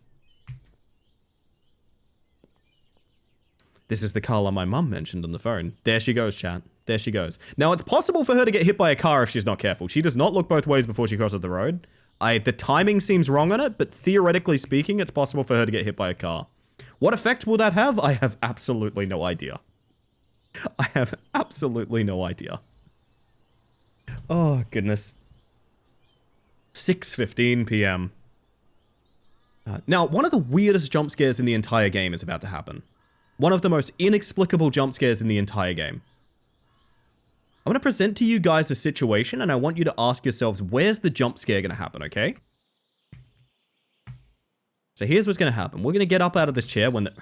This is the Carla my mum mentioned on the phone. There she goes, chat. There she goes. Now, it's possible for her to get hit by a car if she's not careful. She does not look both ways before she crosses the road. The timing seems wrong on it, but theoretically speaking, it's possible for her to get hit by a car. What effect will that have? I have absolutely no idea. I have absolutely no idea. Oh, goodness. 6:15 p.m. Now, one of the weirdest jump scares in the entire game is about to happen. One of the most inexplicable jump scares in the entire game. I'm going to present to you guys a situation, and I want you to ask yourselves, where's the jump scare going to happen, okay? So here's what's going to happen. We're going to get up out of this chair when the...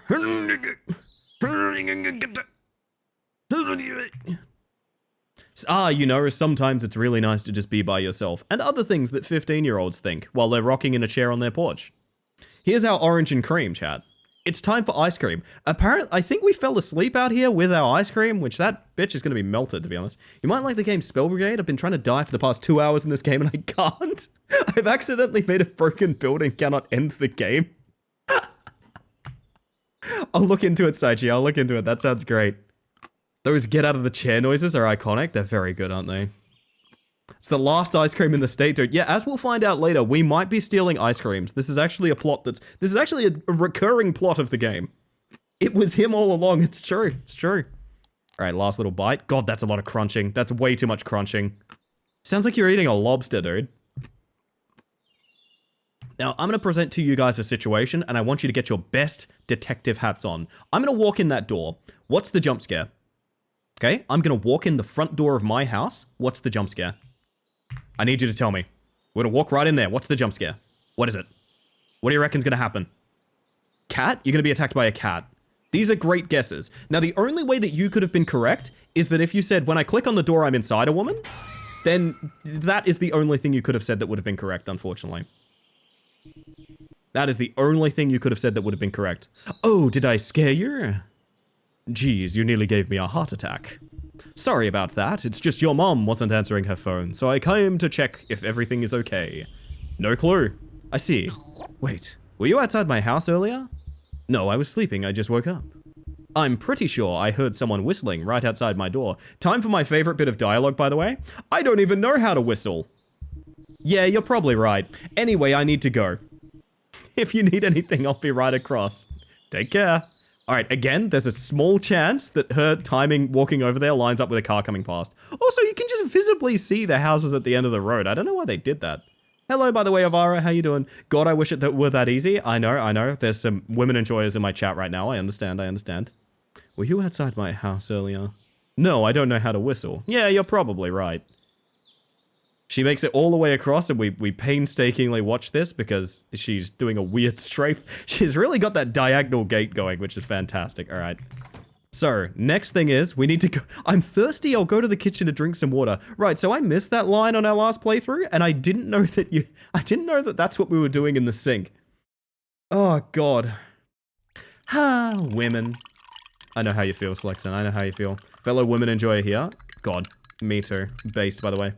you know, sometimes it's really nice to just be by yourself, and other things that 15-year-olds think while they're rocking in a chair on their porch. Here's our orange and cream, chat. It's time for ice cream. Apparently, I think we fell asleep out here with our ice cream, which that bitch is going to be melted, to be honest. You might like the game Spell Brigade. I've been trying to die for the past 2 hours in this game, and I can't. I've accidentally made a broken build and cannot end the game. I'll look into it, Saichi. I'll look into it. That sounds great. Those get out of the chair noises are iconic. They're very good, aren't they? It's the last ice cream in the state, dude. Yeah, as we'll find out later, we might be stealing ice creams. This is actually a plot this is actually a recurring plot of the game. It was him all along. It's true. It's true. All right, last little bite. God, that's a lot of crunching. That's way too much crunching. Sounds like you're eating a lobster, dude. Now, I'm going to present to you guys a situation, and I want you to get your best detective hats on. I'm going to walk in that door. What's the jump scare? Okay, I'm going to walk in the front door of my house. What's the jump scare? I need you to tell me. We're going to walk right in there. What's the jump scare? What is it? What do you reckon's going to happen? Cat? You're going to be attacked by a cat. These are great guesses. Now, the only way that you could have been correct is that if you said, when I click on the door, I'm inside a woman, then that is the only thing you could have said that would have been correct, unfortunately. That is the only thing you could have said that would have been correct. Oh, did I scare you? Geez, you nearly gave me a heart attack. Sorry about that. It's just your mom wasn't answering her phone, so I came to check if everything is okay. No clue. I see. Wait, were you outside my house earlier? No, I was sleeping. I just woke up. I'm pretty sure I heard someone whistling right outside my door. Time for my favorite bit of dialogue, by the way. I don't even know how to whistle. Yeah, you're probably right. Anyway, I need to go. If you need anything, I'll be right across. Take care. All right, again, there's a small chance that her timing walking over there lines up with a car coming past. Also, you can just visibly see the houses at the end of the road. I don't know why they did that. Hello, by the way, Avara. How you doing? God, I wish it were that easy. I know. There's some women enjoyers in my chat right now. I understand. Were you outside my house earlier? No, I don't know how to whistle. Yeah, you're probably right. She makes it all the way across, and we painstakingly watch this because she's doing a weird strafe. She's really got that diagonal gait going, which is fantastic. All right. So, next thing is, we need to go... I'm thirsty, I'll go to the kitchen to drink some water. Right, so I missed that line on our last playthrough, and I didn't know that I didn't know that that's what we were doing in the sink. Oh, God. Women. I know how you feel, Slexon. I know how you feel. Fellow women enjoyer here. God, me too. Based, by the way.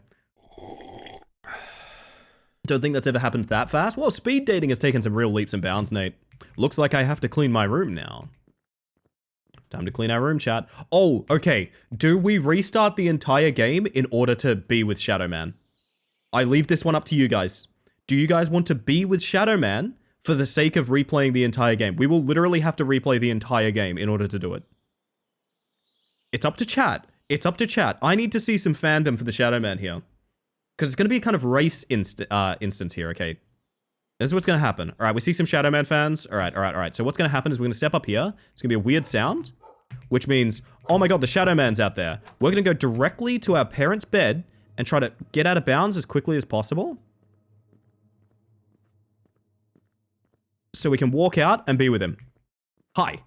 Don't think that's ever happened that fast. Well, speed dating has taken some real leaps and bounds, Nate. Looks like I have to clean my room now. Time to clean our room, chat. Oh, okay. Do we restart the entire game in order to be with Shadow Man? I leave this one up to you guys. Do you guys want to be with Shadow Man for the sake of replaying the entire game? We will literally have to replay the entire game in order to do it. It's up to chat. It's up to chat. I need to see some fandom for the Shadow Man here. Because it's going to be a kind of race instance here, okay? This is what's going to happen. All right, we see some Shadow Man fans. All right. So what's going to happen is we're going to step up here. It's going to be a weird sound, which means, oh my God, the Shadow Man's out there. We're going to go directly to our parents' bed and try to get out of bounds as quickly as possible. So we can walk out and be with him. Hi.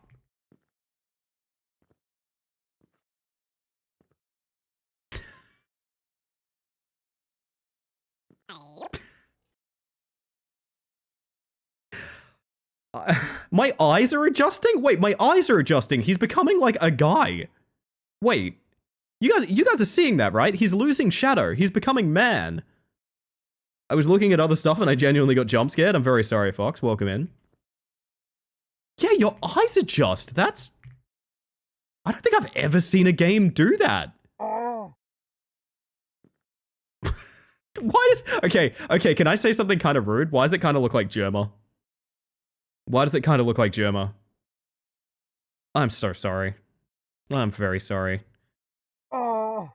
My eyes are adjusting? Wait, my eyes are adjusting. He's becoming like a guy. Wait. You guys are seeing that, right? He's losing shadow. He's becoming man. I was looking at other stuff and I genuinely got jump scared. I'm very sorry, Fox. Welcome in. Yeah, your eyes adjust. That's... I don't think I've ever seen a game do that. Why does... Okay, can I say something kind of rude? Why does it kind of look like Germa? Why does it kind of look like Germa? I'm so sorry. I'm very sorry. Yo,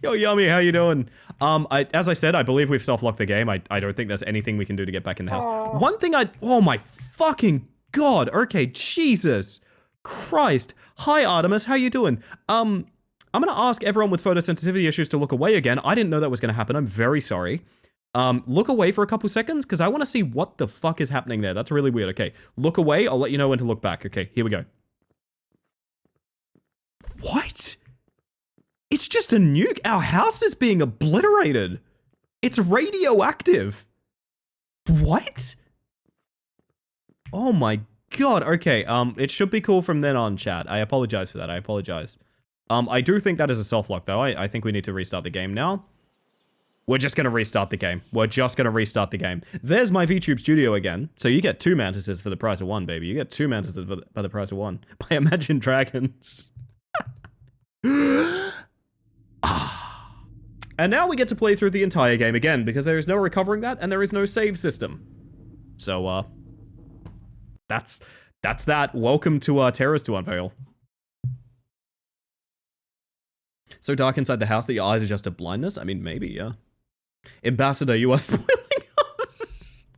Yummy, how you doing? As I said, I believe we've self-locked the game. I don't think there's anything we can do to get back in the house. One thing oh my fucking God. Okay, Jesus Christ. Hi, Artemis, how you doing? I'm gonna ask everyone with photosensitivity issues to look away again. I didn't know that was gonna happen. I'm very sorry. Look away for a couple seconds, because I want to see what the fuck is happening there. That's really weird. Okay, look away. I'll let you know when to look back. Okay, here we go. What? It's just a nuke. Our house is being obliterated. It's radioactive. What? Oh my God, okay. It should be cool from then on, chat. I apologize for that. I apologize. I do think that is a soft lock, though. I think we need to restart the game now. We're just going to restart the game. We're just going to restart the game. There's my VTube studio again. So you get 2 mantises for the price of 1, baby. You get 2 mantises by the price of 1. By Imagine Dragons. And now we get to play through the entire game again, because there is no recovering that, and there is no save system. So, that's that. Welcome to, Terrors to Unveil. So dark inside the house that your eyes are just a blindness? I mean, maybe, yeah. Ambassador, you are spoiling us.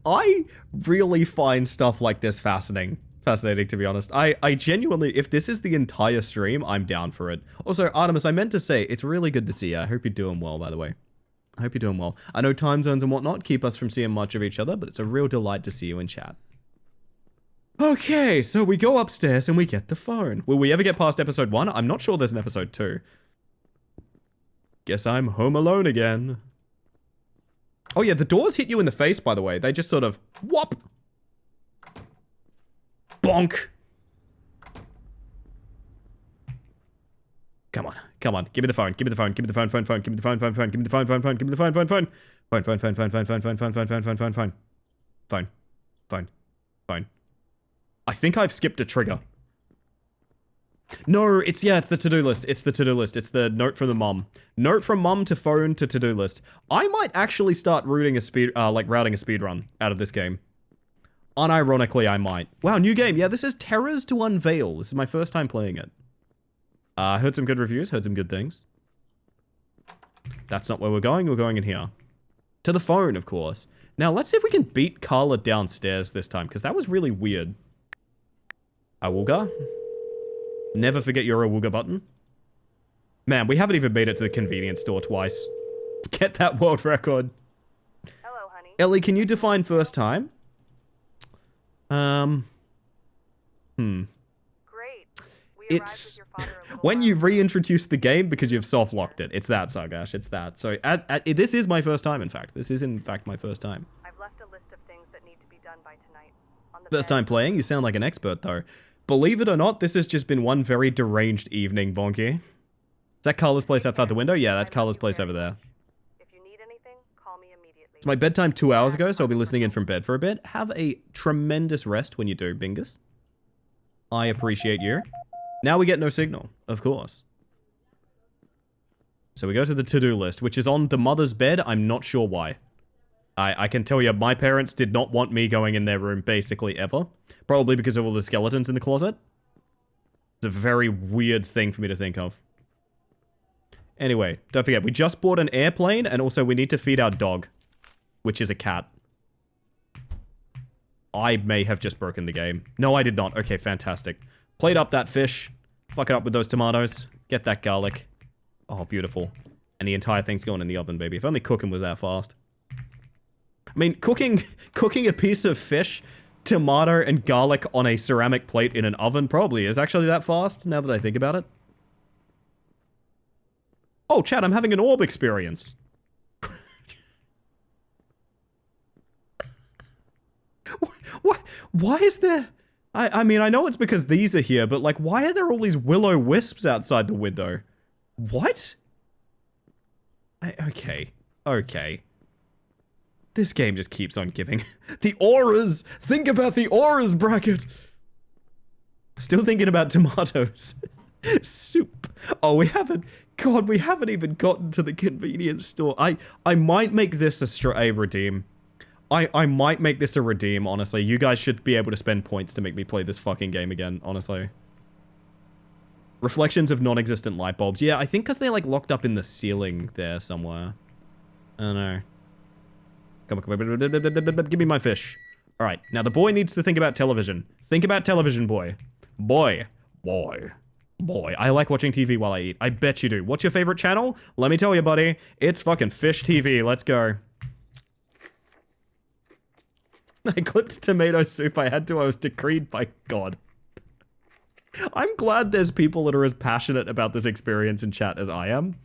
I really find stuff like this fascinating, to be honest. I genuinely, if this is the entire stream, I'm down for it. Also, Artemis, I meant to say, it's really good to see you. I hope you're doing well, by the way. I hope you're doing well. I know time zones and whatnot keep us from seeing much of each other, but it's a real delight to see you in chat. Okay, so we go upstairs and we get the phone. Will we ever get past episode 1? I'm not sure there's an episode 2. Guess I'm home alone again. Oh yeah, the doors hit you in the face, by the way. They just sort of, whop. Bonk. Come on, come on. Give me the phone, give me the phone, give me the phone, phone, give me the phone, give me the phone, give me the phone, phone, phone. I think I've skipped a trigger. No, it's the to-do list. It's the to-do list. It's the note from the mom. Note from mom to phone to to-do list. I might actually start routing a speed run out of this game. Unironically, I might. Wow, new game. Yeah, this is Terrors to Unveil. This is my first time playing it. Heard some good reviews, heard some good things. That's not where we're going. We're going in here. To the phone, of course. Now, let's see if we can beat Carla downstairs this time, because that was really weird. Awooga. Never forget your Awooga button. Man, we haven't even made it to the convenience store twice. Get that world record. Hello, honey. Ellie, can you define first time? Great. We arrived It's with your father a little when while you ago. reintroduce the game because you've soft locked it. It's that, Sargash. It's that. So this is my first time, in fact. This is, in fact, my first time. I've left a list of things that need to be done by tonight. On the First bed. time playing? You sound like an expert, though. Believe it or not, this has just been one very deranged evening, Bonky. Is that Carla's place outside the window? Yeah, that's I love Carla's you place very over there. much. If you need anything, call me immediately. It's my bedtime 2 hours ago, so I'll be listening in from bed for a bit. Have a tremendous rest when you do, Bingus. I appreciate you. Now we get no signal, of course. So we go to the to-do list, which is on the mother's bed. I'm not sure why. I can tell you, my parents did not want me going in their room, basically, ever. Probably because of all the skeletons in the closet. It's a very weird thing for me to think of. Anyway, don't forget, we just bought an airplane, and also we need to feed our dog, which is a cat. I may have just broken the game. No, I did not. Okay, fantastic. Plate up that fish. Fuck it up with those tomatoes. Get that garlic. Oh, beautiful. And the entire thing's going in the oven, baby. If only cooking was that fast. I mean, cooking a piece of fish, tomato, and garlic on a ceramic plate in an oven probably is actually that fast, now that I think about it. Oh, chat, I'm having an orb experience. Why is there... I mean, I know it's because these are here, but, like, why are there all these willow wisps outside the window? What? Okay. This game just keeps on giving. The auras! Think about the auras, bracket! Still thinking about tomatoes. Soup. Oh, we haven't even gotten to the convenience store. I might make this a redeem. I might make this a redeem, honestly. You guys should be able to spend points to make me play this fucking game again, honestly. Reflections of non-existent light bulbs. Yeah, I think because they're, like, locked up in the ceiling there somewhere. I don't know. Come on. Give me my fish. All right. Now, the boy needs to think about television. Think about television, boy. Boy. I like watching TV while I eat. I bet you do. What's your favorite channel? Let me tell you, buddy. It's fucking Fish TV. Let's go. I clipped tomato soup. I had to. I was decreed by God. I'm glad there's people that are as passionate about this experience in chat as I am.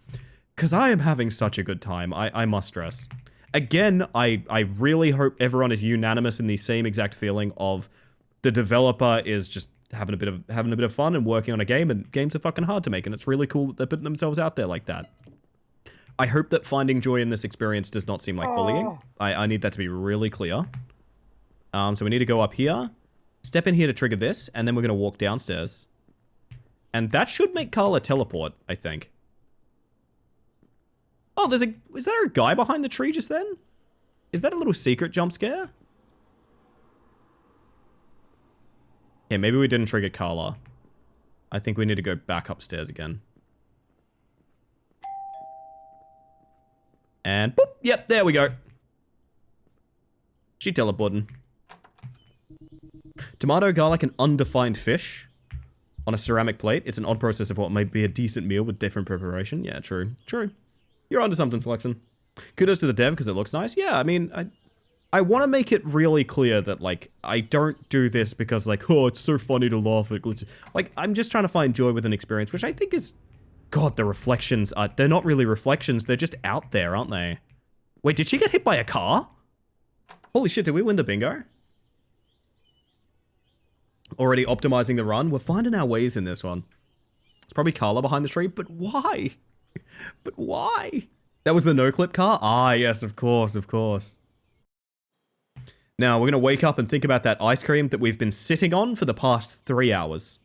Because I am having such a good time. I must stress. Again, I really hope everyone is unanimous in the same exact feeling of the developer is just having a bit of fun and working on a game, and games are fucking hard to make, and it's really cool that they're putting themselves out there like that. I hope that finding joy in this experience does not seem like bullying. I need that to be really clear. So we need to go up here, step in here to trigger this, and then we're going to walk downstairs. And that should make Carla teleport, I think. Oh, is there a guy behind the tree just then? Is that a little secret jump scare? Yeah, maybe we didn't trigger Carla. I think we need to go back upstairs again. And boop, yep, there we go. She teleporting. Tomato, garlic, and undefined fish on a ceramic plate. It's an odd process of what might be a decent meal with different preparation. Yeah, true. True. You're onto something, Selection. Kudos to the dev because it looks nice. Yeah, I mean, I want to make it really clear that, like, I don't do this because, like, oh, it's so funny to laugh at. Like, I'm just trying to find joy with an experience, which I think is... God, the reflections are... They're not really reflections. They're just out there, aren't they? Wait, did she get hit by a car? Holy shit, did we win the bingo? Already optimizing the run. We're finding our ways in this one. It's probably Carla behind the tree, but why? But why? That was the no-clip car? Ah, yes, of course, of course. Now, we're going to wake up and think about that ice cream that we've been sitting on for the past 3 hours.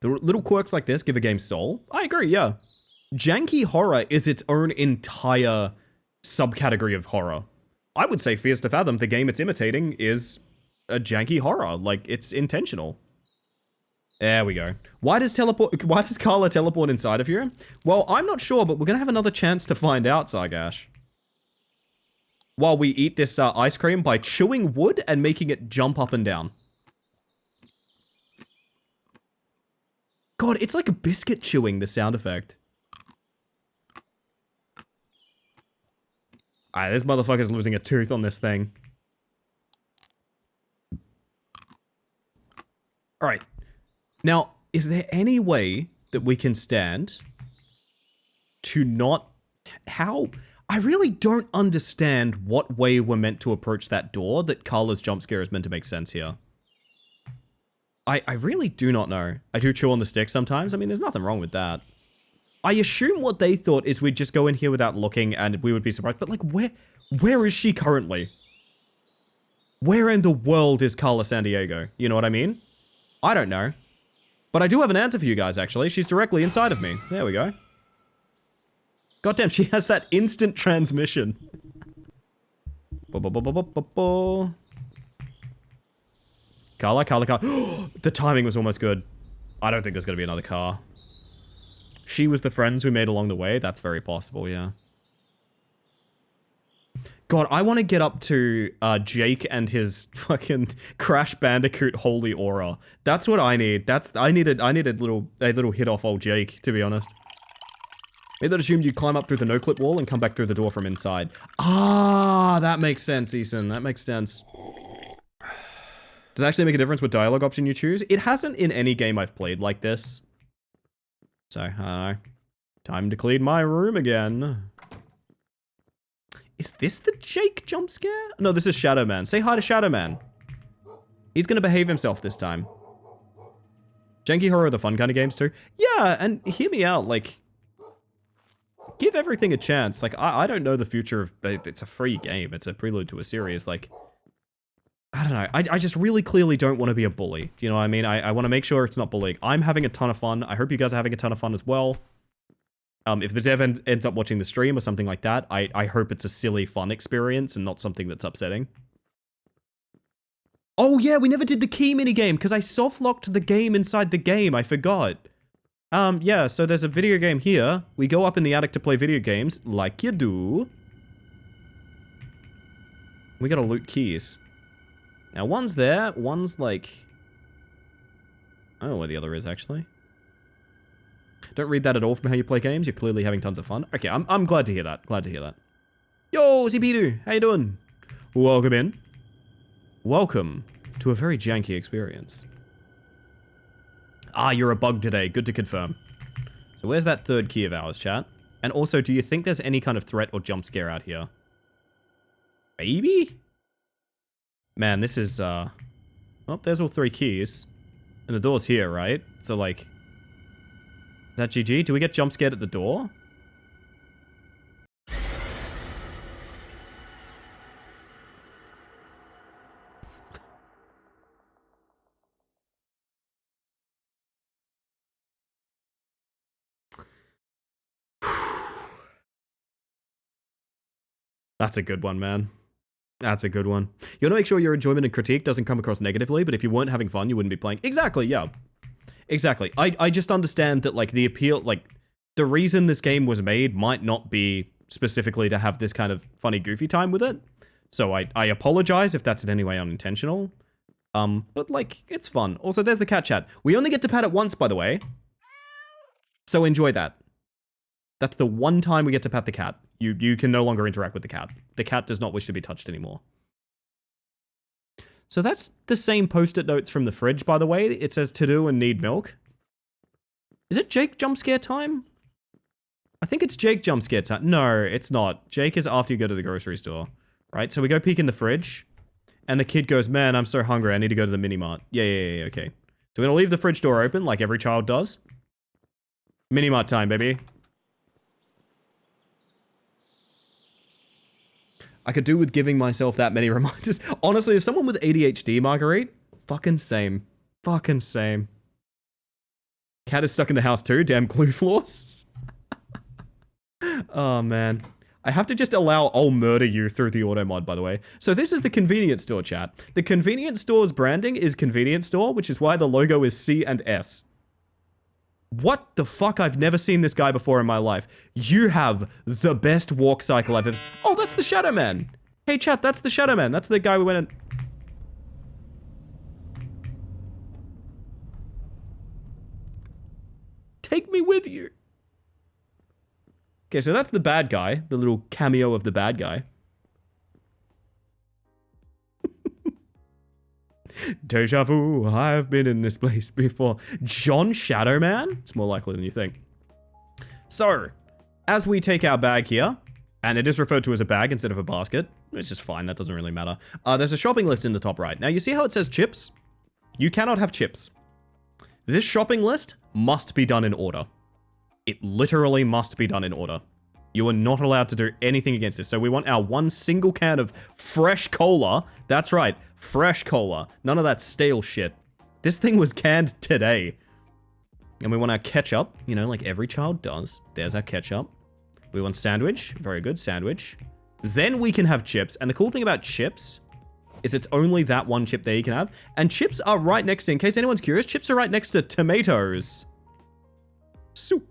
The little quirks like this give a game soul. I agree, yeah. Janky horror is its own entire subcategory of horror. I would say Fears to Fathom, the game it's imitating, is a janky horror. Like, it's intentional. There we go. Why does Carla teleport inside of you? Well, I'm not sure, but we're going to have another chance to find out, Sargash. While we eat this ice cream by chewing wood and making it jump up and down. God, it's like a biscuit chewing, the sound effect. Alright, this motherfucker's losing a tooth on this thing. Alright. Now, is there any way that we can stand to not... How... I really don't understand what way we're meant to approach that door that Carla's jump scare is meant to make sense here. I really do not know. I do chew on the stick sometimes. I mean, there's nothing wrong with that. I assume what they thought is we'd just go in here without looking and we would be surprised. But, like, where is she currently? Where in the world is Carla Sandiego? You know what I mean? I don't know. But I do have an answer for you guys, actually. She's directly inside of me. There we go. Goddamn, she has that instant transmission. Carla. The timing was almost good. I don't think there's going to be another car. She was the friends we made along the way. That's very possible, yeah. God, I want to get up to Jake and his fucking Crash Bandicoot holy aura. That's what I need. I need a little hit off old Jake, to be honest. Maybe that assumed you'd climb up through the no-clip wall and come back through the door from inside. Ah, that makes sense, Eason. That makes sense. Does it actually make a difference what dialogue option you choose? It hasn't in any game I've played like this. So, I don't know. Time to clean my room again. Is this the Jake jump scare? No, this is Shadow Man. Say hi to Shadow Man. He's gonna behave himself this time. Janky horror are the fun kind of games too. Yeah, and hear me out, like... Give everything a chance. Like, I don't know the future of... It's a free game. It's a prelude to a series. Like, I don't know. I just really clearly don't want to be a bully. Do you know what I mean? I want to make sure it's not bullying. I'm having a ton of fun. I hope you guys are having a ton of fun as well. If the dev ends up watching the stream or something like that, I hope it's a silly, fun experience and not something that's upsetting. Oh, yeah, we never did the key minigame because I soft-locked the game inside the game. I forgot. Yeah, so there's a video game here. We go up in the attic to play video games, like you do. We gotta loot keys. Now, one's there, one's like... I don't know where the other is, actually. Don't read that at all from how you play games. You're clearly having tons of fun. Okay, I'm glad to hear that. Glad to hear that. Yo, CP2, how you doing? Welcome in. Welcome to a very janky experience. Ah, you're a bug today. Good to confirm. So where's that third key of ours, chat? And also, do you think there's any kind of threat or jump scare out here? Maybe? Man, this is, Oh, there's all 3 keys. And the door's here, right? So, like... Is that GG? Do we get jump scared at the door? That's a good one, man. That's a good one. You want to make sure your enjoyment and critique doesn't come across negatively, but if you weren't having fun, you wouldn't be playing. Exactly, yeah. Exactly. I just understand that, like, the appeal, like, the reason this game was made might not be specifically to have this kind of funny, goofy time with it. So I apologize if that's in any way unintentional. But, like, it's fun. Also, there's the cat chat. We only get to pat it once, by the way. So enjoy that. That's the one time we get to pat the cat. You can no longer interact with the cat. The cat does not wish to be touched anymore. So that's the same post-it notes from the fridge, by the way. It says to do and need milk. Is it Jake jump scare time? I think it's Jake jump scare time. No, it's not. Jake is after you go to the grocery store, right? So we go peek in the fridge, and the kid goes, man, I'm so hungry. I need to go to the mini-mart. Yeah, okay. So we're going to leave the fridge door open like every child does. Mini-mart time, baby. I could do with giving myself that many reminders. Honestly, as someone with ADHD, Marguerite, fucking same. Fucking same. Cat is stuck in the house too, damn glue floors. Oh, man. I have to just allow I'll murder you through the auto mod, by the way. So this is the convenience store, chat. The convenience store's branding is convenience store, which is why the logo is C and S. What the fuck? I've never seen this guy before in my life. You have the best walk cycle I've ever... Oh, that's the Shadow Man. Hey, chat, that's the Shadow Man. That's the guy we went and... Take me with you. Okay, so that's the bad guy. The little cameo of the bad guy. Deja vu, I've been in this place before. John Shadowman? It's more likely than you think. So, as we take our bag here, and it is referred to as a bag instead of a basket, it's just fine, that doesn't really matter. There's a shopping list in the top right. Now, you see how it says chips? You cannot have chips. This shopping list must be done in order. It literally must be done in order. You are not allowed to do anything against this. So we want our one single can of fresh cola. That's right, fresh cola. None of that stale shit. This thing was canned today. And we want our ketchup, you know, like every child does. There's our ketchup. We want sandwich. Very good, sandwich. Then we can have chips. And the cool thing about chips is it's only that one chip there you can have. And chips are right next to, in case anyone's curious, chips are right next to tomatoes. Soup.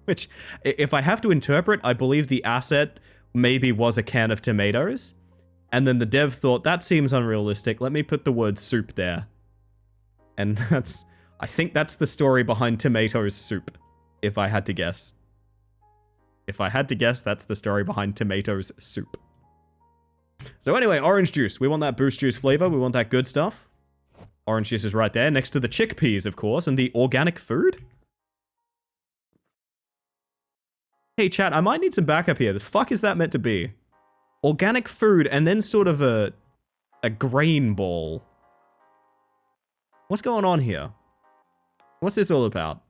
Which, if I have to interpret, I believe the asset maybe was a can of tomatoes. And then the dev thought, that seems unrealistic. Let me put the word soup there. And that's... I think that's the story behind tomatoes soup. If I had to guess. If I had to guess, that's the story behind tomatoes soup. So anyway, orange juice. We want that boost juice flavor. We want that good stuff. Orange juice is right there, next to the chickpeas, of course, and the organic food. Hey, chat, I might need some backup here. The fuck is that meant to be? Organic food and then sort of a grain ball. What's going on here? What's this all about?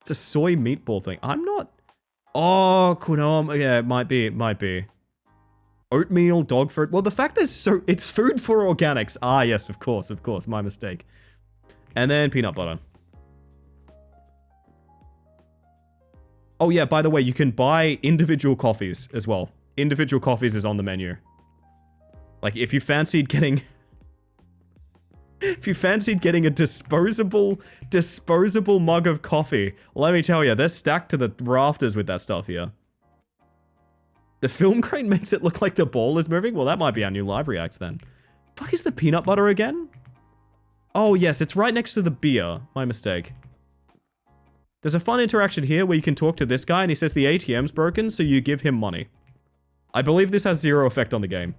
It's a soy meatball thing. I'm not... Oh, quinoa. Yeah, it might be. It might be. Oatmeal, dog food. Well, the fact is it's food for organics. Ah, yes, of course. My mistake. And then peanut butter. Oh yeah, by the way, you can buy individual coffees as well. Individual coffees is on the menu. Like, if you fancied getting... If you fancied getting a disposable mug of coffee, let me tell you, they're stacked to the rafters with that stuff here. The film crane makes it look like the ball is moving? Well, that might be our new live reacts then. Fuck is the peanut butter again? Oh yes, it's right next to the beer. My mistake. There's a fun interaction here where you can talk to this guy and he says the ATM's broken, so you give him money. I believe this has zero effect on the game.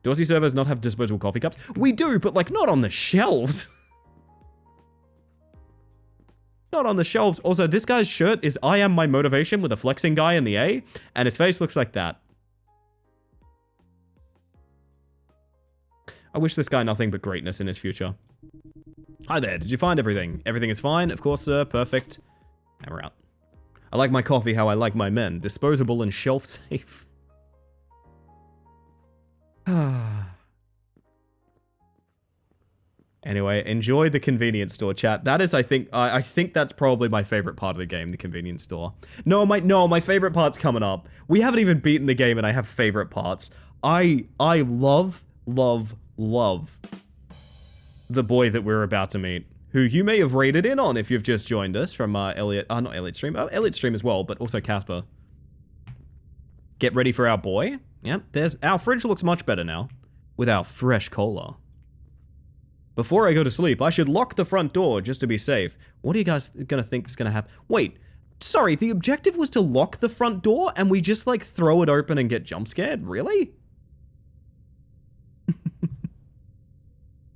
Do Aussie servers not have disposable coffee cups? We do, but like not on the shelves. Not on the shelves. Also, this guy's shirt is I am my motivation with a flexing guy in the A, and his face looks like that. I wish this guy nothing but greatness in his future. Hi there, did you find everything? Everything is fine? Of course, sir. Perfect. And we're out. I like my coffee how I like my men. Disposable and shelf safe. Anyway, enjoy the convenience store, chat. That is, I think that's probably my favorite part of the game, the convenience store. No, my favorite part's coming up. We haven't even beaten the game and I have favorite parts. I love the boy that we're about to meet, who you may have raided in on if you've just joined us from Elliot, not Elliot stream, Elliot stream as well, but also Casper. Get ready for our boy. Yep, our fridge looks much better now with our fresh cola. Before I go to sleep, I should lock the front door just to be safe. What are you guys gonna think is gonna happen? Wait, sorry, the objective was to lock the front door and we just like throw it open and get jump scared? Really?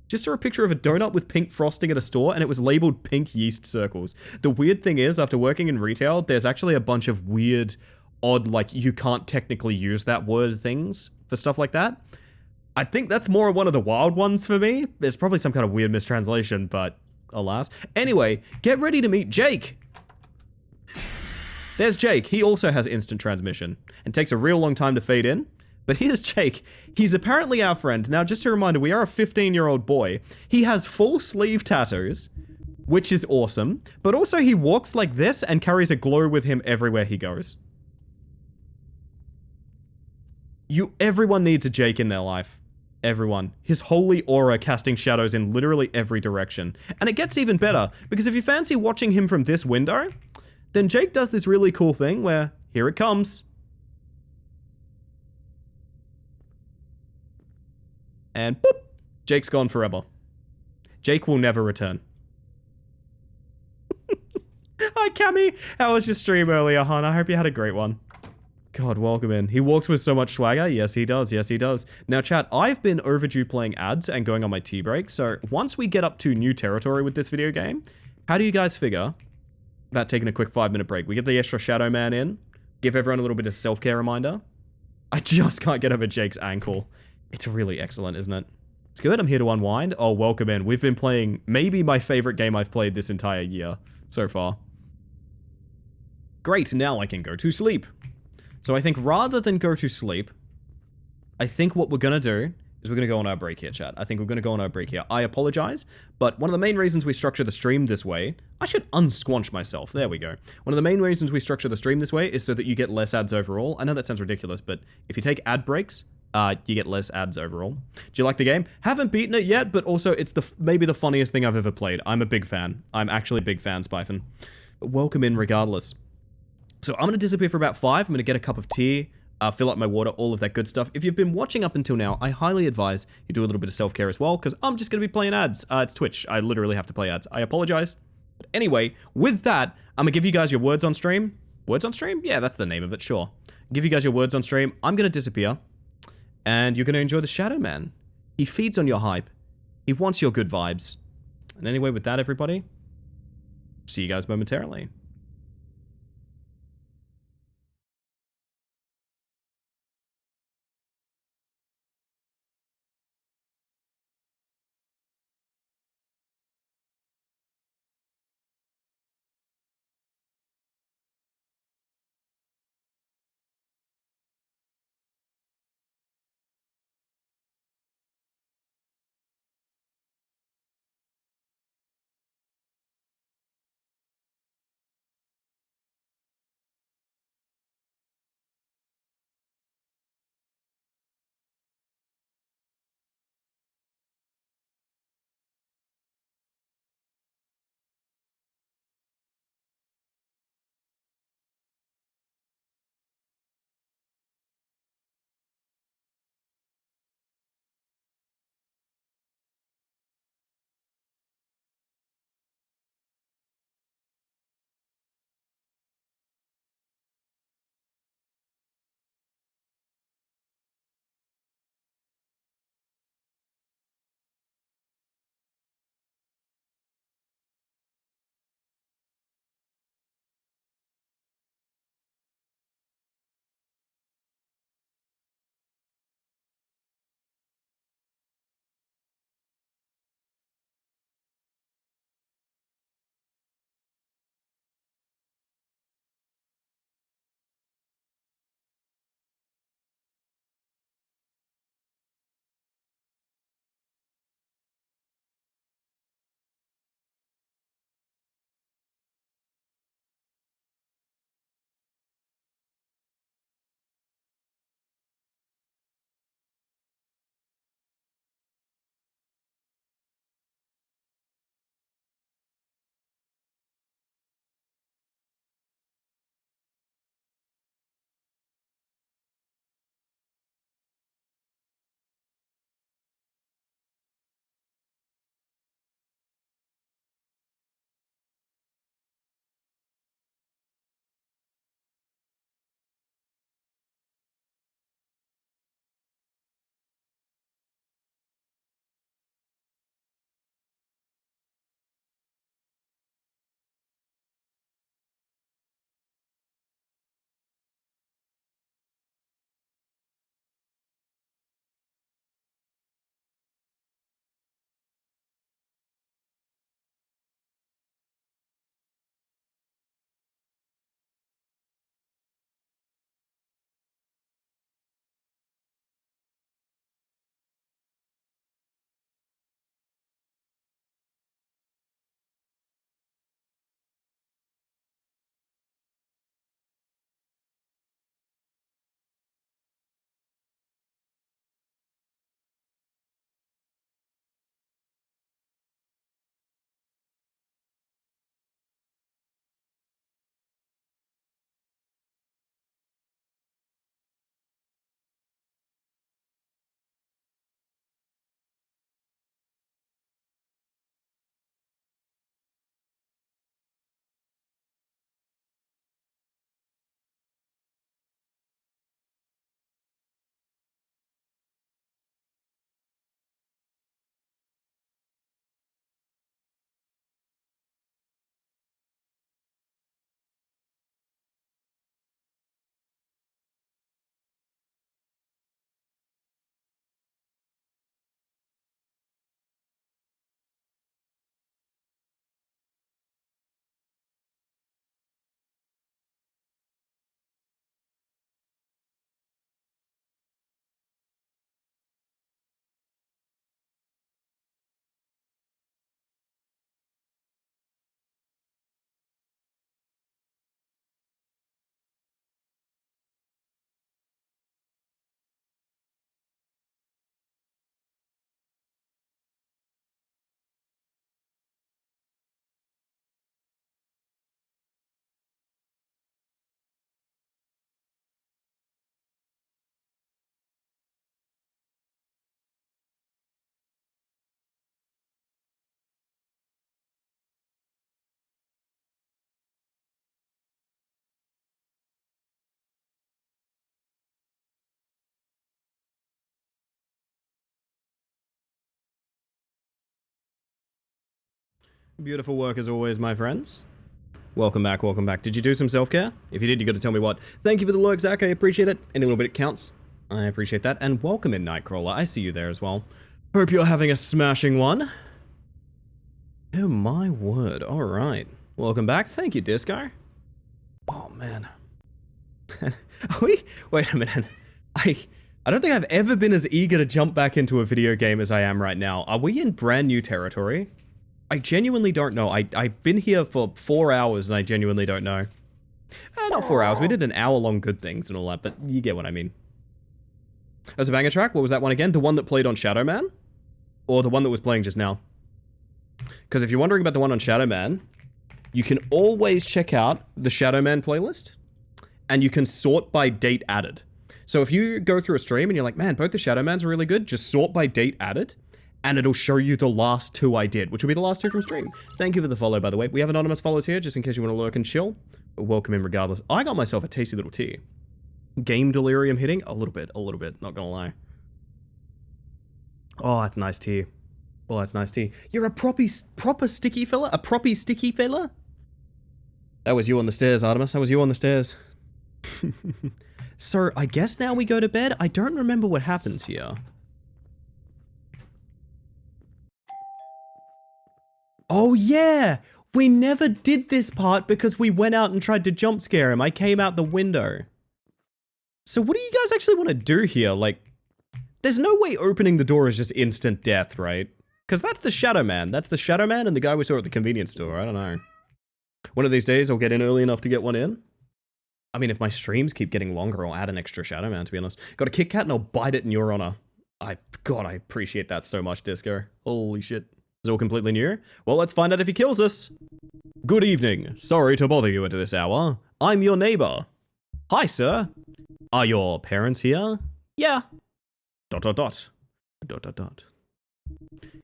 Just saw a picture of a donut with pink frosting at a store and it was labeled pink yeast circles. The weird thing is, after working in retail, there's actually a bunch of weird, odd, like you can't technically use that word things for stuff like that. I think that's more one of the wild ones for me. There's probably some kind of weird mistranslation, but alas. Anyway, get ready to meet Jake. There's Jake. He also has instant transmission and takes a real long time to fade in. But here's Jake. He's apparently our friend. Now, just a reminder, we are a 15-year-old boy. He has full sleeve tattoos, which is awesome. But also he walks like this and carries a glow with him everywhere he goes. Everyone needs a Jake in their life. Everyone. His holy aura casting shadows in literally every direction. And it gets even better, because if you fancy watching him from this window, then Jake does this really cool thing where, here it comes. And boop, Jake's gone forever. Jake will never return. Hi, Cammy. How was your stream earlier, hon? I hope you had a great one. God, welcome in. He walks with so much swagger. Yes, he does. Yes, he does. Now, chat, I've been overdue playing ads and going on my tea break. So once we get up to new territory with this video game, how do you guys figure about taking a quick 5-minute break? We get the extra Shadow Man in, give everyone a little bit of self-care reminder. I just can't get over Jake's ankle. It's really excellent, isn't it? It's good. I'm here to unwind. Oh, welcome in. We've been playing maybe my favorite game I've played this entire year so far. Great. Now I can go to sleep. So I think rather than go to sleep, I think what we're going to do is we're going to go on our break here, chat. I think we're going to go on our break here. I apologize, but one of the main reasons we structure the stream this way, I should unsquanch myself. There we go. One of the main reasons we structure the stream this way is so that you get less ads overall. I know that sounds ridiculous, but if you take ad breaks, you get less ads overall. Do you like the game? Haven't beaten it yet, but also it's maybe the funniest thing I've ever played. I'm a big fan. I'm actually a big fan, Spyfin. But welcome in regardless. So I'm going to disappear for about 5. I'm going to get a cup of tea, fill up my water, all of that good stuff. If you've been watching up until now, I highly advise you do a little bit of self-care as well, because I'm just going to be playing ads. It's Twitch. I literally have to play ads. I apologize. But anyway, with that, I'm going to give you guys your words on stream. Words on stream? Yeah, that's the name of it, sure. Give you guys your words on stream. I'm going to disappear, and you're going to enjoy the Shadow Man. He feeds on your hype. He wants your good vibes. And anyway, with that, everybody, see you guys momentarily. Beautiful work as always, my friends. Welcome back, welcome back. Did you do some self-care? If you did, you got to tell me what. Thank you for the lurk, Zach. I appreciate it. Any little bit counts. I appreciate that. And welcome in, Nightcrawler. I see you there as well. Hope you're having a smashing one. Oh my word. All right. Welcome back. Thank you, Disco. Oh, man. Wait a minute. I don't think I've ever been as eager to jump back into a video game as I am right now. Are we in brand new territory? I genuinely don't know. I've been here for 4 hours and I genuinely don't know. Not 4 hours. We did an hour-long good things and all that, but you get what I mean. As a banger track, what was that one again? The one that played on Shadow Man? Or the one that was playing just now? Because if you're wondering about the one on Shadow Man, you can always check out the Shadow Man playlist, and you can sort by date added. So if you go through a stream and you're like, man, both the Shadow Mans are really good, just sort by date added, and it'll show you the last 2 I did, which will be the last 2 from stream. Thank you for the follow, by the way. We have anonymous followers here, just in case you want to lurk and chill. Welcome in regardless. I got myself a tasty little tea. Game delirium hitting? A little bit, not gonna lie. Oh, that's nice tea. Oh, that's nice tea. You're a proper sticky fella? A proppy sticky fella? That was you on the stairs, Artemis. That was you on the stairs. So, I guess now we go to bed? I don't remember what happens here. Oh, yeah! We never did this part because we went out and tried to jump scare him. I came out the window. So what do you guys actually want to do here? Like, there's no way opening the door is just instant death, right? Because that's the Shadow Man. That's the Shadow Man and the guy we saw at the convenience store. I don't know. One of these days, I'll get in early enough to get one in. I mean, if my streams keep getting longer, I'll add an extra Shadow Man, to be honest. Got a Kit Kat and I'll bite it in your honor. God, I appreciate that so much, Disco. Holy shit. Is it all completely new? Well, let's find out if he kills us. Good evening. Sorry to bother you at this hour. I'm your neighbor. Hi, sir. Are your parents here? Yeah. ...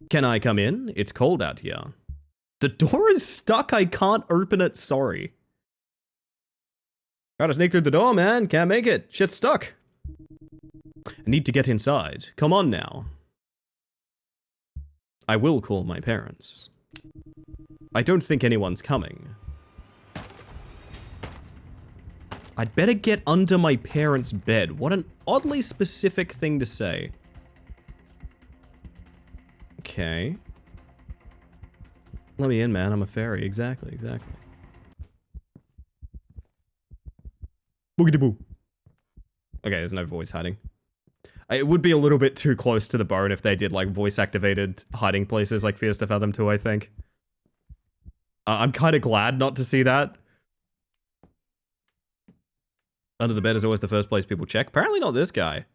Can I come in? It's cold out here. The door is stuck. I can't open it. Sorry. Gotta sneak through the door, man. Can't make it. Shit's stuck. I need to get inside. Come on now. I will call my parents. I don't think anyone's coming. I'd better get under my parents' bed. What an oddly specific thing to say. Okay. Let me in, man. I'm a fairy. Exactly. Boogity boo. Okay, there's no voice hiding. It would be a little bit too close to the bone if they did, like, voice-activated hiding places like Fears to Fathom 2, I think. I'm kind of glad not to see that. Under the bed is always the first place people check. Apparently not this guy.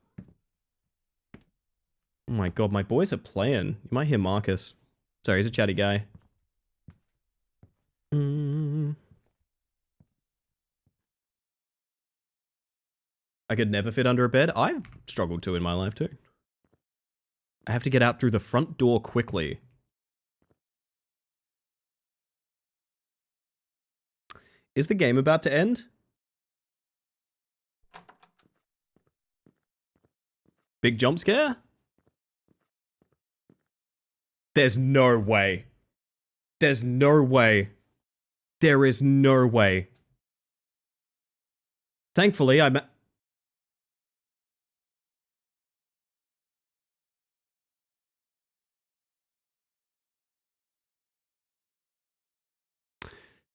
Oh my god, my boys are playing. You might hear Marcus. Sorry, he's a chatty guy. I could never fit under a bed. I've struggled to in my life too. I have to get out through the front door quickly. Is the game about to end? Big jump scare? There's no way. There's no way. There is no way. Thankfully,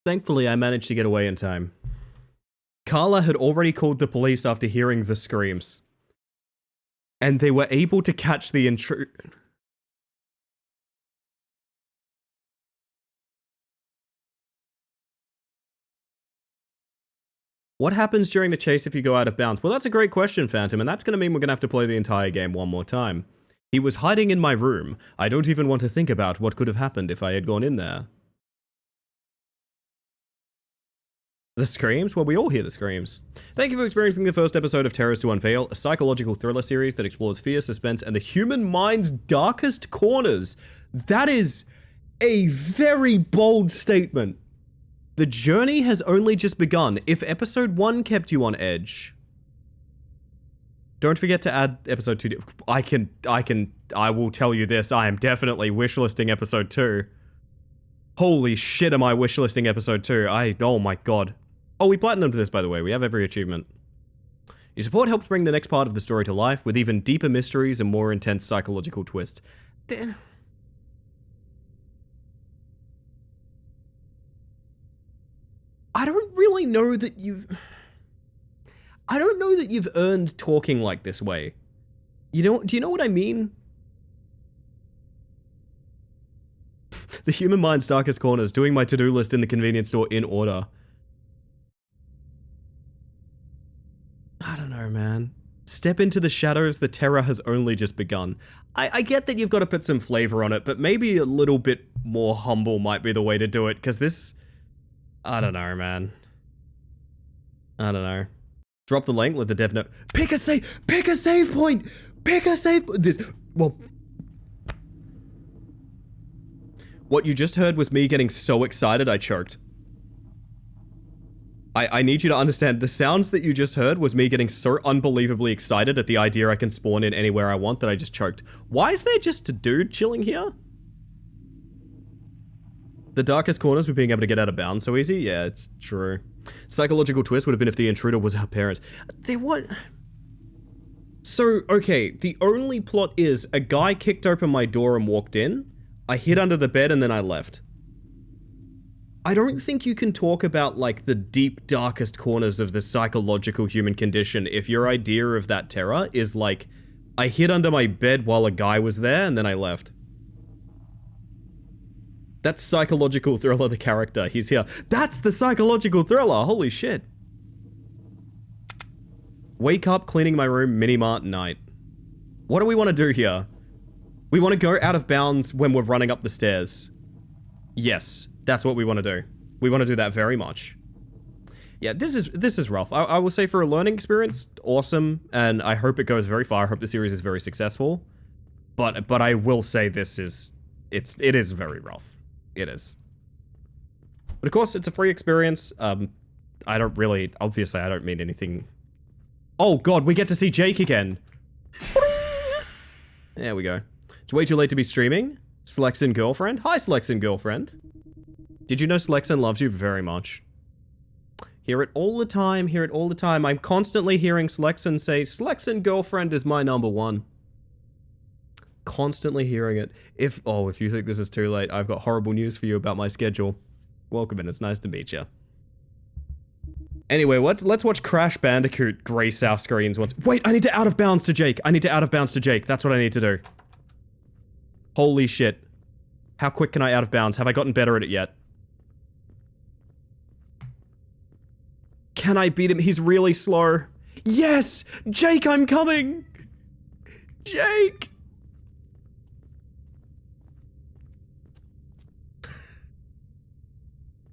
Thankfully, I managed to get away in time. Carla had already called the police after hearing the screams. And they were able to catch the intruder. What happens during the chase if you go out of bounds? Well, that's a great question, Phantom, and that's going to mean we're going to have to play the entire game one more time. He was hiding in my room. I don't even want to think about what could have happened if I had gone in there. The screams? Well, we all hear the screams. Thank you for experiencing the first episode of Terrors to Unveil, a psychological thriller series that explores fear, suspense, and the human mind's darkest corners. That is a very bold statement. The journey has only just begun. If episode 1 kept you on edge, don't forget to add episode 2. I will tell you this, I am definitely wishlisting episode 2. Holy shit, am I wishlisting episode 2? Oh my god. Oh, we platinumed this, by the way. We have every achievement. Your support helps bring the next part of the story to life with even deeper mysteries and more intense psychological twists. I don't really know that you've... I don't know that you've earned talking like this way. Do you know what I mean? The human mind's darkest corners, doing my to-do list in the convenience store in order. I don't know, man. Step into the shadows, the terror has only just begun. I get that you've got to put some flavor on it, but maybe a little bit more humble might be the way to do it, because this... I don't know, man. I don't know. Drop the link, let the dev know. Pick a save point! Pick a save point! Well... What you just heard was me getting so excited I choked. I need you to understand, the sounds that you just heard was me getting so unbelievably excited at the idea I can spawn in anywhere I want that I just choked. Why is there just a dude chilling here? The darkest corners were being able to get out of bounds so easy? Yeah, it's true. Psychological twist would have been if the intruder was our parents. What? So, okay, the only plot is a guy kicked open my door and walked in. I hid under the bed and then I left. I don't think you can talk about, like, the deep, darkest corners of the psychological human condition if your idea of that terror is, like, I hid under my bed while a guy was there and then I left. That's psychological thriller, the character. He's here. That's the psychological thriller! Holy shit. Wake up, cleaning my room, mini-mart, night. What do we want to do here? We want to go out of bounds when we're running up the stairs. Yes, that's what we want to do. We want to do that very much. Yeah, this is rough. I will say for a learning experience, awesome, and I hope it goes very far. I hope the series is very successful. But I will say it is very rough. It is. But of course, it's a free experience. Obviously I don't mean anything. Oh god, we get to see Jake again. There we go. It's way too late to be streaming. Slexin girlfriend. Hi, Slexin girlfriend. Did you know Slexin loves you very much? Hear it all the time, hear it all the time. I'm constantly hearing Slexin say, Slexin girlfriend is my number one. Constantly hearing it. If you think this is too late, I've got horrible news for you about my schedule. Welcome in, it's nice to meet you. Anyway, let's watch Crash Bandicoot grace our screens once. Wait, I need to out of bounds to Jake. That's what I need to do. Holy shit. How quick can I out of bounds? Have I gotten better at it yet? Can I beat him? He's really slow. Yes! Jake, I'm coming! Jake!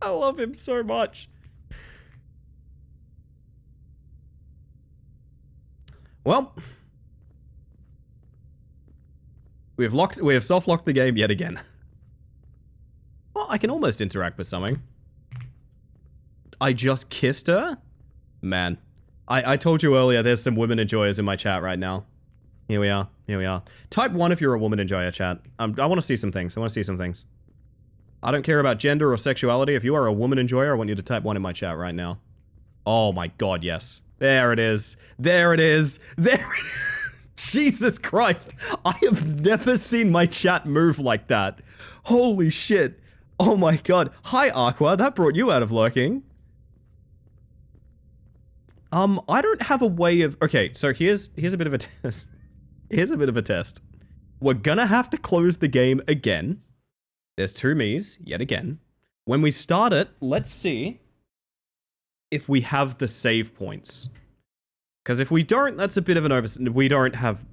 I love him so much. Well, we have soft-locked the game yet again. Well, I can almost interact with something. I just kissed her? Man. I told you earlier, there's some women enjoyers in my chat right now. Here we are. Type 1 if you're a woman enjoyer, chat. I want to see some things. I don't care about gender or sexuality. If you are a woman enjoyer, I want you to type 1 in my chat right now. Oh my god, yes. There it is. Jesus Christ. I have never seen my chat move like that. Holy shit. Oh my god. Hi, Aqua. That brought you out of lurking. I don't have a way of... Okay, so here's a bit of a test. We're gonna have to close the game again. There's 2 me's, yet again. When we start it, let's see if we have the save points. Because if we don't, that's a bit of an we don't have...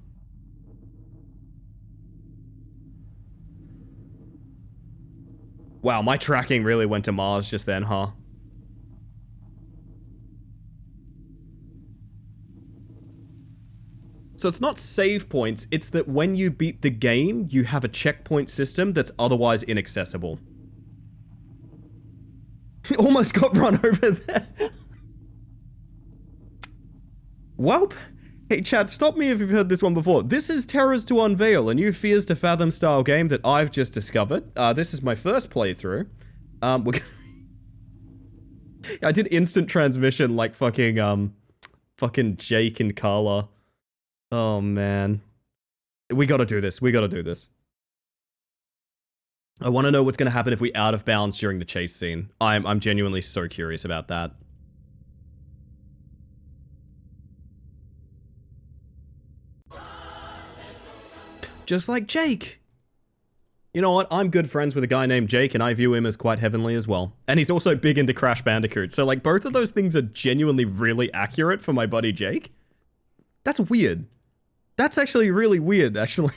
Wow, my tracking really went to Mars just then, huh? So it's not save points, it's that when you beat the game, you have a checkpoint system that's otherwise inaccessible. Almost got run over there. Welp, Hey, Chad, stop me if you've heard this one before. This is Terrors to Unveil, a new Fears to Fathom style game that I've just discovered. This is my first playthrough. I did instant transmission like fucking Jake and Carla. Oh, man. We gotta do this. We gotta do this. I want to know what's gonna happen if we out of bounds during the chase scene. I'm genuinely so curious about that. Just like Jake. You know what? I'm good friends with a guy named Jake, and I view him as quite heavenly as well. And he's also big into Crash Bandicoot. So, like, both of those things are genuinely really accurate for my buddy Jake. That's weird. That's actually really weird, actually.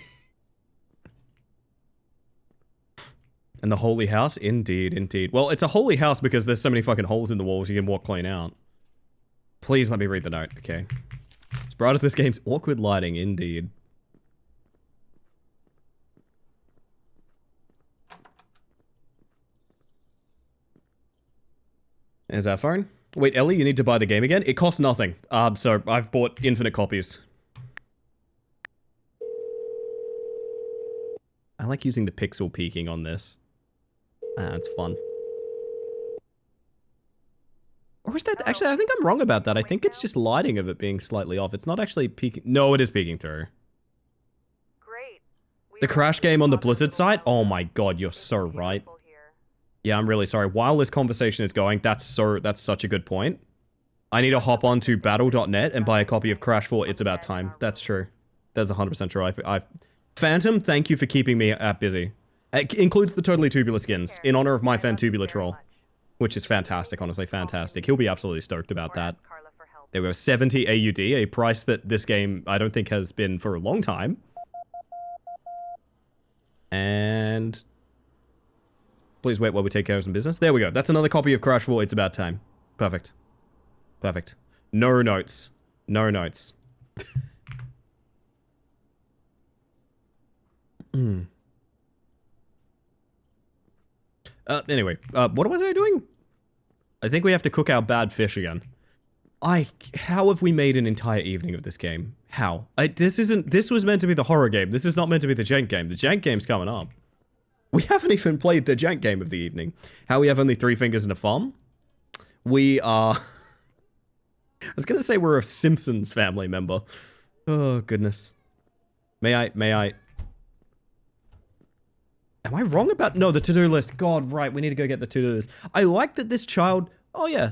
And the holy house? Indeed, indeed. Well, it's a holy house because there's so many fucking holes in the walls you can walk clean out. Please let me read the note. Okay. As bright as this game's awkward lighting, indeed. There's our phone. Wait, Ellie, you need to buy the game again? It costs nothing. So I've bought infinite copies. I like using the pixel peaking on this. It's fun. Or is that... Actually, I think I'm wrong about that. I think it's just lighting of it being slightly off. It's not actually peaking... No, it is peeking through. Great. The Crash game on the Blizzard site? Oh my god, you're so right. Yeah, I'm really sorry. While this conversation is going, that's such a good point. I need to hop on to battle.net and buy a copy of Crash 4 It's About Time. That's true. That's 100% true. Phantom, thank you for keeping me busy. It includes the Totally Tubular skins, in honor of my Fantubular troll. Which is fantastic, honestly, fantastic. He'll be absolutely stoked about that. There were 70 AUD, a price that this game, I don't think, has been for a long time. And... Please wait while we take care of some business. There we go. That's another copy of Crash 4 It's About Time. Perfect. Perfect. No notes. No notes. Anyway, what was I doing? I think we have to cook our bad fish again. How have we made an entire evening of this game? How? This was meant to be the horror game. This is not meant to be the jank game. The jank game's coming up. We haven't even played the jank game of the evening. How we have only 3 fingers and a thumb? We are... I was gonna say we're a Simpsons family member. Oh, goodness. May I... Am I wrong about... No, the to-do list. God, right, we need to go get the to-do list. I like that this child... Oh, yeah.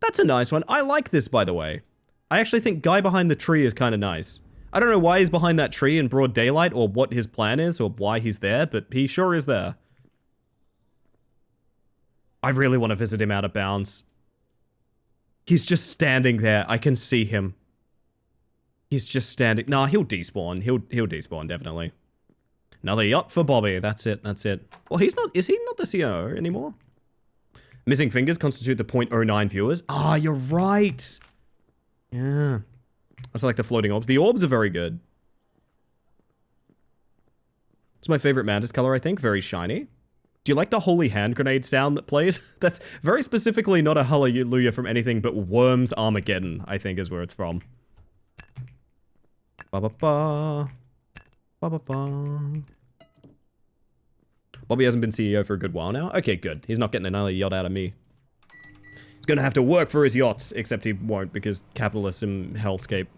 That's a nice one. I like this, by the way. I actually think guy behind the tree is kind of nice. I don't know why he's behind that tree in broad daylight, or what his plan is, or why he's there, but he sure is there. I really want to visit him out of bounds. He's just standing there. I can see him. He's just standing... Nah, he'll despawn. He'll despawn, definitely. Another yacht for Bobby. That's it. That's it. Well, he's not... Is he not the COO anymore? Missing fingers constitute the 0.09 viewers. Ah, you're right. Yeah. I like the floating orbs. The orbs are very good. It's my favorite Mantis color, I think. Very shiny. Do you like the holy hand grenade sound that plays? That's very specifically not a hallelujah from anything but Worms Armageddon, I think is where it's from. Ba-ba-ba. Ba-ba-ba. Bobby hasn't been CEO for a good while now. Okay, good. He's not getting another yacht out of me. He's gonna have to work for his yachts, except he won't because capitalism hellscape.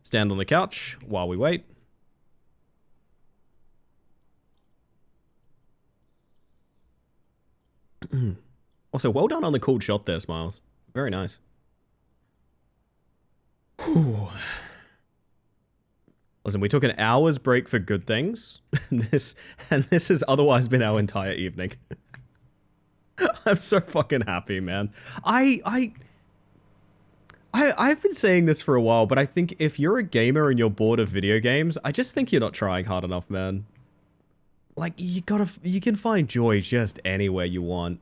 Stand on the couch while we wait. Also, well done on the cool shot there, Smiles. Very nice. Whew. Listen, we took an hour's break for good things, and this has otherwise been our entire evening. I'm so fucking happy, man. I've been saying this for a while, but I think if you're a gamer and you're bored of video games, I just think you're not trying hard enough, man. Like, you can find joy just anywhere you want.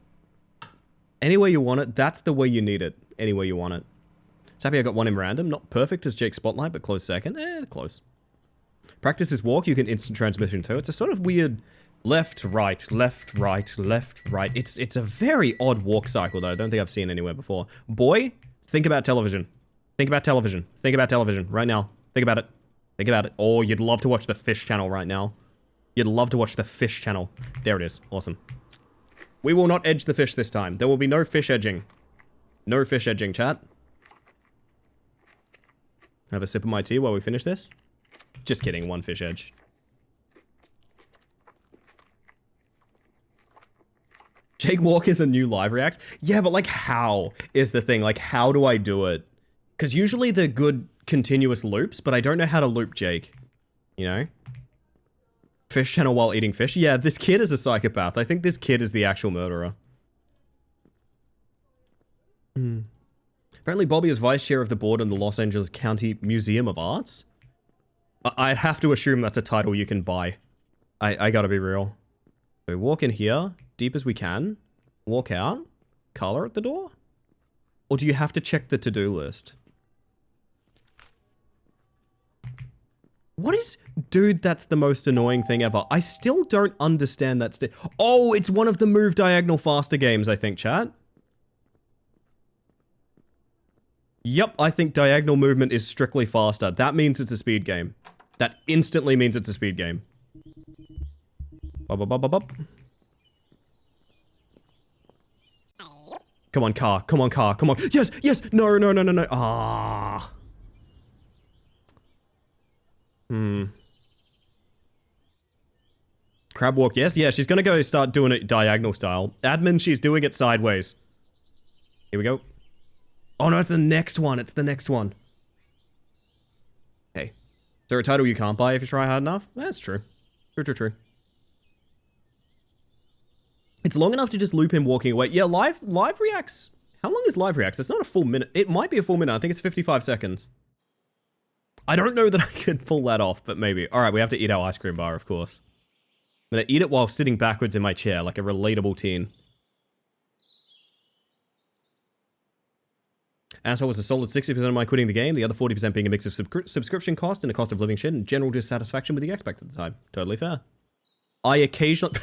Anywhere you want it, that's the way you need it. Anywhere you want it. So happy I got one in random. Not perfect as Jake's Spotlight, but close second. Close. Practice this walk, you can instant transmission too. It's a sort of weird Left, right, left, right, left, right. It's a very odd walk cycle, though. I don't think I've seen anywhere before. Boy, think about television. Think about television. Think about television right now. Think about it. Think about it. Oh, you'd love to watch the Fish Channel right now. You'd love to watch the Fish Channel. There it is. Awesome. We will not edge the fish this time. There will be no fish edging. No fish edging, chat. Have a sip of my tea while we finish this. Just kidding. One fish edge. Jake Walker's a new live reacts. Yeah, but like how is the thing? Like how do I do it? Because usually they're good continuous loops, but I don't know how to loop Jake. You know? Fish channel while eating fish. Yeah, this kid is a psychopath. I think this kid is the actual murderer. Apparently Bobby is vice chair of the board in the Los Angeles County Museum of Arts. I have to assume that's a title you can buy. I gotta be real. So walk in here, deep as we can. Walk out. Color at the door? Or do you have to check the to-do list? What is... Dude, that's the most annoying thing ever. I still don't understand that oh, it's one of the move diagonal faster games, I think, chat. Yep, I think diagonal movement is strictly faster. That means it's a speed game. That instantly means it's a speed game. Bop, bop, bop, bop. Come on, car. Come on, car. Come on. Yes, yes. No, no, no, no, no. Ah. Crab walk, yes. Yeah, she's gonna go start doing it diagonal style. Admin, she's doing it sideways. Here we go. Oh no, it's the next one. It's the next one. Hey. Is there a title you can't buy if you try hard enough? That's true. True, true, true. It's long enough to just loop him walking away. Yeah, live reacts. How long is live reacts? It's not a full minute. It might be a full minute. I think it's 55 seconds. I don't know that I could pull that off, but maybe. All right, we have to eat our ice cream bar, of course. I'm gonna eat it while sitting backwards in my chair, like a relatable teen. Asshole was a solid 60% of my quitting the game, the other 40% being a mix of subscription cost and a cost of living shit and general dissatisfaction with the Xbox at the time. Totally fair. I occasionally...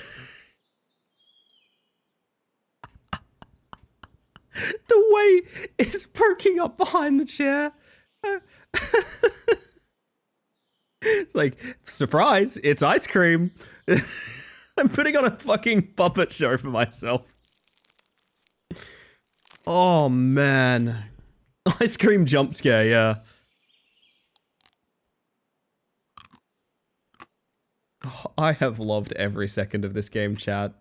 The weight is perking up behind the chair. It's like, surprise, it's ice cream. I'm putting on a fucking puppet show for myself. Oh, man. Ice cream jump scare, yeah. Oh, I have loved every second of this game, chat.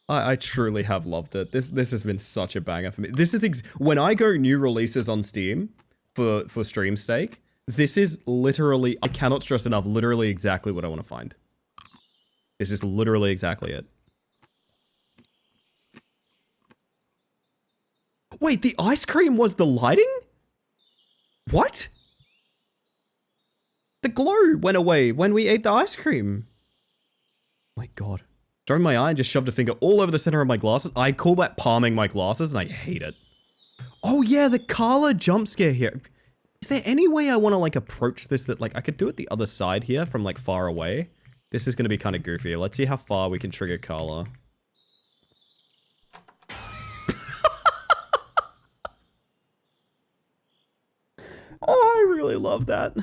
I truly have loved it. This has been such a banger for me. This is when I go new releases on Steam for stream's sake, this is literally, I cannot stress enough, literally exactly what I want to find. This is literally exactly it. Wait, the ice cream was the lighting? What? The glow went away when we ate the ice cream. Oh my god. During my eye and just shoved a finger all over the center of my glasses. I call that palming my glasses and I hate it. Oh yeah, the Carla jump scare here. Is there any way I want to like approach this that like I could do it the other side here from like far away? This is going to be kind of goofy. Let's see how far we can trigger Carla. Oh, I really love that.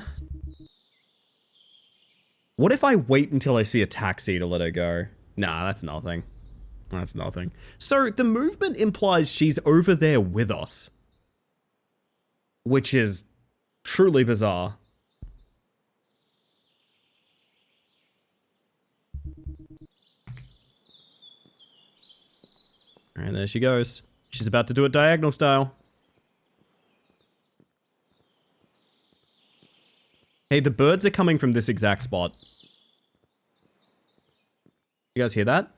What if I wait until I see a taxi to let her go? Nah, that's nothing. That's nothing. So the movement implies she's over there with us. Which is truly bizarre. And there she goes. She's about to do it diagonal style. Hey, the birds are coming from this exact spot. You guys hear that?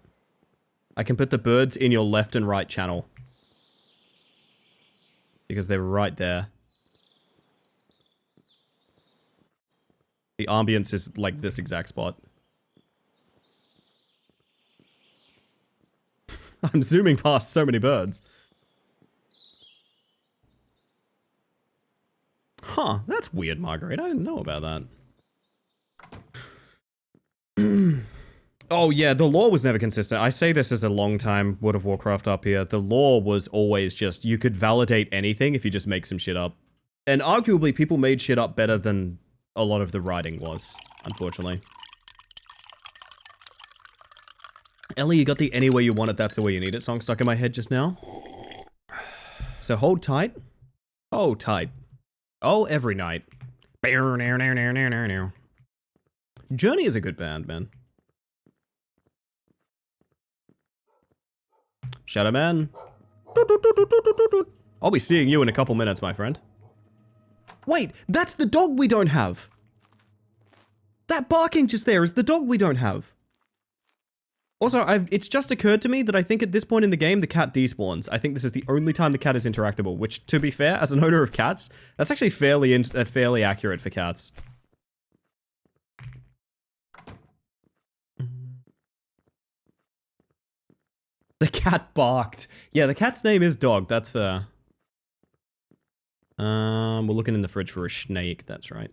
I can put the birds in your left and right channel. Because they're right there. The ambience is like this exact spot. I'm zooming past so many birds. Huh, that's weird, Marguerite. I didn't know about that. Oh yeah, the lore was never consistent. I say this as a long time World of Warcraft up here. The lore was always just, you could validate anything if you just make some shit up. And arguably, people made shit up better than a lot of the writing was, unfortunately. Ellie, you got the "Any Way You Want It, That's the Way You Need It" song stuck in my head just now. So hold tight. Hold tight. Oh, every night. Journey is a good band, man. Shadow Man. I'll be seeing you in a couple minutes, my friend. Wait, that's the dog we don't have. That barking just there is the dog we don't have. Also, it's just occurred to me that I think at this point in the game, the cat despawns. I think this is the only time the cat is interactable, which, to be fair, as an owner of cats, that's actually fairly accurate for cats. The cat barked. Yeah, the cat's name is Dog, that's fair. We're looking in the fridge for a snake, that's right.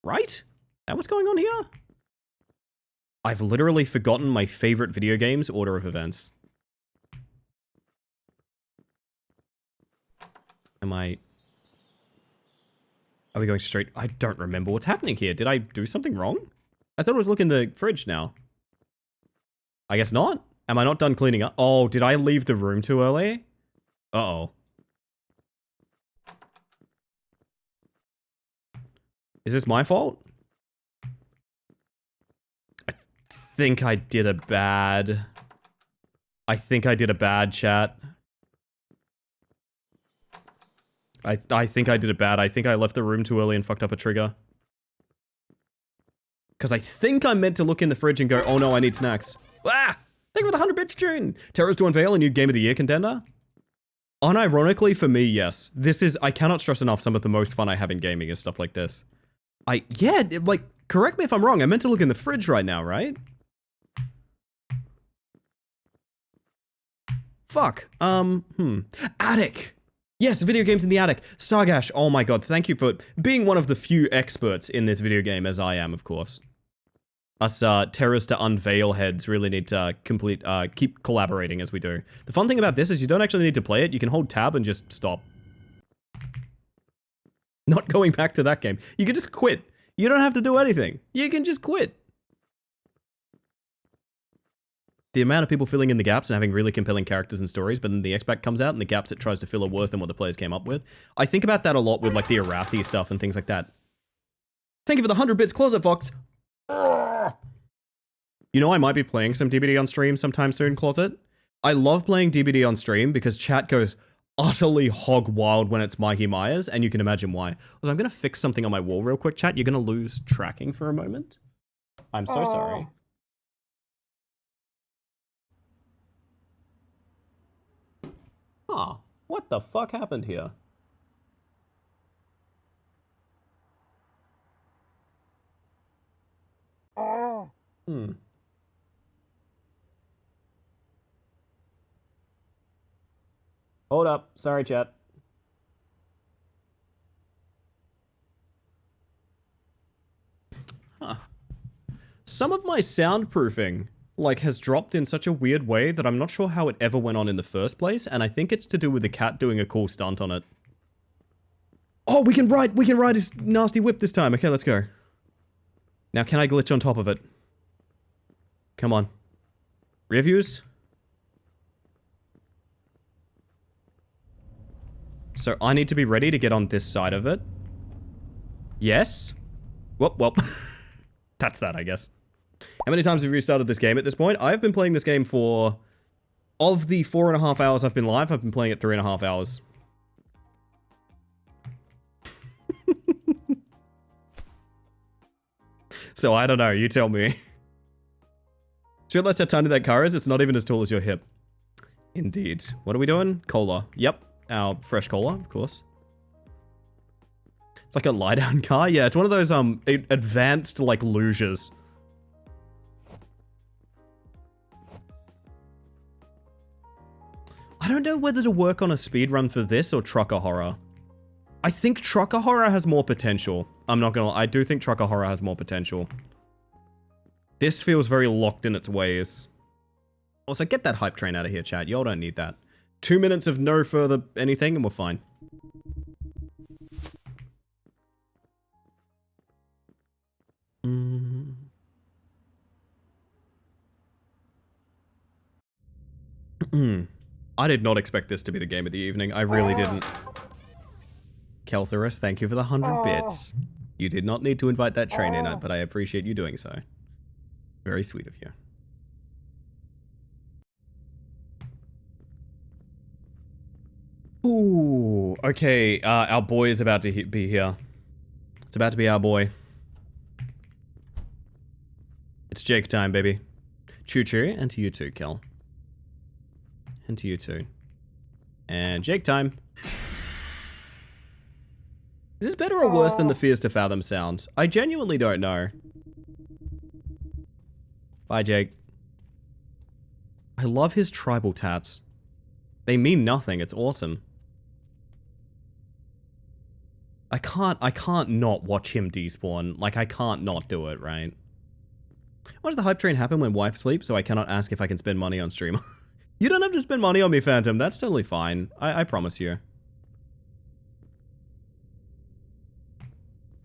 Right? That what's going on here? I've literally forgotten my favorite video game's order of events. Are we going straight? I don't remember what's happening here. Did I do something wrong? I thought I was looking in the fridge now. I guess not. Am I not done cleaning up? Oh, did I leave the room too early? Uh-oh. Is this my fault? I think I did a bad... chat. I think I did it bad. I think I left the room too early and fucked up a trigger. Because I think I meant to look in the fridge and go, oh no, I need snacks. Ah! Thank you for the 100 bits, June! Terrors to Unveil, a new Game of the Year contender? Unironically, for me, yes. This is, I cannot stress enough, some of the most fun I have in gaming is stuff like this. Correct me if I'm wrong, I meant to look in the fridge right now, right? Fuck. Attic! Yes, video games in the attic. Sargash, oh my god, thank you for being one of the few experts in this video game, as I am, of course. Us, Terrors to Unveil heads really need to keep collaborating as we do. The fun thing about this is you don't actually need to play it, you can hold tab and just stop. Not going back to that game. You can just quit. You don't have to do anything. You can just quit. The amount of people filling in the gaps and having really compelling characters and stories, but then the X-Pack comes out and the gaps it tries to fill are worse than what the players came up with. I think about that a lot with like the Arathi stuff and things like that. Thank you for the 100 bits, Closet Fox. You know, I might be playing some DBD on stream sometime soon, Closet. I love playing DBD on stream because chat goes utterly hog wild when it's Mikey Myers, and you can imagine why. So I'm going to fix something on my wall real quick, chat. You're going to lose tracking for a moment. I'm so sorry. Huh. What the fuck happened here? Hold up. Sorry, chat. Huh. Some of my soundproofing, has dropped in such a weird way that I'm not sure how it ever went on in the first place, and I think it's to do with the cat doing a cool stunt on it. Oh, we can ride his nasty whip this time. Okay, let's go. Now, can I glitch on top of it? Come on. Rear views? So I need to be ready to get on this side of it. Yes? Whoop. That's that, I guess. How many times have you restarted this game at this point? I've been playing this game for... Of the 4.5 hours I've been live, I've been playing it 3.5 hours. So I don't know, you tell me. Just realized how tiny that car is, it's not even as tall as your hip. Indeed. What are we doing? Cola. Yep. Our fresh cola, of course. It's like a lie-down car. Yeah, it's one of those, advanced, luges. I don't know whether to work on a speedrun for this or Trucker Horror. I think Trucker Horror has more potential. I'm not gonna lie, I do think Trucker Horror has more potential. This feels very locked in its ways. Also, get that hype train out of here, chat. Y'all don't need that. 2 minutes of no further anything and we're fine. I did not expect this to be the game of the evening. I really didn't. Keltherus, thank you for the 100 bits. You did not need to invite that train in, but I appreciate you doing so. Very sweet of you. Ooh, okay, our boy is about to be here. It's about to be our boy. It's Jake time, baby. Choo-choo, and to you too, Kel. And to you too. And Jake time. Is this better or worse than the Fears to Fathom sound? I genuinely don't know. Bye, Jake. I love his tribal tats. They mean nothing, it's awesome. I can't not watch him despawn. Like, I can't not do it, right? Why does the hype train happen when wife sleeps, so I cannot ask if I can spend money on stream? You don't have to spend money on me, Phantom. That's totally fine. I promise you.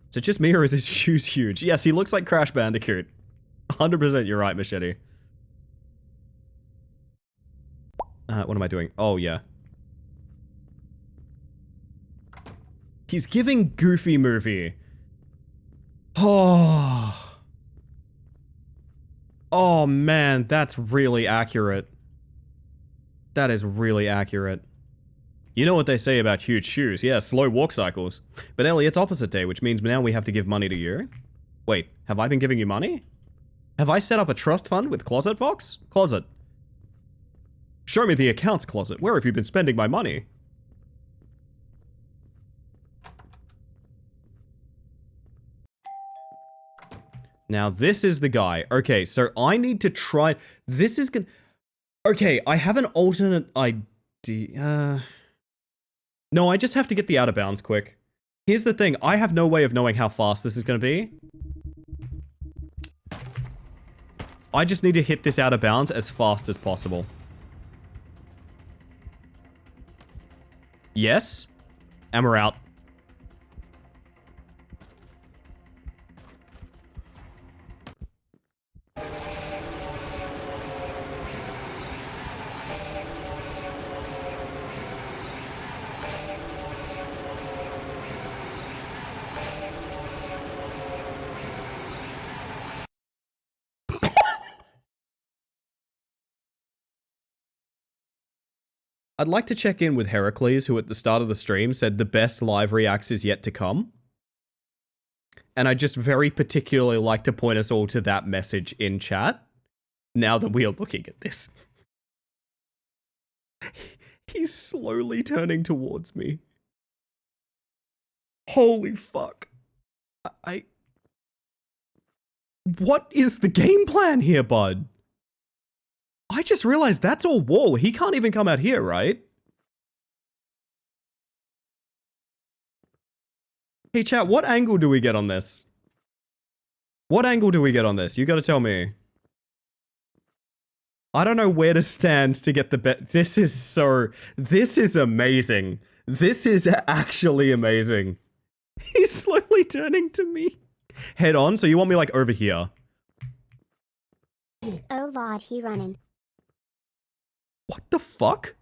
Is it just me, or is his shoes huge? Yes, he looks like Crash Bandicoot. 100% you're right, Machete. What am I doing? Oh, yeah. He's giving Goofy movie. Oh. Oh, man, that's really accurate. That is really accurate. You know what they say about huge shoes. Yeah, slow walk cycles. But Ellie, it's opposite day, which means now we have to give money to you. Wait, have I been giving you money? Have I set up a trust fund with Closet Fox? Closet. Show me the accounts, Closet. Where have you been spending my money? Now, this is the guy. Okay, so I need to try... This is gonna... Okay, I have an alternate idea. No, I just have to get the out of bounds quick. Here's the thing. I have no way of knowing how fast this is going to be. I just need to hit this out of bounds as fast as possible. Yes. And we're out. I'd like to check in with Heracles, who at the start of the stream said the best live reacts is yet to come. And I just very particularly like to point us all to that message in chat, now that we are looking at this. He's slowly turning towards me. Holy fuck. What is the game plan here, bud? I just realized that's all wall. He can't even come out here, right? Hey, chat, what angle do we get on this? What angle do we get on this? You gotta tell me. I don't know where to stand to get the bet. This is amazing. This is actually amazing. He's slowly turning to me. Head on, so you want me like over here? Oh lord, he running. What the fuck?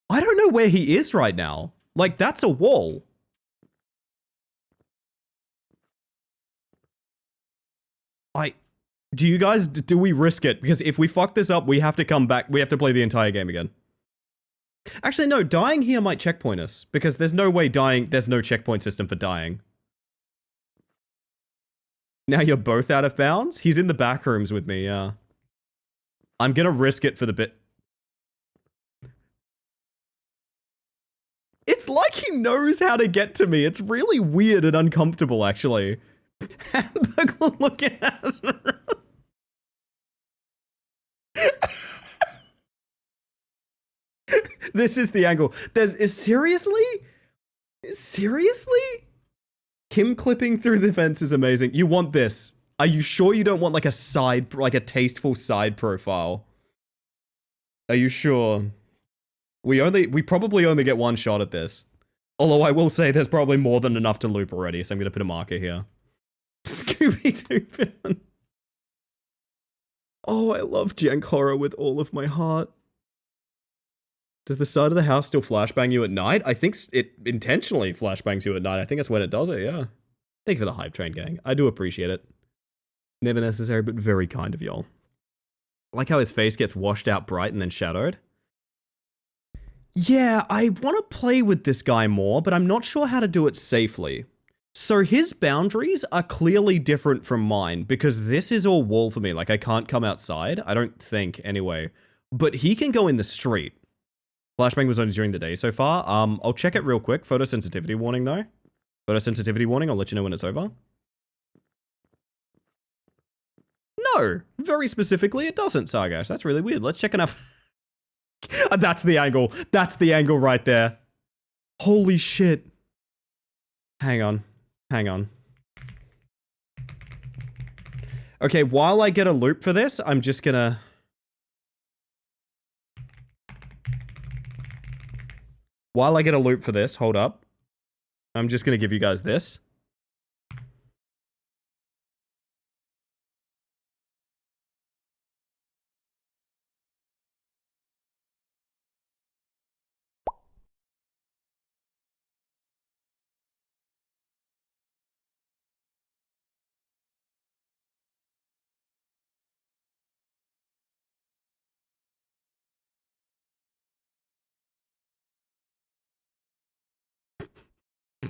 I don't know where he is right now. Like, that's a wall. Do we risk it? Because if we fuck this up, we have to come back. We have to play the entire game again. Actually, no, dying here might checkpoint us. Because there's no way dying, there's no checkpoint system for dying. Now you're both out of bounds? He's in the back rooms with me, yeah. I'm gonna risk it for the bit. It's like he knows how to get to me. It's really weird and uncomfortable, actually. Hamburger looking ass. This is the angle. Seriously? Seriously? Him clipping through the fence is amazing. You want this. Are you sure you don't want like a tasteful side profile? Are you sure? We probably only get one shot at this. Although I will say there's probably more than enough to loop already, so I'm gonna put a marker here. Scooby-Doo villain. Oh, I love jank horror with all of my heart. Does the side of the house still flashbang you at night? I think it intentionally flashbangs you at night. I think that's when it does it, yeah. Thank you for the hype train, gang. I do appreciate it. Never necessary, but very kind of y'all. I like how his face gets washed out bright and then shadowed. Yeah, I want to play with this guy more, but I'm not sure how to do it safely. So his boundaries are clearly different from mine, because this is all wall for me. Like, I can't come outside. I don't think, anyway. But he can go in the street. Flashbang was only during the day so far. I'll check it real quick. Photosensitivity warning, though. Photosensitivity warning, I'll let you know when it's over. No! Very specifically, it doesn't, Sargash. That's really weird. Let's check enough. That's the angle. That's the angle right there. Holy shit. Hang on. Hang on. Okay, while I get a loop for this, I'm just gonna... While I get a loop for this, hold up. I'm just gonna give you guys this.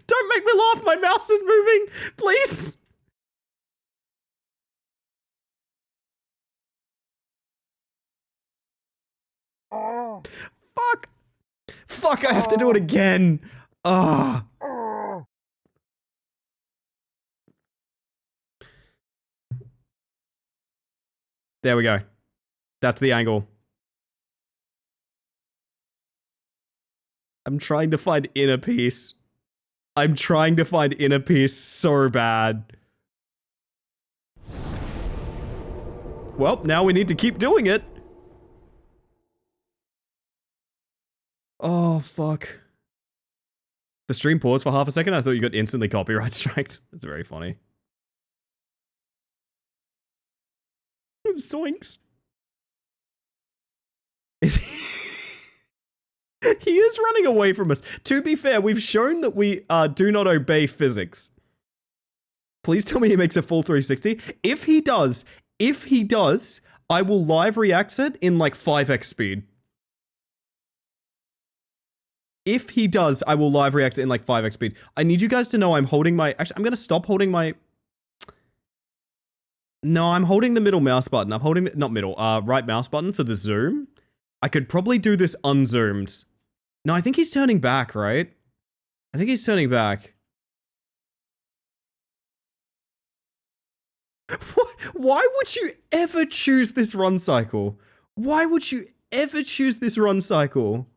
Don't make me laugh, my mouse is moving, please. Oh. Fuck. Fuck, I have to do it again. Ah. There we go. That's the angle. I'm trying to find inner peace. I'm trying to find inner peace so bad. Well, now we need to keep doing it. Oh, fuck. The stream paused for half a second. I thought you got instantly copyright striked. That's very funny. Zoinks. He is running away from us. To be fair, we've shown that we do not obey physics. Please tell me he makes a full 360. If he does, I will live react it in like 5x speed. If he does, I will live react it in like 5x speed. I need you guys to know I'm holding my... Actually, I'm going to stop holding my... No, I'm holding the middle mouse button. I'm holding... Not middle. Right mouse button for the zoom. I could probably do this unzoomed. No, I think he's turning back, right? I think he's turning back. Why would you ever choose this run cycle? Why would you ever choose this run cycle?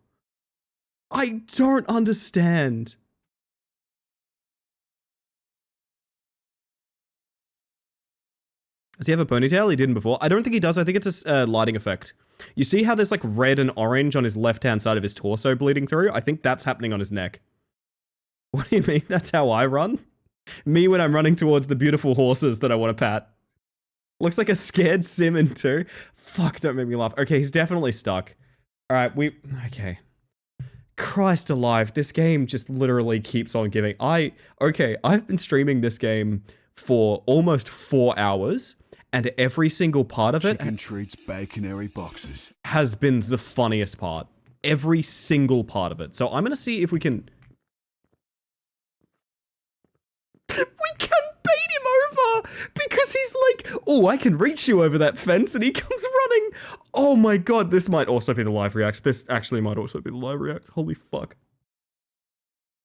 I don't understand. Does he have a ponytail? He didn't before. I don't think he does. I think it's a lighting effect. You see how there's like red and orange on his left-hand side of his torso bleeding through? I think that's happening on his neck. What do you mean? That's how I run? Me when I'm running towards the beautiful horses that I want to pat. Looks like a scared Simon too. Fuck, don't make me laugh. Okay, he's definitely stuck. All right, okay. Christ alive, this game just literally keeps on giving. Okay, I've been streaming this game for almost 4 hours, and every single part of it Chicken treats, baconary boxes. has been the funniest part. Every single part of it. So I'm gonna see if we can... We can bait him over! Because he's like, oh, I can reach you over that fence, and he comes running. Oh my god, this might also be the live react. This actually might also be the live react. Holy fuck.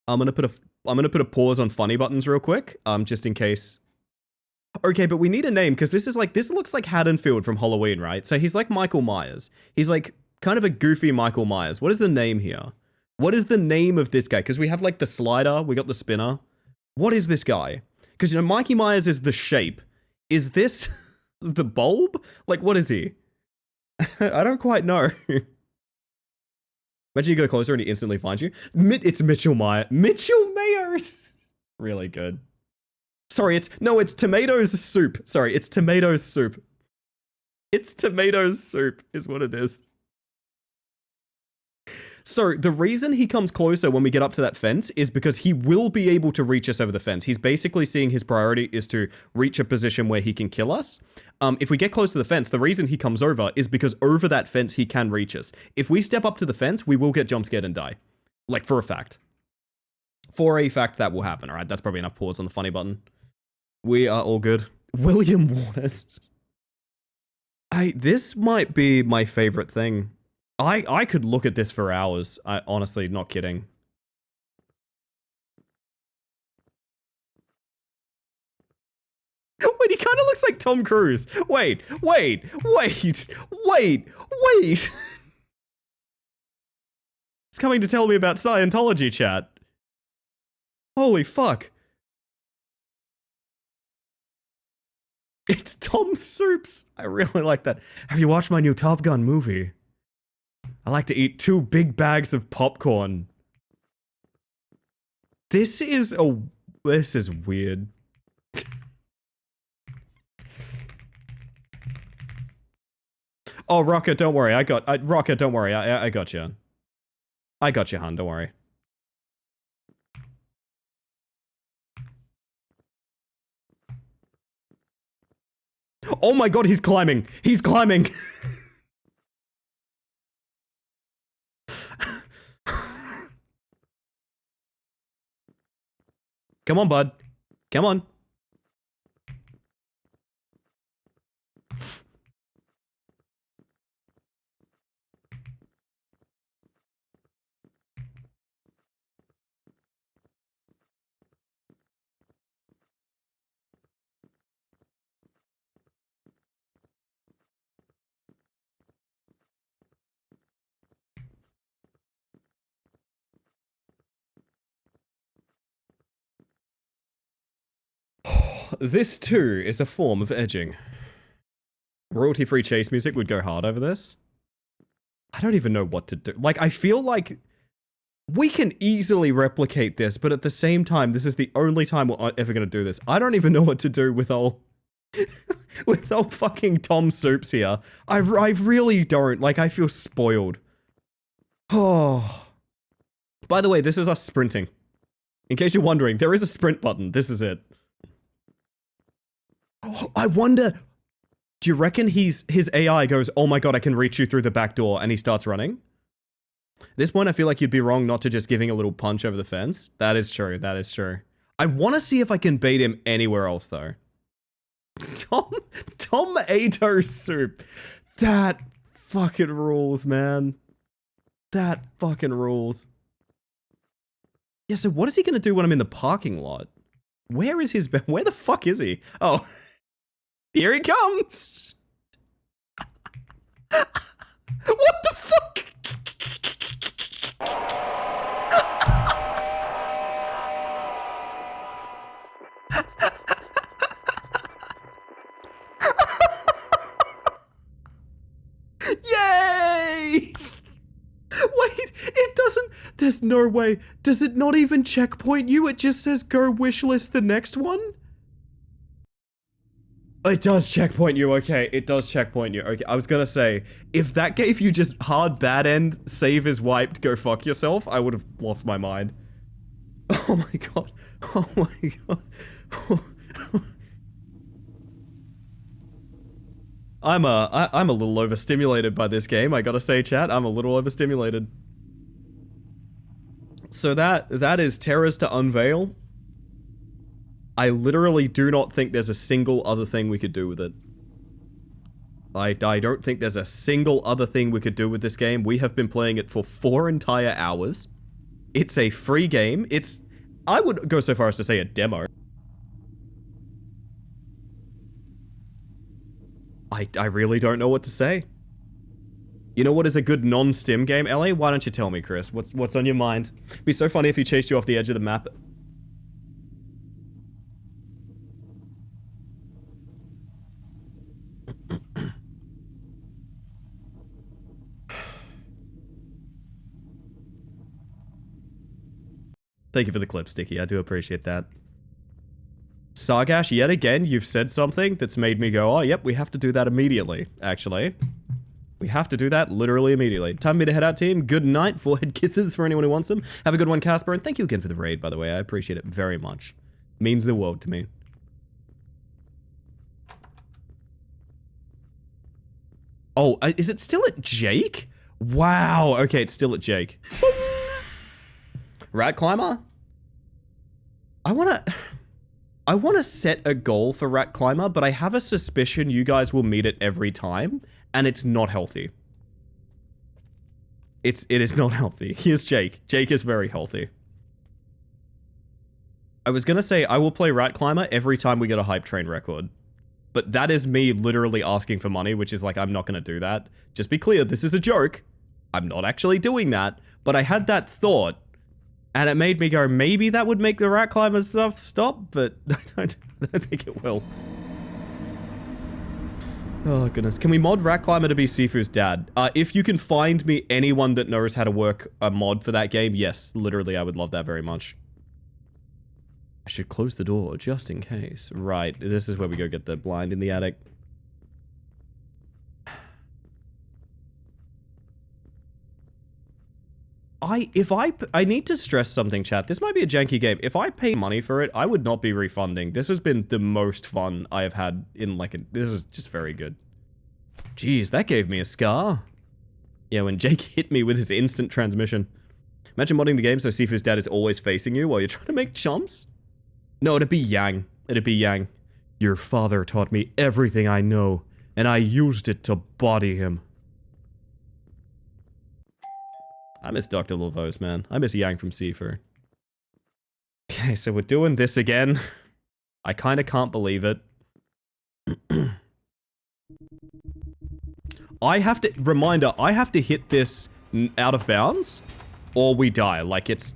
I'm gonna put a pause on funny buttons real quick, just in case. Okay, but we need a name, because this looks like Haddonfield from Halloween, right? So he's like Michael Myers. He's like kind of a goofy Michael Myers. What is the name here? What is the name of this guy? Because we have like the slider, we got the spinner. What is this guy? Because, you know, Mikey Myers is the shape. Is this the bulb? Like, what is he? I don't quite know. Imagine you go closer and he instantly finds you. It's Mitchell Meyer. Mitchell Mayers! Really good. Sorry, it's tomatoes soup. Sorry, it's tomatoes soup. It's tomatoes soup is what it is. So the reason he comes closer when we get up to that fence is because he will be able to reach us over the fence. He's basically seeing his priority is to reach a position where he can kill us. If we get close to the fence, the reason he comes over is because over that fence he can reach us. If we step up to the fence, we will get jump scared and die. Like, for a fact. For a fact that will happen, alright? That's probably enough pause on the funny button. We are all good. William Waters. This might be my favorite thing. I could look at this for hours. I honestly, not kidding. Wait, he kind of looks like Tom Cruise. Wait. It's coming to tell me about Scientology, chat. Holy fuck. It's Tom Soups. I really like that. Have you watched my new Top Gun movie? I like to eat 2 big bags of popcorn. This is weird. Oh, Rocket, don't worry. Rocket, don't worry. I got you. I got you, hon. Don't worry. Oh my god, he's climbing. He's climbing. Come on, bud. Come on. This too is a form of edging. Royalty-free chase music would go hard over this. I don't even know what to do. Like, I feel like we can easily replicate this, but at the same time, this is the only time we're ever going to do this. I don't even know what to do with old fucking Tom Soups here. I really don't. Like, I feel spoiled. Oh. By the way, this is us sprinting. In case you're wondering, there is a sprint button. This is it. I wonder, do you reckon his AI goes, oh my god, I can reach you through the back door, and he starts running? At this point, I feel like you'd be wrong not to just giving a little punch over the fence. That is true, that is true. I want to see if I can bait him anywhere else, though. Tomato soup. That fucking rules, man. That fucking rules. Yeah, so what is he going to do when I'm in the parking lot? Where the fuck is he? Oh. Here he comes! What the fuck? Yay! Wait, it doesn't... There's no way. Does it not even checkpoint you? It just says go wishlist the next one? It does checkpoint you, okay. It does checkpoint you, okay. I was gonna say, if that gave you just hard bad end, save is wiped, go fuck yourself, I would have lost my mind. Oh my god. Oh my god. I'm a little overstimulated by this game, I gotta say, chat. I'm a little overstimulated. So that is Terrors to Unveil. I literally do not think there's a single other thing we could do with it. I don't think there's a single other thing we could do with this game. We have been playing it for 4 entire hours. It's a free game. I would go so far as to say a demo. I really don't know what to say. You know what is a good non-stim game, LA? Why don't you tell me, Chris? What's on your mind? It'd be so funny if he chased you off the edge of the map. Thank you for the clip, Sticky. I do appreciate that. Sargash, yet again, you've said something that's made me go, oh, yep, we have to do that immediately, actually. We have to do that literally immediately. Time for me to head out, team. Good night. Forehead kisses for anyone who wants them. Have a good one, Casper. And thank you again for the raid, by the way. I appreciate it very much. Means the world to me. Oh, is it still at Jake? Wow. Okay, it's still at Jake. Rat Climber? I want to set a goal for Rat Climber, but I have a suspicion you guys will meet it every time, and it's not healthy. It is not healthy. Here's Jake. Jake is very healthy. I was gonna say I will play Rat Climber every time we get a hype train record. But that is me literally asking for money, which is like, I'm not gonna do that. Just be clear, this is a joke. I'm not actually doing that. But I had that thought, and it made me go, maybe that would make the Rat Climber stuff stop, but I don't think it will. Oh, goodness. Can we mod Rat Climber to be Sifu's dad? If you can find me anyone that knows how to work a mod for that game, yes, literally, I would love that very much. I should close the door just in case. Right, this is where we go get the blind in the attic. I need to stress something, chat. This might be a janky game. If I pay money for it, I would not be refunding. This has been the most fun I have had in like this is just very good. Jeez, that gave me a scar. Yeah, when Jake hit me with his instant transmission. Imagine modding the game so Sifu's dad is always facing you while you're trying to make chumps. No, it'd be Yang. It'd be Yang. Your father taught me everything I know, and I used it to body him. I miss Dr. Lavos, man. I miss Yang from Sifu. Okay, so we're doing this again. I kind of can't believe it. Reminder, I have to hit this out of bounds, or we die. Like, it's...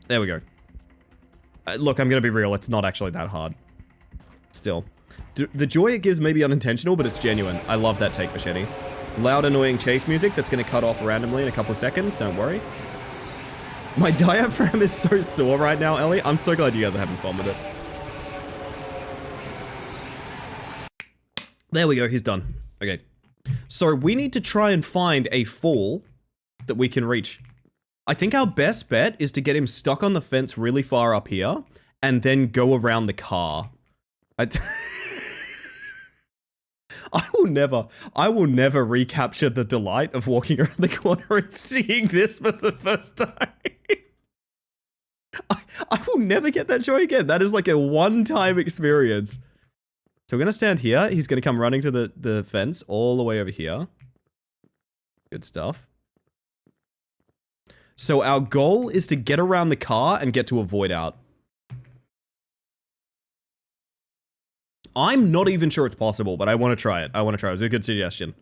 There we go. Look, I'm gonna be real, it's not actually that hard. Still. The joy it gives may be unintentional, but it's genuine. I love that take machete. Loud, annoying chase music that's gonna cut off randomly in a couple seconds, don't worry. My diaphragm is so sore right now, Ellie. I'm so glad you guys are having fun with it. There we go, he's done. Okay. So we need to try and find a fall that we can reach. I think our best bet is to get him stuck on the fence really far up here, and then go around the car. I will never recapture the delight of walking around the corner and seeing this for the first time. I will never get that joy again. That is like a one-time experience. So we're going to stand here. He's going to come running to the fence all the way over here. Good stuff. So our goal is to get around the car and get to a void out. I'm not even sure it's possible, but I want to try it. I want to try it. It was a good suggestion.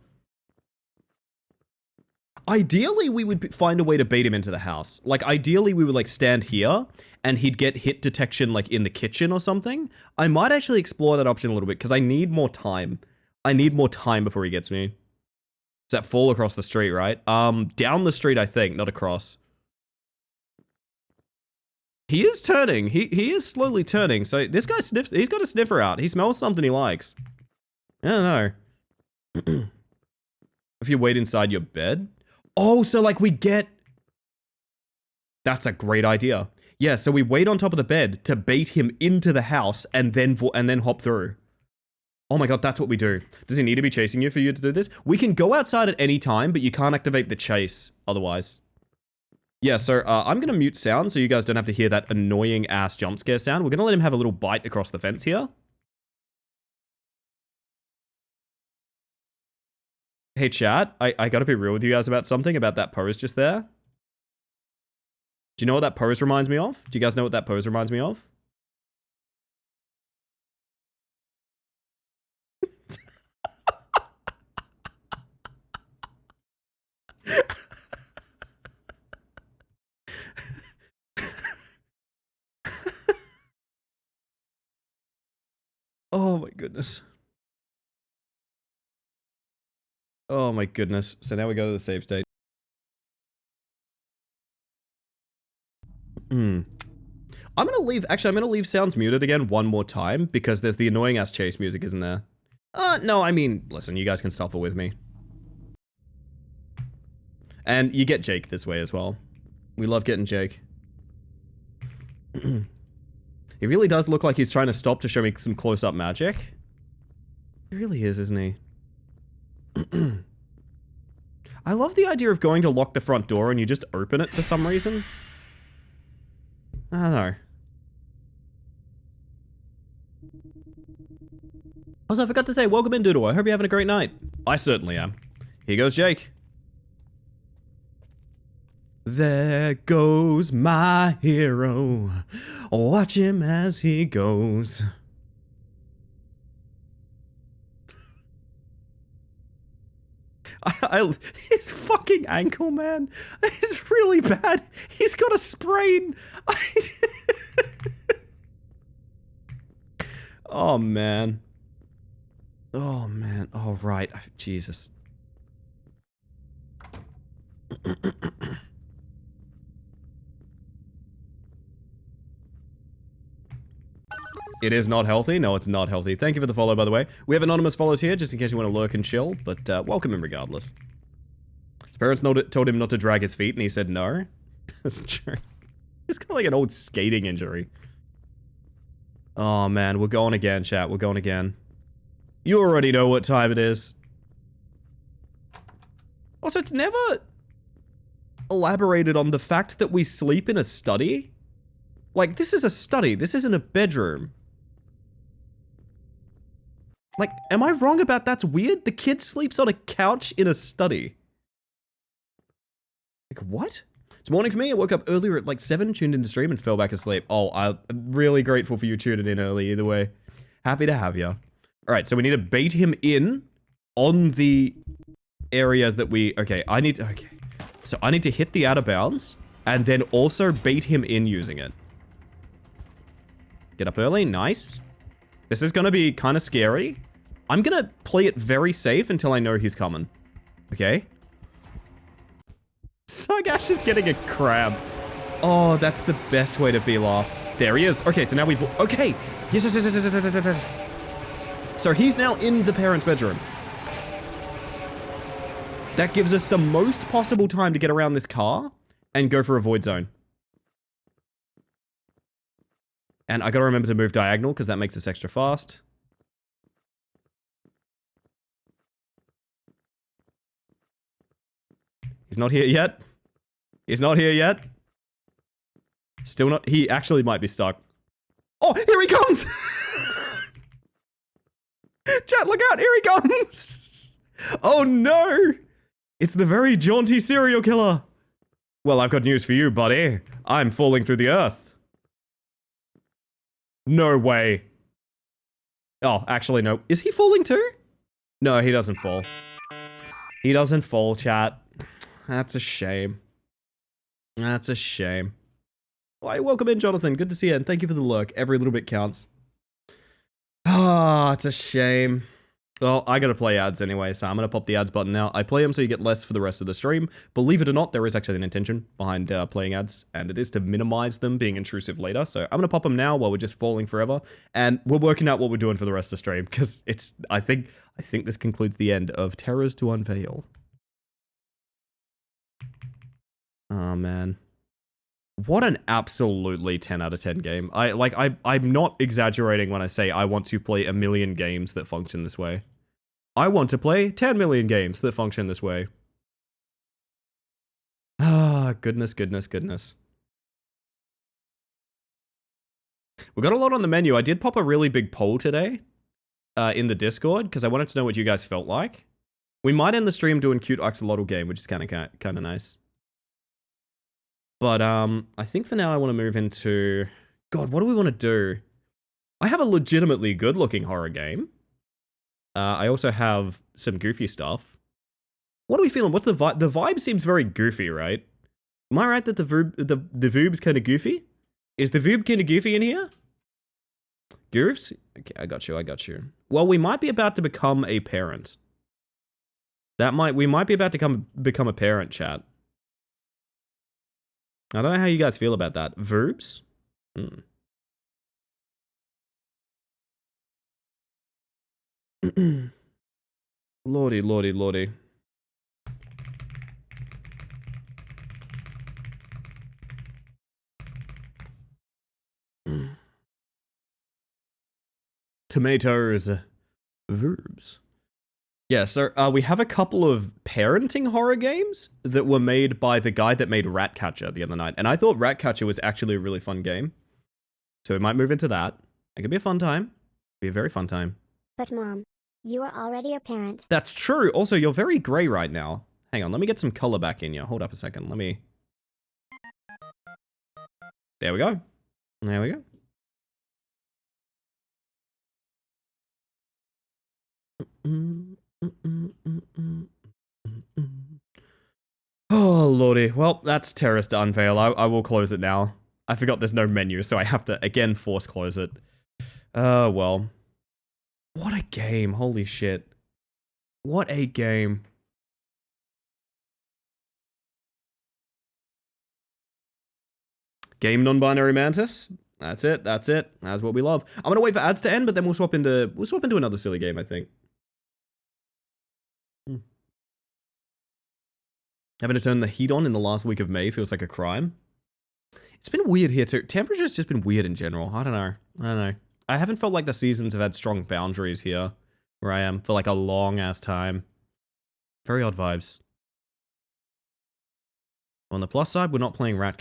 Ideally, we would find a way to bait him into the house. Like, ideally, we would, like, stand here, and he'd get hit detection, like, in the kitchen or something. I might actually explore that option a little bit, because I need more time. I need more time before he gets me. Is that fall across the street, right? Down the street, I think, not across. He is turning. He is slowly turning. So this guy sniffs. He's got a sniffer out. He smells something he likes. I don't know. If you wait inside your bed. Oh, so like we get... That's a great idea. Yeah, so we wait on top of the bed to bait him into the house and then hop through. Oh my god, that's what we do. Does he need to be chasing you for you to do this? We can go outside at any time, but you can't activate the chase otherwise. Yeah, so I'm going to mute sound so you guys don't have to hear that annoying ass jump scare sound. We're going to let him have a little bite across the fence here. Hey chat, I got to be real with you guys about something, about that pose just there. Do you know what that pose reminds me of? Do you guys know what that pose reminds me of? Oh my goodness. Oh my goodness. So now we go to the save state. I'm gonna leave sounds muted again one more time because there's the annoying ass chase music, isn't there? No, I mean, listen, you guys can suffer with me. And you get Jake this way as well. We love getting Jake. He really does look like he's trying to stop to show me some close-up magic. He really is, isn't he? I love the idea of going to lock the front door and you just open it for some reason. I don't know. Also, I forgot to say, welcome in, Doodle. I hope you're having a great night. I certainly am. Here goes Jake. There goes my hero. Watch him as he goes. His fucking ankle, man, is really bad. He's got a sprain. Oh, man. Oh, man. Oh, right. Jesus. It is not healthy. No, it's not healthy. Thank you for the follow, by the way. We have anonymous follows here, just in case you want to lurk and chill, but welcome him regardless. His parents told him not to drag his feet, and he said no. That's true. He's got like an old skating injury. Oh, man. We're going again, chat. We're going again. You already know what time it is. Also, it's never elaborated on the fact that we sleep in a study. Like, this is a study. This isn't a bedroom. Like, am I wrong about that's weird? The kid sleeps on a couch in a study. Like, what? It's morning for me. I woke up earlier at like 7, tuned into stream, and fell back asleep. Oh, I'm really grateful for you tuning in early either way. Happy to have you. Alright, so we need to bait him in on the area that we... Okay, so I need to hit the out of bounds, and then also bait him in using it. Get up early. Nice. This is going to be kind of scary. I'm going to play it very safe until I know he's coming. Okay? Sagash is getting a crab. Oh, that's the best way to be off. There he is. Okay, so now we've... Okay. Yes. So he's now in the parents' bedroom. That gives us the most possible time to get around this car and go for a void zone. And I gotta remember to move diagonal because that makes us extra fast. He's not here yet. He's not here yet. Still not. He actually might be stuck. Oh, here he comes! Chat, look out! Here he comes! Oh no! It's the very jaunty serial killer. Well, I've got news for you, buddy. I'm falling through the earth. No way. Oh, actually, no. Is he falling too? No, he doesn't fall. He doesn't fall, chat. That's a shame. That's a shame. Why, welcome in, Jonathan. Good to see you, and thank you for the lurk. Every little bit counts. Ah, it's a shame. Well, I gotta play ads anyway, so I'm gonna pop the ads button now. I play them so you get less for the rest of the stream. Believe it or not, there is actually an intention behind playing ads, and it is to minimize them being intrusive later. So I'm gonna pop them now while we're just falling forever, and we're working out what we're doing for the rest of the stream, because it's, I think this concludes the end of Terrors to Unveil. Oh, man. What an absolutely 10 out of 10 game. I'm not exaggerating when I say I want to play a million games that function this way. I want to play 10 million games that function this way. Ah, goodness, goodness, goodness. We got a lot on the menu. I did pop a really big poll today in the Discord because I wanted to know what you guys felt like. We might end the stream doing cute axolotl game, which is kind of nice. But I think for now I want to move into... God, what do we want to do? I have a legitimately good-looking horror game. I also have some goofy stuff. What are we feeling? What's the vibe? The vibe seems very goofy, right? Am I right that the voob's kind of goofy? Is the voob kind of goofy in here? Goofs? Okay, I got you. Well, we might be about to become a parent. We might be about to become a parent, chat. I don't know how you guys feel about that. Verbs? Lordy, lordy, lordy. Tomatoes. Verbs. Yeah, so we have a couple of parenting horror games that were made by the guy that made Ratcatcher the other night. And I thought Ratcatcher was actually a really fun game. So we might move into that. It could be a fun time. Be a very fun time. But Mom, you are already a parent. That's true. Also, you're very grey right now. Hang on, let me get some color back in you. Hold up a second. Let me... There we go. There we go. Oh, lordy. Well, that's Terrace to Unveil. I will close it now. I forgot there's no menu, so I have to, again, force close it. Well. What a game. Holy shit. What a game. Game non-binary mantis. That's it. That's it. That's what we love. I'm gonna wait for ads to end, but then we'll swap into another silly game, I think. Having to turn the heat on in the last week of May feels like a crime. It's been weird here too. Temperature's just been weird in general. I don't know. I haven't felt like the seasons have had strong boundaries here where I am for like a long ass time. Very odd vibes. On the plus side, we're not playing Rat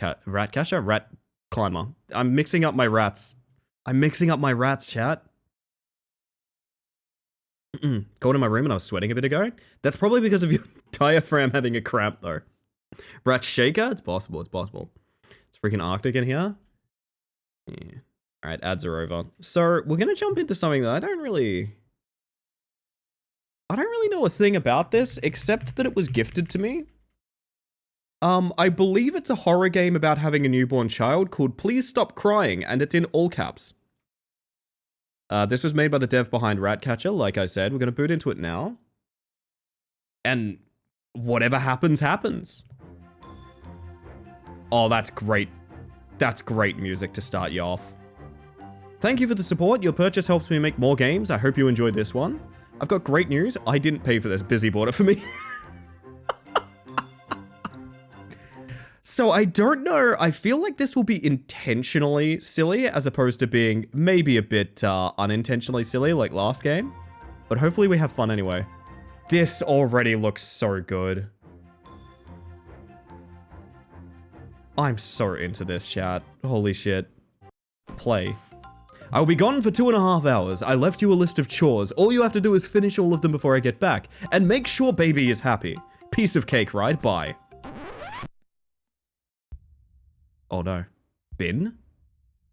Climber. I'm mixing up my rats. Chat. Going to my room and I was sweating a bit ago. That's probably because of your diaphragm having a cramp though. Rat Shaker? It's possible. It's freaking Arctic in here. Yeah. Alright, ads are over. So, we're gonna jump into something that I don't really know a thing about this, except that it was gifted to me. I believe it's a horror game about having a newborn child called Please Stop Crying, and it's in all caps. This was made by the dev behind Ratcatcher, like I said. We're gonna boot into it now. And whatever happens, happens. Oh, that's great. That's great music to start you off. Thank you for the support. Your purchase helps me make more games. I hope you enjoyed this one. I've got great news. I didn't pay for this. Busy bought it for me. So I don't know. I feel like this will be intentionally silly as opposed to being maybe a bit unintentionally silly like last game. But hopefully we have fun anyway. This already looks so good. I'm so into this, chat. Holy shit. Play. I will be gone for 2.5 hours. I left you a list of chores. All you have to do is finish all of them before I get back. And make sure baby is happy. Piece of cake, right? Bye. Oh no. Bin?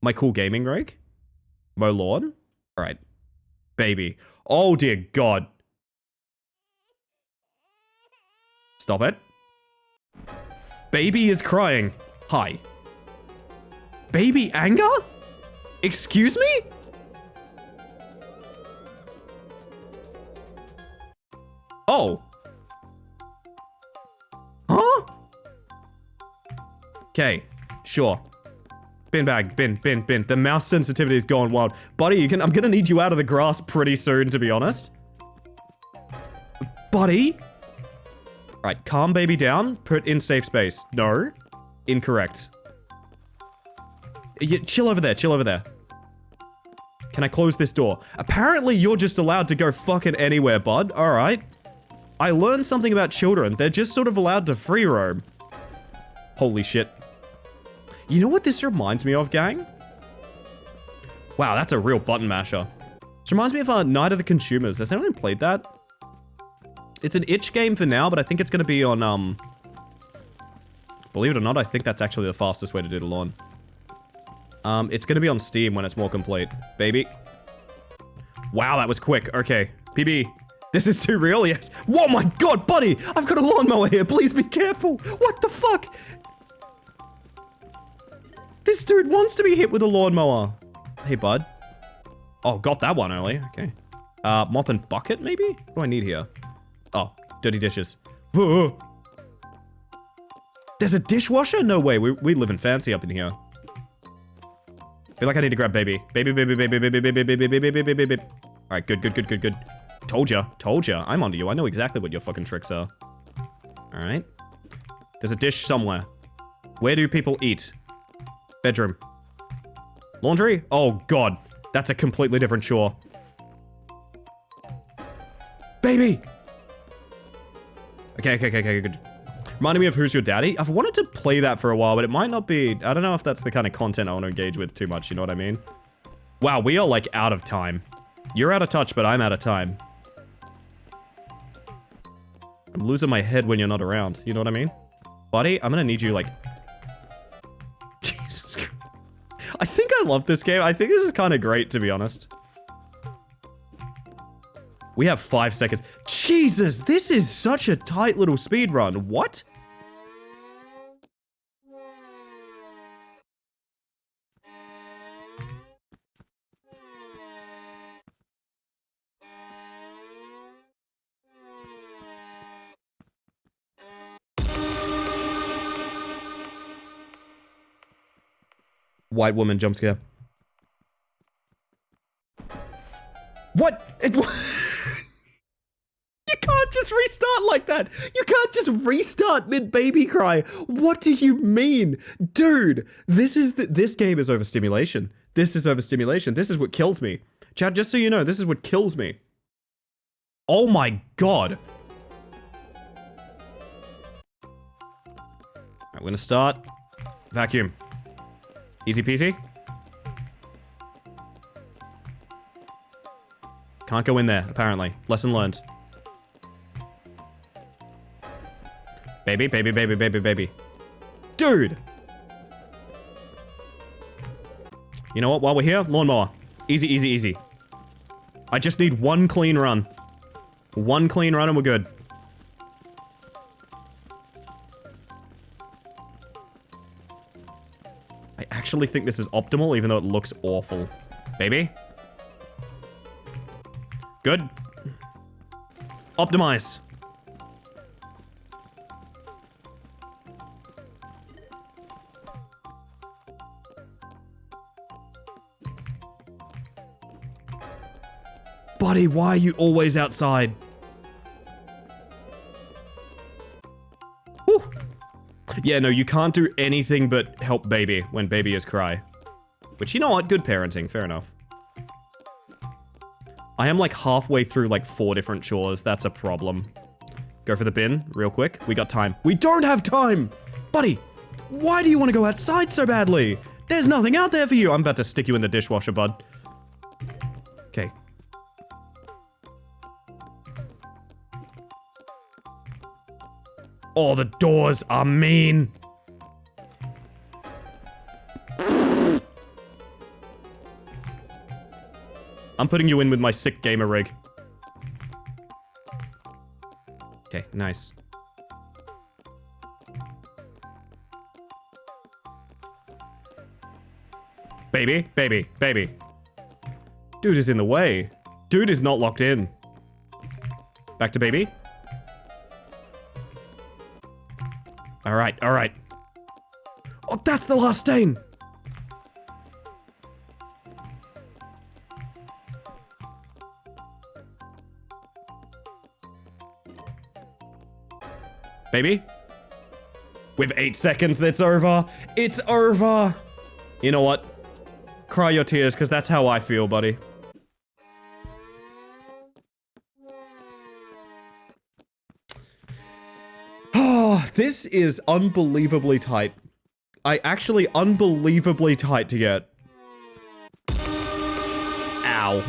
My cool gaming rig? Mow lawn? Alright. Baby. Oh dear god. Stop it. Baby is crying. Hi. Baby anger? Excuse me? Oh. Huh? Okay. Sure. Bin bag. Bin. The mouse sensitivity is going wild. Buddy, I'm gonna need you out of the grass pretty soon, to be honest. Buddy? Right, calm baby down. Put in safe space. No. Incorrect. Yeah, chill over there. Can I close this door? Apparently, you're just allowed to go fucking anywhere, bud. Alright. I learned something about children. They're just sort of allowed to free roam. Holy shit. You know what this reminds me of, gang? Wow, that's a real button masher. This reminds me of Night of the Consumers. Has anyone played that? It's an itch game for now, but I think it's going to be on, believe it or not, I think that's actually the fastest way to do the lawn. It's going to be on Steam when it's more complete. Baby. Wow, that was quick. Okay. PB. This is too real, yes. Whoa, my god, buddy! I've got a lawnmower here. Please be careful. What the fuck? This dude wants to be hit with a lawnmower. Hey, bud. Oh, got that one early. Okay. Mop and bucket, maybe? What do I need here? Oh, dirty dishes. There's a dishwasher? No way. We live in fancy up in here. Feel like I need to grab baby. Baby, baby, baby, baby, baby, baby, baby, baby, baby, baby. All right, good, good, good, good, good. Told ya. Told ya. I'm onto you. I know exactly what your fucking tricks are. All right. There's a dish somewhere. Where do people eat? Bedroom. Laundry? Oh, God. That's a completely different chore. Baby! Okay, good. Reminding me of Who's Your Daddy? I've wanted to play that for a while, but it might not be... I don't know if that's the kind of content I want to engage with too much, you know what I mean? Wow, we are, like, out of time. You're out of touch, but I'm out of time. I'm losing my head when you're not around, you know what I mean? Buddy, I'm gonna need you, like... Jesus Christ. I think I love this game. I think this is kind of great, to be honest. We have 5 seconds. Jesus, this is such a tight little speed run. What? White woman jump scare. What? You can't just restart like that. You can't just restart mid-baby cry. What do you mean? Dude, this game is overstimulation. This is overstimulation. This is what kills me. Chad, just so you know, this is what kills me. Oh my God. Alright, we're gonna start. Vacuum. Easy peasy. Can't go in there, apparently. Lesson learned. Baby, baby, baby, baby, baby. Dude! You know what? While we're here, lawnmower. Easy, easy, easy. I just need one clean run. One clean run and we're good. I actually think this is optimal, even though it looks awful. Baby? Good. Optimize. Buddy, why are you always outside? Whew. Yeah, no, you can't do anything but help baby when baby is cry. Which, you know what? Good parenting. Fair enough. I am like halfway through like 4 different chores. That's a problem. Go for the bin real quick. We got time. We don't have time! Buddy, why do you want to go outside so badly? There's nothing out there for you. I'm about to stick you in the dishwasher, bud. Okay. Oh, the doors are mean. I'm putting you in with my sick gamer rig. Okay, nice. Baby, baby, baby. Dude is in the way. Dude is not locked in. Back to baby. Alright, alright. Oh, that's the last stain! Baby? With 8 seconds, that's over. It's over! You know what? Cry your tears, because that's how I feel, buddy. Oh, this is unbelievably tight. Unbelievably tight to get. Ow.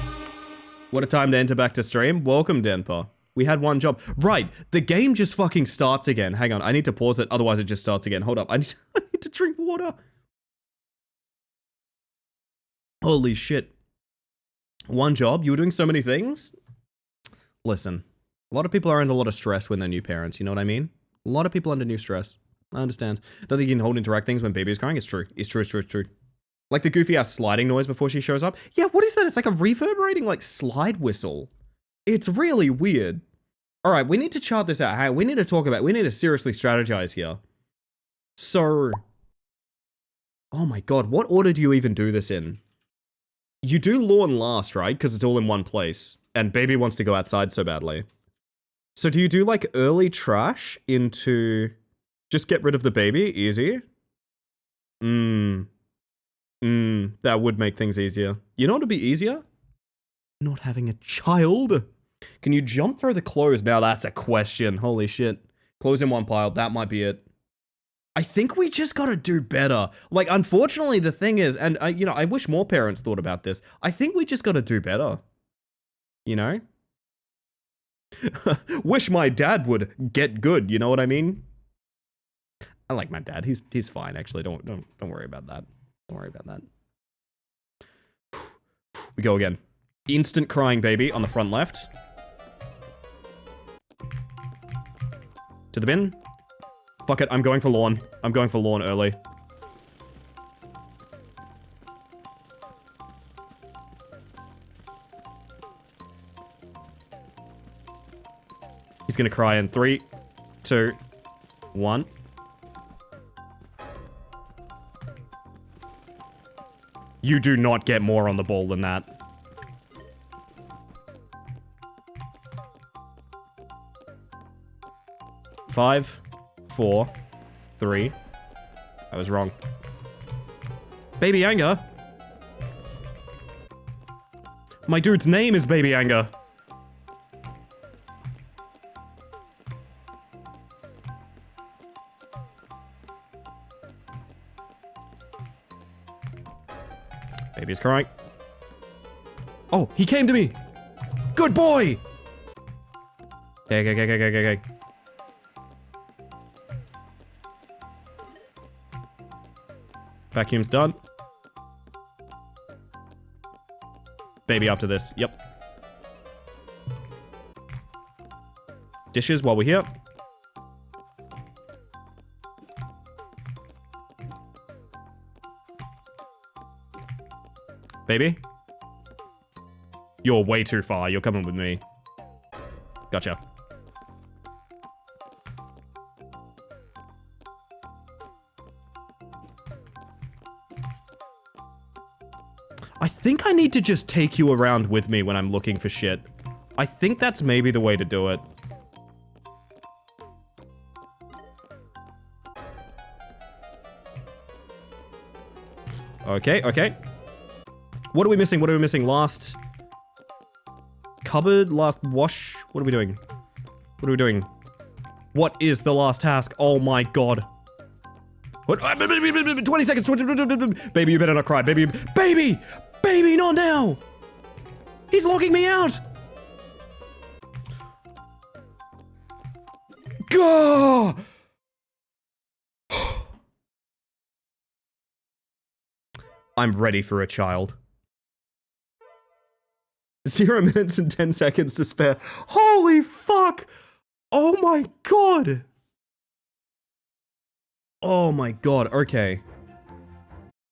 What a time to enter back to stream. Welcome, Denpa. We had one job. Right, the game just fucking starts again. Hang on, I need to pause it, otherwise it just starts again. Hold up, I need to drink water. Holy shit. One job? You were doing so many things? Listen, a lot of people are under a lot of stress when they're new parents, you know what I mean? A lot of people under new stress. I understand. Don't think you can hold interact things when baby is crying? It's true. It's true, it's true, it's true. Like the goofy ass sliding noise before she shows up. Yeah, what is that? It's like a reverberating like slide whistle. It's really weird. All right, we need to chart this out. Hey, we need to talk about, we need to seriously strategize here. So, oh my god, what order do you even do this in? You do lawn last, right? Because it's all in one place. And baby wants to go outside so badly. So do you do like early trash into just get rid of the baby? Easy. That would make things easier. You know what would be easier? Not having a child. Can you jump through the clothes? Now that's a question. Holy shit. Clothes in one pile. That might be it. I think we just gotta do better. Like, unfortunately, the thing is, and I wish more parents thought about this. I think we just gotta do better. You know? Wish my dad would get good, you know what I mean? I like my dad. He's fine, actually. Don't worry about that. Don't worry about that. We go again. Instant crying baby on the front left. To the bin. Fuck it, I'm going for lawn. I'm going for lawn early. He's gonna cry in 3, 2, 1. You do not get more on the ball than that. Five, 4, 3. I was wrong. Baby Anger? My dude's name is Baby Anger. Baby's crying. Oh, he came to me. Good boy. Okay. Vacuum's done. Baby after this. Yep. Dishes while we're here. Baby? You're way too far. You're coming with me. Gotcha. I think I need to just take you around with me when I'm looking for shit. I think that's maybe the way to do it. Okay. What are we missing? Last cupboard? Last wash? What are we doing? What is the last task? Oh my god. What? 20 seconds. Baby, you better not cry. Baby, not now. He's locking me out. Go. I'm ready for a child. 0 minutes and 10 seconds to spare. Holy fuck. Oh my god. Oh my god, okay.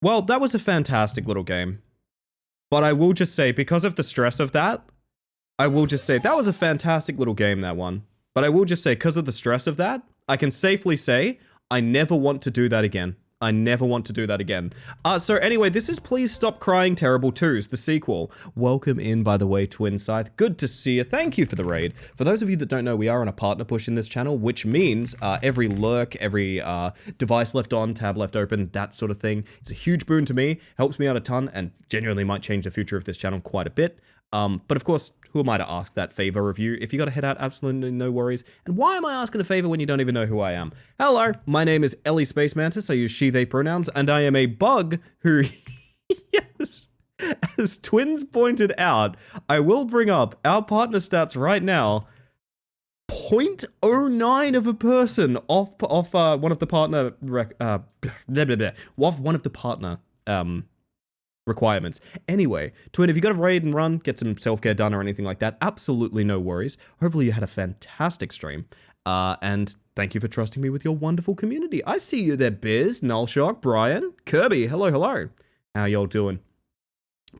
Well, that was a fantastic little game. But I will just say, because of the stress of that, that was a fantastic little game, that one. But I will just say, because of the stress of that, I can safely say, I never want to do that again. So anyway, this is Please Stop Crying Terrible 2's, the sequel. Welcome in, by the way, Twin Scythe. Good to see you. Thank you for the raid. For those of you that don't know, we are on a partner push in this channel, which means every lurk, every device left on, tab left open, that sort of thing. It's a huge boon to me, helps me out a ton, and genuinely might change the future of this channel quite a bit. But of course, who am I to ask that favor of you? If you gotta head out, absolutely no worries. And why am I asking a favor when you don't even know who I am? Hello, my name is Ellie Space Mantis. I use she, they pronouns, and I am a bug who, yes, as Twins pointed out, I will bring up our partner stats right now. 0.09 of a person off one of the partner off one of the partner requirements. Anyway, Twin, if you got to raid and run, get some self-care done or anything like that, absolutely no worries. Hopefully you had a fantastic stream. And thank you for trusting me with your wonderful community. I see you there, Biz, Nullshock, Brian, Kirby. Hello. How y'all doing?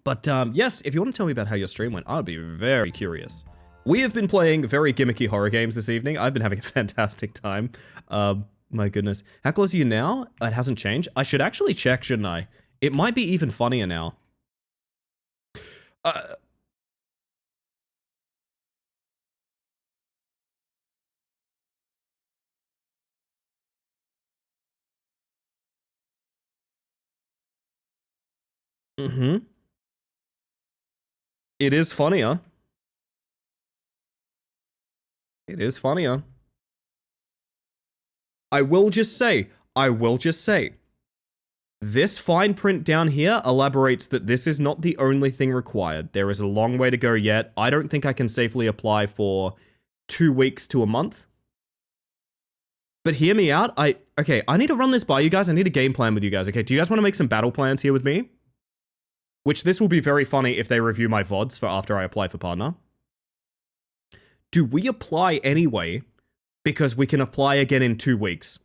But yes, if you want to tell me about how your stream went, I'd be very curious. We have been playing very gimmicky horror games this evening. I've been having a fantastic time. My goodness. How close are you now? It hasn't changed. I should actually check, shouldn't I? It might be even funnier now. Mm-hmm. It is funnier. It is funnier. I will just say, this fine print down here elaborates that this is not the only thing required. There is a long way to go yet. I don't think I can safely apply for 2 weeks to a month. But hear me out. Okay, I need to run this by you guys. I need a game plan with you guys. Okay, do you guys want to make some battle plans here with me? Which this will be very funny if they review my VODs for after I apply for partner. Do we apply anyway? Because we can apply again in 2 weeks.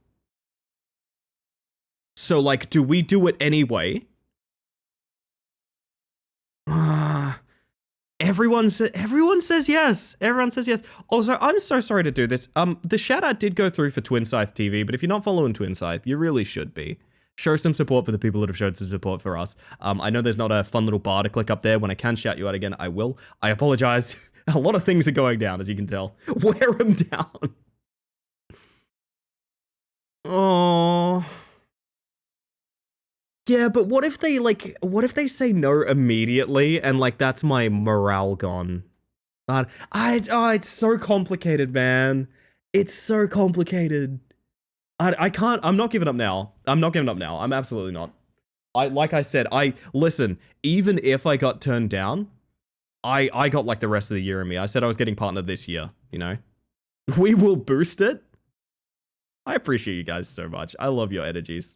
So, like, do we do it anyway? Everyone says yes. Everyone says yes. Also, I'm so sorry to do this. The shout out did go through for Twin Scythe TV, but if you're not following Twin Scythe, you really should be. Show some support for the people that have showed some support for us. I know there's not a fun little bar to click up there. When I can shout you out again, I will. I apologize. A lot of things are going down, as you can tell. Wear them down. Oh. Yeah, but what if they say no immediately and like that's my morale gone? It's so complicated, man. It's so complicated. I can't, I'm not giving up now. I'm absolutely not. Like I said, listen, even if I got turned down, I got like the rest of the year in me. I said I was getting partnered this year, you know? We will boost it. I appreciate you guys so much. I love your energies.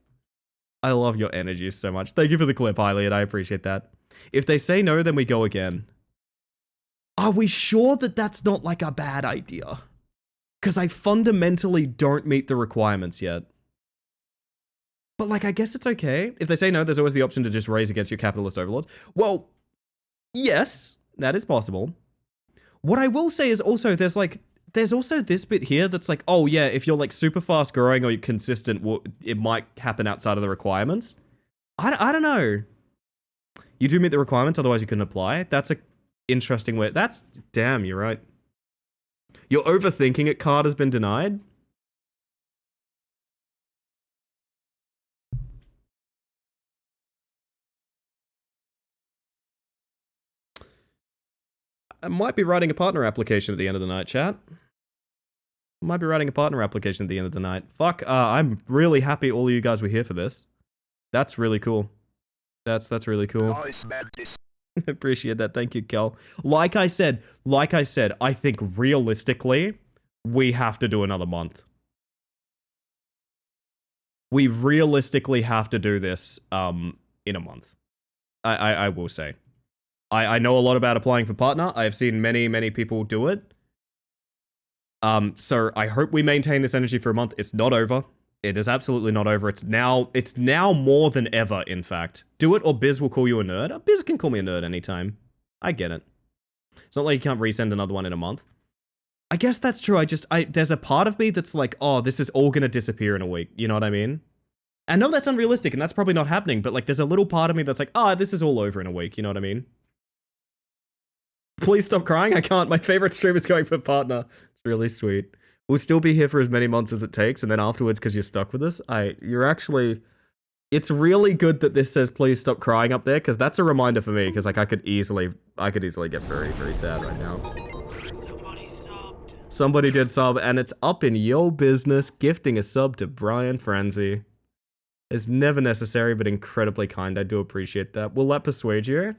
I love your energies so much. Thank you for the clip, Hyliot. I appreciate that. If they say no, then we go again. Are we sure that that's not like a bad idea? Because I fundamentally don't meet the requirements yet. But like, I guess it's okay. If they say no, there's always the option to just raise against your capitalist overlords. Well, yes, that is possible. What I will say is also, there's also this bit here that's like, oh yeah, if you're like super fast growing or you're consistent, it might happen outside of the requirements. I don't know. You do meet the requirements, otherwise you couldn't apply. That's a interesting way. Damn, you're right. Your overthinking it card has been denied. I might be writing a partner application at the end of the night, chat. Might be writing a partner application at the end of the night. Fuck, I'm really happy all of you guys were here for this. That's really cool. That's really cool. Appreciate that. Thank you, Kel. Like I said, I think realistically, we have to do another month. We realistically have to do this in a month. I will say. I know a lot about applying for partner. I have seen many people do it. So I hope we maintain this energy for a month. It's not over. It is absolutely not over. It's now more than ever, in fact. Do it or Biz will call you a nerd. Biz can call me a nerd anytime. I get it. It's not like you can't resend another one in a month. I guess that's true. There's a part of me that's like, oh, this is all gonna disappear in a week. You know what I mean? I know that's unrealistic and that's probably not happening, but like there's a little part of me that's like, oh, this is all over in a week. You know what I mean? Please stop crying. I can't. My favorite stream is going for partner. It's really sweet. We'll still be here for as many months as it takes, and then afterwards, because you're stuck with us, it's really good that this says please stop crying up there, because that's a reminder for me, because like I could easily get very, very sad right now. Somebody subbed. Somebody did sub, and it's up in your business, gifting a sub to Brian Frenzy. It's never necessary, but incredibly kind. I do appreciate that. Will that persuade you?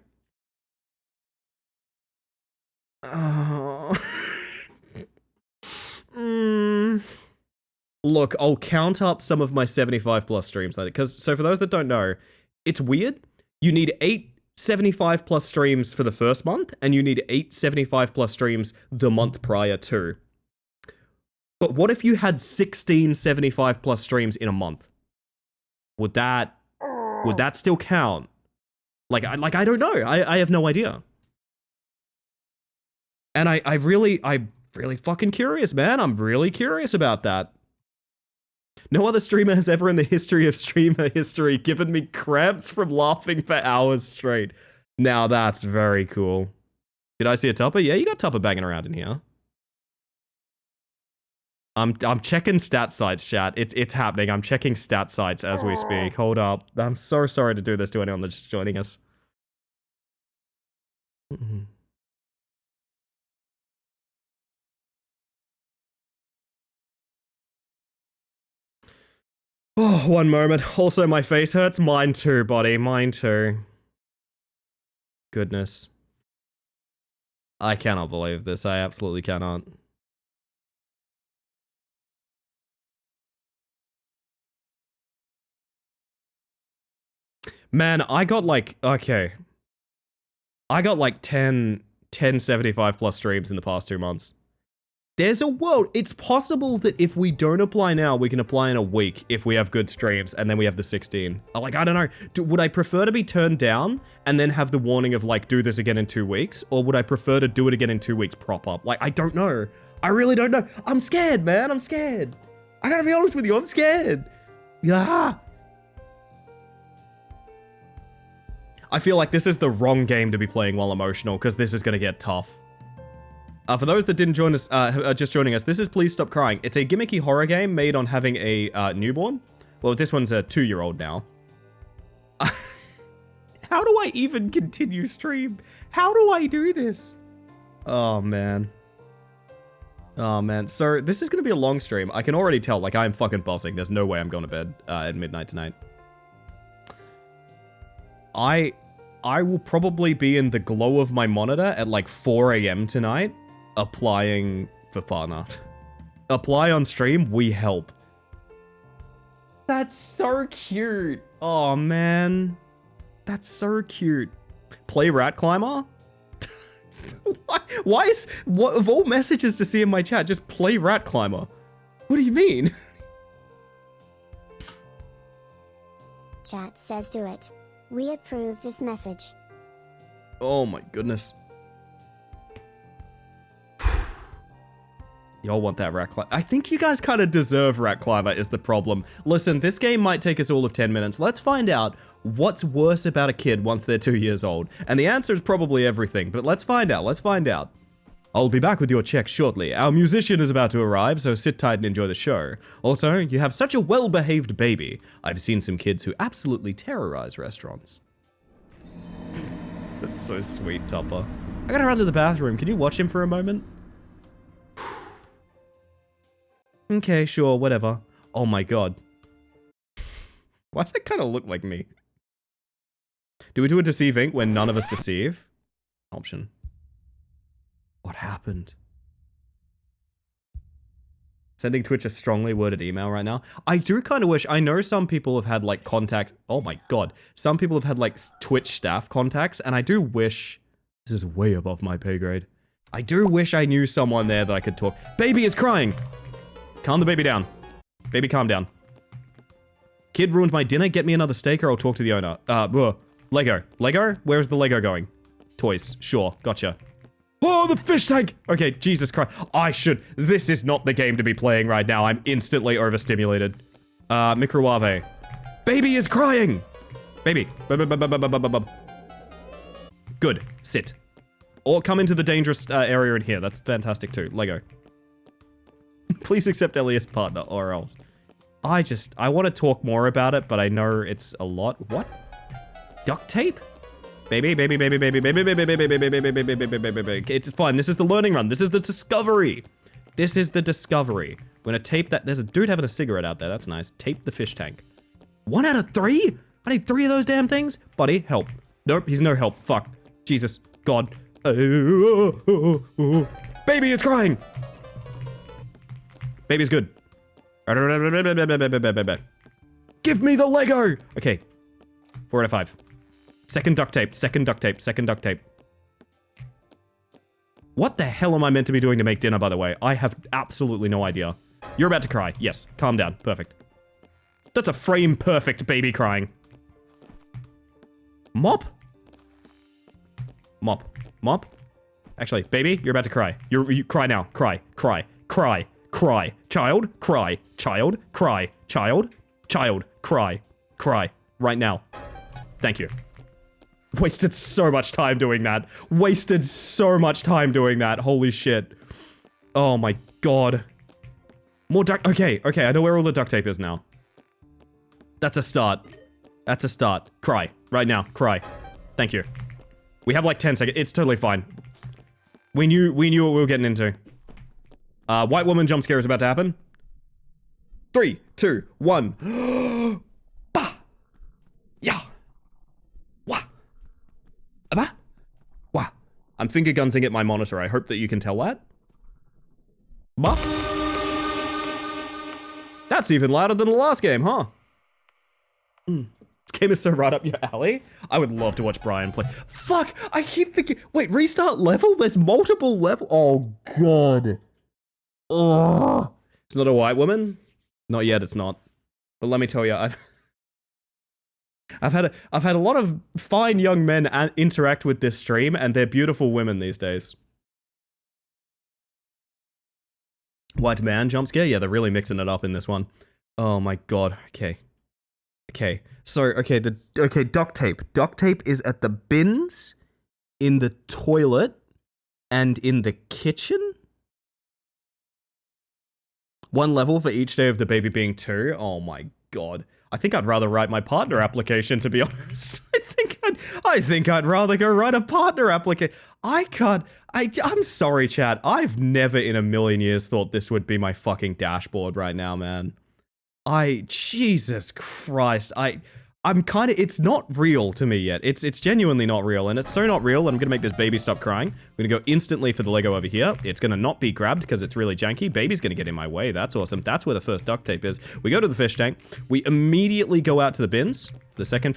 Oh. Look, I'll count up some of my 75 plus streams later. So for those that don't know, it's weird. You need 8 75 plus streams for the first month, and you need 8 75 plus streams the month prior to. But what if you had 16 75 plus streams in a month? Would that still count? Like I don't know. I have no idea. And I'm really fucking curious, man. I'm really curious about that. No other streamer has ever in the history of streamer history given me cramps from laughing for hours straight. Now that's very cool. Did I see a topper? Yeah, you got topper banging around in here. I'm checking stat sites, chat. It's happening. I'm checking stat sites as we speak. Hold up. I'm so sorry to do this to anyone that's joining us. Oh, one moment. Also, my face hurts. Mine too, buddy. Mine too. Goodness. I cannot believe this. I absolutely cannot. Man, I got like, okay. I got like 10 75 plus streams in the past 2 months. There's a world. It's possible that if we don't apply now, we can apply in a week if we have good streams, and then we have the 16. Like, I don't know. Would I prefer to be turned down and then have the warning of like, do this again in 2 weeks? Or would I prefer to do it again in 2 weeks prop up? Like, I don't know. I really don't know. I'm scared, man. I'm scared. I gotta be honest with you. I'm scared. Yeah. I feel like this is the wrong game to be playing while emotional, because this is going to get tough. For those that didn't join us, just joining us, this is Please Stop Crying. It's a gimmicky horror game made on having a newborn. Well, this one's a 2-year-old now. How do I even continue stream? How do I do this? Oh, man. Oh, man. So, this is going to be a long stream. I can already tell, like, I'm fucking buzzing. There's no way I'm going to bed at midnight tonight. I will probably be in the glow of my monitor at like 4 a.m. tonight, applying for partner. Apply on stream, we help. That's so cute. Oh, man. That's so cute. Play Rat Climber? Why is, what of all messages to see in my chat, just play Rat Climber? What do you mean? Chat says do it. We approve this message. Oh my goodness. Y'all want that Rat Climber? I think you guys kind of deserve Rat Climber is the problem. Listen, this game might take us all of 10 minutes. Let's find out what's worse about a kid once they're 2 years old. And the answer is probably everything, but let's find out. Let's find out. I'll be back with your check shortly. Our musician is about to arrive, so sit tight and enjoy the show. Also, you have such a well-behaved baby. I've seen some kids who absolutely terrorize restaurants. That's so sweet, Topper. I gotta run to the bathroom. Can you watch him for a moment? Okay, sure, whatever. Oh my god. Why does that kind of look like me? Do we do a deceive ink when none of us deceive? Option. What happened? Sending Twitch a strongly worded email right now. I do kind of wish, I know some people have had like contacts. Oh my god. Some people have had like Twitch staff contacts, and I do wish, this is way above my pay grade. I do wish I knew someone there that I could talk. Baby is crying. Calm the baby down. Baby, calm down. Kid ruined my dinner. Get me another steak or I'll talk to the owner. Lego. Lego? Where's the Lego going? Toys. Sure. Gotcha. Oh, the fish tank! Okay, Jesus Christ. This is not the game to be playing right now. I'm instantly overstimulated. Microwave. Baby is crying! Baby. Good. Sit. Or come into the dangerous area in here. That's fantastic too. Lego. Please accept Ellie as partner or else. I want to talk more about it, but I know it's a lot. What? Duct tape? Baby. It's fine. This is the learning run. This is the discovery. This is the discovery. We're gonna tape that. There's a dude having a cigarette out there. That's nice. Tape the fish tank. 1 out of 3? I need 3 of those damn things? Buddy, help. Nope, he's no help. Fuck. Jesus. God. Baby is crying. Baby's good. Give me the Lego. Okay. 4 out of 5. Second duct tape. What the hell am I meant to be doing to make dinner, by the way? I have absolutely no idea. You're about to cry. Yes. Calm down. Perfect. That's a frame perfect baby crying. Mop? Actually, baby, you're about to cry. You cry now. Cry. Child, cry. Child. Child. Cry. Cry. Right now. Thank you. Wasted so much time doing that. Wasted so much time doing that. Holy shit. Oh my god. More duct. Okay, okay. I know where all the duct tape is now. That's a start. That's a start. Cry. Right now. Cry. Thank you. We have like 10 seconds. It's totally fine. We knew what we were getting into. White woman jump scare is about to happen. 3, 2, 1. Bah. Yeah. Wah. Bah. Wah. I'm finger gunting at my monitor. I hope that you can tell that. Bah. That's even louder than the last game, huh? This game is so right up your alley. I would love to watch Brian play. Fuck! I keep thinking. Wait, restart level? There's multiple level. Oh god. Oh. It's not a white woman. Not yet. It's not. But let me tell you, I've had a lot of fine young men interact with this stream, and they're beautiful women these days. White man jump scare? Yeah, they're really mixing it up in this one. Oh my god. Okay. Okay. So, okay, duct tape. Duct tape is at the bins, in the toilet, and in the kitchen? One level for each day of the baby being 2? Oh my god. I think I'd rather write my partner application, to be honest. I think I'd rather go write a partner application. I'm sorry, chat. I've never in a million years thought this would be my fucking dashboard right now, man. Jesus Christ. I'm kind of, it's not real to me yet. It's genuinely not real, and it's so not real that I'm gonna make this baby stop crying. I'm gonna go instantly for the Lego over here. It's gonna not be grabbed because it's really janky. Baby's gonna get in my way. That's awesome. That's where the first duct tape is. We go to the fish tank. We immediately go out to the bins. The second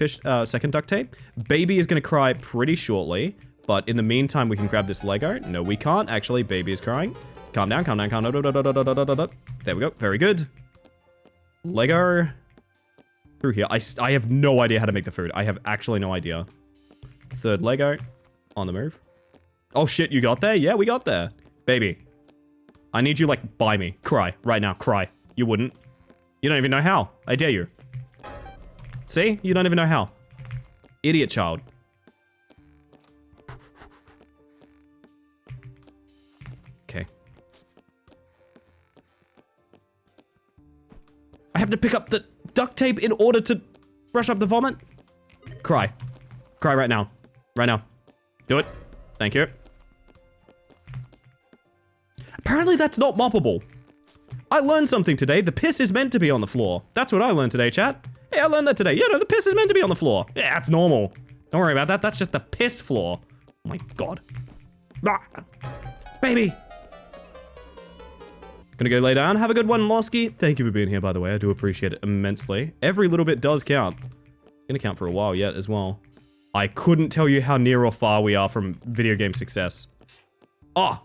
duct tape. Baby is gonna cry pretty shortly, but in the meantime, we can grab this Lego. No, we can't. Actually, baby is crying. Calm down, calm down, calm down. There we go. Very good. Lego. Through here. I have no idea how to make the food. I have actually no idea. Third Lego. On the move. Oh shit, you got there? Yeah, we got there. Baby. I need you, like, by me. Cry. Right now. Cry. You wouldn't. You don't even know how. I dare you. See? You don't even know how. Idiot child. Okay. I have to pick up the duct tape in order to brush up the vomit. Cry. Cry right now. Right now. Do it. Thank you. Apparently that's not moppable. I learned something today. The piss is meant to be on the floor. That's what I learned today, chat. Hey, I learned that today. Yeah, no, the piss is meant to be on the floor. Yeah, that's normal. Don't worry about that. That's just the piss floor. Oh my god. Ah. Baby. Gonna go lay down. Have a good one, Losky. Thank you for being here, by the way. I do appreciate it immensely. Every little bit does count. Gonna count for a while yet as well. I couldn't tell you how near or far we are from video game success. Oh.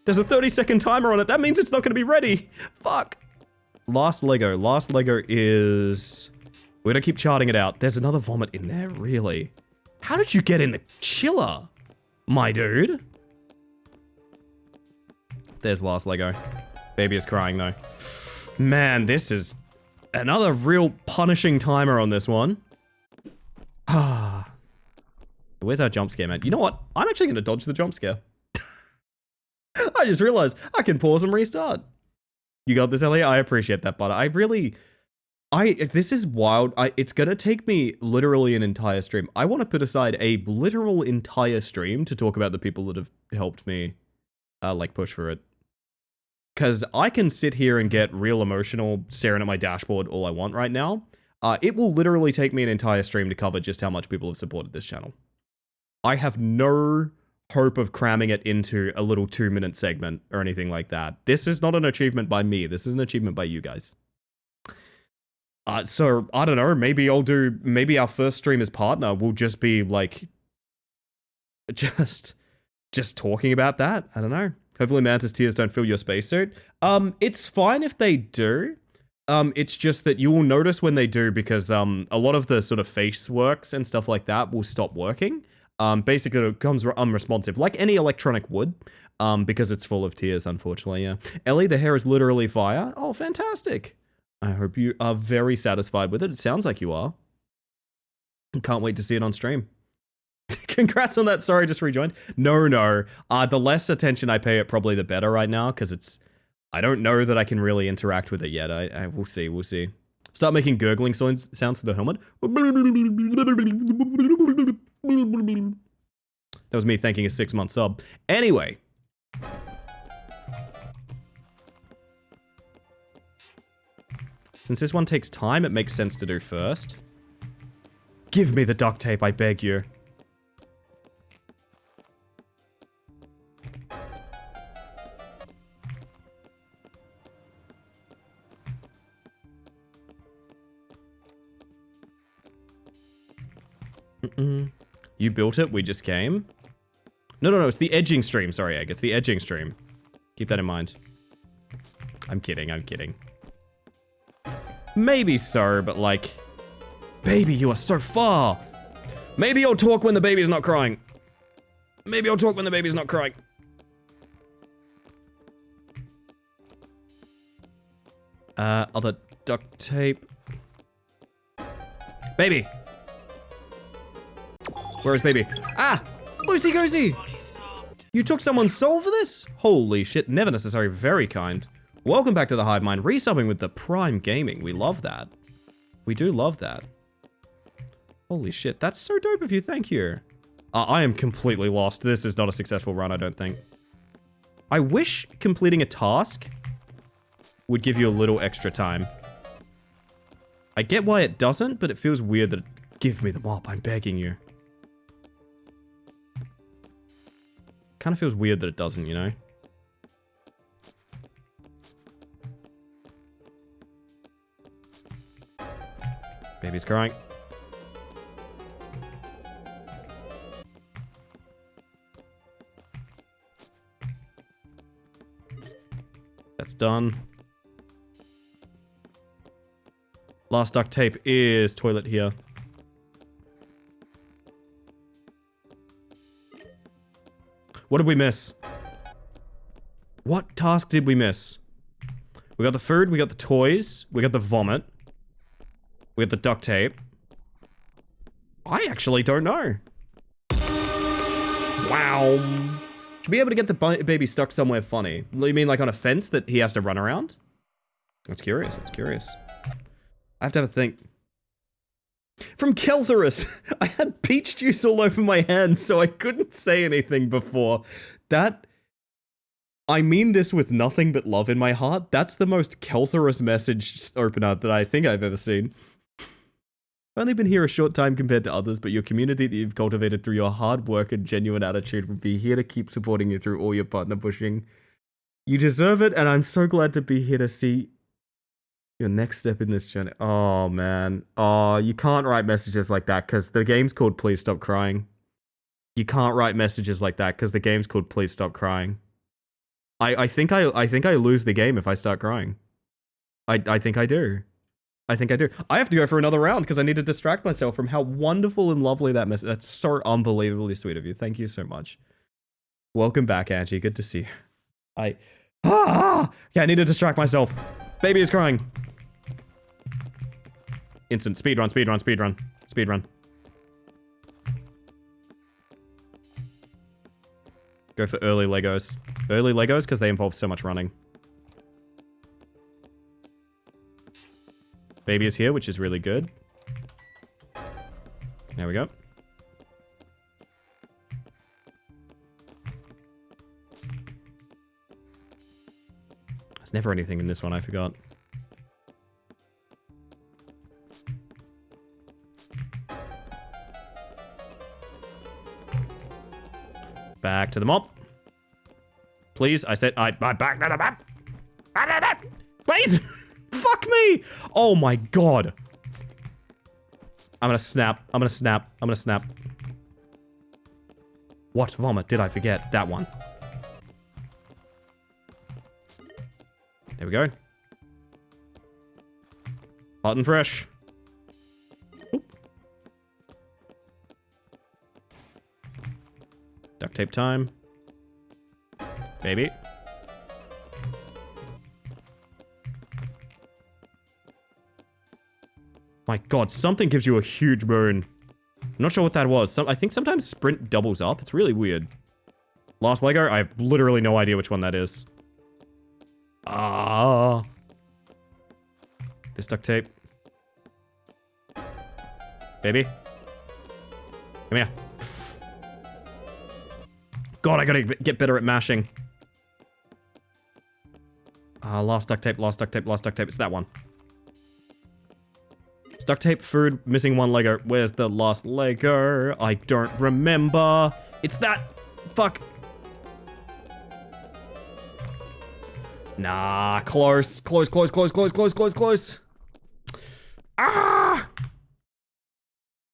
There's a 30-second timer on it. That means it's not gonna be ready. Fuck. Last Lego. Last Lego is... We're gonna keep charting it out. There's another vomit in there, really. How did you get in the chiller, my dude? There's last Lego. Baby is crying, though. Man, this is another real punishing timer on this one. Ah. Where's our jump scare, man? You know what? I'm actually going to dodge the jump scare. I just realized I can pause and restart. You got this, Elliot? I appreciate that, but this is wild. It's going to take me literally an entire stream. I want to put aside a literal entire stream to talk about the people that have helped me, like, push for it. Because I can sit here and get real emotional staring at my dashboard all I want right now. It will literally take me an entire stream to cover just how much people have supported this channel. I have no hope of cramming it into a little 2-minute segment or anything like that. This is not an achievement by me. This is an achievement by you guys. So, I don't know. Maybe our first stream as partner will just be like... Just talking about that. I don't know. Hopefully Mantis tears don't fill your spacesuit. It's fine if they do. It's just that you will notice when they do because a lot of the sort of face works and stuff like that will stop working. Basically it becomes unresponsive, like any electronic would, because it's full of tears, unfortunately, yeah. Ellie, the hair is literally fire. Oh, fantastic. I hope you are very satisfied with it. It sounds like you are. Can't wait to see it on stream. Congrats on that. Sorry, just rejoined. No. The less attention I pay it, probably the better right now, because it's... I don't know that I can really interact with it yet. We'll see. Start making gurgling sounds with the helmet. That was me thanking a 6-month sub. Anyway. Since this one takes time, it makes sense to do first. Give me the duct tape, I beg you. You built it, we just came. No, it's the edging stream. Sorry, Egg, it's the edging stream. Keep that in mind. I'm kidding. Maybe so, but like... Baby, you are so far! Maybe you'll talk when the baby's not crying. Other duct tape. Baby! Where is baby? Ah! Lucy Goosey! You took someone's soul for this? Holy shit, never necessary, very kind. Welcome back to the Hive Mind, resubbing with the Prime Gaming. We love that. We do love that. Holy shit, that's so dope of you, thank you. I am completely lost. This is not a successful run, I don't think. I wish completing a task would give you a little extra time. I get why it doesn't, but it feels weird that give me the mop, I'm begging you. Kind of feels weird that it doesn't, you know? Baby's crying. That's done. Last duct tape is toilet here. What did we miss? What task did we miss? We got the food, we got the toys, we got the vomit. We got the duct tape. I actually don't know. Wow. Should be able to get the baby stuck somewhere funny. You mean like on a fence that he has to run around? That's curious, I have to have a think. From Keltherus! I had peach juice all over my hands, so I couldn't say anything before. I mean this with nothing but love in my heart. That's the most Keltherus message opener that I think I've ever seen. I've only been here a short time compared to others, but your community that you've cultivated through your hard work and genuine attitude will be here to keep supporting you through all your partner pushing. You deserve it, and I'm so glad to be here to see your next step in this journey. Oh, man. Oh, you can't write messages like that, because the game's called Please Stop Crying. You can't write messages like that, because the game's called Please Stop Crying. I think I lose the game if I start crying. I think I do. I have to go for another round because I need to distract myself from how wonderful and lovely that message. That's so unbelievably sweet of you. Thank you so much. Welcome back, Angie. Good to see you. Yeah, I need to distract myself. Baby is crying. Instant speedrun. Go for early Legos. Early Legos because they involve so much running. Baby is here, which is really good. There we go. There's never anything in this one, I forgot. Back to the mop. Please, I said I back to the mop. Please! Fuck me! Oh my god. I'm gonna snap. What vomit did I forget? That one. There we go. Hot and fresh. Oop. tape time. Baby. My god, something gives you a huge burn. I'm not sure what that was. I think sometimes sprint doubles up. It's really weird. Last Lego? I have literally no idea which one that is. Ah. This duct tape. Baby. Come here. God, I gotta get better at mashing. Last duct tape, last duct tape, last duct tape. It's that one. It's duct tape, food, missing one Lego. Where's the last Lego? I don't remember. It's that. Fuck. Nah, close. Close, close, close, close, close, close, close. Ah!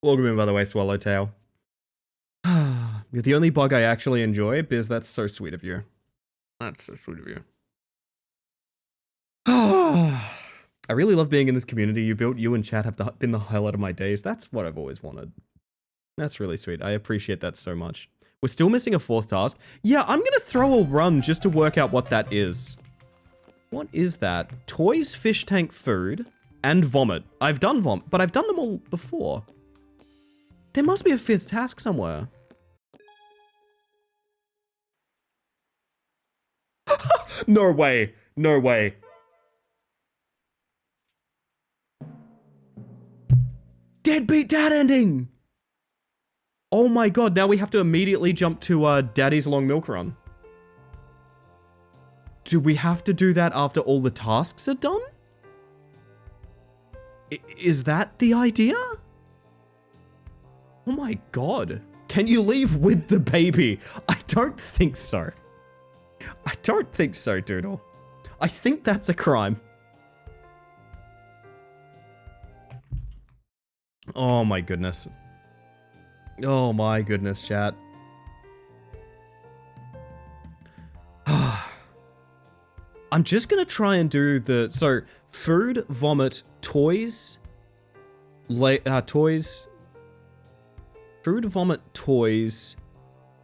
Welcome in, by the way, Swallowtail. You're the only bug I actually enjoy, Biz. That's so sweet of you. That's so sweet of you. I really love being in this community you built. You and chat have been the highlight of my days. That's what I've always wanted. That's really sweet. I appreciate that so much. We're still missing a fourth task. Yeah, I'm gonna throw a run just to work out what that is. What is that? Toys, fish tank, food, and vomit. I've done vomit, but I've done them all before. There must be a fifth task somewhere. No way. No way. Deadbeat dad ending! Oh my god, now we have to immediately jump to Daddy's Long Milk Run. Do we have to do that after all the tasks are done? Is that the idea? Oh my god. Can you leave with the baby? I don't think so. I don't think so, Doodle. I think that's a crime. Oh my goodness. Oh my goodness, chat. I'm just gonna try and do the... So, food, vomit, toys... toys... Food, vomit, toys...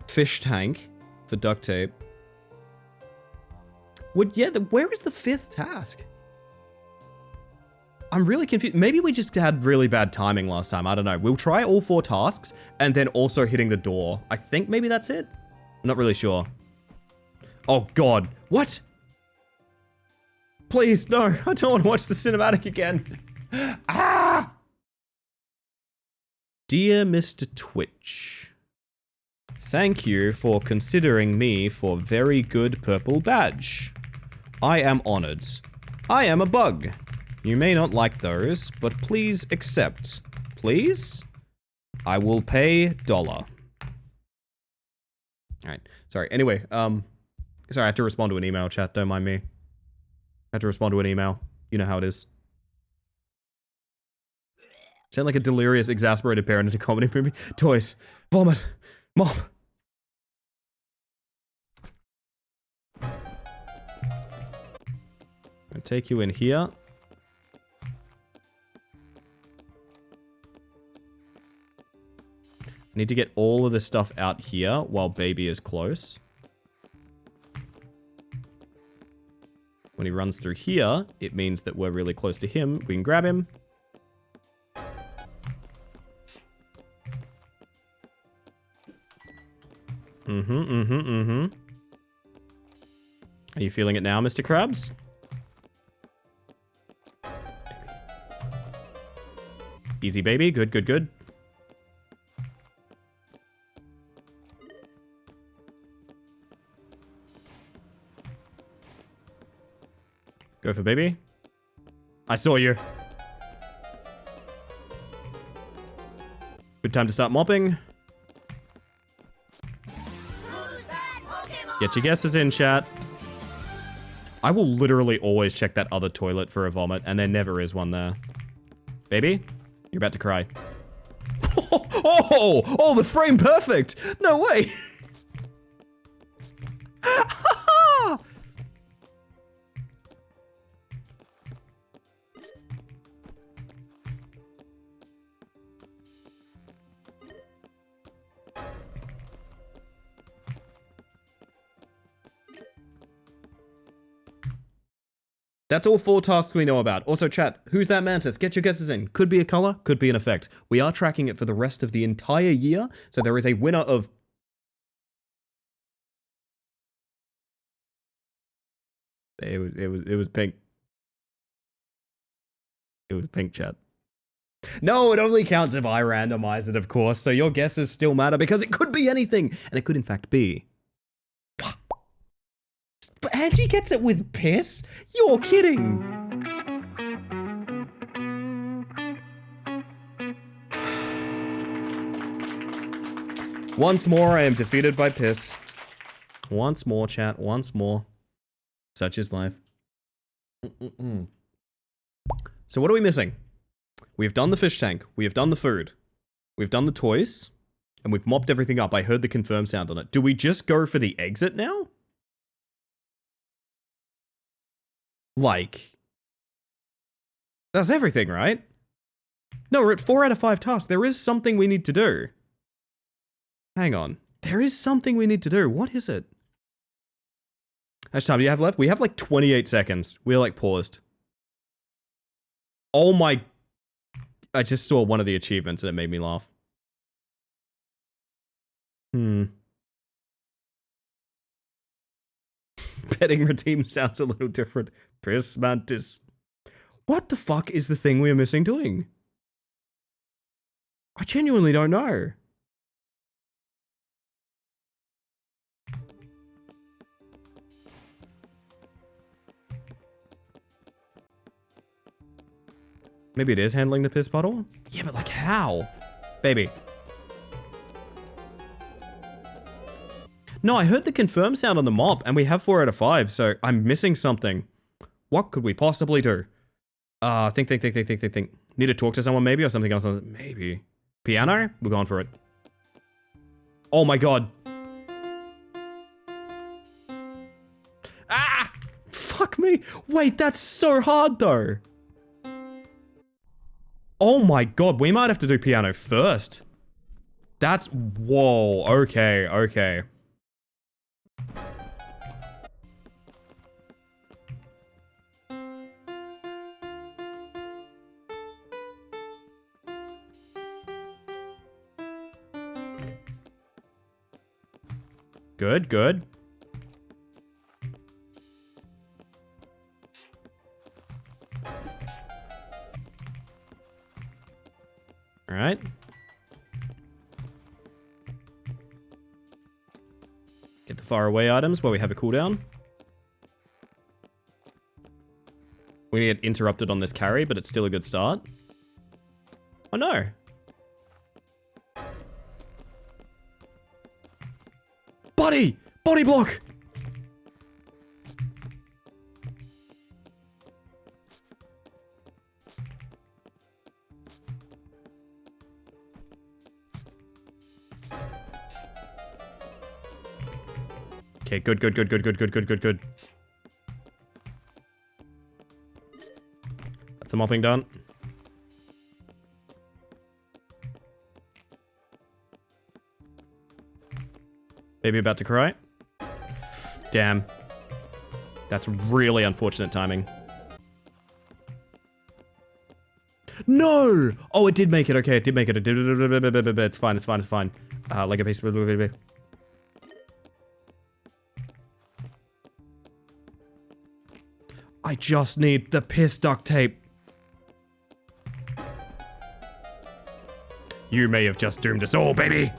Fish tank for duct tape. Where is the fifth task? I'm really confused. Maybe we just had really bad timing last time. I don't know. We'll try all 4 tasks and then also hitting the door. I think maybe that's it. I'm not really sure. Oh, God. What? Please, no. I don't want to watch the cinematic again. Ah! Dear Mr. Twitch, thank you for considering me for very good purple badge. I am honored. I am a bug. You may not like those, but please accept. Please? I will pay $1. Alright, sorry. Anyway, sorry, I had to respond to an email, chat. Don't mind me. I had to respond to an email. You know how it is. Sound like a delirious, exasperated parent in a comedy movie. Toys. Vomit. Mom. I'll take you in here. Need to get all of this stuff out here while baby is close. When he runs through here, it means that we're really close to him. We can grab him. Are you feeling it now, Mr. Krabs? Easy, baby. Good, good, good. Go for baby. I saw you. Good time to start mopping. Get your guesses in, chat. I will literally always check that other toilet for a vomit, and there never is one there. Baby, you're about to cry. Oh, the frame perfect. No way. That's all 4 tasks we know about. Also, chat, who's that mantis? Get your guesses in. Could be a color, could be an effect. We are tracking it for the rest of the entire year, so there is a winner of... It was pink. It was pink, chat. No, it only counts if I randomize it, of course, so your guesses still matter because it could be anything, and it could in fact be... But Angie gets it with piss? You're kidding! Once more, I am defeated by piss. Once more, chat, once more. Such is life. So what are we missing? We've done the fish tank, we have done the food, we've done the toys, and we've mopped everything up. I heard the confirm sound on it. Do we just go for the exit now? Like, that's everything, right? No, we're at 4 out of 5 tasks. There is something we need to do. Hang on. There is something we need to do. What is it? How much time do you have left? We have like 28 seconds. We're like paused. Oh my... I just saw one of the achievements and it made me laugh. Petting routine sounds a little different. Piss mantis. What the fuck is the thing we are missing doing? I genuinely don't know. Maybe it is handling the piss bottle? Yeah, but like how? Baby. No, I heard the confirm sound on the mop, and we have 4 out of 5, so I'm missing something. What could we possibly do? Think. Need to talk to someone maybe, or something else? Maybe. Piano? We're going for it. Oh my god. Ah! Fuck me. Wait, that's so hard though. Oh my god, we might have to do piano first. That's... Whoa, okay. Good. Alright. Get the far away items while we have a cooldown. We get interrupted on this carry, but it's still a good start. Oh no! Buddy! Body block! Okay, good. That's the mopping done. Baby about to cry. Damn. That's really unfortunate timing. No! Oh, it did make it. Okay, it did make it. It's fine. Like a piece of... I just need the piss duct tape. You may have just doomed us all, baby.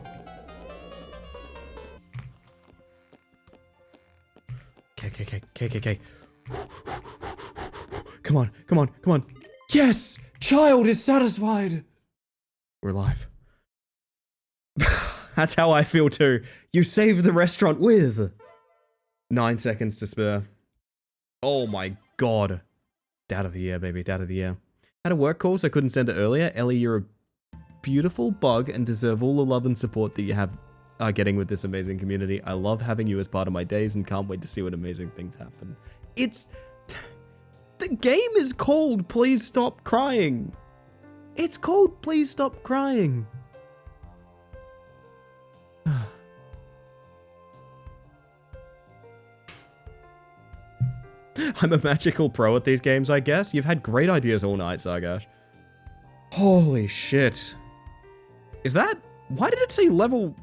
Okay. Come on. Yes! Child is satisfied. We're alive. That's how I feel too. You saved the restaurant with 9 seconds to spare. Oh my god. Dad of the year, baby. Dad of the year. Had a work call, so I couldn't send it earlier. Ellie, you're a beautiful bug and deserve all the love and support that you are getting with this amazing community. I love having you as part of my days and can't wait to see what amazing things happen. The game is called Please Stop Crying. It's called Please Stop Crying. I'm a magical pro at these games, I guess. You've had great ideas all night, Sargash. Holy shit. Is that... Why did it say level...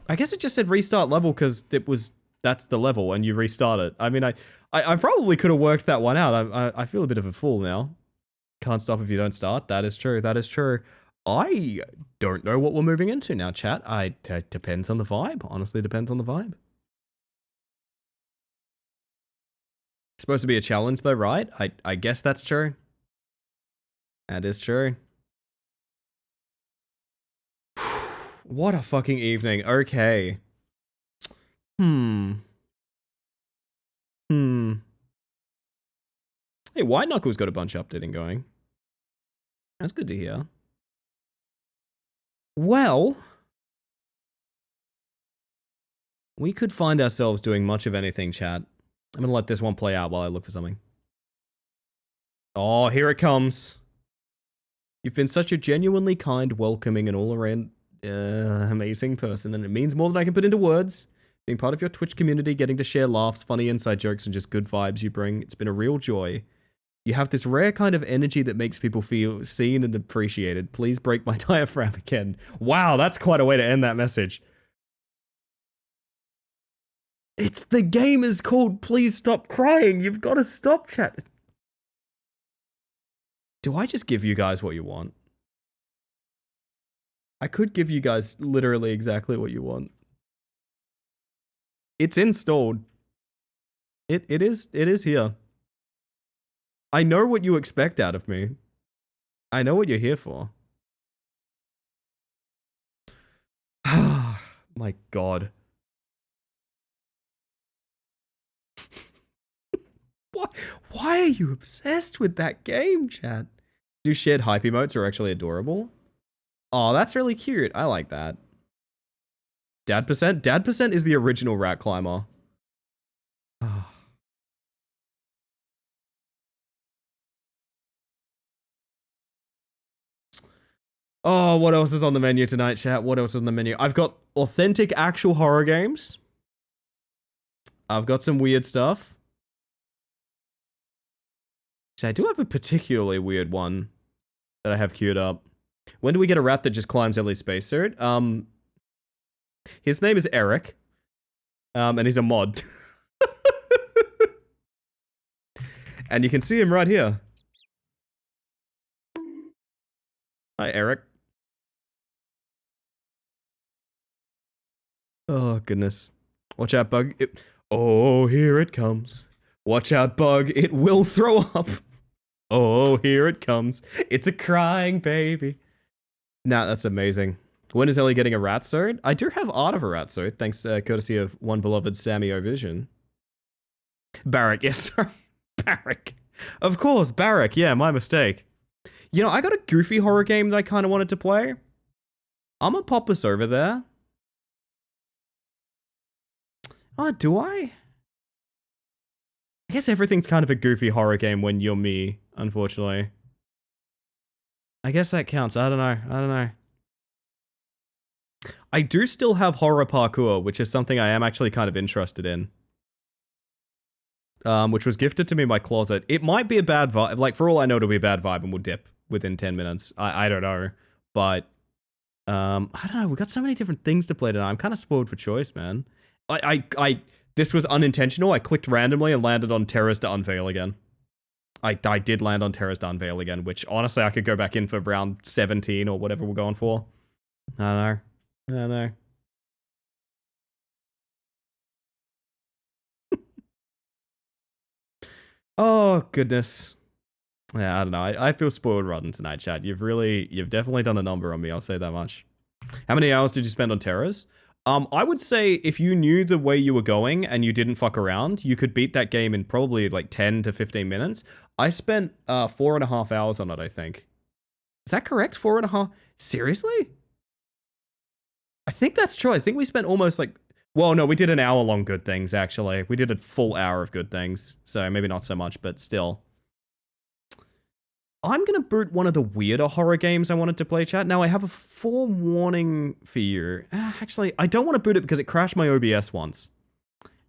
I guess it just said restart level because it was... That's the level and you restart it. I mean, I probably could have worked that one out. I feel a bit of a fool now. Can't stop if you don't start. That is true. That is true. I don't know what we're moving into now, chat. Depends on the vibe. Honestly, depends on the vibe. Supposed to be a challenge though, right? I guess that's true. That is true. What a fucking evening. Okay. Hey, White Knuckles got a bunch of updating going. That's good to hear. Well, we could find ourselves doing much of anything, chat. I'm gonna let this one play out while I look for something. Oh, here it comes. You've been such a genuinely kind, welcoming, and all-around amazing person, and it means more than I can put into words. Being part of your Twitch community, getting to share laughs, funny inside jokes, and just good vibes you bring, it's been a real joy. You have this rare kind of energy that makes people feel seen and appreciated. Please break my diaphragm again. Wow, that's quite a way to end that message. The game is called Please Stop Crying. You've got to stop, chat. Do I just give you guys what you want? I could give you guys literally exactly what you want. It's installed. It is here. I know what you expect out of me. I know what you're here for. My God. Why are you obsessed with that game, chat? Do shared hype emotes are actually adorable? Oh, that's really cute. I like that. Dad percent? Dad percent is the original rat climber. Oh, what else is on the menu tonight, chat? What else is on the menu? I've got authentic actual horror games. I've got some weird stuff. So I do have a particularly weird one that I have queued up. When do we get a rat that just climbs every spacesuit? His name is Eric. And he's a mod. And you can see him right here. Hi, Eric. Oh, goodness. Watch out, Bug. Oh, here it comes. Watch out, Bug. It will throw up. Oh, here it comes. It's a crying baby. Nah, that's amazing. When is Ellie getting a rat suit? I do have art of a rat suit, thanks courtesy of one beloved Sammy O'Vision. Barrack, yes, sorry. Barrack. Of course, Barrack. Yeah, my mistake. You know, I got a goofy horror game that I kind of wanted to play. I'm gonna pop us over there. Oh, do I? I guess everything's kind of a goofy horror game when you're me, unfortunately. I guess that counts. I don't know. I do still have horror parkour, which is something I am actually kind of interested in. Which was gifted to me in my closet. It might be a bad vibe. Like, for all I know, it'll be a bad vibe and we'll dip within 10 minutes. I don't know. But, I don't know. We got so many different things to play tonight. I'm kind of spoiled for choice, man. This was unintentional. I clicked randomly and landed on Terrors to Unveil again. I did land on Terrors to Unveil again, which honestly I could go back in for round 17 or whatever we're going for. I don't know. Oh, goodness. Yeah, I don't know. I feel spoiled rotten tonight, chat. You've definitely done a number on me, I'll say that much. How many hours did you spend on Terrors? I would say if you knew the way you were going and you didn't fuck around, you could beat that game in probably like 10 to 15 minutes. I spent 4.5 hours on it, I think. Is that correct? 4.5? Seriously? I think that's true. I think we spent almost like... Well, no, we did an hour-long Good Things, actually. We did a full hour of Good Things. So maybe not so much, but still. I'm going to boot one of the weirder horror games I wanted to play, chat. Now, I have a forewarning for you. Actually, I don't want to boot it because it crashed my OBS once.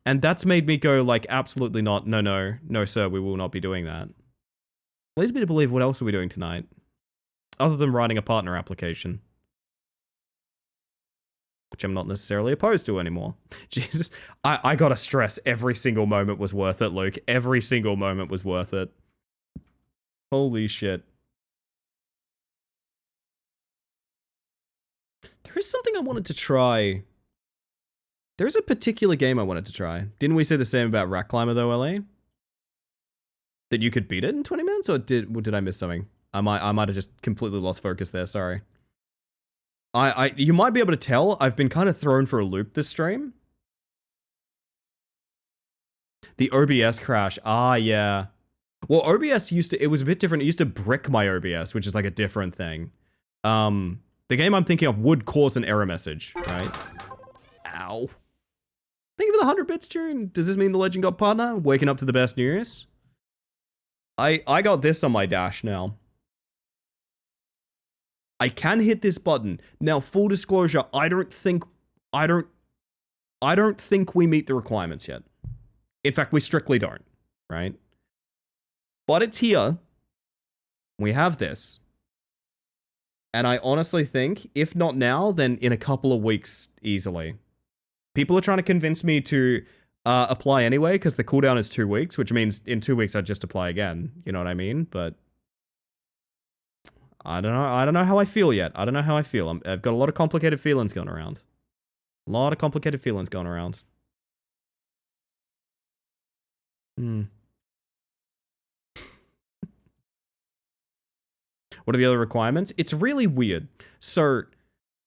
And that's made me go like, absolutely not. No, no, no, sir, we will not be doing that. Leads me to believe, what else are we doing tonight? Other than writing a partner application. Which I'm not necessarily opposed to anymore. Jesus. I gotta stress, every single moment was worth it, Luke. Every single moment was worth it. Holy shit. There is something I wanted to try. There's a particular game I wanted to try. Didn't we say the same about Rat Climber though, LA? That you could beat it in 20 minutes, or did I miss something? I might have just completely lost focus there, sorry. You might be able to tell, I've been kind of thrown for a loop this stream. The OBS crash, yeah. Well, OBS it was a bit different. It used to brick my OBS, which is like a different thing. The game I'm thinking of would cause an error message, right? Ow. Thank you for the 100 bits, June. Does this mean the legend got partner? Waking up to the best news? I got this on my dash now. I can hit this button. Now, full disclosure, I don't think we meet the requirements yet. In fact, we strictly don't, right? But it's here. We have this. And I honestly think, if not now, then in a couple of weeks, easily. People are trying to convince me to apply anyway, because the cooldown is 2 weeks, which means in 2 weeks I'd just apply again. You know what I mean? But I don't know. I don't know how I feel yet. I don't know how I feel. I've got a lot of complicated feelings going around. A lot of complicated feelings going around. What are the other requirements? It's really weird. So,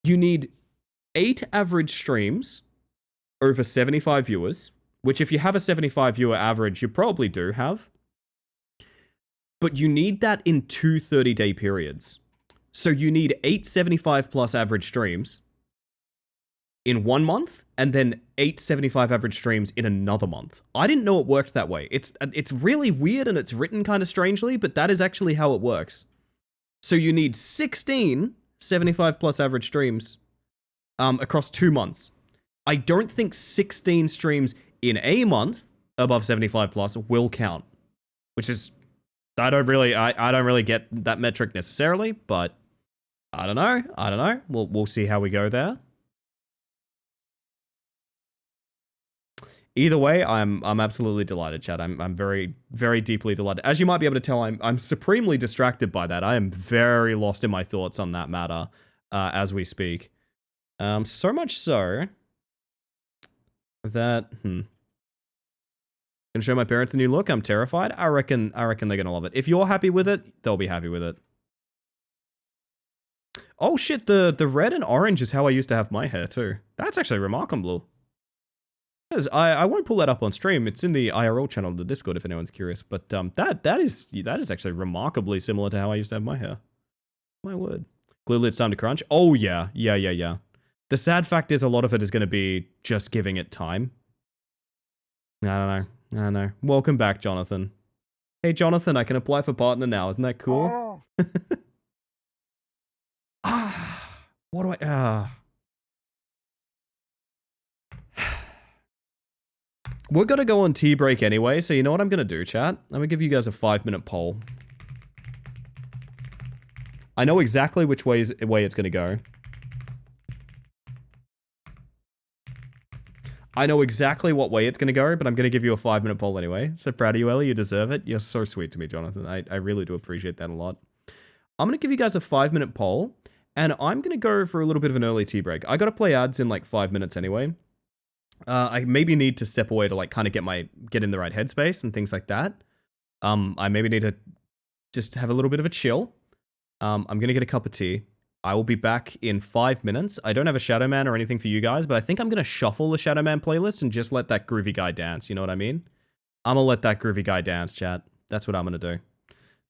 you need 8 average streams over 75 viewers, which if you have a 75 viewer average, you probably do have. But you need that in 2 30-day periods. So you need 8 75 plus average streams in 1 month, and then 8 75 average streams in another month. I didn't know it worked that way. It's really weird and it's written kind of strangely, but that is actually how it works. So you need 16 75 plus average streams across 2 months. I don't think 16 streams in a month above 75 plus will count, which is, I don't really get that metric necessarily, but I don't know. We'll see how we go there. Either way, I'm absolutely delighted, chat. I'm very, very deeply delighted. As you might be able to tell, I'm supremely distracted by that. I am very lost in my thoughts on that matter as we speak. So much so that Gonna show my parents the new look. I'm terrified. I reckon they're gonna love it. If you're happy with it, they'll be happy with it. Oh shit, the red and orange is how I used to have my hair too. That's actually remarkable. I won't pull that up on stream. It's in the IRL channel, the Discord, if anyone's curious. But that is actually remarkably similar to how I used to have my hair. My word. Clearly it's time to crunch. Oh yeah. The sad fact is a lot of it is going to be just giving it time. I don't know. Welcome back, Jonathan. Hey, Jonathan, I can apply for partner now. Isn't that cool? What do I... We're going to go on tea break anyway, so you know what I'm going to do, chat? I'm going to give you guys a 5-minute poll. I know exactly which way it's going to go. I know exactly what way it's going to go, but I'm going to give you a 5-minute poll anyway. So proud of you, Ellie. You deserve it. You're so sweet to me, Jonathan. I really do appreciate that a lot. I'm going to give you guys a 5-minute poll, and I'm going to go for a little bit of an early tea break. I got to play ads in like 5 minutes anyway. I maybe need to step away to like kind of get in the right headspace and things like that. I maybe need to just have a little bit of a chill. I'm going to get a cup of tea. I will be back in 5 minutes. I don't have a Shadow Man or anything for you guys, but I think I'm going to shuffle the Shadow Man playlist and just let that groovy guy dance. You know what I mean? I'm going to let that groovy guy dance, chat. That's what I'm going to do.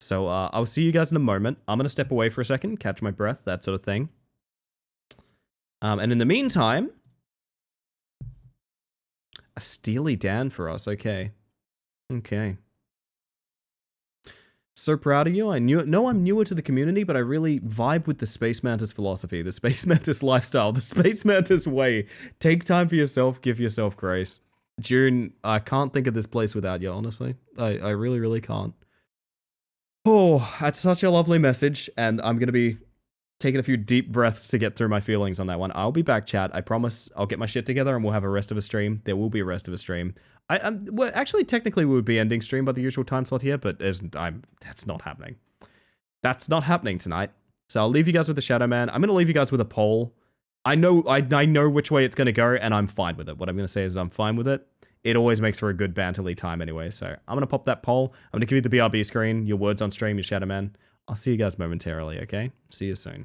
So I'll see you guys in a moment. I'm going to step away for a second, catch my breath, that sort of thing. And in the meantime, a Steely Dan for us. Okay. So proud of you. I'm newer to the community, but I really vibe with the Space Mantis philosophy, the Space Mantis lifestyle, the Space Mantis way. Take time for yourself, give yourself grace. June, I can't think of this place without you, honestly. I really, really can't. Oh, that's such a lovely message, and I'm going to be taking a few deep breaths to get through my feelings on that one. I'll be back, chat. I promise I'll get my shit together and we'll have a rest of a stream. There will be a rest of a stream. Well, actually, technically, we would be ending stream by the usual time slot here, but that's not happening. That's not happening tonight. So I'll leave you guys with the Shadow Man. I'm going to leave you guys with a poll. I know which way it's going to go, and I'm fine with it. What I'm going to say is I'm fine with it. It always makes for a good banterly time anyway, so I'm going to pop that poll. I'm going to give you the BRB screen, your words on stream, your Shadow Man. I'll see you guys momentarily, okay? See you soon.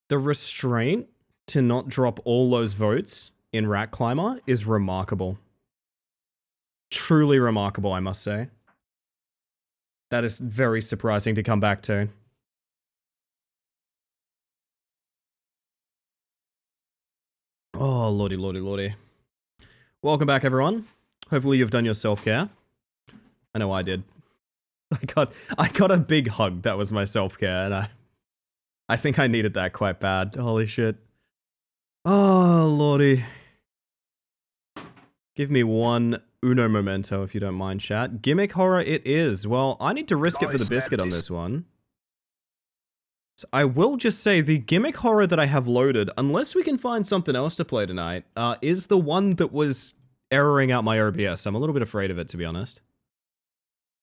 The restraint to not drop all those votes in Rat Climber is remarkable. Truly remarkable, I must say. That is very surprising to come back to. Oh, lordy, lordy, lordy. Welcome back, everyone. Hopefully you've done your self-care. I know I did. I got a big hug. That was my self-care, and I think I needed that quite bad. Holy shit. Oh, lordy. Give me one uno momento, if you don't mind, chat. Gimmick horror it is. Well, I need to risk it for the biscuit on this one. So I will just say the gimmick horror that I have loaded, unless we can find something else to play tonight, is the one that was erroring out my OBS. I'm a little bit afraid of it, to be honest.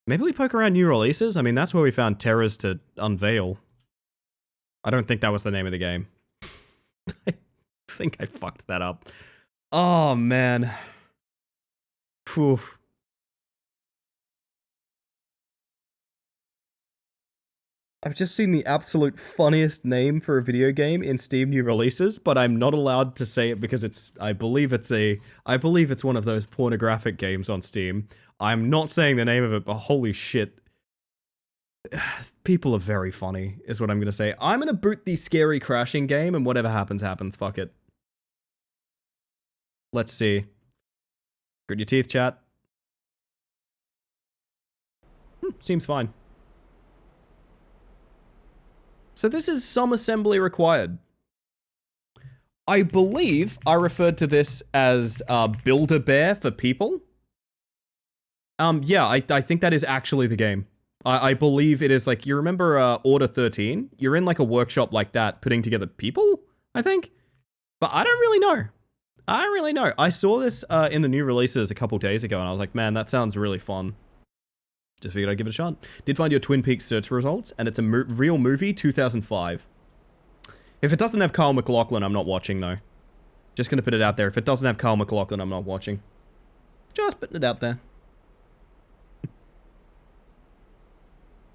Maybe we poke around new releases? I mean, that's where we found Terrors to Unveil. I don't think that was the name of the game. I think I fucked that up. Oh, man. Phew. I've just seen the absolute funniest name for a video game in Steam new releases, but I'm not allowed to say it because I believe it's one of those pornographic games on Steam. I'm not saying the name of it, but holy shit. People are very funny, is what I'm gonna say. I'm gonna boot the scary crashing game, and whatever happens, happens. Fuck it. Let's see. Grit your teeth, chat. Seems fine. So this is some assembly required. I believe I referred to this as Build-A-Bear for people. Yeah, I think that is actually the game. I believe it is like, you remember Order 13? You're in like a workshop like that, putting together people, I think? But I don't really know. I don't really know. I saw this in the new releases a couple days ago, and I was like, man, that sounds really fun. Just figured I'd give it a shot. Did find your Twin Peaks search results, and it's a real movie, 2005. If it doesn't have Kyle MacLachlan, I'm not watching, though. Just gonna put it out there. If it doesn't have Kyle MacLachlan, I'm not watching. Just putting it out there.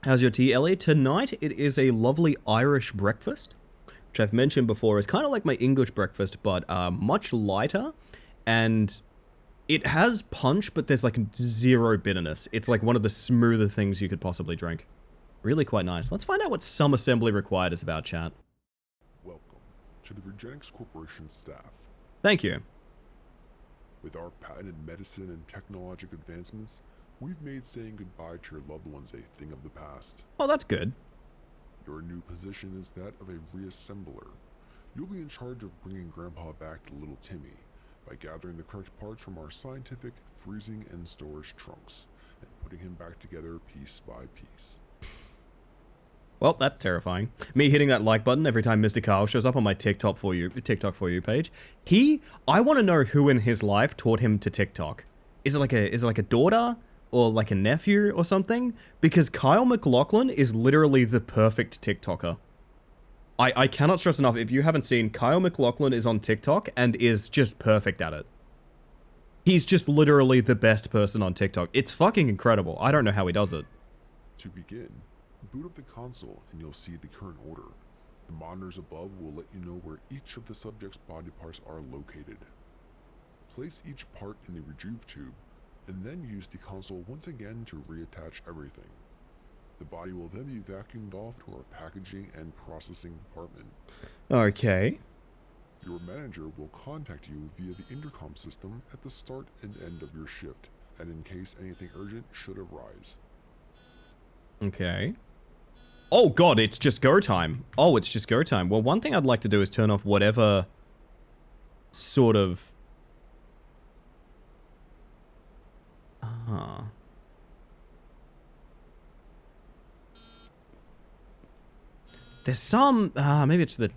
How's your tea, Ellie? Tonight, it is a lovely Irish breakfast, which I've mentioned before is kind of like my English breakfast, but much lighter, and it has punch, but there's like zero bitterness. It's like one of the smoother things you could possibly drink. Really quite nice. Let's find out what Some Assembly Required is about, chat. Welcome to the Regenix Corporation staff. Thank you. With our patented medicine and technologic advancements, we've made saying goodbye to your loved ones a thing of the past. Oh, that's good. Your new position is that of a reassembler. You'll be in charge of bringing Grandpa back to little Timmy by gathering the correct parts from our scientific freezing and storage trunks and putting him back together piece by piece. Well, that's terrifying. Me hitting that like button every time Mr. Kyle shows up on my TikTok for you page. I want to know who in his life taught him to TikTok. Is it like a daughter or like a nephew or something? Because Kyle MacLachlan is literally the perfect TikToker. I cannot stress enough, if you haven't seen, Kyle MacLachlan is on TikTok and is just perfect at it. He's just literally the best person on TikTok. It's fucking incredible. I don't know how he does it. To begin, boot up the console and you'll see the current order. The monitors above will let you know where each of the subject's body parts are located. Place each part in the rejuve tube, and then use the console once again to reattach everything. The body will then be vacuumed off to our packaging and processing department. Okay. Your manager will contact you via the intercom system at the start and end of your shift, and in case anything urgent should arise. Okay. Oh god, it's just go time. Oh, it's just go time. Well, one thing I'd like to do is turn off whatever sort of... There's some... maybe it's the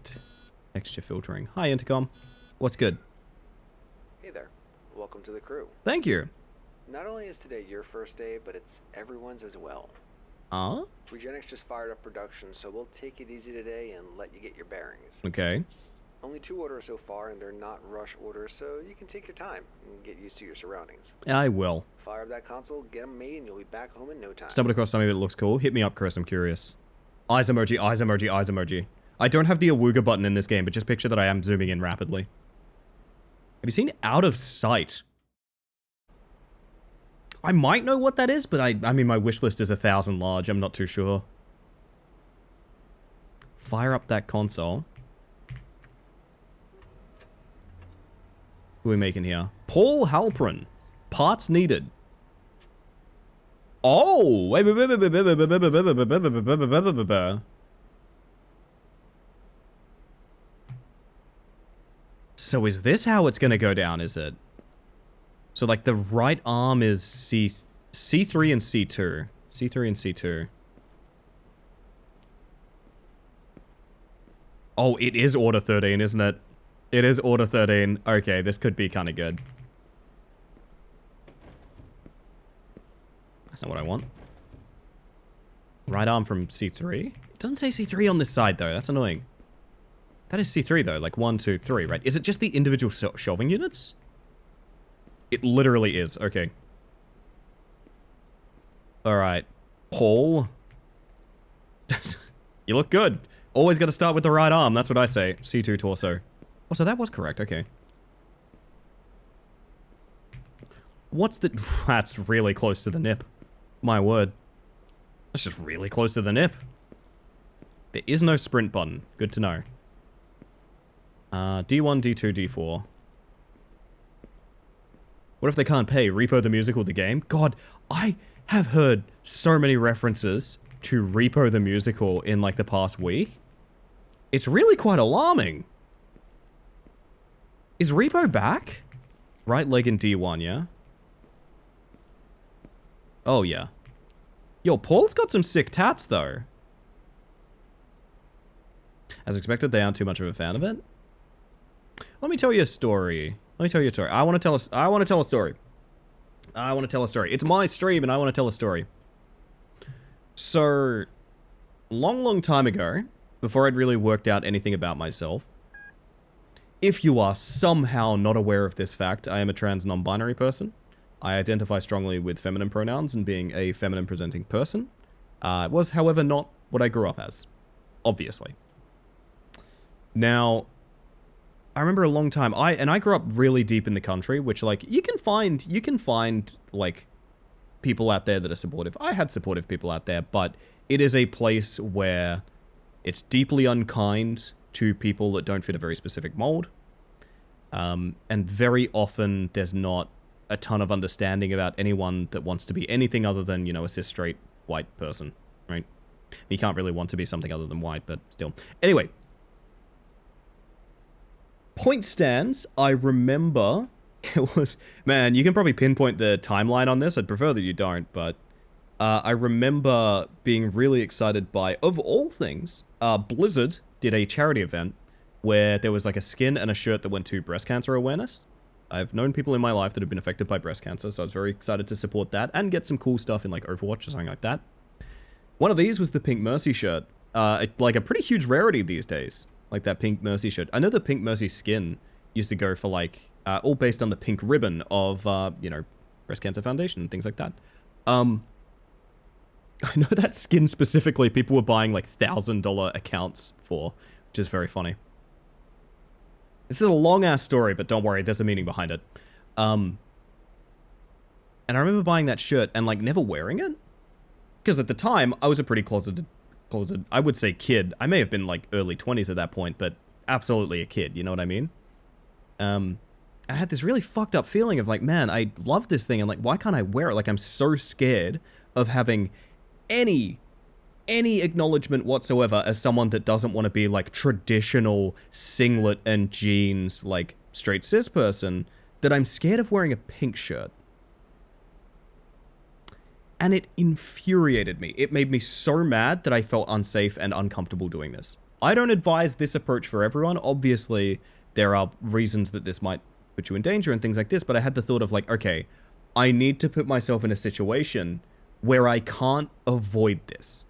texture filtering. Hi, Intercom. What's good? Hey there. Welcome to the crew. Thank you. Not only is today your first day, but it's everyone's as well. Regenix just fired up production, so we'll take it easy today and let you get your bearings. Okay. Only 2 orders so far, and they're not rush orders, so you can take your time and get used to your surroundings. I will. Fire up that console, get them made, and you'll be back home in no time. Stumbled across something that looks cool. Hit me up, Chris. I'm curious. Eyes emoji, eyes emoji, eyes emoji. I don't have the awooga button in this game, but just picture that I am zooming in rapidly. Have you seen Out of Sight? I might know what that is, but I mean, my wish list is 1,000 large. I'm not too sure. Fire up that console. Who are we making here? Paul Halprin. Parts needed. Oh! So is this how it's gonna go down, is it? So like the right arm is C3 and C2. C3 and C2. Oh, it is Order 13, isn't it? It is Order 13. Okay, this could be kind of good. That's not what I want. Right arm from C3? It doesn't say C3 on this side, though. That's annoying. That is C3, though. Like 1, 2, 3, right? Is it just the individual shelving units? It literally is. Okay. Alright. Paul. You look good. Always got to start with the right arm. That's what I say. C2 torso. Oh, so that was correct. Okay. What's the... That's really close to the nip. My word. That's just really close to the nip. There is no sprint button. Good to know. D1, D2, D4. What if they can't pay? Repo the Musical, the game? God, I have heard so many references to Repo the Musical in like the past week. It's really quite alarming. Is Repo back? Right leg in D1, yeah? Oh, yeah. Yo, Paul's got some sick tats, though. As expected, they aren't too much of a fan of it. Let me tell you a story. Let me tell you a story. I want to tell a story. I want to tell a story. It's my stream, and I want to tell a story. So, long time ago, before I'd really worked out anything about myself, if you are somehow not aware of this fact, I am a trans non-binary person. I identify strongly with feminine pronouns and being a feminine presenting person. It was, however, not what I grew up as. Obviously. Now, I remember a long time, I grew up really deep in the country, which, like, you can find, like, people out there that are supportive. I had supportive people out there, but it is a place where it's deeply unkind to people that don't fit a very specific mold. And very often there's not a ton of understanding about anyone that wants to be anything other than, you know, a cis straight white person, right? You can't really want to be something other than white, but still. Anyway. Point stands, I remember it was... Man, you can probably pinpoint the timeline on this. I'd prefer that you don't, but... I remember being really excited by, of all things, Blizzard did a charity event where there was like a skin and a shirt that went to breast cancer awareness. I've known people in my life that have been affected by breast cancer, so I was very excited to support that and get some cool stuff in like Overwatch or something like that. One of these was the Pink Mercy shirt. Like a pretty huge rarity these days, like that Pink Mercy shirt. I know the Pink Mercy skin used to go for like, all based on the pink ribbon of, you know, Breast Cancer Foundation and things like that. I know that skin specifically people were buying like $1,000 accounts for, which is very funny. This is a long-ass story, but don't worry, there's a meaning behind it. And I remember buying that shirt and, like, never wearing it. Because at the time, I was a pretty closeted, I would say kid. I may have been, like, early 20s at that point, but absolutely a kid, you know what I mean? I had this really fucked up feeling of, like, man, I love this thing, and, like, why can't I wear it? Like, I'm so scared of having any acknowledgement whatsoever as someone that doesn't want to be like traditional singlet and jeans, like straight cis person, that I'm scared of wearing a pink shirt. And it infuriated me. It made me so mad that I felt unsafe and uncomfortable doing this. I don't advise this approach for everyone. Obviously, there are reasons that this might put you in danger and things like this, but I had the thought of like, okay, I need to put myself in a situation where I can't avoid this.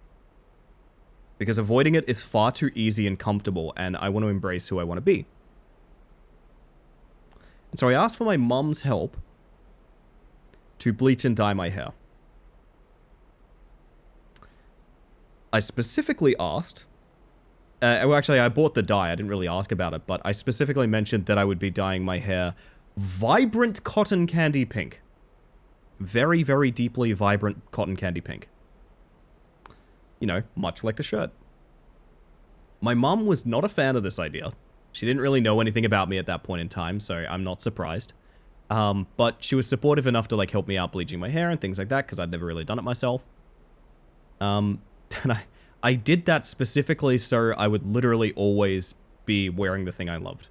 Because avoiding it is far too easy and comfortable, and I want to embrace who I want to be. And so I asked for my mum's help to bleach and dye my hair. I specifically asked well, actually, I bought the dye. I didn't really ask about it, but I specifically mentioned that I would be dyeing my hair vibrant cotton candy pink. Very, very deeply vibrant cotton candy pink. You know, much like the shirt. My mum was not a fan of this idea. She didn't really know anything about me at that point in time, so I'm not surprised. But she was supportive enough to, like, help me out bleaching my hair and things like that, because I'd never really done it myself. And I did that specifically so I would literally always be wearing the thing I loved,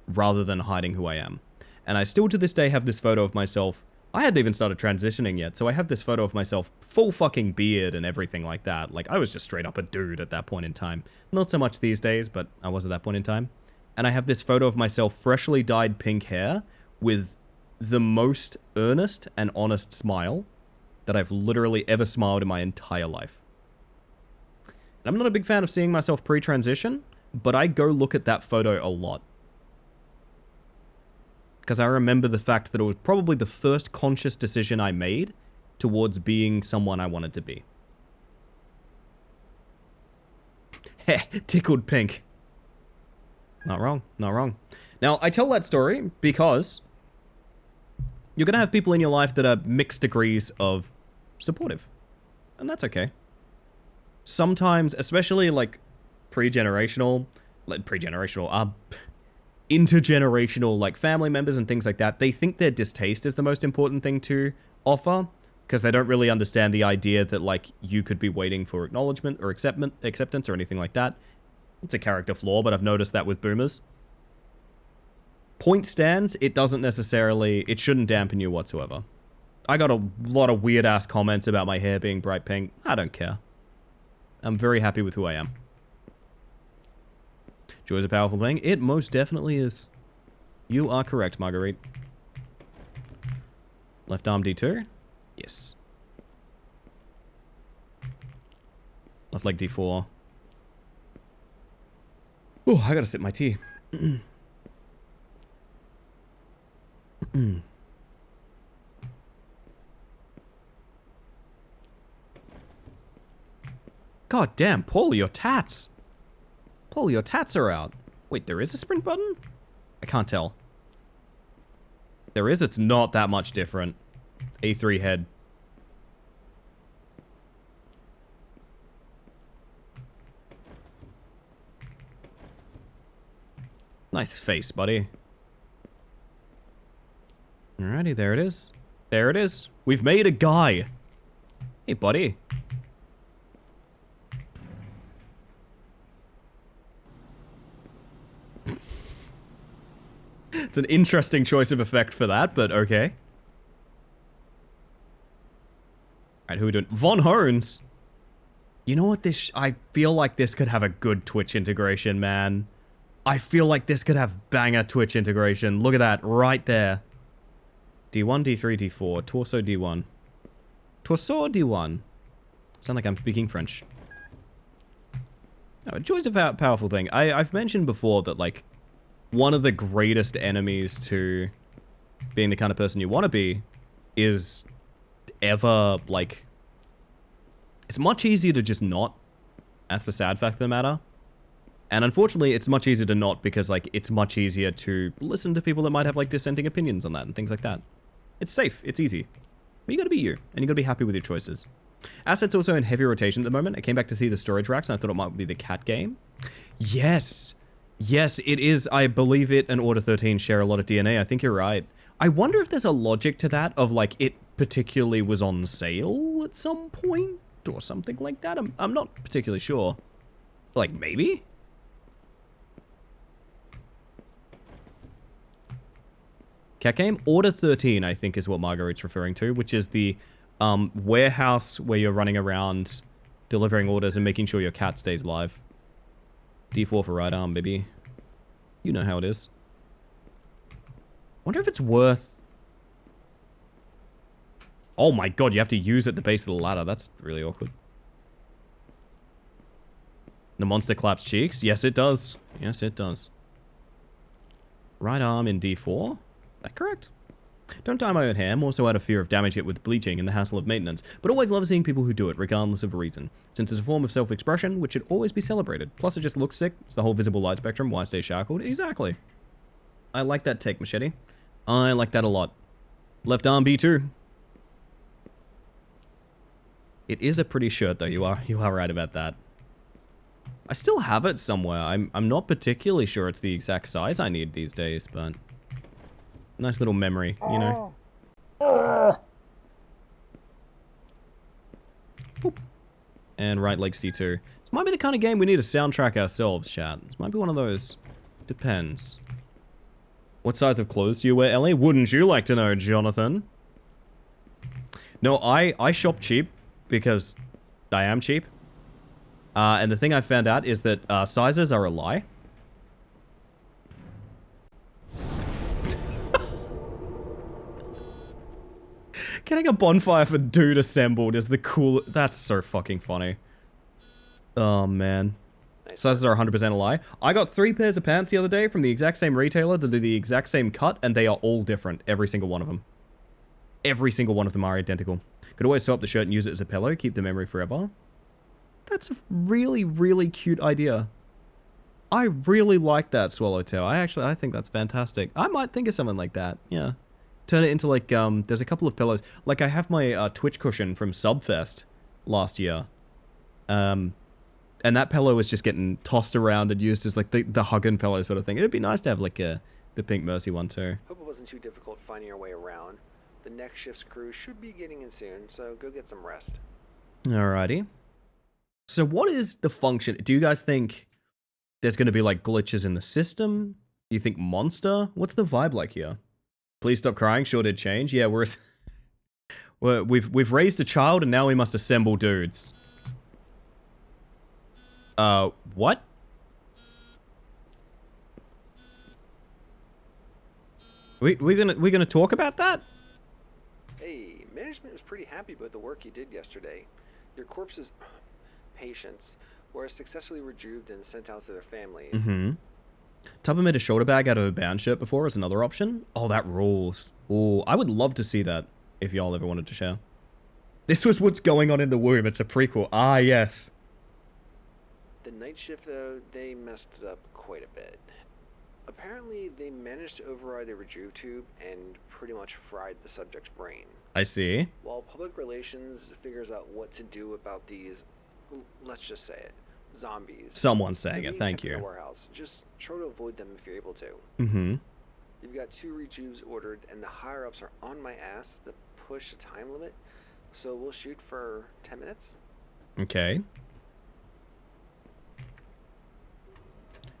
rather than hiding who I am. And I still to this day have this photo of myself. I hadn't even started transitioning yet, so I have this photo of myself, full fucking beard and everything like that. Like, I was just straight up a dude at that point in time. Not so much these days, but I was at that point in time. And I have this photo of myself freshly dyed pink hair with the most earnest and honest smile that I've literally ever smiled in my entire life. And I'm not a big fan of seeing myself pre-transition, but I go look at that photo a lot. Because I remember the fact that it was probably the first conscious decision I made towards being someone I wanted to be. Heh, tickled pink. Not wrong, not wrong. Now, I tell that story because you're going to have people in your life that are mixed degrees of supportive. And that's okay. Sometimes, especially like intergenerational, like family members and things like that, they think their distaste is the most important thing to offer because they don't really understand the idea that like you could be waiting for acknowledgement or acceptance or anything like that. It's a character flaw, but I've noticed that with boomers. Point stands, it shouldn't dampen you whatsoever. I got a lot of weird ass comments about my hair being bright pink. I don't care. I'm very happy with who I am. Joy is a powerful thing. It most definitely is. You are correct, Marguerite. Left arm D2? Yes. Left leg D4. Oh, I gotta sip my tea. God damn, Paul, your tats. Paul, your tats are out. Wait, there is a sprint button? I can't tell. There is, it's not that much different. A3 head. Nice face, buddy. Alrighty, there it is. There it is. We've made a guy. Hey, buddy. It's an interesting choice of effect for that, but okay. Alright, who are we doing? Von Horns. You know what this... I feel like this could have a good Twitch integration, man. I feel like this could have banger Twitch integration. Look at that, right there. D1, D3, D4. Torso D1. Torso D1. Sound like I'm speaking French. No, joy's a powerful thing. I've mentioned before that, like, one of the greatest enemies to being the kind of person you want to be is ever, like... It's much easier to just not. That's the sad fact of the matter. And unfortunately, it's much easier to not because, like, it's much easier to listen to people that might have, like, dissenting opinions on that and things like that. It's safe. It's easy. But you gotta be you. And you gotta be happy with your choices. Asset's also in heavy rotation at the moment. I came back to see the storage racks and I thought it might be the cat game. Yes! Yes, it is. I believe it and Order 13 share a lot of DNA. I think you're right. I wonder if there's a logic to that of, like, it particularly was on sale at some point or something like that. I'm not particularly sure. Like, maybe? Cat game? Order 13, I think, is what Marguerite's referring to, which is the warehouse where you're running around delivering orders and making sure your cat stays alive. D4 for right arm, baby. You know how it is. Wonder if it's worth... Oh my god, you have to use it at the base of the ladder. That's really awkward. The monster claps cheeks? Yes, it does. Yes, it does. Right arm in D4? Is that correct? Don't dye my own hair, more so out of fear of damaging it with bleaching and the hassle of maintenance, but always love seeing people who do it, regardless of reason. Since it's a form of self-expression, which should always be celebrated. Plus it just looks sick, it's the whole visible light spectrum, why stay shackled? Exactly. I like that take, Machete. I like that a lot. Left arm B2. It is a pretty shirt though, you are right about that. I still have it somewhere. I'm not particularly sure it's the exact size I need these days, but nice little memory, you know. Boop. And right leg C2. This might be the kind of game we need to soundtrack ourselves, chat. This might be one of those. Depends. What size of clothes do you wear, Ellie? Wouldn't you like to know, Jonathan? No, I shop cheap because I am cheap. And the thing I found out is that sizes are a lie. Getting a bonfire for dude assembled is the cool. That's so fucking funny. Oh man. Sizes are 100% a lie. I got 3 pairs of pants the other day from the exact same retailer that do the exact same cut, and they are all different. Every single one of them. Every single one of them are identical. Could always sew up the shirt and use it as a pillow, keep the memory forever. That's a really, really cute idea. I really like that, Swallowtail. I think that's fantastic. I might think of something like that, yeah. Turn it into like, there's a couple of pillows. Like, I have my Twitch cushion from Subfest last year. And that pillow was just getting tossed around and used as like the hugging pillow sort of thing. It'd be nice to have like the Pink Mercy one too. Hope it wasn't too difficult finding your way around. The next shift's crew should be getting in soon, so go get some rest. Alrighty. So what is the function? Do you guys think there's going to be like glitches in the system? Do you think monster? What's the vibe like here? Please stop crying. Sure did change. Yeah, we've raised a child and now we must assemble dudes. What? We gonna talk about that? Hey, management was pretty happy about the work you did yesterday. Your corpses, patients, were successfully retrieved and sent out to their families. Mm-hmm. Tubba made a shoulder bag out of a band shirt before as another option. Oh, that rules. Oh, I would love to see that if y'all ever wanted to share. This was what's going on in the womb. It's a prequel. Ah, yes. The night shift, though, they messed it up quite a bit. Apparently, they managed to override the rejuve tube and pretty much fried the subject's brain. I see. While public relations figures out what to do about these, let's just say it, zombies. Someone's saying it, thank you. In the warehouse. Just try to avoid them if you're able to. Mm-hmm. You've got 2 rejuves ordered, and the higher-ups are on my ass to push a time limit, so we'll shoot for 10 minutes. Okay.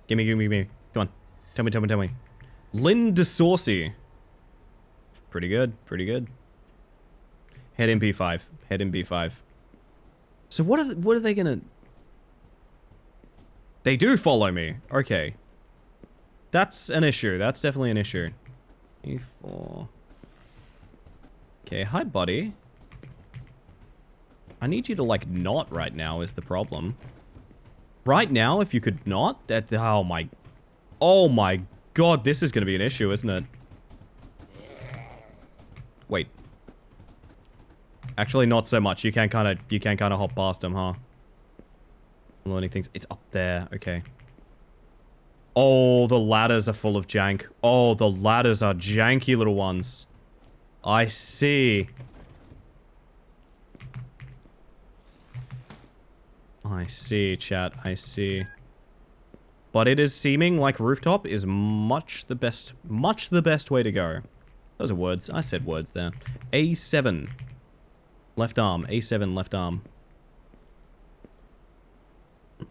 Gimme. Come on. Tell me. Lynn DeSaucy. Pretty good. Head in B5. So what are they gonna... They do follow me. Okay. That's an issue. That's definitely an issue. E4. Okay, hi buddy. I need you to like not right now is the problem. Right now, if you could not, that, oh my god, this is gonna be an issue, isn't it? Wait. Actually, not so much. You can kind of hop past him, huh? I'm learning things. It's up there. Okay. Oh, the ladders are full of jank. Oh, the ladders are janky little ones. I see. I see, chat. I see. But it is seeming like rooftop is much the best way to go. Those are words. I said words there. A7. Left arm. A7 left arm.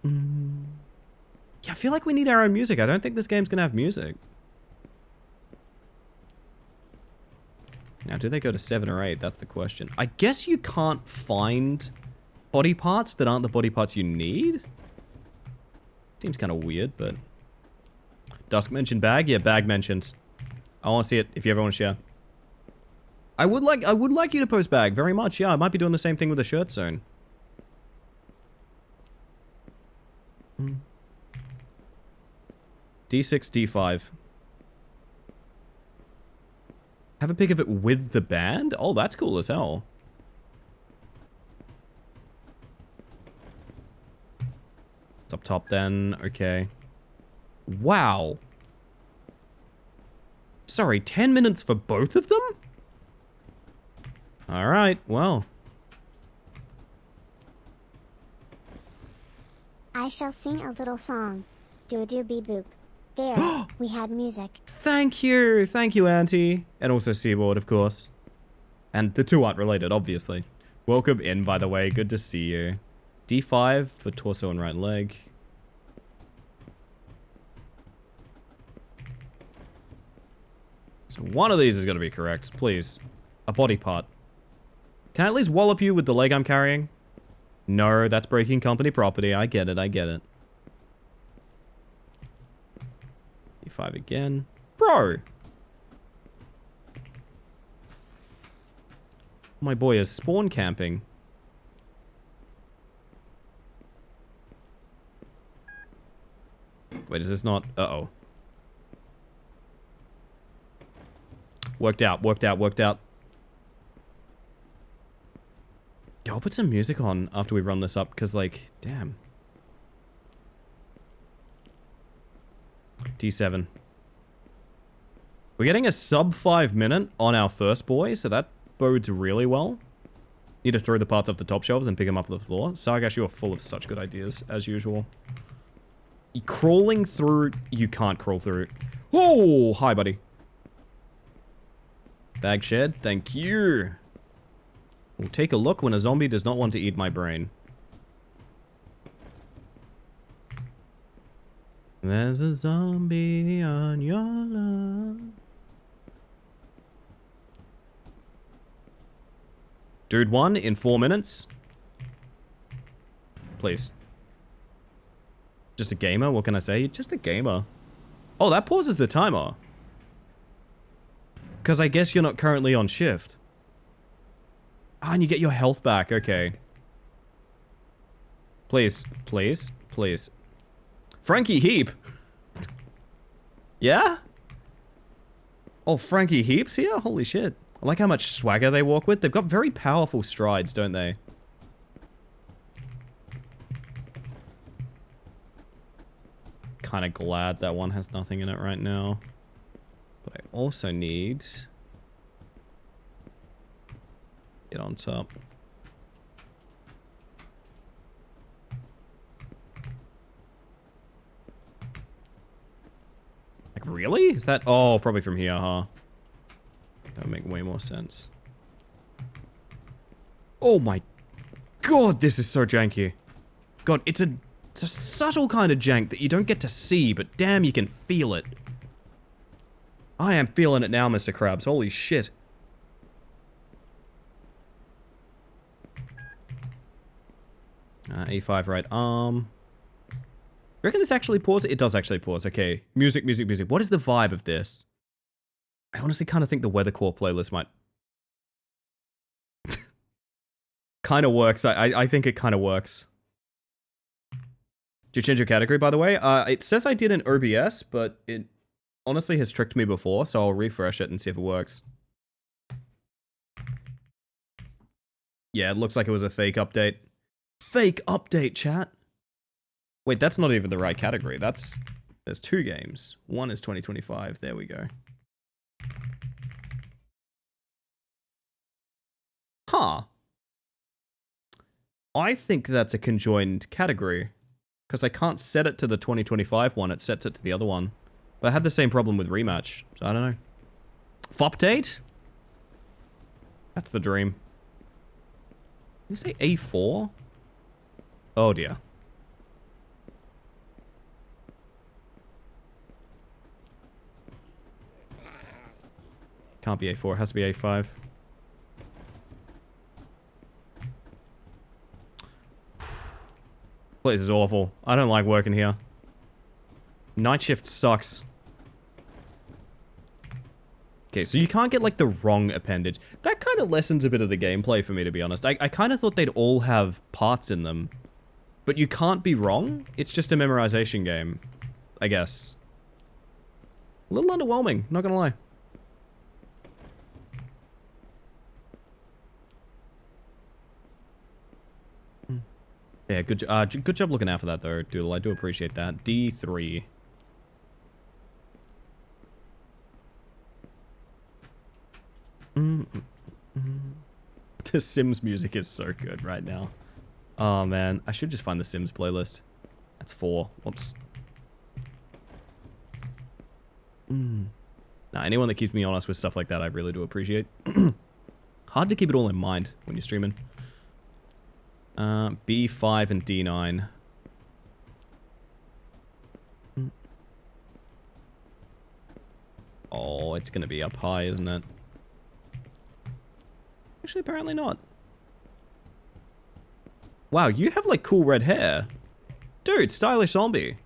Yeah, I feel like we need our own music. I don't think this game's gonna have music. Now, do they go to 7 or 8? That's the question. I guess you can't find body parts that aren't the body parts you need? Seems kind of weird, but... Dusk mentioned bag? Yeah, bag mentioned. I want to see it, if you ever want to share. I would like you to post bag, very much. Yeah, I might be doing the same thing with the shirt soon. D6, D5. Have a pic of it with the band? Oh, that's cool as hell. It's up top then. Okay. Wow. Sorry, 10 minutes for both of them? Alright, well. I shall sing a little song. Do be boop. There, we had music. Thank you, Auntie. And also Seaboard, of course. And the two aren't related, obviously. Welcome in, by the way. Good to see you. D5 for torso and right leg. So one of these is going to be correct, please. A body part. Can I at least wallop you with the leg I'm carrying? No, that's breaking company property. I get it, I get it. D5 again. Bro! My boy is spawn camping. Wait, is this not... Uh-oh. Worked out, worked out, worked out. Yo, I'll put some music on after we run this up, because, like, damn. D7. We're getting a sub 5 minute on our first boy, so that bodes really well. Need to throw the parts off the top shelves and pick them up off the floor. Sargash, you are full of such good ideas, as usual. Crawling through... You can't crawl through. Oh, hi, buddy. Bag shed, thank you. We'll take a look when a zombie does not want to eat my brain. There's a zombie on your lawn. Dude 1 in 4 minutes. Please. Just a gamer? What can I say? Just a gamer. Oh, that pauses the timer. Because I guess you're not currently on shift. Ah, and you get your health back. Okay. Please. Please. Please. Frankie Heap. Yeah? Oh, Frankie Heap's here? Holy shit. I like how much swagger they walk with. They've got very powerful strides, don't they? Kind of glad that one has nothing in it right now. But I also need... Get on top. Like, really? Is that... Oh, probably from here, huh? That would make way more sense. Oh my god, this is so janky. God, it's a subtle kind of jank that you don't get to see, but damn, you can feel it. I am feeling it now, Mr. Krabs. Holy shit. A5 right arm. You reckon this actually pauses? It does actually pause. Okay. Music, music, music. What is the vibe of this? I honestly kind of think the Weathercore playlist might... kind of works. I think it kind of works. Did you change your category, by the way? It says I did in OBS, but it honestly has tricked me before, so I'll refresh it and see if it works. Yeah, it looks like it was a fake update. Fake update, chat. Wait, that's not even the right category. That's... There's 2 games. One is 2025. There we go. Huh. I think that's a conjoined category. Because I can't set it to the 2025 one. It sets it to the other one. But I had the same problem with Rematch. So I don't know. Fopdate? That's the dream. You say A4? Oh dear. Can't be A4, it has to be A5. Place is awful. I don't like working here. Night shift sucks. Okay, so you can't get, like, the wrong appendage. That kind of lessens a bit of the gameplay for me, to be honest. I kind of thought they'd all have parts in them. But you can't be wrong. It's just a memorization game, I guess. A little underwhelming, not gonna lie. Yeah, good job looking out for that, though, Doodle. I do appreciate that. D3. The Sims music is so good right now. Oh, man. I should just find the Sims playlist. That's 4. Whoops. Nah, anyone that keeps me honest with stuff like that, I really do appreciate. Hard to keep it all in mind when you're streaming. B5 and D9. Oh, it's gonna be up high, isn't it? Actually, apparently not. Wow, you have, like, cool red hair. Dude, stylish zombie.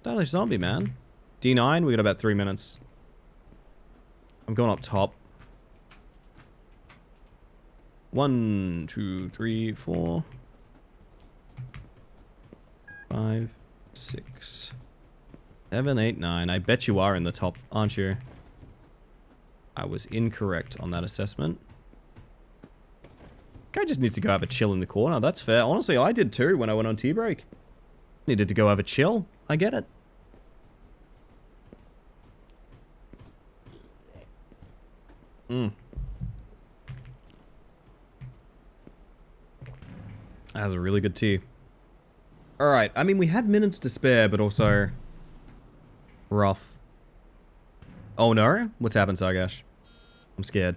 Stylish zombie, man. D9, we got about 3 minutes. I'm going up top. 1, 2, 3, 4, 5, 6, 7, 8, 9. I bet you are in the top, aren't you? I was incorrect on that assessment. Guy just needs to go have a chill in the corner. That's fair. Honestly, I did too when I went on tea break. Needed to go have a chill. I get it. That was a really good tea. Alright, I mean, we had minutes to spare, but also... rough. Oh no? What's happened, Sargash? I'm scared.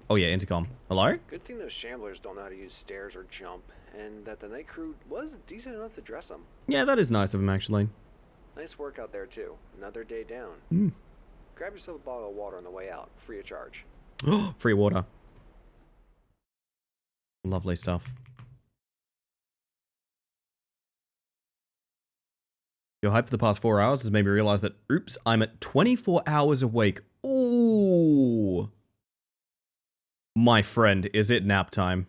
Oh yeah, intercom. Hello? Good thing those shamblers don't know how to use stairs or jump, and that the night crew was decent enough to dress them. Yeah, that is nice of him, actually. Nice work out there, too. Another day down. Grab yourself a bottle of water on the way out, free of charge. Free water. Lovely stuff. Your hype for the past 4 hours has made me realize that, oops, I'm at 24 hours awake. Ooh. My friend, is it nap time?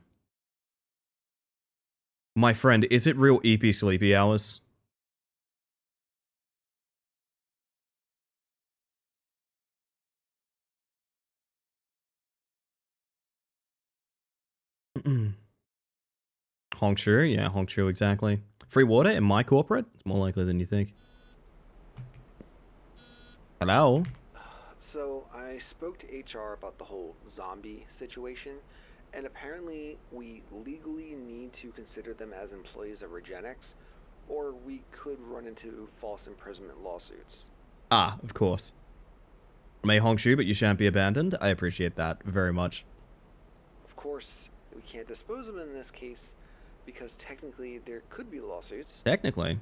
My friend, is it real EP sleepy hours? Hongshu, yeah, Hongshu, exactly. Free water in my corporate? It's more likely than you think. Hello? So, I spoke to HR about the whole zombie situation, and apparently we legally need to consider them as employees of Regenix, or we could run into false imprisonment lawsuits. Ah, of course. May Hongshu, but you shan't be abandoned. I appreciate that very much. Of course, we can't dispose of them in this case, because technically there could be lawsuits. Technically.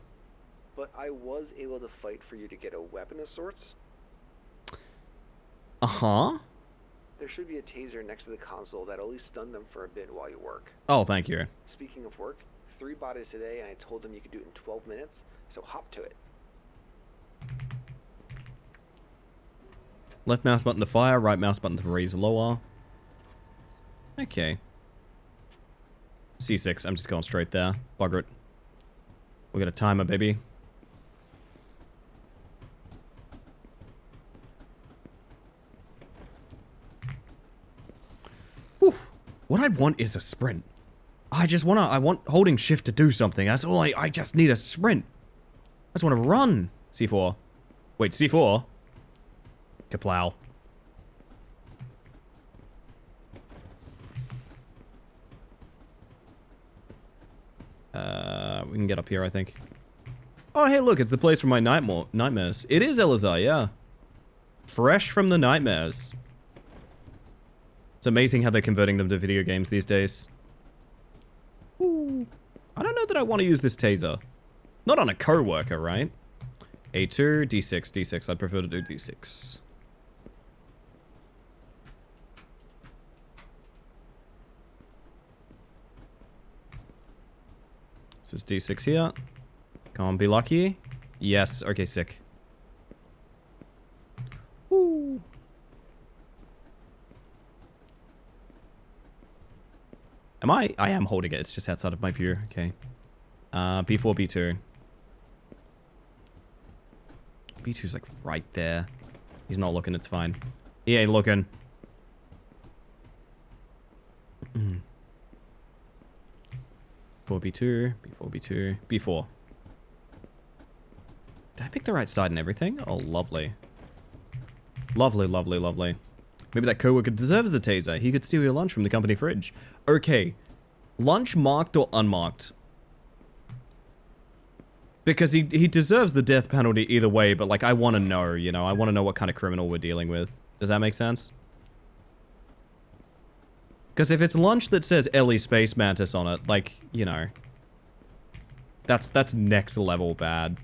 But I was able to fight for you to get a weapon of sorts. Uh-huh. There should be a taser next to the console that'll at least stun them for a bit while you work. Oh, thank you. Speaking of work, 3 bodies today, and I told them you could do it in 12 minutes, so hop to it. Left mouse button to fire, right mouse button to raise lower. Okay. C6, I'm just going straight there. Bugger it. We got a timer, baby. Whew. What I want is a sprint. I want holding shift to do something. That's all I just need a sprint. I just want to run. C4. Wait, C4? Kaplow. We can get up here, I think. Oh, hey, look, it's the place from my nightmares. It is Elazar, yeah. Fresh from the nightmares. It's amazing how they're converting them to video games these days. Ooh. I don't know that I want to use this taser. Not on a co-worker, right? A2, D6, D6. I'd prefer to do D6. This is D6 here. Come on, be lucky. Yes, okay, sick. Woo. I am holding it. It's just outside of my view. Okay. B4, B2. B2's like right there. He's not looking. It's fine. He ain't looking. 4B2, B4B2, B4. Did I pick the right side and everything? Oh, lovely. Lovely, lovely, lovely. Maybe that coworker deserves the taser. He could steal your lunch from the company fridge. Okay. Lunch marked or unmarked? Because he deserves the death penalty either way, but like I want to know, you know, I want to know what kind of criminal we're dealing with. Does that make sense? Because if it's lunch that says Ellie Space Mantis on it, like, you know, that's next level bad.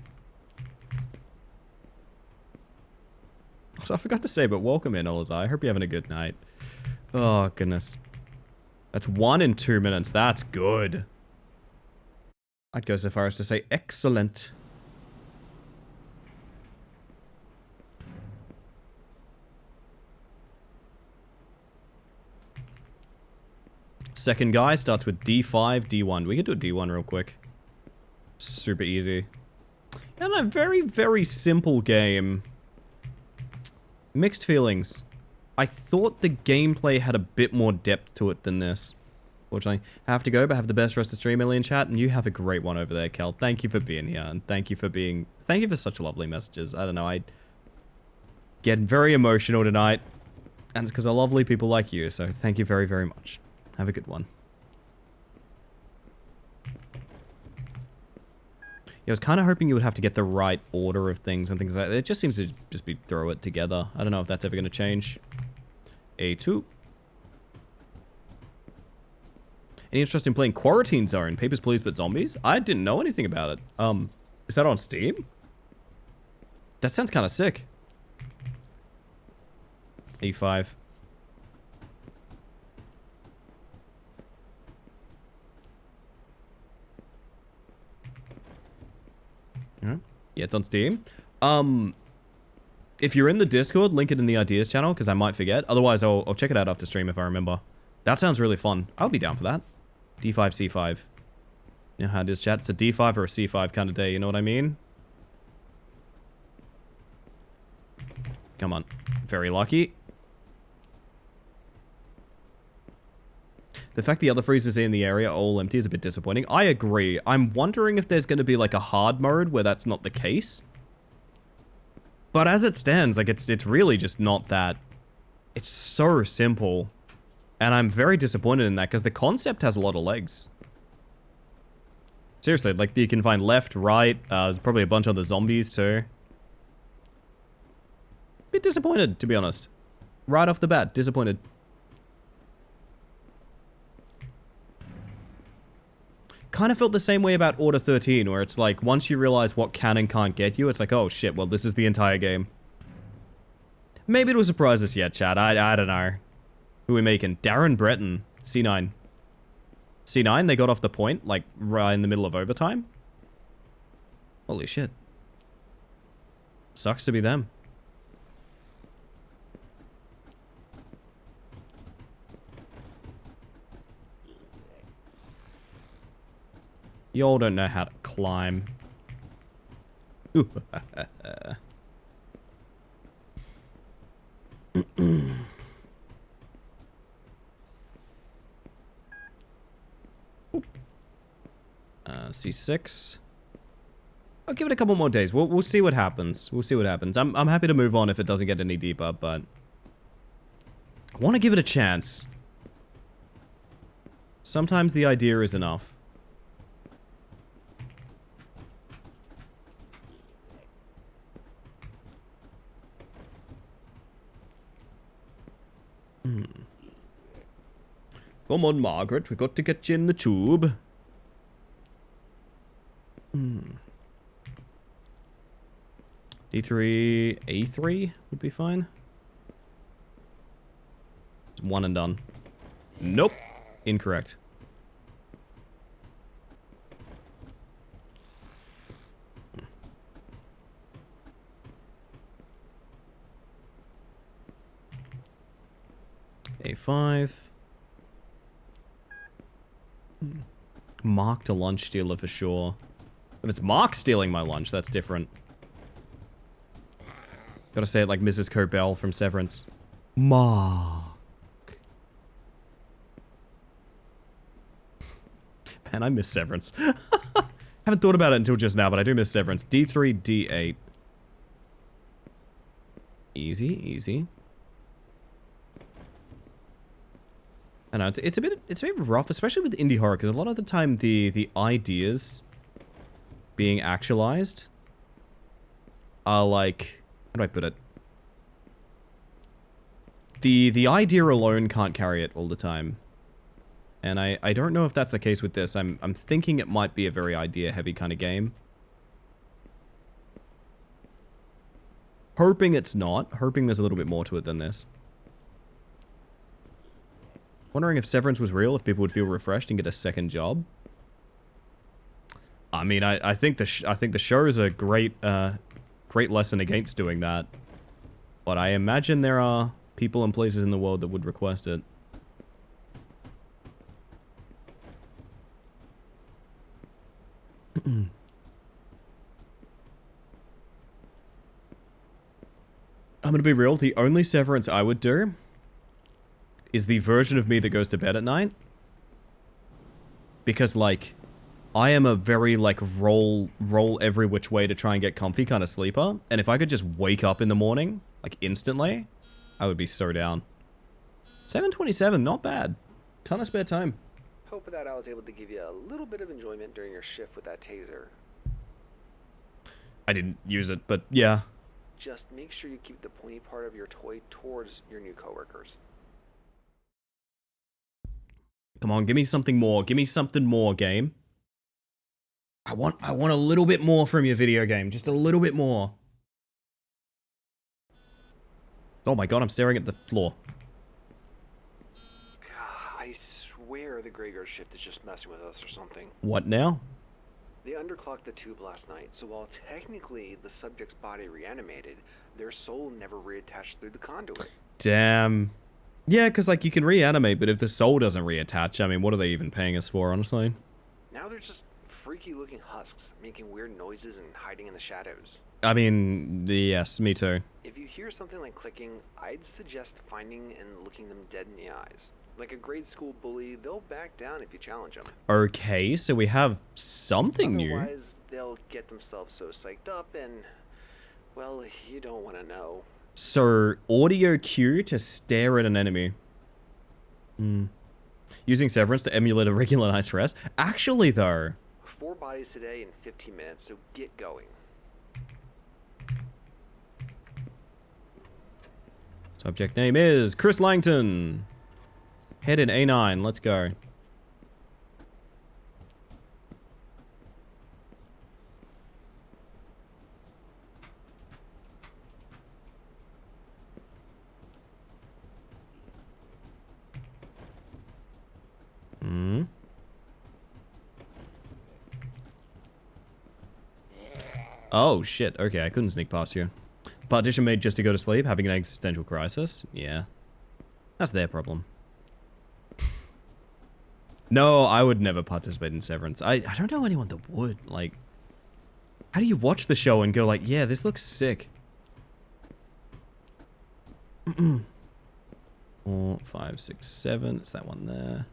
So I forgot to say, but welcome in, Olazai. I hope you're having a good night. Oh, goodness. That's 1 in 2 minutes. That's good. I'd go so far as to say excellent. Second guy starts with D5, D1. We could do a D1 real quick. Super easy. And a very, very simple game. Mixed feelings. I thought the gameplay had a bit more depth to it than this. Fortunately, I have to go, but have the best rest of the stream, Ellie in chat, and you have a great one over there, Kel. Thank you for being here, and thank you for such lovely messages. I don't know, I get very emotional tonight, and it's because of lovely people like you, so thank you very, very much. Have a good one. I was kind of hoping you would have to get the right order of things and things like that. It just seems to just be throw it together. I don't know if that's ever going to change. A2. Any interest in playing Quarantine Zone? Papers, Please, but Zombies? I didn't know anything about it. Is that on Steam? That sounds kind of sick. E5. Yeah, it's on Steam. If you're in the Discord, link it in the ideas channel, because I might forget. Otherwise, I'll check it out after stream if I remember. That sounds really fun. I'll be down for that. D5, C5. You know how it is, chat? It's a D5 or a C5 kind of day, you know what I mean? Come on. Very lucky. The fact the other freezers in the area are all empty is a bit disappointing. I agree. I'm wondering if there's going to be like a hard mode where that's not the case. But as it stands, like it's really just not that. It's so simple. And I'm very disappointed in that because the concept has a lot of legs. Seriously, like you can find left, right, there's probably a bunch of other zombies too. Bit disappointed, to be honest. Right off the bat, disappointed. Kind of felt the same way about Order 13, where it's like, once you realize what can and can't get you, it's like, oh shit, well this is the entire game. Maybe it'll surprise us yet, chat. I don't know. Who are we making? Darren Breton. C9. C9, they got off the point, like, right in the middle of overtime? Holy shit. Sucks to be them. Y'all don't know how to climb. C6. I'll give it a couple more days. We'll see what happens. We'll see what happens. I'm happy to move on if it doesn't get any deeper, but I want to give it a chance. Sometimes the idea is enough. Come on, Margaret. We got to get you in the tube. D3, A3 would be fine. It's one and done. Nope. Incorrect. A5. Marked a lunch stealer for sure. If it's Mark stealing my lunch, that's different. Gotta say it like Mrs. Cobell from Severance. Mark. Man, I miss Severance. Haven't thought about it until just now, but I do miss Severance. D3, D8. Easy, easy. I know, it's a bit rough, especially with indie horror, because a lot of the time the ideas being actualized are like, how do I put it? The idea alone can't carry it all the time. And I don't know if that's the case with this. I'm thinking it might be a very idea-heavy kind of game. Hoping it's not. Hoping there's a little bit more to it than this. Wondering if Severance was real, if people would feel refreshed and get a second job. I mean, I think the show is a great lesson against doing that. But I imagine there are people and places in the world that would request it. I'm gonna be real, the only Severance I would do is the version of me that goes to bed at night. Because, like, I am a very, like, roll every which way to try and get comfy kind of sleeper. And if I could just wake up in the morning, like, instantly, I would be so down. 7:27, not bad. Ton of spare time. Hope that I was able to give you a little bit of enjoyment during your shift with that taser. I didn't use it, but yeah. Just make sure you keep the pointy part of your toy towards your new coworkers. Come on, give me something more. Give me something more, game. I want a little bit more from your video game. Just a little bit more. Oh my god, I'm staring at the floor. God, I swear the graveyard shift is just messing with us or something. What now? They underclocked the tube last night, so while technically the subject's body reanimated, their soul never reattached through the conduit. Damn. Yeah, because, like, you can reanimate, but if the soul doesn't reattach, I mean, what are they even paying us for, honestly? Now they're just freaky-looking husks, making weird noises and hiding in the shadows. I mean, yes, me too. If you hear something like clicking, I'd suggest finding and looking them dead in the eyes. Like a grade school bully, they'll back down if you challenge them. Okay, so we have something new. Otherwise, they'll get themselves so psyched up and, well, you don't want to know. So, audio cue to stare at an enemy. Using Severance to emulate a regular night's rest? Actually, though. 4 bodies today in 15 minutes, so get going. Subject name is Chris Langton. Head in A9, let's go. Oh, shit. Okay, I couldn't sneak past you. Partition made just to go to sleep, having an existential crisis? Yeah. That's their problem. No, I would never participate in Severance. I don't know anyone that would. Like, how do you watch the show and go like, yeah, this looks sick? 4, 5, 6, 7. It's that one there.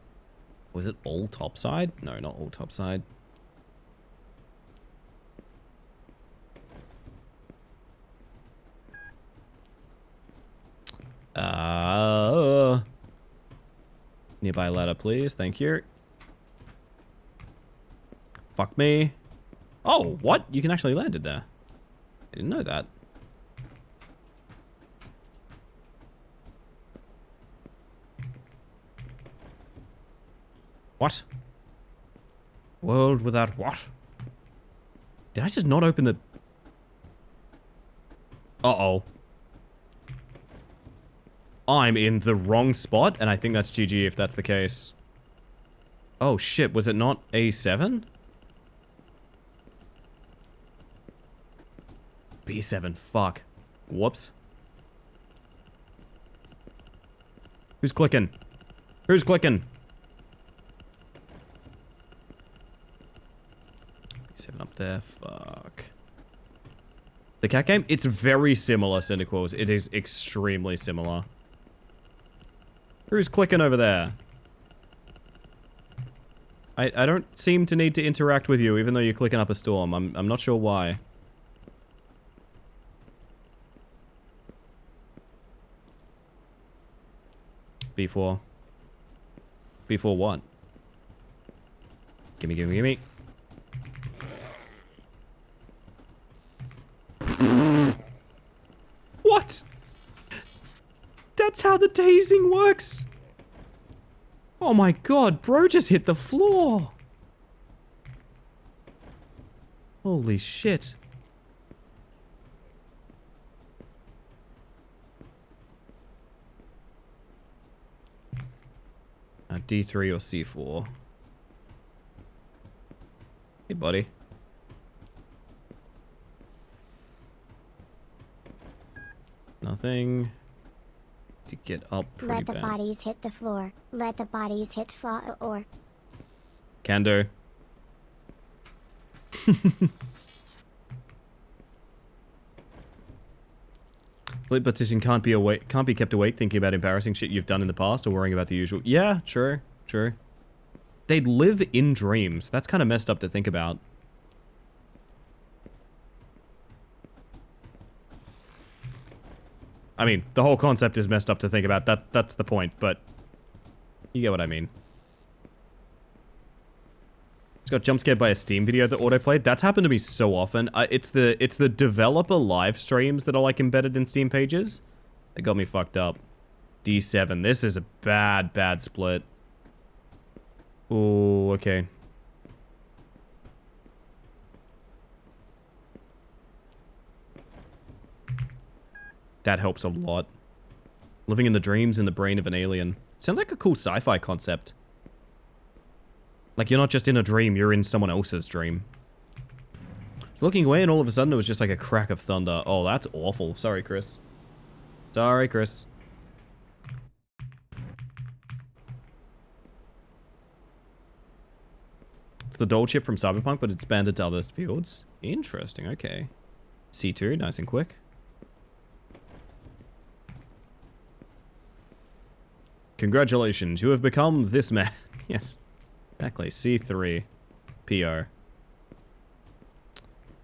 Was it all topside? No, not all topside. Nearby ladder, please. Thank you. Fuck me. Oh, what? You can actually land it there. I didn't know that. What? World without what? Did I just not open the... Uh-oh. I'm in the wrong spot, and I think that's GG if that's the case. Oh shit, was it not A7? B7, fuck. Whoops. Who's clicking? Who's clicking? B7 up there, fuck. The cat game? It's very similar, Cynicals. It is extremely similar. Who's clicking over there? I don't seem to need to interact with you, even though you're clicking up a storm. I'm not sure why. B4. B4 what? Gimme, gimme, gimme. What? That's how the tasing works? Oh my god, bro just hit the floor. Holy shit. D3 or C4. Hey, buddy. Nothing to get up pretty Let the bad. bodies hit the floor. Let the bodies hit floor or... Can do. Sleep partition can't be kept awake thinking about embarrassing shit you've done in the past or worrying about the usual. Yeah, true, true. They live in dreams. That's kind of messed up to think about. I mean, the whole concept is messed up to think about. That's the point, but you get what I mean. Just got jump scared by a Steam video that autoplayed. That's happened to me so often. It's the developer live streams that are like embedded in Steam pages. They got me fucked up. D7. This is a bad split. Oh, okay. That helps a lot. Living in the dreams in the brain of an alien. Sounds like a cool sci-fi concept. Like, you're not just in a dream, you're in someone else's dream. It's looking away and all of a sudden it was just like a crack of thunder. Oh, that's awful. Sorry, Chris. Sorry, Chris. It's the doll chip from Cyberpunk, but it's banded to other fields. Interesting, okay. C2, nice and quick. Congratulations, you have become this man. Yes. Exactly, C3. PR.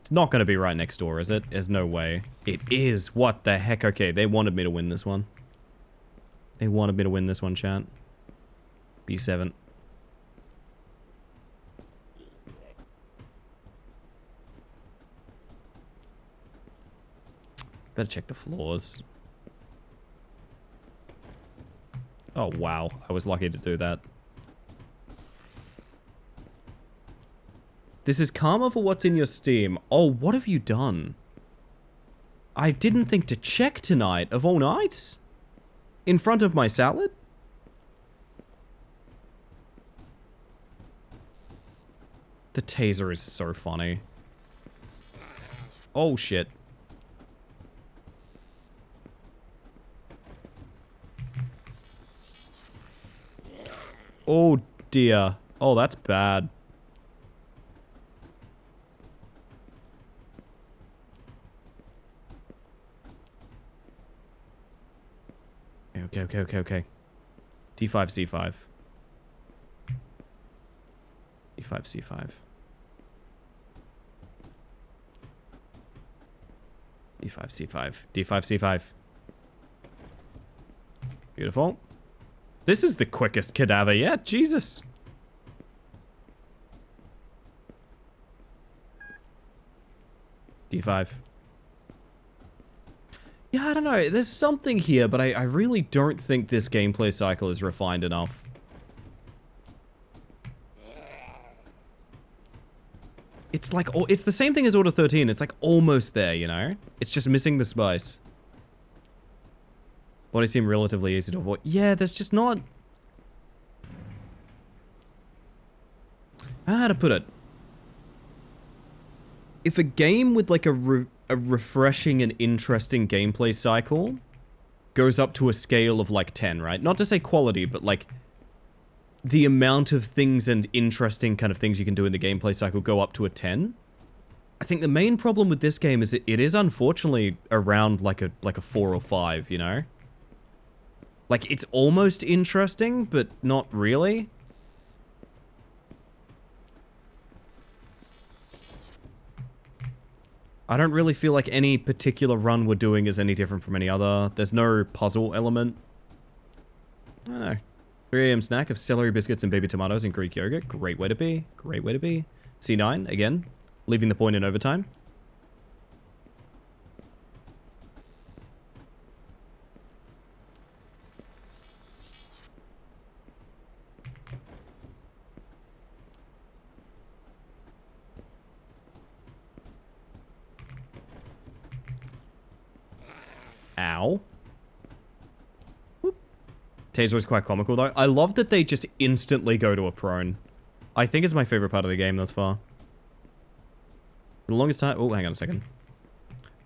It's not going to be right next door, is it? There's no way. It is. What the heck? Okay, they wanted me to win this one. They wanted me to win this one, chat. B7. Better check the floors. Oh, wow. I was lucky to do that. This is karma for what's in your Steam. Oh, what have you done? I didn't think to check tonight, of all nights? In front of my salad? The taser is so funny. Oh, shit. Oh, dear. Oh, that's bad. Okay. D5, C5. D5, C5. D5, C5. D5, C5. Beautiful. This is the quickest cadaver yet. Jesus. D5. Yeah, I don't know. There's something here, but I really don't think this gameplay cycle is refined enough. It's like, it's the same thing as Order 13. It's like almost there, you know? It's just missing the spice. Bodies seem relatively easy to avoid. Yeah, there's just not... How to put it? If a game with like a refreshing and interesting gameplay cycle goes up to a scale of like 10, right? Not to say quality, but like the amount of things and interesting kind of things you can do in the gameplay cycle go up to a 10. I think the main problem with this game is that it is unfortunately around like a 4 or 5, you know? Like, it's almost interesting, but not really. I don't really feel like any particular run we're doing is any different from any other. There's no puzzle element. I don't know. 3 a.m. snack of celery biscuits and baby tomatoes and Greek yogurt. Great way to be. Great way to be. C9, again, leaving the point in overtime. Ow. Whoop. Taser is quite comical though. I love that they just instantly go to a prone. I think it's my favorite part of the game thus far. For the longest time... Oh, hang on a second.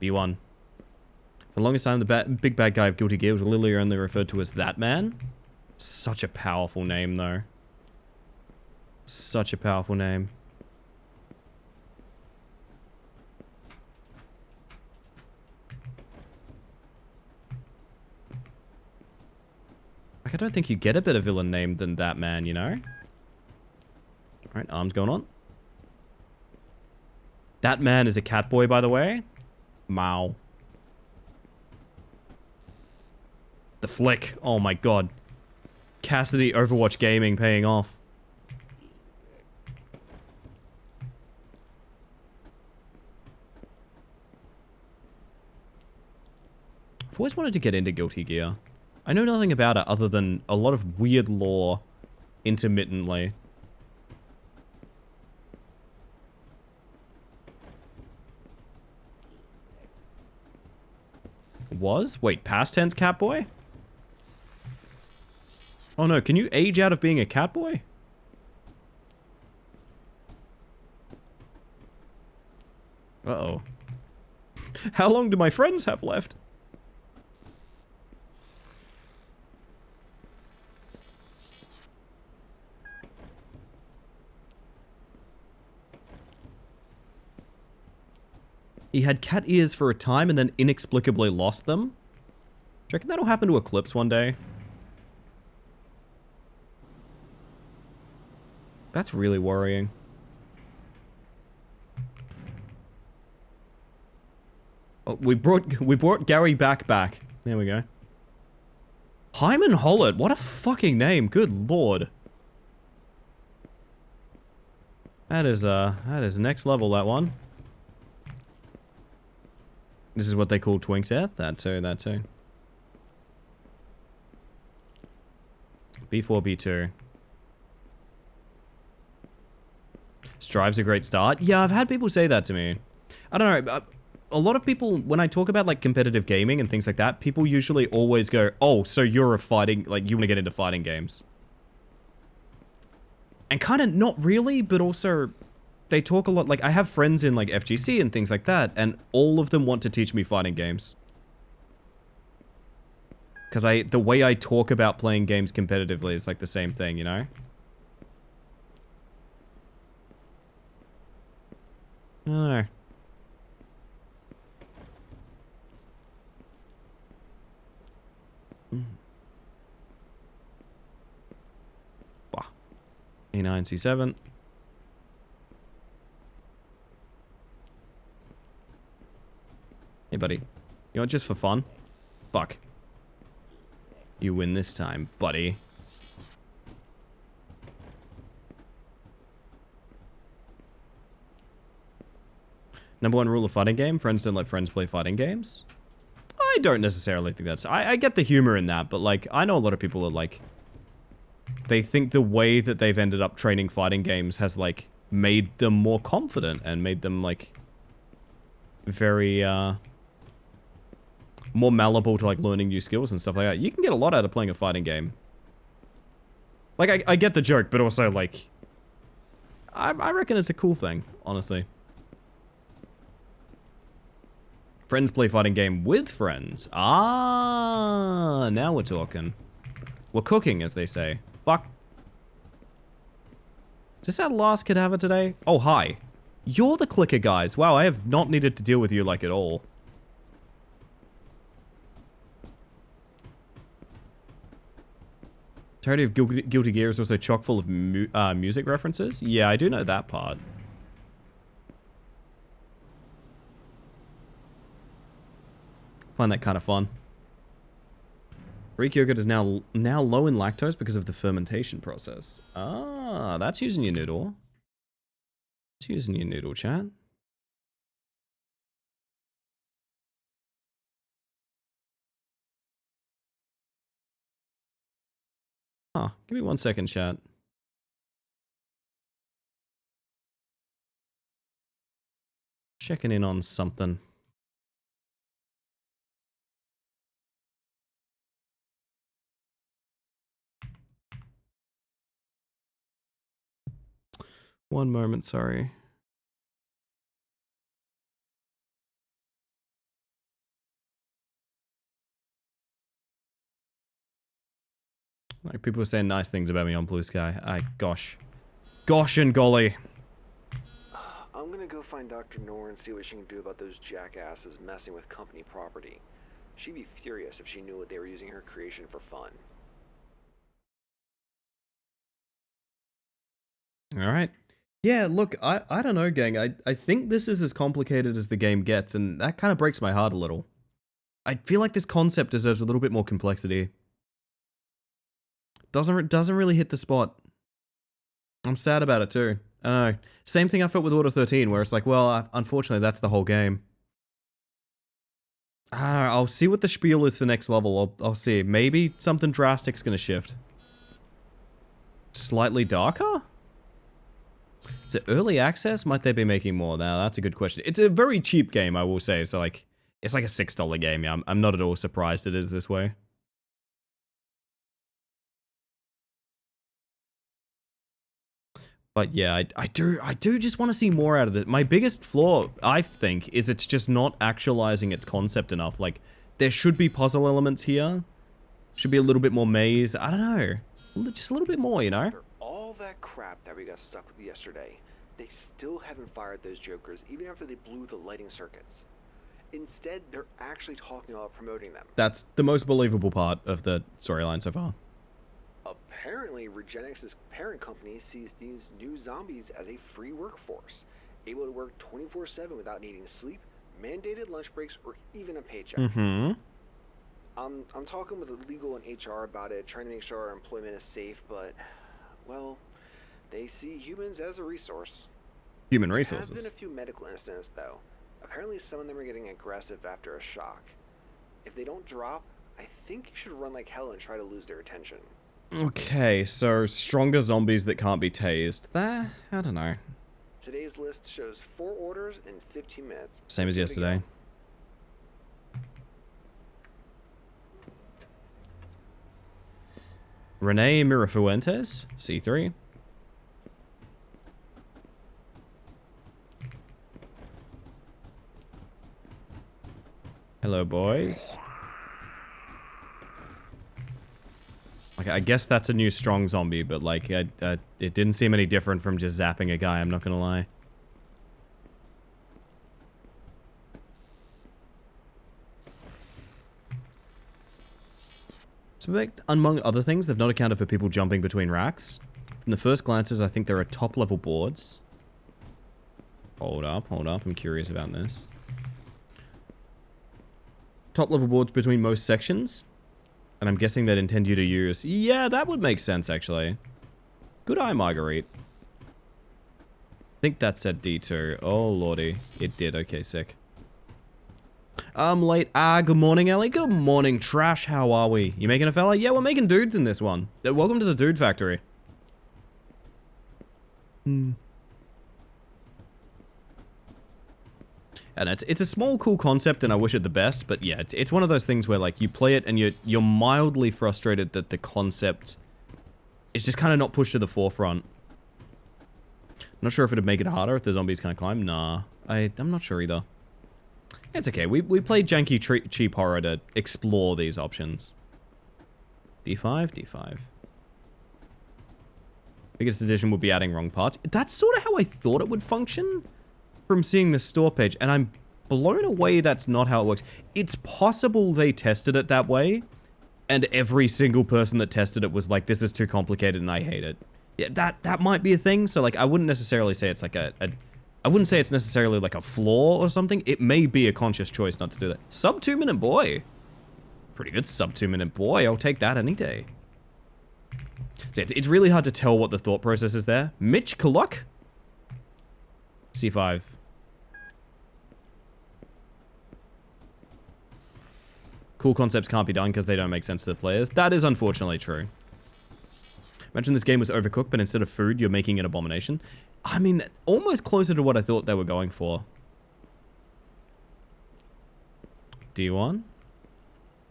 B1. For the longest time, the big bad guy of Guilty Gear was literally only referred to as that man. Such a powerful name though. Such a powerful name. Like, I don't think you get a better villain name than that man, you know? Alright, arms going on. That man is a cat boy, by the way. Mao. The flick. Oh my god. Cassidy Overwatch Gaming paying off. I've always wanted to get into Guilty Gear. I know nothing about it other than a lot of weird lore intermittently. Was? Wait, past tense catboy? Oh no, can you age out of being a catboy? Uh-oh. How long do my friends have left? He had cat ears for a time and then inexplicably lost them. Do you reckon that'll happen to Eclipse one day? That's really worrying. Oh, we brought Gary back. There we go. Hyman Hollett, what a fucking name. Good lord. That is next level, that one. This is what they call Twink Death? That too. B4, B2. Strive's a great start. Yeah, I've had people say that to me. I don't know. A lot of people, when I talk about like competitive gaming and things like that, people usually always go, oh, so you're a fighting, like you want to get into fighting games. And kind of not really, but also they talk a lot, like I have friends in like FGC and things like that, and all of them want to teach me fighting games. Because the way I talk about playing games competitively is like the same thing, you know? I don't know. A9, C7. Hey, buddy. You want just for fun? Fuck. You win this time, buddy. Number one rule of fighting game, friends don't let friends play fighting games. I don't necessarily think that's... I get the humor in that, but like, I know a lot of people are like... They think the way that they've ended up training fighting games has like, made them more confident and made them like... Very, more malleable to like learning new skills and stuff like that. You can get a lot out of playing a fighting game. Like, I get the joke, but also like... I reckon it's a cool thing, honestly. Friends play fighting game with friends. Ah, now we're talking. We're cooking, as they say. Fuck. Is this our last cadaver today? Oh, hi. You're the clicker guys. Wow, I have not needed to deal with you like at all. Parody of Guilty Gear is also chock full of music references. Yeah, I do know that part. Find that kind of fun. Greek yogurt is now low in lactose because of the fermentation process. Ah, that's using your noodle. It's using your noodle, chat. Huh, give me 1 second, chat. Checking in on something. One moment, sorry. Like, people were saying nice things about me on Blue Sky. Gosh. Gosh and golly. I'm gonna go find Dr. Noor and see what she can do about those jackasses messing with company property. She'd be furious if she knew what they were using her creation for fun. Alright. Yeah, look, I don't know, gang. I think this is as complicated as the game gets, and that kind of breaks my heart a little. I feel like this concept deserves a little bit more complexity. Doesn't really hit the spot. I'm sad about it too. I don't know. Same thing I felt with Order 13, where it's like, well, unfortunately, that's the whole game. I don't know, I'll see what the spiel is for next level. I'll see. Maybe something drastic's gonna shift. Slightly darker? Is it early access? Might they be making more? Now, that's a good question. It's a very cheap game, I will say. So, like, it's like a $6 game. Yeah, I'm not at all surprised it is this way. But yeah, I do just want to see more out of it. My biggest flaw, I think, is it's just not actualizing its concept enough. Like, there should be puzzle elements here. Should be a little bit more maze. I don't know. Just a little bit more, you know? After all that crap that we got stuck with yesterday, they still haven't fired those jokers even after they blew the lighting circuits. Instead, they're actually talking about promoting them. That's the most believable part of the storyline so far. Apparently, Regenex's parent company sees these new zombies as a free workforce, able to work 24/7 without needing sleep, mandated lunch breaks, or even a paycheck. Mm-hmm. I'm talking with the legal and HR about it, trying to make sure our employment is safe, but, well, they see humans as a resource. Human There resources. have been a few medical incidents, though. Apparently, some of them are getting aggressive after a shock. If they don't drop, I think you should run like hell and try to lose their attention. Okay, so stronger zombies that can't be tased. That, I don't know. Today's list shows 4 orders in 15 minutes. Same as Good to go. yesterday. Renee Mirafuentes, C3. Hello, boys. Like, I guess that's a new strong zombie, but like, it didn't seem any different from just zapping a guy, I'm not gonna lie. Suspect, among other things, they've not accounted for people jumping between racks. From the first glances, I think there are top-level boards. Hold up, I'm curious about this. Top-level boards between most sections. And I'm guessing they'd intend you to use... Yeah, that would make sense, actually. Good eye, Marguerite. I think that said D2. Oh, lordy. It did. Okay, sick. I'm late. Good morning, Ellie. Good morning, Trash. How are we? You making a fella? Yeah, we're making dudes in this one. Welcome to the Dude Factory. And it's a small, cool concept, and I wish it the best. But yeah, it's one of those things where like you play it and you're mildly frustrated that the concept is just kind of not pushed to the forefront. I'm not sure if it'd make it harder if the zombies can't climb. Nah, I'm not sure either. It's okay. We played janky cheap horror to explore these options. D5, D5. Biggest addition would be adding wrong parts. That's sort of how I thought it would function from seeing the store page, and I'm blown away that's not how it works. It's possible they tested it that way, and every single person that tested it was like, this is too complicated and I hate it. Yeah, that might be a thing, so like I wouldn't necessarily say it's like a I wouldn't say it's necessarily like a flaw or something. It may be a conscious choice not to do that. Sub 2 minute boy. Pretty good sub 2 minute boy. I'll take that any day. So it's really hard to tell what the thought process is there. Mitch Kuluk? C5. Cool concepts can't be done because they don't make sense to the players. That is unfortunately true. Imagine this game was overcooked, but instead of food, you're making an abomination. I mean, almost closer to what I thought they were going for. D1?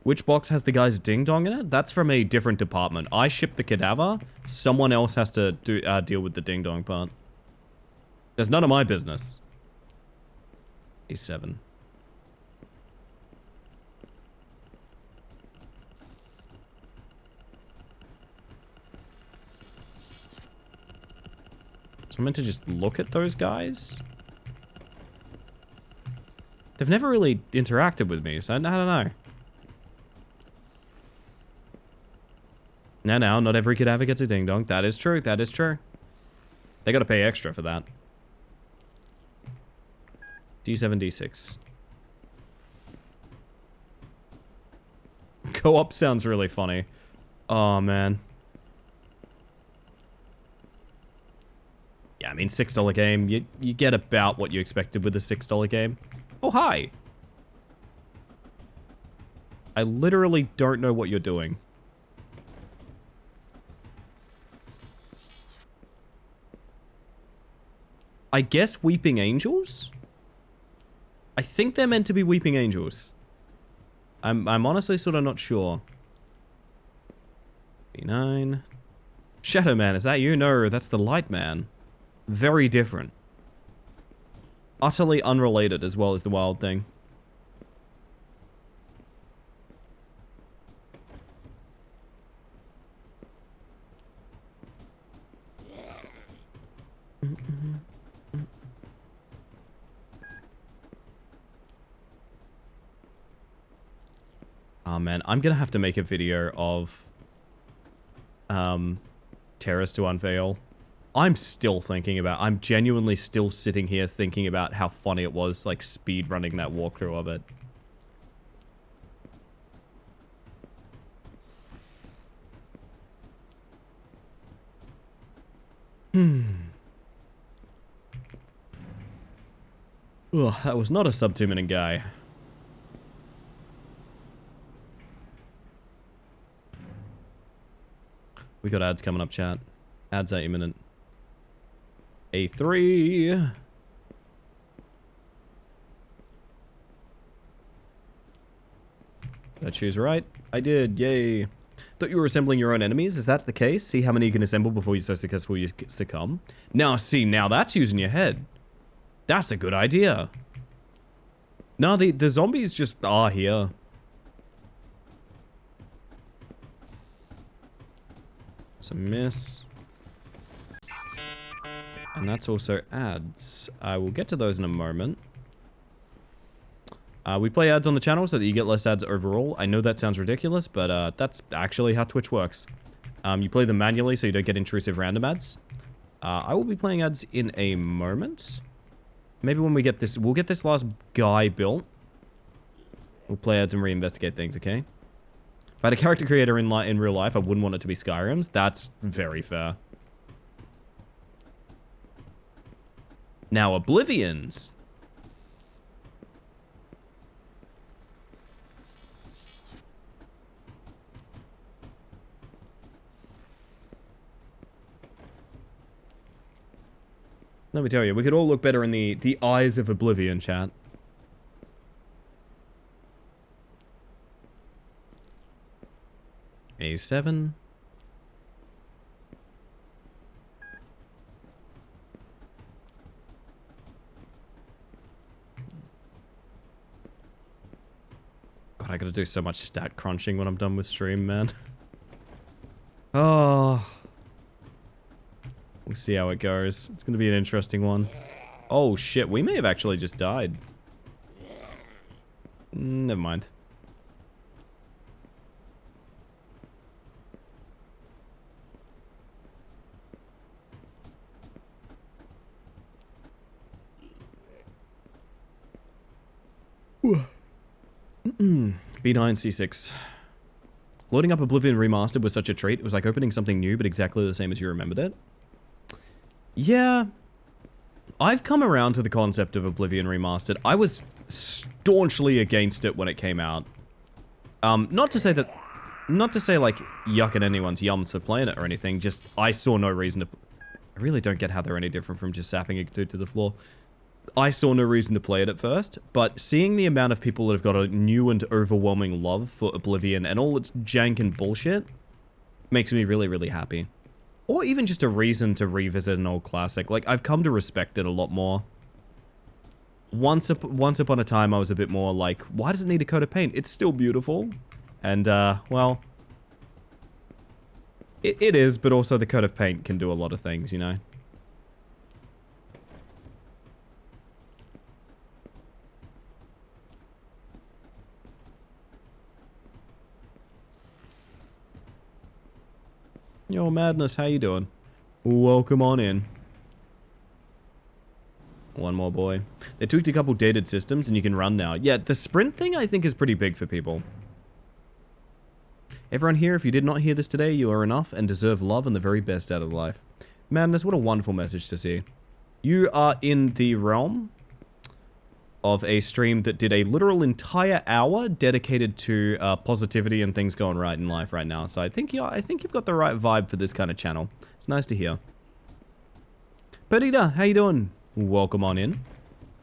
Which box has the guy's ding-dong in it? That's from a different department. I ship the cadaver. Someone else has to deal with the ding-dong part. There's none of my business. E7. So I'm meant to just look at those guys? They've never really interacted with me, so I don't know. No, not every cadaver gets a ding-dong. That is true, that is true. They gotta pay extra for that. D7, D6. Co-op sounds really funny. Oh, man. Yeah, I mean, $6 game. You get about what you expected with a $6 game. Oh, hi. I literally don't know what you're doing. I guess Weeping Angels? I think they're meant to be Weeping Angels. I'm honestly sort of not sure. B9. Shadow Man, is that you? No, that's the Light Man. Very different. Utterly unrelated as well as the Wild Thing. Oh man, I'm gonna have to make a video of Terrace to Unveil. I'm genuinely still sitting here thinking about how funny it was, like, speed running that walkthrough of it. Ugh, that was not a sub 2 minute guy. We got ads coming up, chat. Ads are imminent. A3. Did I choose right? I did, yay. Thought you were assembling your own enemies, is that the case? See how many you can assemble before you're so successful you succumb? Now see, now that's using your head. That's a good idea. No, the zombies just are here. It's a miss. And that's also ads. I will get to those in a moment. We play ads on the channel so that you get less ads overall. I know that sounds ridiculous, but that's actually how Twitch works. You play them manually so you don't get intrusive random ads. I will be playing ads in a moment. Maybe when we get this, we'll get this last guy built. We'll play ads and reinvestigate things, okay? If I had a character creator in real life, I wouldn't want it to be Skyrim's. That's very fair. Now, Oblivions. Let me tell you, we could all look better in the eyes of Oblivion, chat. A7. God, I gotta do so much stat crunching when I'm done with stream, man. Oh. We'll see how it goes. It's gonna be an interesting one. Oh shit, we may have actually just died. Never mind. B9C6. Loading up Oblivion Remastered was such a treat. It was like opening something new, but exactly the same as you remembered it. Yeah. I've come around to the concept of Oblivion Remastered. I was staunchly against it when it came out. Not to say like yucking anyone's yums for playing it or anything, just I saw no reason to... I really don't get how they're any different from just sapping a dude to the floor. I saw no reason to play it at first, but seeing the amount of people that have got a new and overwhelming love for Oblivion and all its jank and bullshit makes me really, really happy. Or even just a reason to revisit an old classic. Like, I've come to respect it a lot more. Once upon a time, I was a bit more like, why does it need a coat of paint? It's still beautiful. And, well... It is, but also the coat of paint can do a lot of things, you know? Yo, Madness, how you doing? Welcome on in. One more boy. They tweaked a couple dated systems and you can run now. Yeah, the sprint thing I think is pretty big for people. Everyone here, if you did not hear this today, you are enough and deserve love and the very best out of life. Madness, what a wonderful message to see. You are in the realm of a stream that did a literal entire hour dedicated to positivity and things going right in life right now. So I think you've got the right vibe for this kind of channel. It's nice to hear. Perdita, how you doing? Welcome on in.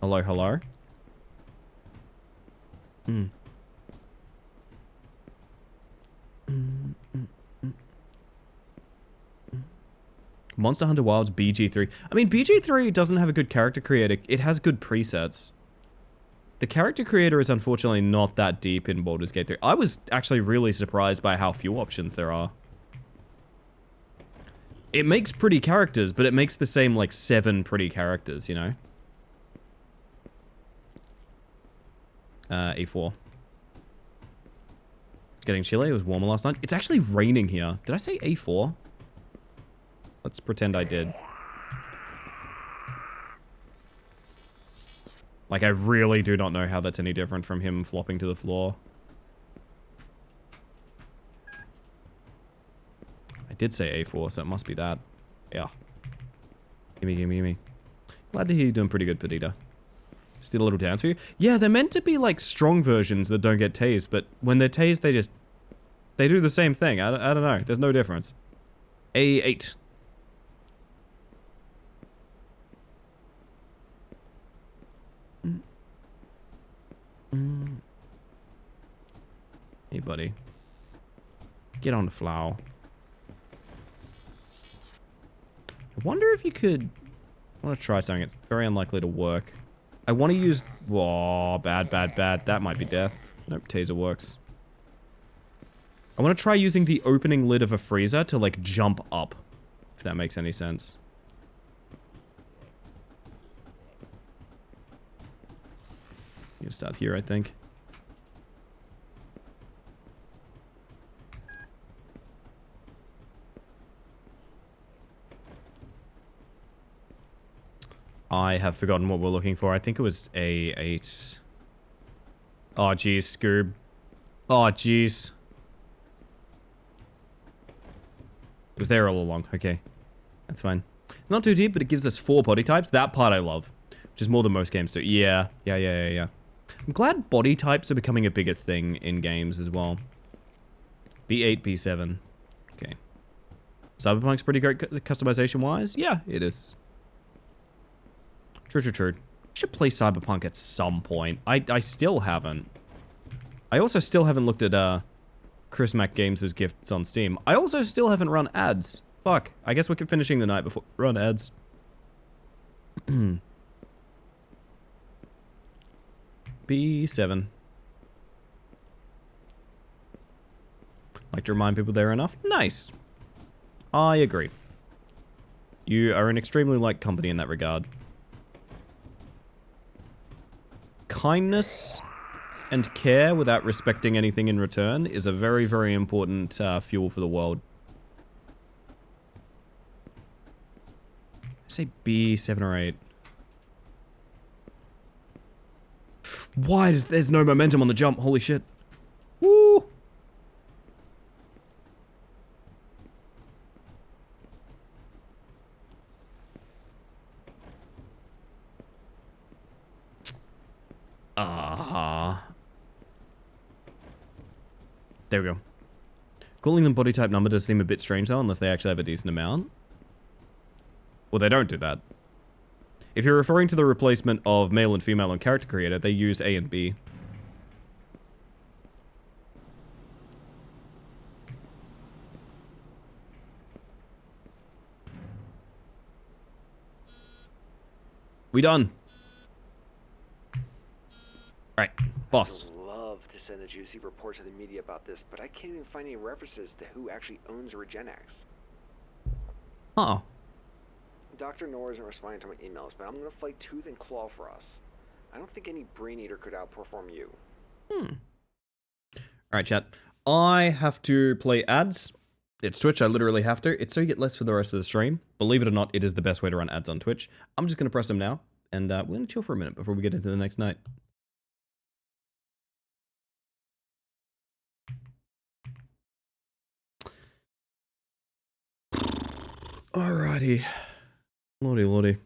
Hello, hello. Monster Hunter Wilds BG3. I mean, BG3 doesn't have a good character creator. It has good presets. The character creator is unfortunately not that deep in Baldur's Gate 3. I was actually really surprised by how few options there are. It makes pretty characters, but it makes the same, like, 7 pretty characters, you know? A4. It's getting chilly. It was warmer last night. It's actually raining here. Did I say A4? Let's pretend I did. Like, I really do not know how that's any different from him flopping to the floor. I did say A4, so it must be that. Yeah. Gimme, gimme, gimme. Glad to hear you're doing pretty good, Perdita. Just did a little dance for you. Yeah, they're meant to be, like, strong versions that don't get tased, but when they're tased, they do the same thing. I don't know. There's no difference. A8. Hey, buddy. Get on the flower. I wonder if you could... I want to try something. It's very unlikely to work. I want to use... Whoa, bad, bad, bad. That might be death. Nope, taser works. I want to try using the opening lid of a freezer to, like, jump up. If that makes any sense. You start here, I think. I have forgotten what we're looking for. I think it was A8. Oh, jeez, Scoob. Oh, jeez. It was there all along. Okay. That's fine. It's not too deep, but it gives us 4 body types. That part I love. Which is more than most games do. Yeah. Yeah. I'm glad body types are becoming a bigger thing in games as well. B8, B7. Okay. Cyberpunk's pretty great customization-wise? Yeah, it is. True. Should play Cyberpunk at some point. I still haven't. I also still haven't looked at Chris Mack Games' gifts on Steam. I also still haven't run ads. Fuck. I guess we're finishing the night before run ads. B7. Like to remind people they're enough? Nice. I agree. You are an extremely light company in that regard. Kindness and care without respecting anything in return is a very, very important fuel for the world. Say B7 or 8. Why is there's no momentum on the jump? Holy shit. Woo! There we go. Calling them body type number does seem a bit strange though, unless they actually have a decent amount. Well, they don't do that. If you're referring to the replacement of male and female on character creator, they use A and B. We done. Alright, boss. I'd love to send a juicy report to the media about this, but I can't even find any references to who actually owns Regenex. Huh. Dr. Noor isn't responding to my emails, but I'm gonna fight tooth and claw for us. I don't think any brain eater could outperform you. Alright, chat. I have to play ads. It's Twitch, I literally have to. It's so you get less for the rest of the stream. Believe it or not, it is the best way to run ads on Twitch. I'm just gonna press them now, and we're gonna chill for a minute before we get into the next night. Alrighty. Lordy, lordy.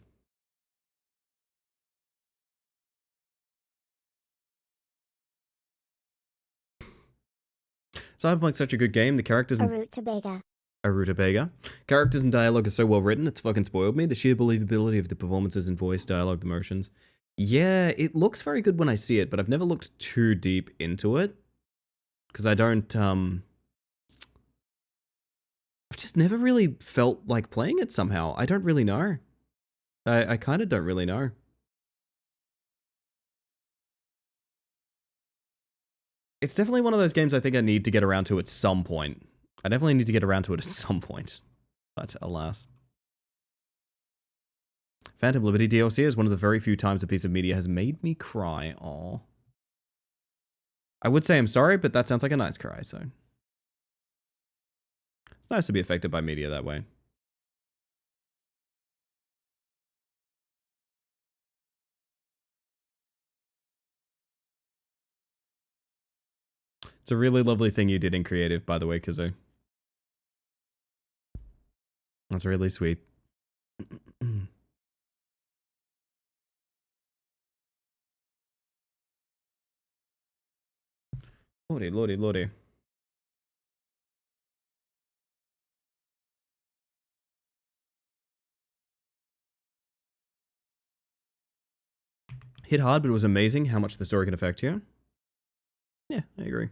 Cyberpunk's such a good game. The characters and Arutabaga. Characters and dialogue are so well written. It's fucking spoiled me. The sheer believability of the performances and voice, dialogue, the motions. Yeah, it looks very good when I see it, but I've never looked too deep into it because I don't. I've just never really felt like playing it somehow. I don't really know. I kind of don't really know. It's definitely one of those games I think I need to get around to at some point. I definitely need to get around to it at some point. But alas. Phantom Liberty DLC is one of the very few times a piece of media has made me cry. Aw. I would say I'm sorry, but that sounds like a nice cry, so. It's nice to be affected by media that way. It's a really lovely thing you did in creative, by the way, Kazoo. That's really sweet. Lordy, lordy, lordy. Hit hard, but it was amazing how much the story can affect you. Yeah, I agree.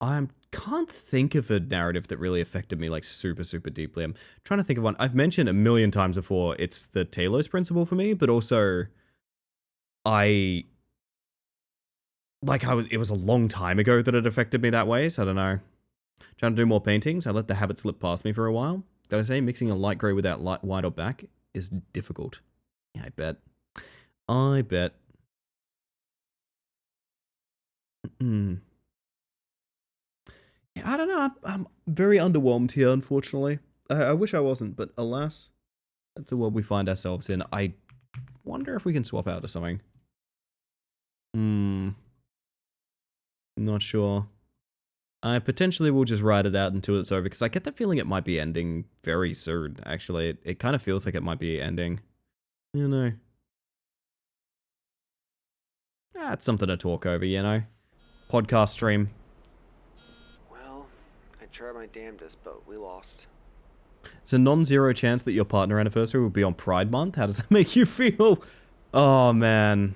I can't think of a narrative that really affected me like super, super deeply. I'm trying to think of one. I've mentioned a million times before, it's the Talos principle for me, but also it was a long time ago that it affected me that way, so I don't know. Trying to do more paintings, I let the habit slip past me for a while. Gotta say, mixing a light grey without light white or black is difficult. Yeah, I bet. I bet. Yeah, I don't know. I'm very underwhelmed here, unfortunately. I wish I wasn't, but alas, that's the world we find ourselves in. I wonder if we can swap out to something. Not sure. I potentially will just ride it out until it's over, because I get the feeling it might be ending very soon, actually. It kind of feels like it might be ending. You know. That's something to talk over, you know. Podcast stream. Well, I tried my damnedest, but we lost. It's a non-zero chance that your partner anniversary will be on Pride Month. How does that make you feel? Oh, man.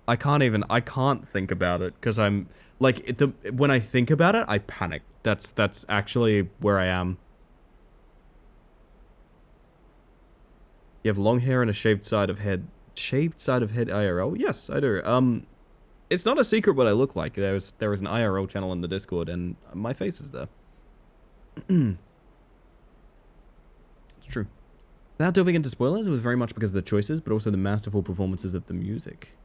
I can't think about it, because I'm, like, when I think about it, I panic. That's actually where I am. You have long hair and a shaved side of head. Shaved side of head IRL? Yes, I do. It's not a secret what I look like. There is an IRL channel in the Discord, and my face is there. It's true. Without delving into spoilers, it was very much because of the choices, but also the masterful performances of the music.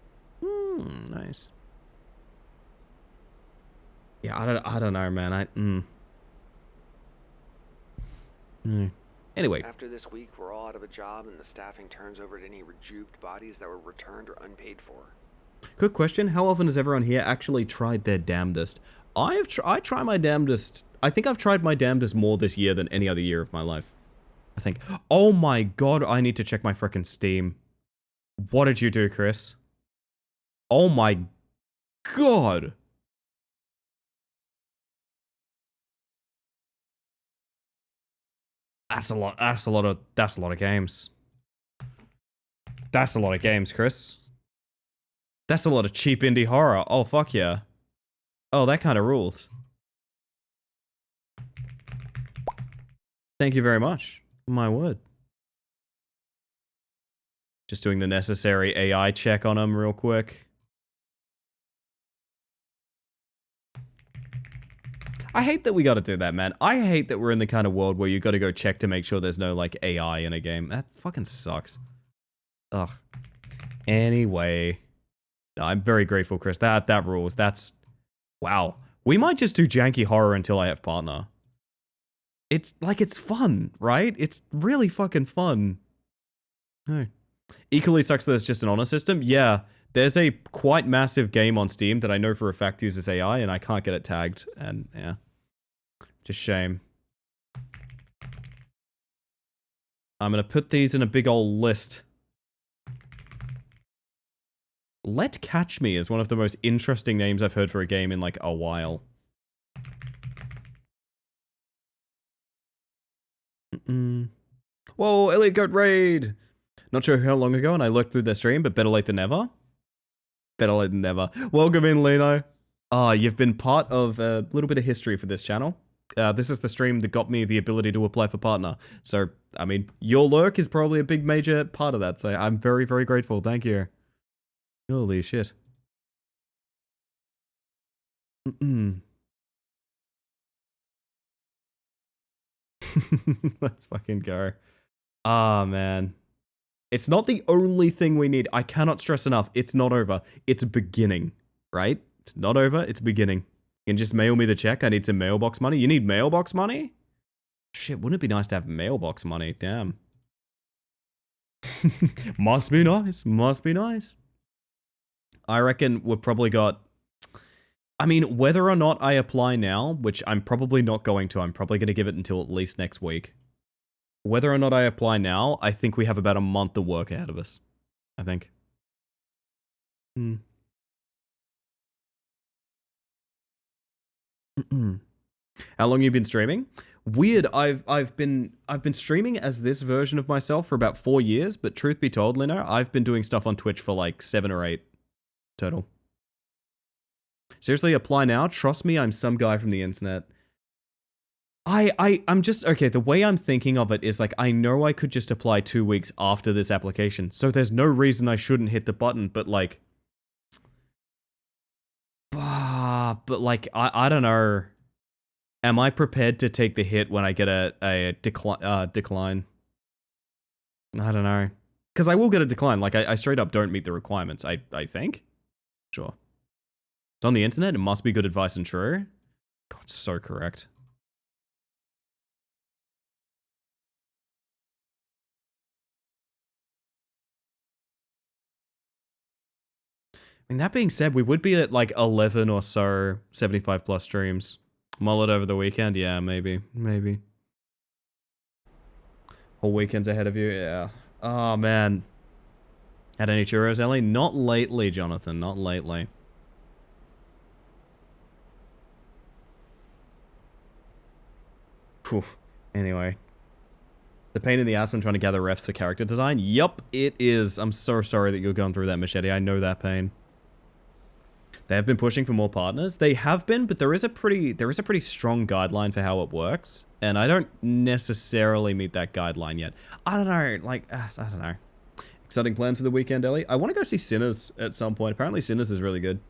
Nice. Yeah, I don't know, man. Anyway. After this week, we're all out of a job and the staffing turns over to any rejuvened bodies that were returned or unpaid for. Quick question, how often has everyone here actually tried their damnedest? I try my damnedest. I think I've tried my damnedest more this year than any other year of my life. I think. Oh my god, I need to check my frickin' Steam. What did you do, Chris? Oh my god. That's a lot of games. That's a lot of games, Chris. That's a lot of cheap indie horror. Oh, fuck yeah. Oh, that kind of rules. Thank you very much. My word. Just doing the necessary AI check on them real quick. I hate that we gotta do that, man. I hate that we're in the kind of world where you gotta go check to make sure there's no, like, AI in a game. That fucking sucks. Ugh. Anyway. No, I'm very grateful, Chris. That rules. That's... Wow. We might just do janky horror until I have partner. It's, like, it's fun, right? It's really fucking fun. No. Equally sucks that it's just an honor system. Yeah, there's a quite massive game on Steam that I know for a fact uses AI, and I can't get it tagged, and yeah. It's a shame. I'm gonna put these in a big old list. Let Catch Me is one of the most interesting names I've heard for a game in, like, a while. Whoa, Elliot Goat Raid! Not sure how long ago, and I looked through their stream, but better late than never. Better late than never. Welcome in, Lino. You've been part of a little bit of history for this channel. This is the stream that got me the ability to apply for partner. So, I mean, your lurk is probably a big major part of that, so I'm very, very grateful. Thank you. Holy shit. Let's fucking go. Ah, man. It's not the only thing we need. I cannot stress enough. It's not over. It's beginning, right? It's not over. It's beginning. You can just mail me the check. I need some mailbox money. You need mailbox money? Shit, wouldn't it be nice to have mailbox money? Damn. Must be nice. Must be nice. I reckon we've probably got... I mean, whether or not I apply now, which I'm probably not going to, I'm probably going to give it until at least next week. Whether or not I apply now, I think we have about a month of work ahead of us. I think. How long have you been streaming? Weird. I've been streaming as this version of myself for about 4 years, but truth be told, Lino, I've been doing stuff on Twitch for like 7 or 8 total. Seriously, apply now. Trust me, I'm some guy from the internet. I'm just, okay, the way I'm thinking of it is like, I know I could just apply 2 weeks after this application, so there's no reason I shouldn't hit the button, but like, I don't know. Am I prepared to take the hit when I get a decline? I don't know. Because I will get a decline, like I straight up don't meet the requirements, I think. Sure. It's on the internet, it must be good advice and true. God, so correct. I mean, that being said, we would be at like 11 or so 75 plus streams. Mull it over the weekend? Yeah, maybe. Maybe. Whole weekend's ahead of you? Yeah. Oh, man. Had any churros, Ellie? Not lately, Jonathan. Not lately. Whew. Anyway. The pain in the ass when trying to gather refs for character design? Yup, it is. I'm so sorry that you're going through that, Machete. I know that pain. They have been pushing for more partners. They have been, but there is a pretty strong guideline for how it works, and I don't necessarily meet that guideline yet. I don't know, like, I don't know. Exciting plans for the weekend, Ellie? I want to go see Sinners at some point. Apparently Sinners is really good.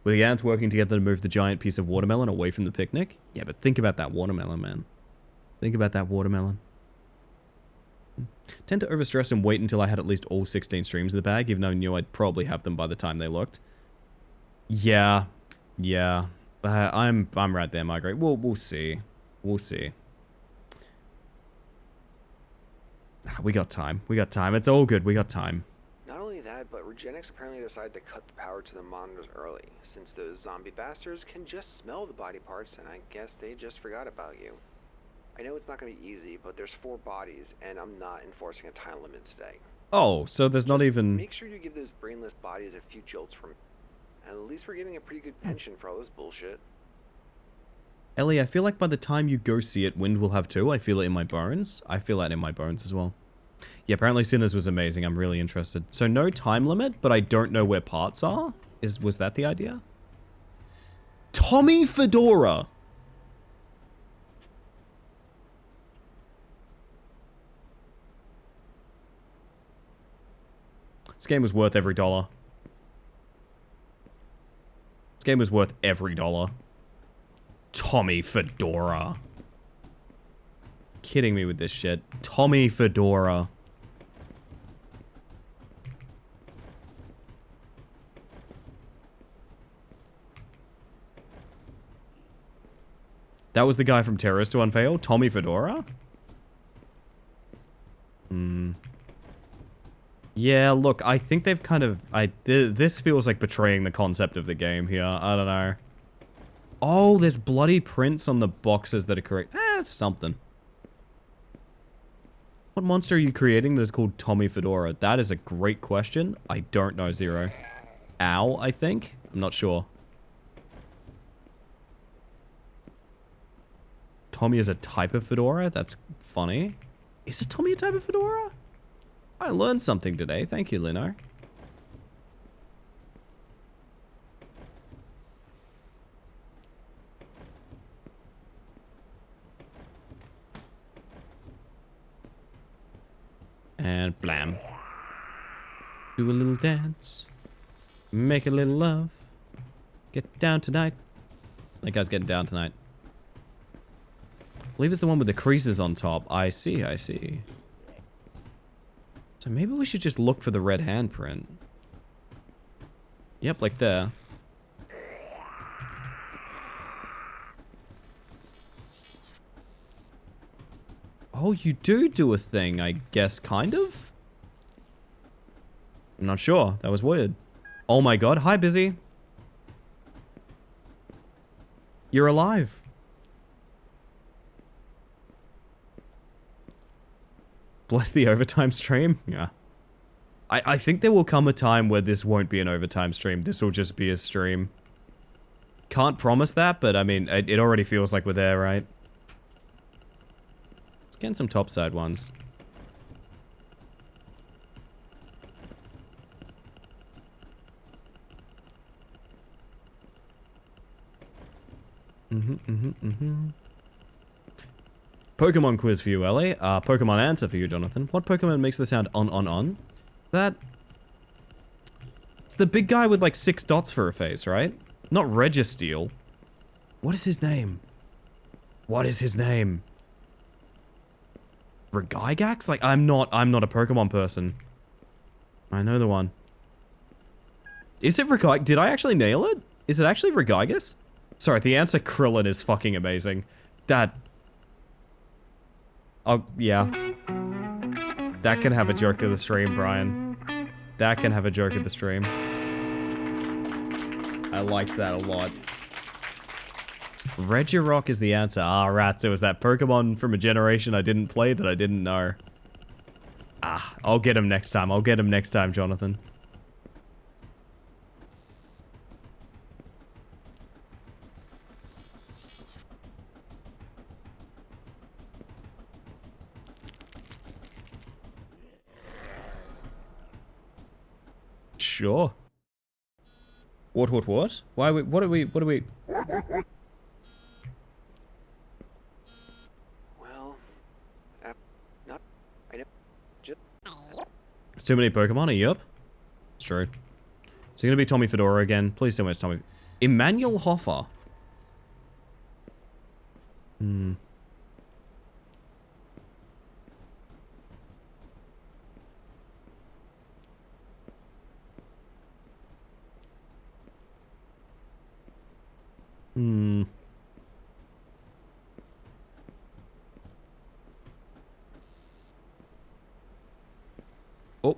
With the ants working together to move the giant piece of watermelon away from the picnic? Yeah, but think about that watermelon, man. Think about that watermelon. Tend to overstress and wait until I had at least all 16 streams in the bag, even though I knew I'd probably have them by the time they looked. Yeah, yeah. I'm right there, Margaret. We'll see. We'll see. We got time. We got time. It's all good. We got time. Not only that, but Regenics apparently decided to cut the power to the monitors early, since those zombie bastards can just smell the body parts, and I guess they just forgot about you. I know it's not going to be easy, but there's 4 bodies, and I'm not enforcing a time limit today. Oh, so there's not even... Make sure you give those brainless bodies a few jolts from... And at least we're getting a pretty good pension for all this bullshit. Ellie, I feel like by the time you go see it, Wind will have 2. I feel it in my bones. I feel that in my bones as well. Yeah, apparently Sinners was amazing. I'm really interested. So no time limit, but I don't know where parts are? Was that the idea? Tommy Fedora! This game was worth every dollar. This game was worth every dollar. Tommy Fedora. Kidding me with this shit. Tommy Fedora. That was the guy from Terrorist to Unveil? Tommy Fedora? Yeah, look, I think they've kind of... this feels like betraying the concept of the game here. I don't know. Oh, there's bloody prints on the boxes that are correct. It's something. What monster are you creating that is called Tommy Fedora? That is a great question. I don't know, Zero. Ow, I think? I'm not sure. Tommy is a type of fedora? That's funny. Is it Tommy a type of fedora? I learned something today. Thank you, Lino. And blam. Do a little dance. Make a little love. Get down tonight. That guy's getting down tonight. I believe it's the one with the creases on top. I see, I see. So maybe we should just look for the red handprint. Yep, like there. Oh, you do a thing, I guess, kind of? I'm not sure. That was weird. Oh my god. Hi, Busy. You're alive. Bless the overtime stream? Yeah. I think there will come a time where this won't be an overtime stream. This will just be a stream. Can't promise that, but I mean, it already feels like we're there, right? Let's get some topside ones. Pokemon quiz for you, Ellie. Pokemon answer for you, Jonathan. What Pokemon makes the sound on? That... It's the big guy with like 6 dots for a face, right? Not Registeel. What is his name? What is his name? Regigax? Like, I'm not a Pokemon person. I know the one. Is it Regigax? Did I actually nail it? Is it actually Regigas? Sorry, the answer Krillin is fucking amazing. That... Oh, yeah. That can have a joke of the stream, Brian. That can have a joke of the stream. I liked that a lot. Regirock is the answer. Ah, rats. It was that Pokemon from a generation I didn't play that I didn't know. Ah, I'll get him next time. I'll get him next time, Jonathan. Sure. What? Why what are we... Well, not... I know... Just... It's too many Pokemon, are you up? It's true. Is it gonna be Tommy Fedora again? Please don't waste Tommy... Emmanuel Hoffer. Oh.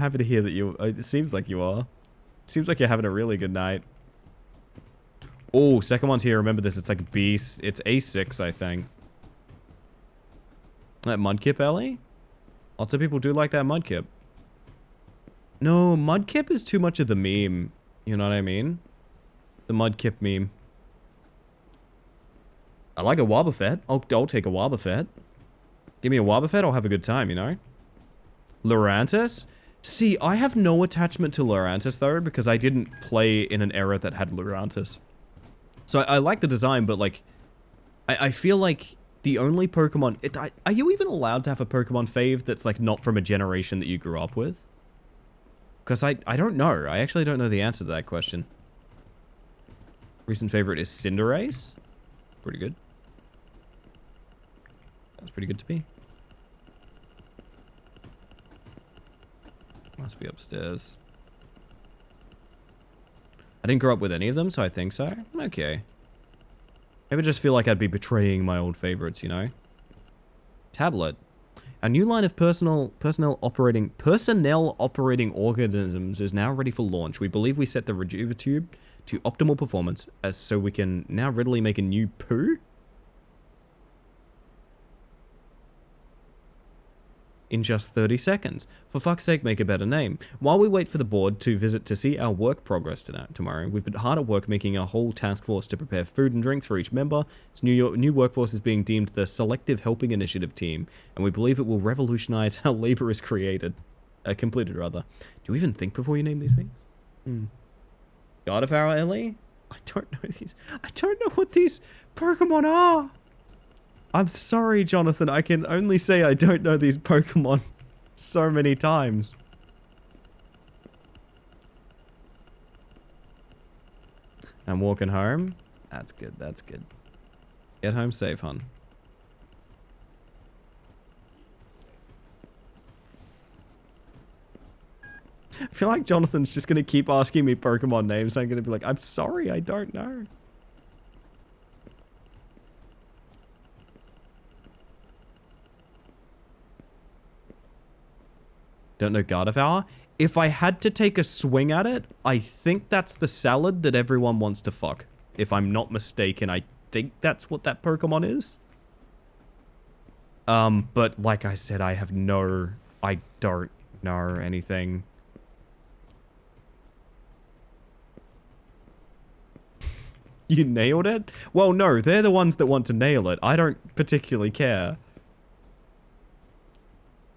happy to hear that you... It seems like you are. Seems like you're having a really good night. Oh, second one's here. Remember this. It's like B... It's A6, I think. That Mudkip, Ellie? Lots of people do like that Mudkip. No, Mudkip is too much of the meme. You know what I mean? The Mudkip meme. I like a Wobbuffet. I'll take a Wobbuffet. Give me a Wobbuffet, I'll have a good time, you know? Lurantis? See, I have no attachment to Lurantis, though, because I didn't play in an era that had Lurantis. So I like the design, but, like... I feel like the only Pokemon... Are you even allowed to have a Pokemon fave that's, like, not from a generation that you grew up with? Because I don't know. I actually don't know the answer to that question. Recent favorite is Cinderace. Pretty good. That's pretty good to me. Must be upstairs. I didn't grow up with any of them, so I think so. Okay. Maybe I just feel like I'd be betraying my old favorites, you know? Tablet. A new line of personnel operating organisms is now ready for launch. We believe we set the Rejuvatube to optimal performance, as so we can now readily make a new poo? In just 30 seconds. For fuck's sake, make a better name. While we wait for the board to visit to see our work progress tomorrow, we've been hard at work making a whole task force to prepare food and drinks for each member. This new workforce is being deemed the Selective Helping Initiative Team, and we believe it will revolutionize how labor is completed rather. Do you even think before you name these things? God of our Ellie? I don't know these. I don't know what these Pokemon are. I'm sorry, Jonathan. I can only say I don't know these Pokemon so many times. I'm walking home. That's good. That's good. Get home safe, hon. I feel like Jonathan's just going to keep asking me Pokemon names. I'm going to be like, I'm sorry, I don't know. Don't know Gardevoir? If I had to take a swing at it, I think that's the salad that everyone wants to fuck. If I'm not mistaken, I think that's what that Pokemon is. But like I said, I don't know anything. You nailed it? Well, no, they're the ones that want to nail it. I don't particularly care.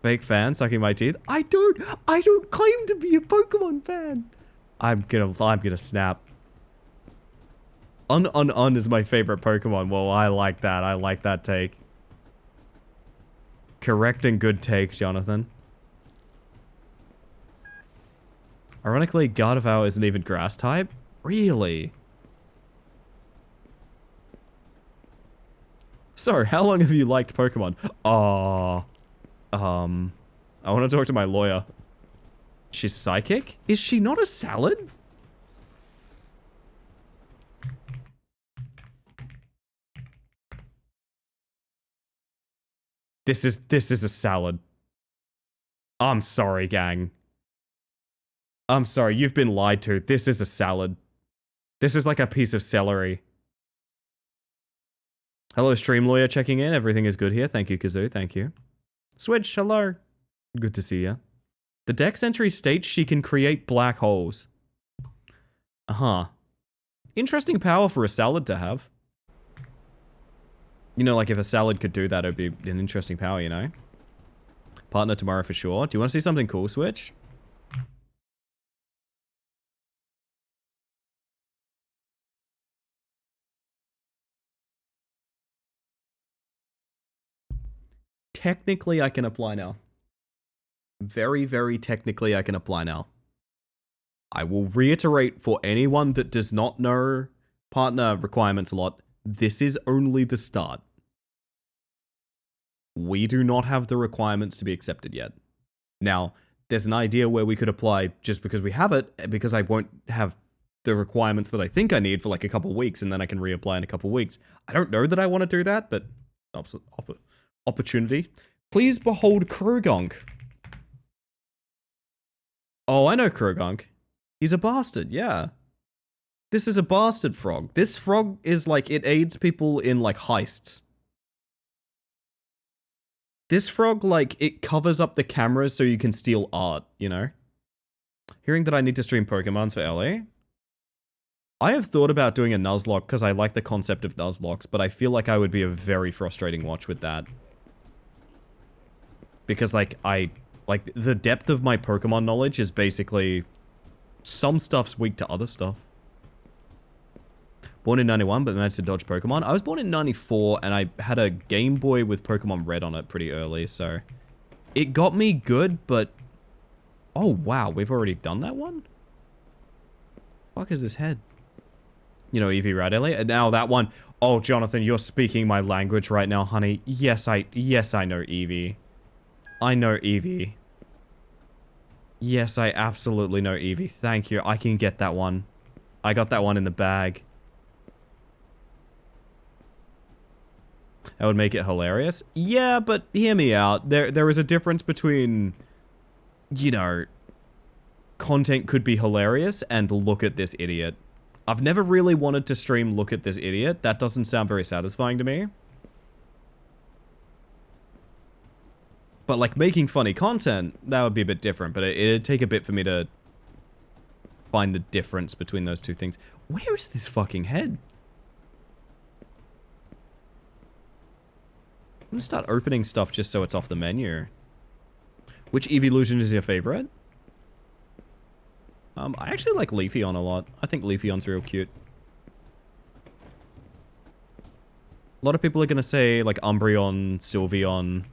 Fake fan sucking my teeth. I don't claim to be a Pokemon fan. I'm gonna snap. Un is my favorite Pokemon. Well, I like that. I like that take. Correct and good take, Jonathan. Ironically, Gardevoir isn't even grass type. Really? So, how long have you liked Pokemon? I want to talk to my lawyer. She's psychic? Is she not a salad? This is a salad. I'm sorry, gang. I'm sorry, you've been lied to. This is a salad. This is like a piece of celery. Hello, stream lawyer checking in. Everything is good here. Thank you, Kazoo. Thank you. Switch, hello. Good to see ya. The dex entry states she can create black holes. Uh-huh. Interesting power for a salad to have. You know, like if a salad could do that, it'd be an interesting power, you know? Partner tomorrow for sure. Do you want to see something cool, Switch? Technically, I can apply now. Very, very technically, I can apply now. I will reiterate for anyone that does not know partner requirements a lot, this is only the start. We do not have the requirements to be accepted yet. Now, there's an idea where we could apply just because we have it, because I won't have the requirements that I think I need for like a couple weeks, and then I can reapply in a couple weeks. I don't know that I want to do that, but opportunity. Please behold Krogunk. Oh, I know Krogunk. He's a bastard, yeah. This is a bastard frog. This frog is like, it aids people in like heists. This frog, like, it covers up the cameras so you can steal art, you know? Hearing that I need to stream Pokemons for LA? I have thought about doing a Nuzlocke because I like the concept of Nuzlocks, but I feel like I would be a very frustrating watch with that. Because, like, the depth of my Pokemon knowledge is basically... Some stuff's weak to other stuff. Born in 91, but managed to dodge Pokemon. I was born in 94, and I had a Game Boy with Pokemon Red on it pretty early, so... It got me good, but... Oh, wow, we've already done that one? Fuck is this head? You know Eevee, right, Ellie? And now that one... Oh, Jonathan, you're speaking my language right now, honey. Yes, I know Eevee. I know Eevee. Yes, I absolutely know Eevee. Thank you. I can get that one. I got that one in the bag. That would make it hilarious. Yeah, but hear me out. There is a difference between, you know, content could be hilarious and look at this idiot. I've never really wanted to stream look at this idiot. That doesn't sound very satisfying to me. But, like, making funny content, that would be a bit different. But it'd take a bit for me to find the difference between those two things. Where is this fucking head? I'm gonna start opening stuff just so it's off the menu. Which evolution is your favorite? I actually like Leafeon a lot. I think Leafeon's real cute. A lot of people are gonna say, like, Umbreon, Sylveon...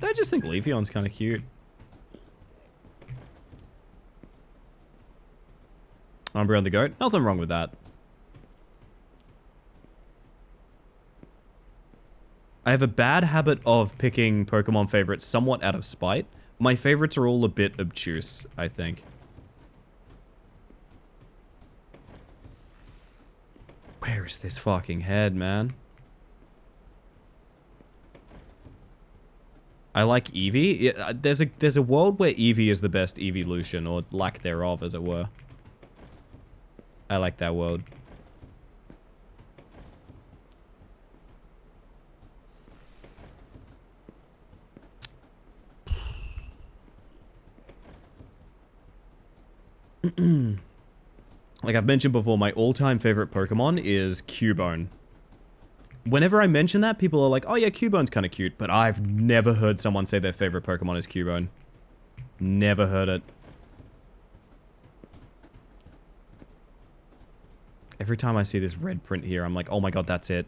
I just think Leafeon's kind of cute. Umbreon the goat? Nothing wrong with that. I have a bad habit of picking Pokemon favorites somewhat out of spite. My favorites are all a bit obtuse, I think. Where is this fucking head, man? I like Eevee. Yeah, there's a world where Eevee is the best evolution, or lack thereof, as it were. I like that world. Like I've mentioned before, my all-time favorite Pokemon is Cubone. Whenever I mention that, people are like, oh yeah, Cubone's kind of cute, but I've never heard someone say their favorite Pokemon is Cubone. Never heard it. Every time I see this red print here, I'm like, oh my god, that's it.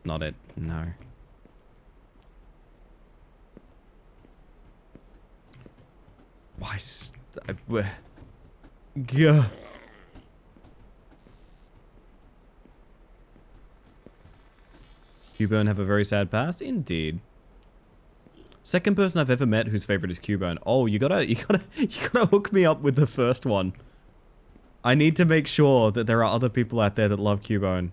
Not it. No. Why? Gah. Cubone have a very sad past? Indeed. Second person I've ever met whose favorite is Cubone. Oh, you gotta hook me up with the first one. I need to make sure that there are other people out there that love Cubone.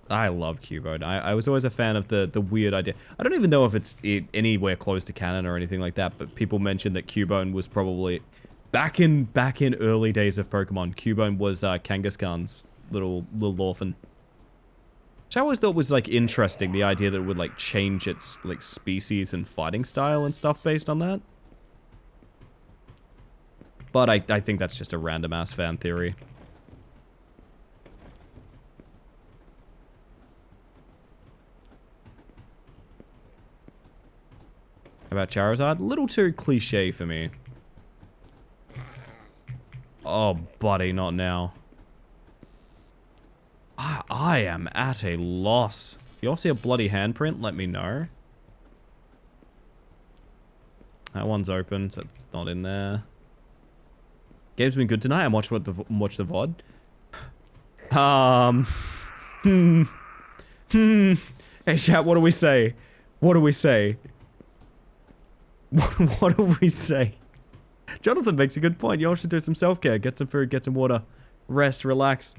I love Cubone. I was always a fan of the weird idea. I don't even know if it's anywhere close to canon or anything like that, but people mentioned that Cubone was probably back in early days of Pokemon. Cubone was Kangaskhan's little orphan. Which I always thought was, like, interesting, the idea that it would, like, change its, like, species and fighting style and stuff based on that. But I think that's just a random-ass fan theory. about Charizard. A little too cliche for me. Oh, buddy, not now. I am at a loss. If you all see a bloody handprint, let me know. That one's open, so it's not in there. Game's been good tonight. I watched the VOD. Hey, chat, what do we say? What do we say? What do we say? Jonathan makes a good point. Y'all should do some self-care. Get some food, get some water. Rest, relax.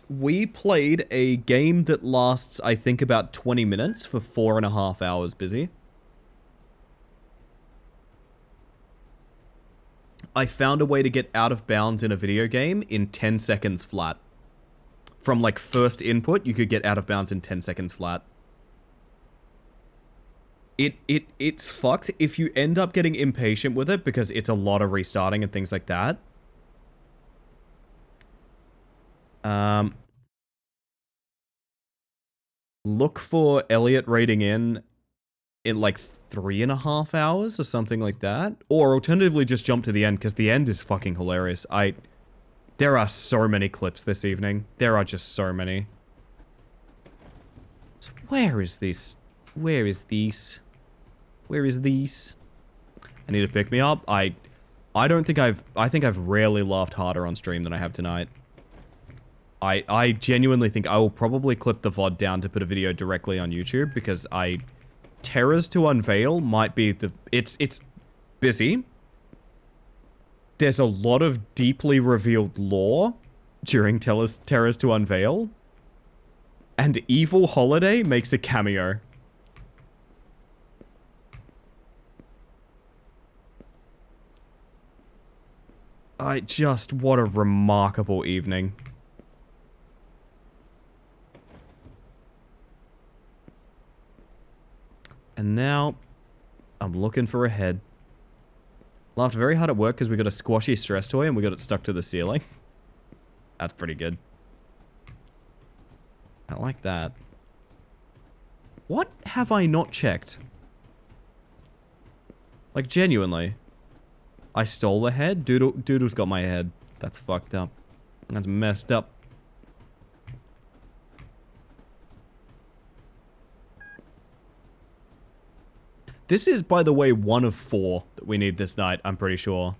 We played a game that lasts, I think, about 20 minutes for 4.5 hours busy. I found a way to get out of bounds in a video game in 10 seconds flat. From, like, first input, you could get out of bounds in 10 seconds flat. It's fucked if you end up getting impatient with it because it's a lot of restarting and things like that. Look for Elliot raiding in like 3.5 hours or something like that. Or alternatively just jump to the end because the end is fucking hilarious. There are so many clips this evening. There are just so many. So where is this? Where is this? Where is these? I need to pick me up. I think I've rarely laughed harder on stream than I have tonight. I genuinely think I will probably clip the VOD down to put a video directly on YouTube because Terrors to Unveil might be the... It's busy. There's a lot of deeply revealed lore during Terrors to Unveil. And Evil Holiday makes a cameo. What a remarkable evening. And now, I'm looking for a head. Laughed very hard at work because we got a squashy stress toy and we got it stuck to the ceiling. That's pretty good. I like that. What have I not checked? Like, genuinely. I stole the head? Doodle's got my head. That's fucked up. That's messed up. This is, by the way, 1 of 4 that we need this night, I'm pretty sure.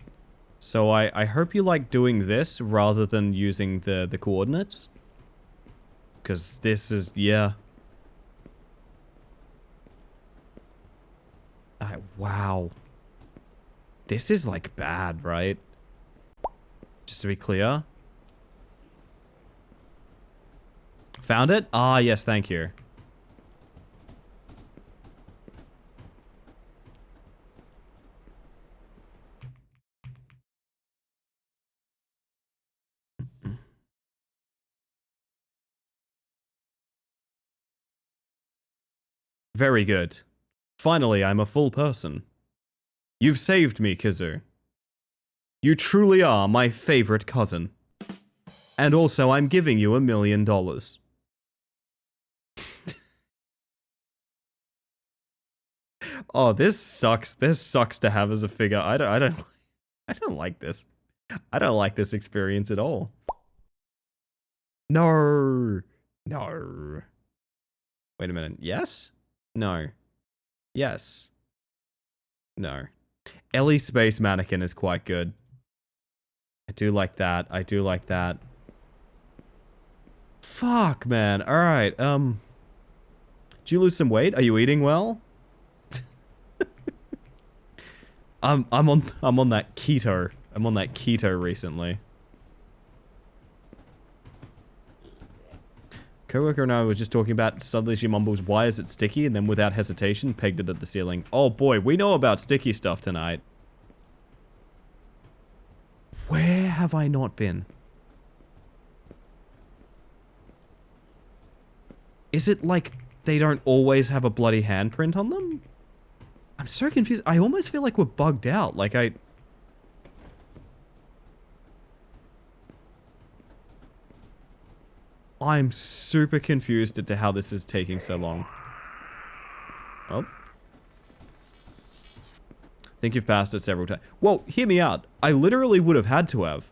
So I hope you like doing this rather than using the coordinates. Because this is, yeah. Wow. This is, like, bad, right? Just to be clear. Found it? Ah, yes, thank you. Very good. Finally, I'm a full person. You've saved me, Kizu. You truly are my favorite cousin. And also, I'm giving you $1 million. Oh, this sucks. This sucks to have as a figure. I don't like this. I don't like this experience at all. No. No. Wait a minute. Yes? No. Yes. No. Ellie Space Mannequin is quite good. I do like that. I do like that. Fuck, man. Alright, did you lose some weight? Are you eating well? I'm on that keto. I'm on that keto recently. Coworker and I were just talking about, suddenly she mumbles, why is it sticky? And then without hesitation, pegged it at the ceiling. Oh boy, we know about sticky stuff tonight. Where have I not been? Is it like they don't always have a bloody handprint on them? I'm so confused. I almost feel like we're bugged out. Like I'm super confused as to how this is taking so long. Oh. I think you've passed it several times. Well, hear me out. I literally would have had to have.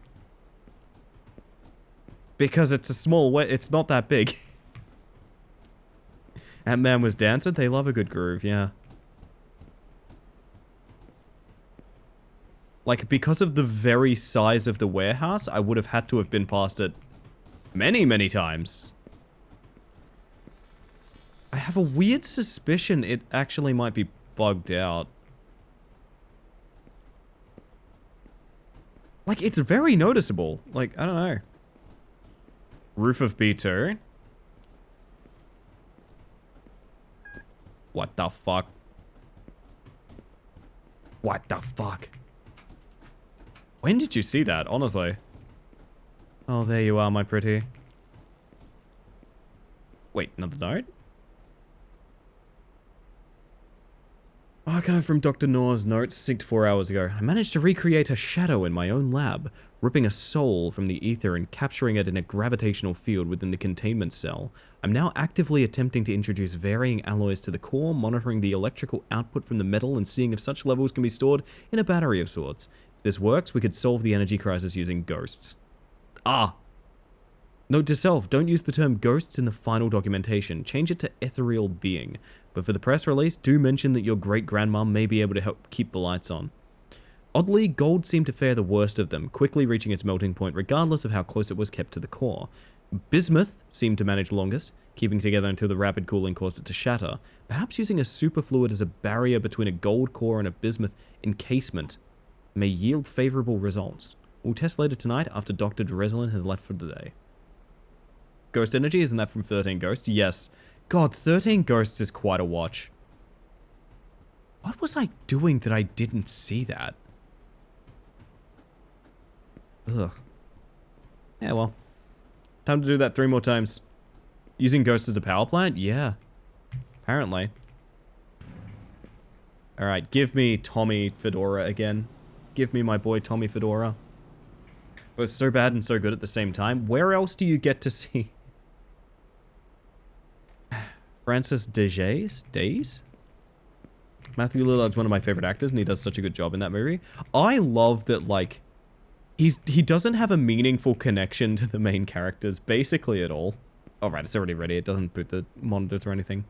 Because it's a small way. It's not that big. That man was dancing. They love a good groove, yeah. Like, because of the very size of the warehouse, I would have had to have been past it many, many times. I have a weird suspicion it actually might be bugged out. Like, it's very noticeable. Like, I don't know. Roof of B2. What the fuck? What the fuck? When did you see that, honestly? Oh, there you are, my pretty. Wait, another note? Archive from Dr. Nor's notes synced 4 hours ago. I managed to recreate a shadow in my own lab, ripping a soul from the ether and capturing it in a gravitational field within the containment cell. I'm now actively attempting to introduce varying alloys to the core, monitoring the electrical output from the metal and seeing if such levels can be stored in a battery of sorts. If this works, we could solve the energy crisis using ghosts. Ah! Note to self, don't use the term ghosts in the final documentation. Change it to ethereal being. But for the press release, do mention that your great-grandmom may be able to help keep the lights on. Oddly, gold seemed to fare the worst of them, quickly reaching its melting point regardless of how close it was kept to the core. Bismuth seemed to manage longest, keeping together until the rapid cooling caused it to shatter. Perhaps using a superfluid as a barrier between a gold core and a bismuth encasement may yield favorable results. We'll test later tonight after Dr. Dreslin has left for the day. Ghost energy, isn't that from 13 Ghosts? Yes. God, 13 Ghosts is quite a watch. What was I doing that I didn't see that? Ugh. Yeah, well. Time to do that 3 more times. Using Ghost as a power plant? Yeah. Apparently. Alright, give me Tommy Fedora again. Give me my boy Tommy Fedora. Both so bad and so good at the same time. Where else do you get to see... Francis Days? Matthew Lillard's one of my favorite actors, and he does such a good job in that movie. I love that, like, he doesn't have a meaningful connection to the main characters, basically at all. Oh, right, it's already ready. It doesn't boot the monitors or anything.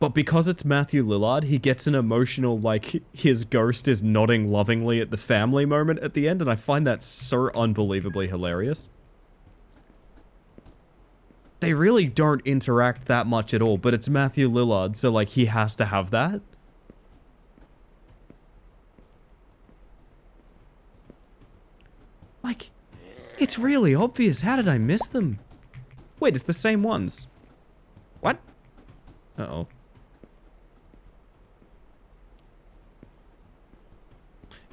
But because it's Matthew Lillard, he gets an emotional, like, his ghost is nodding lovingly at the family moment at the end, and I find that so unbelievably hilarious. They really don't interact that much at all, but it's Matthew Lillard, so, like, he has to have that. Like, it's really obvious. How did I miss them? Wait, it's the same ones. What? Uh-oh.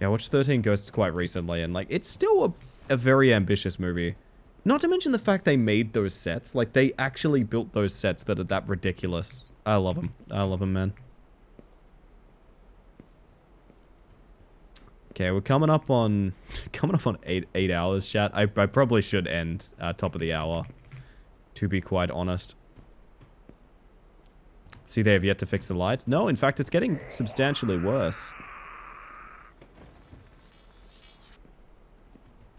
Yeah, I watched 13 Ghosts quite recently, and, like, it's still a very ambitious movie. Not to mention the fact they made those sets. Like, they actually built those sets that are that ridiculous. I love them. I love them, man. Okay, we're coming up on 8 hours, chat. I probably should end top of the hour, to be quite honest. See, they have yet to fix the lights. No, in fact, it's getting substantially worse.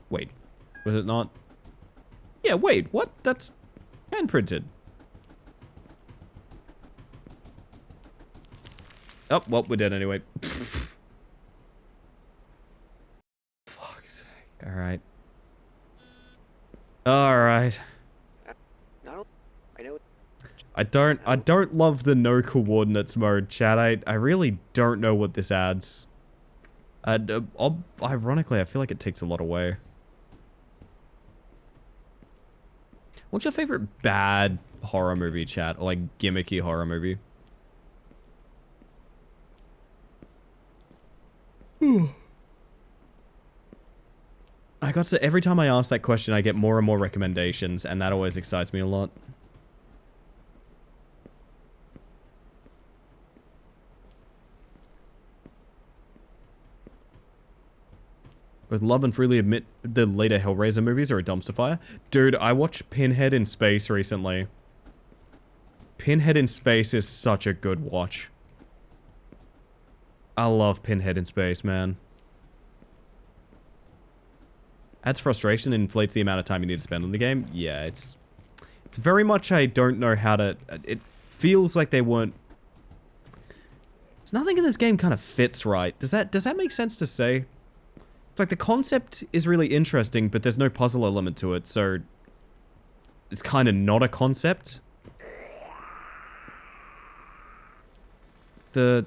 Wait, was it not? Yeah, wait, what? That's hand printed. Oh, well, we're dead anyway. Fuck's sake. Alright. Alright. I don't love the no coordinates mode, chat. I really don't know what this adds. Ironically, I feel like it takes a lot away. What's your favorite bad horror movie, chat? Or, like, gimmicky horror movie? I got to... Every time I ask that question, I get more and more recommendations, and that always excites me a lot. Both love and freely admit the later Hellraiser movies are a dumpster fire. Dude, I watched Pinhead in Space recently. Pinhead in Space is such a good watch. I love Pinhead in space, man. Adds frustration and inflates the amount of time you need to spend on the game. Yeah, it's very much I don't know how to... It feels like they weren't... There's nothing in this game kind of fits right. Does that make sense to say? It's like the concept is really interesting, but there's no puzzle element to it, so... It's kind of not a concept. The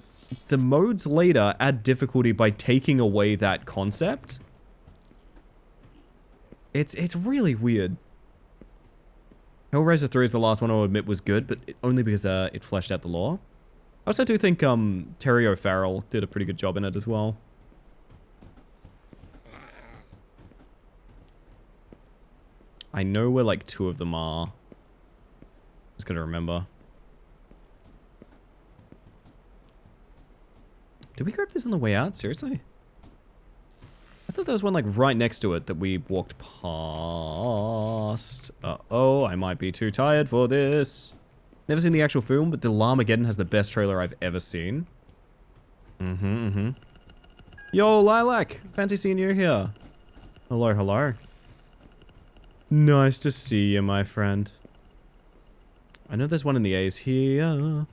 modes later add difficulty by taking away that concept. It's really weird. Hellraiser 3 is the last one I'll admit was good, but only because it fleshed out the lore. I also do think Terry O'Farrell did a pretty good job in it as well. I know where like 2 of them are. Just gotta remember. Did we grab this on the way out? Seriously? I thought there was one like right next to it that we walked past. Uh-oh, I might be too tired for this. Never seen the actual film, but the Llamageddon has the best trailer I've ever seen. Yo, Lilac! Fancy seeing you here. Hello, hello. Nice to see you, my friend. I know there's one in the A's here.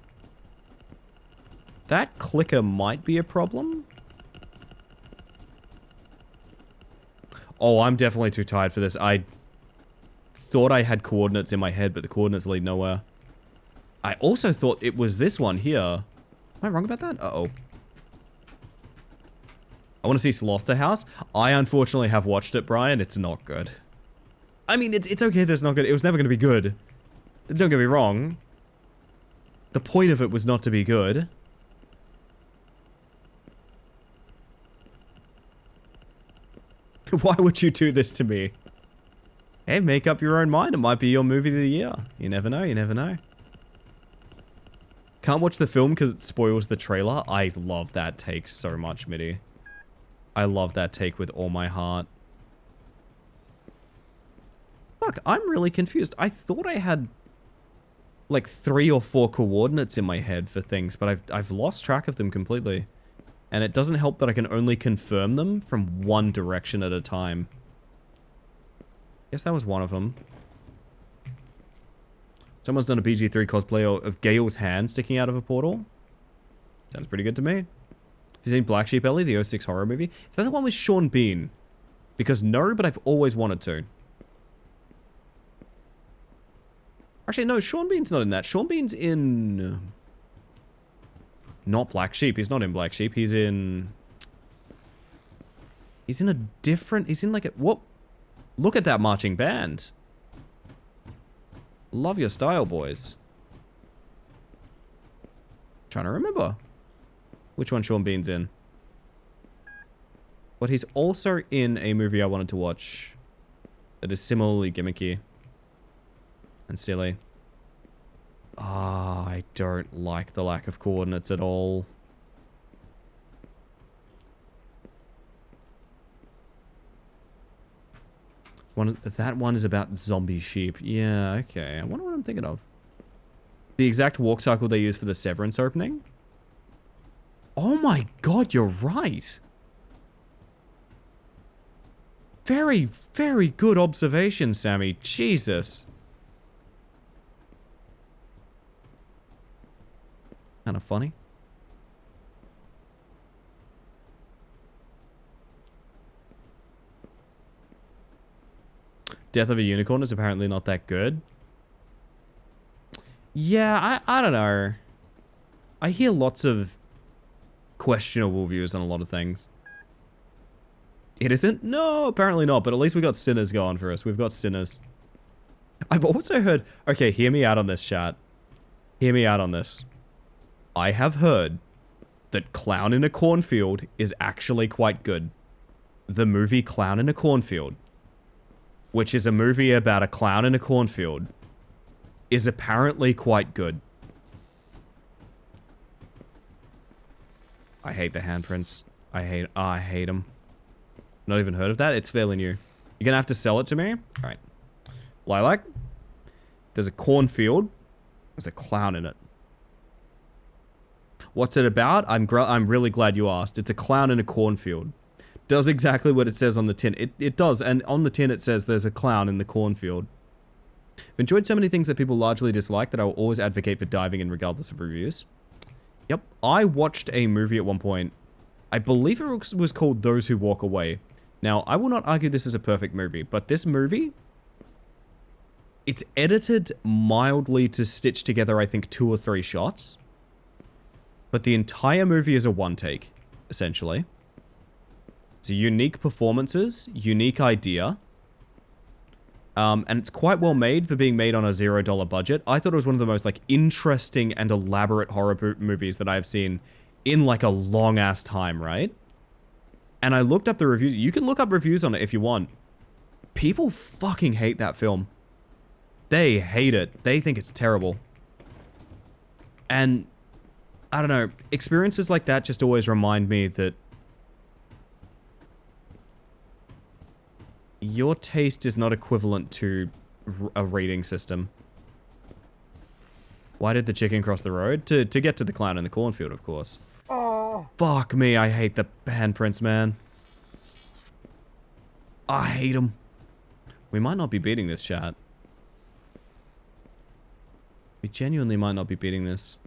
That clicker might be a problem. Oh, I'm definitely too tired for this. I thought I had coordinates in my head, but the coordinates lead nowhere. I also thought it was this one here. Am I wrong about that? Uh-oh. I want to see Slaughterhouse. I unfortunately have watched it, Brian. It's not good. I mean, it's okay that it's not good. It was never going to be good. Don't get me wrong. The point of it was not to be good. Why would you do this to me? Hey, make up your own mind. It might be your movie of the year. You never know, you never know. Can't watch the film because it spoils the trailer. I love that take so much, Mitty. I love that take with all my heart. Fuck, I'm really confused. I thought I had like 3 or 4 coordinates in my head for things, but I've lost track of them completely. And it doesn't help that I can only confirm them from one direction at a time. Guess that was one of them. Someone's done a BG3 cosplay of Gale's hand sticking out of a portal. Sounds pretty good to me. Have you seen Black Sheep Ellie, the '06 horror movie? Is that the one with Sean Bean? Because no, but I've always wanted to. Actually, no, Sean Bean's not in that. Sean Bean's in... Not Black Sheep. He's not in Black Sheep. He's in... He's in a different... He's in like a... Whoop! Look at that marching band. Love your style, boys. Trying to remember which one Sean Bean's in. But he's also in a movie I wanted to watch that is similarly gimmicky and silly. Ah, I don't like the lack of coordinates at all. That one is about zombie sheep. Yeah, okay. I wonder what I'm thinking of. The exact walk cycle they use for the Severance opening? Oh my god, you're right. Very, very good observation, Sammy. Jesus. Kind of funny. Death of a Unicorn is apparently not that good. Yeah, I don't know. I hear lots of questionable views on a lot of things. It isn't? No, apparently not, but at least we got Sinners going for us. We've got Sinners. I've also heard... Okay, hear me out on this, chat. Hear me out on this. I have heard that Clown in a Cornfield is actually quite good. The movie Clown in a Cornfield, which is a movie about a clown in a cornfield, is apparently quite good. I hate the handprints. I hate them. Not even heard of that? It's fairly new. You're gonna have to sell it to me? Alright. Lilac. There's a cornfield. There's a clown in it. What's it about? I'm really glad you asked. It's a clown in a cornfield. Does exactly what it says on the tin. It does, and on the tin it says there's a clown in the cornfield. I've enjoyed so many things that people largely dislike that I will always advocate for diving in regardless of reviews. Yep, I watched a movie at one point. I believe it was called Those Who Walk Away. Now, I will not argue this is a perfect movie, but this movie, it's edited mildly to stitch together, I think, 2 or 3 shots. But the entire movie is a one take, essentially. It's unique performances, unique idea. And it's quite well made for being made on a $0 budget. I thought it was one of the most, like, interesting and elaborate horror movies that I've seen in, like, a long-ass time, right? And I looked up the reviews. You can look up reviews on it if you want. People fucking hate that film. They hate it. They think it's terrible. And, I don't know, experiences like that just always remind me that your taste is not equivalent to a rating system. Why did the chicken cross the road? To get to the clown in the cornfield, of course. Oh. Fuck me, I hate the handprints, man. I hate them. We might not be beating this, chat. We genuinely might not be beating this.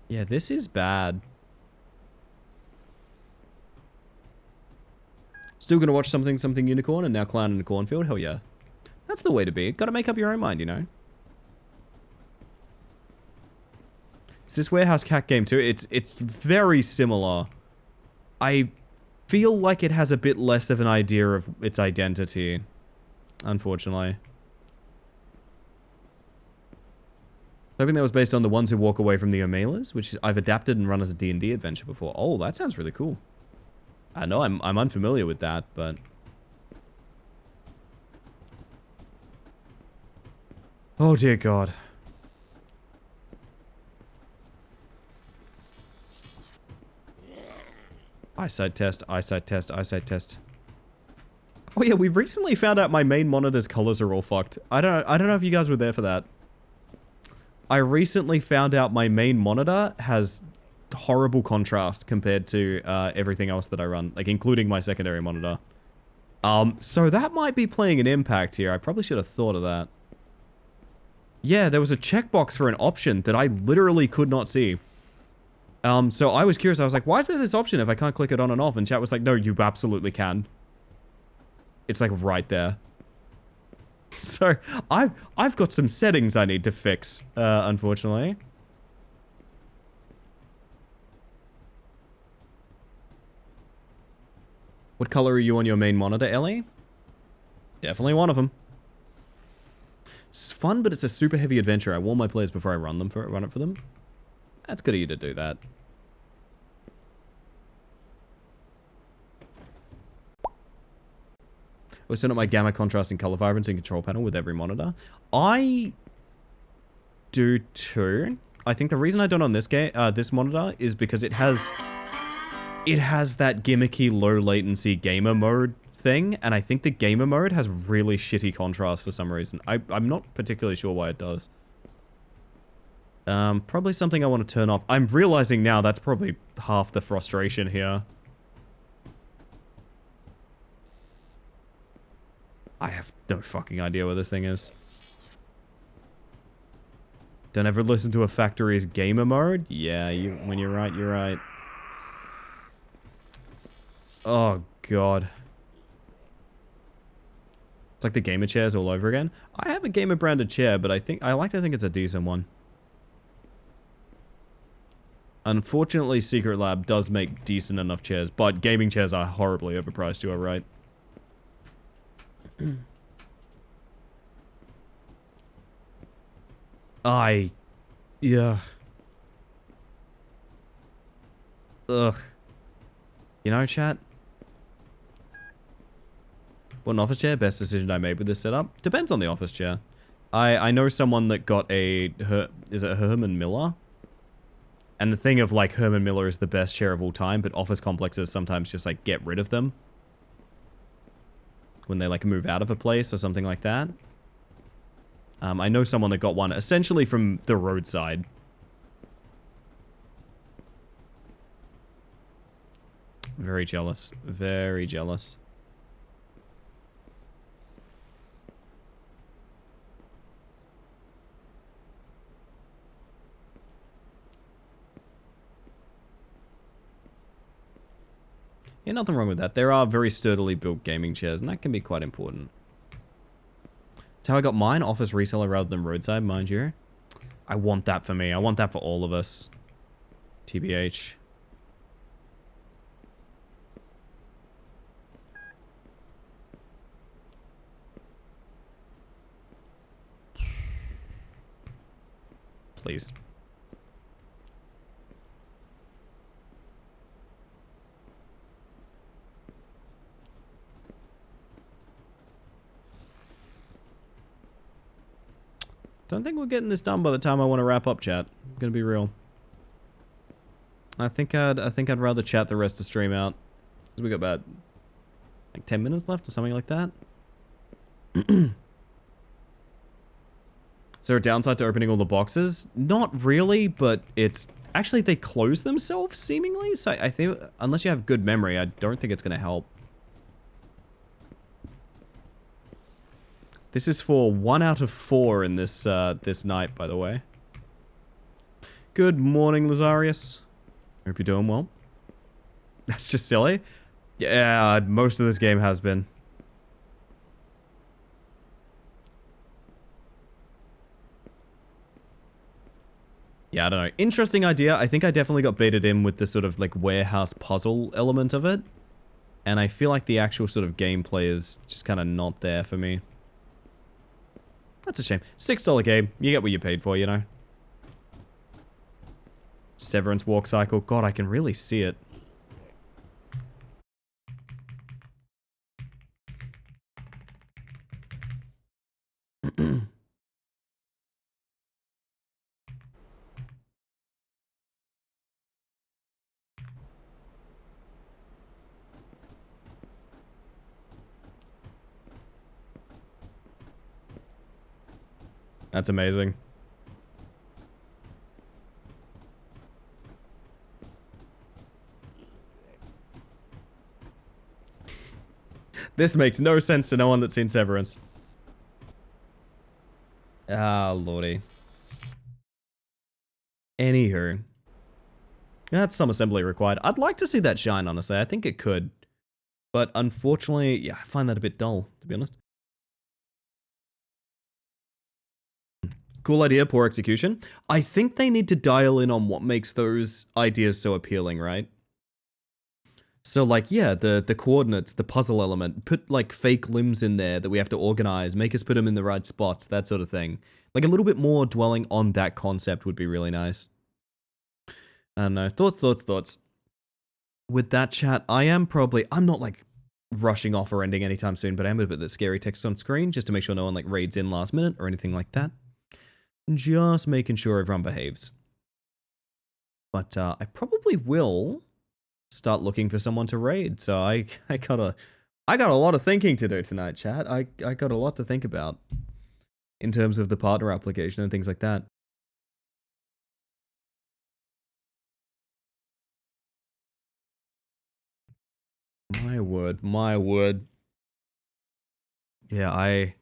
Yeah, this is bad. Still gonna watch something unicorn and now clown in the cornfield? Hell yeah. That's the way to be. Gotta make up your own mind, you know? Is this Warehouse Cat game too? It's very similar. I feel like it has a bit less of an idea of its identity. Unfortunately. Hoping that was based on The Ones Who Walk Away from the Omelas, which I've adapted and run as a D&D adventure before. Oh, that sounds really cool. I know I'm unfamiliar with that, but oh dear God. Eyesight test, eyesight test, eyesight test. Oh yeah, we've recently found out my main monitor's colors are all fucked. I don't know if you guys were there for that. I recently found out my main monitor has horrible contrast compared to everything else that I run, like including my secondary monitor. So that might be playing an impact here. I probably should have thought of that. Yeah, there was a checkbox for an option that I literally could not see. So I was curious. I was like, why is there this option if I can't click it on and off? And chat was like, no, you absolutely can. It's like right there. So I've got some settings I need to fix, unfortunately. What color are you on your main monitor, Ellie? Definitely one of them. It's fun, but it's a super heavy adventure. I warn my players before I run it for them. That's good of you to do that. I set up my gamma contrast and color vibrance and control panel with every monitor. I do too. I think the reason I don't on this game, this monitor, is because it has that gimmicky low latency gamer mode thing, and I think the gamer mode has really shitty contrast for some reason. I'm not particularly sure why it does. Probably something I want to turn off. I'm realizing now that's probably half the frustration here. I have no fucking idea what this thing is. Don't ever listen to a factory's gamer mode? Yeah, when you're right, you're right. Oh, God. It's like the gamer chairs all over again. I have a gamer branded chair, but I like to think it's a decent one. Unfortunately, Secret Lab does make decent enough chairs, but gaming chairs are horribly overpriced, you are right. Yeah. Ugh. You know, chat? What an office chair? Best decision I made with this setup? Depends on the office chair. I know someone that got is it Herman Miller? And the thing of, like, Herman Miller is the best chair of all time, but office complexes sometimes just, like, get rid of them. When they, like, move out of a place or something like that. I know someone that got one essentially from the roadside. Very jealous. Very jealous. Yeah, nothing wrong with that. There are very sturdily built gaming chairs, and that can be quite important. That's how I got mine, office reseller rather than roadside, mind you. I want that for me. I want that for all of us. TBH. Please. Don't think we're getting this done by the time I want to wrap up, chat. I'm gonna be real. I think I'd rather chat the rest of the stream out. Cause we got about like 10 minutes left or something like that. Is there a downside to opening all the boxes? Not really, but it's actually they close themselves seemingly. So I think unless you have good memory, I don't think it's gonna help. This is for 1 out of 4 in this this night, by the way. Good morning, Lazarius. Hope you're doing well. That's just silly. Yeah, most of this game has been. Yeah, I don't know. Interesting idea. I think I definitely got baited in with the sort of like warehouse puzzle element of it. And I feel like the actual sort of gameplay is just kind of not there for me. That's a shame. $6 game. You get what you paid for, you know. Severance walk cycle. God, I can really see it. That's amazing. This makes no sense to no one that's seen Severance. Ah, lordy. Anywho. That's some assembly required. I'd like to see that shine, honestly. I think it could. But unfortunately, yeah, I find that a bit dull, to be honest. Cool idea, poor execution. I think they need to dial in on what makes those ideas so appealing, right? So like, yeah, the coordinates, the puzzle element, put like fake limbs in there that we have to organize, make us put them in the right spots, that sort of thing. Like a little bit more dwelling on that concept would be really nice. I don't know. Thoughts. With that chat, I'm not like rushing off or ending anytime soon, but I am going to put the scary text on screen just to make sure no one like raids in last minute or anything like that. Just making sure everyone behaves. But I probably will start looking for someone to raid. So I got a lot of thinking to do tonight, chat. I got a lot to think about in terms of the partner application and things like that. My word. Yeah, I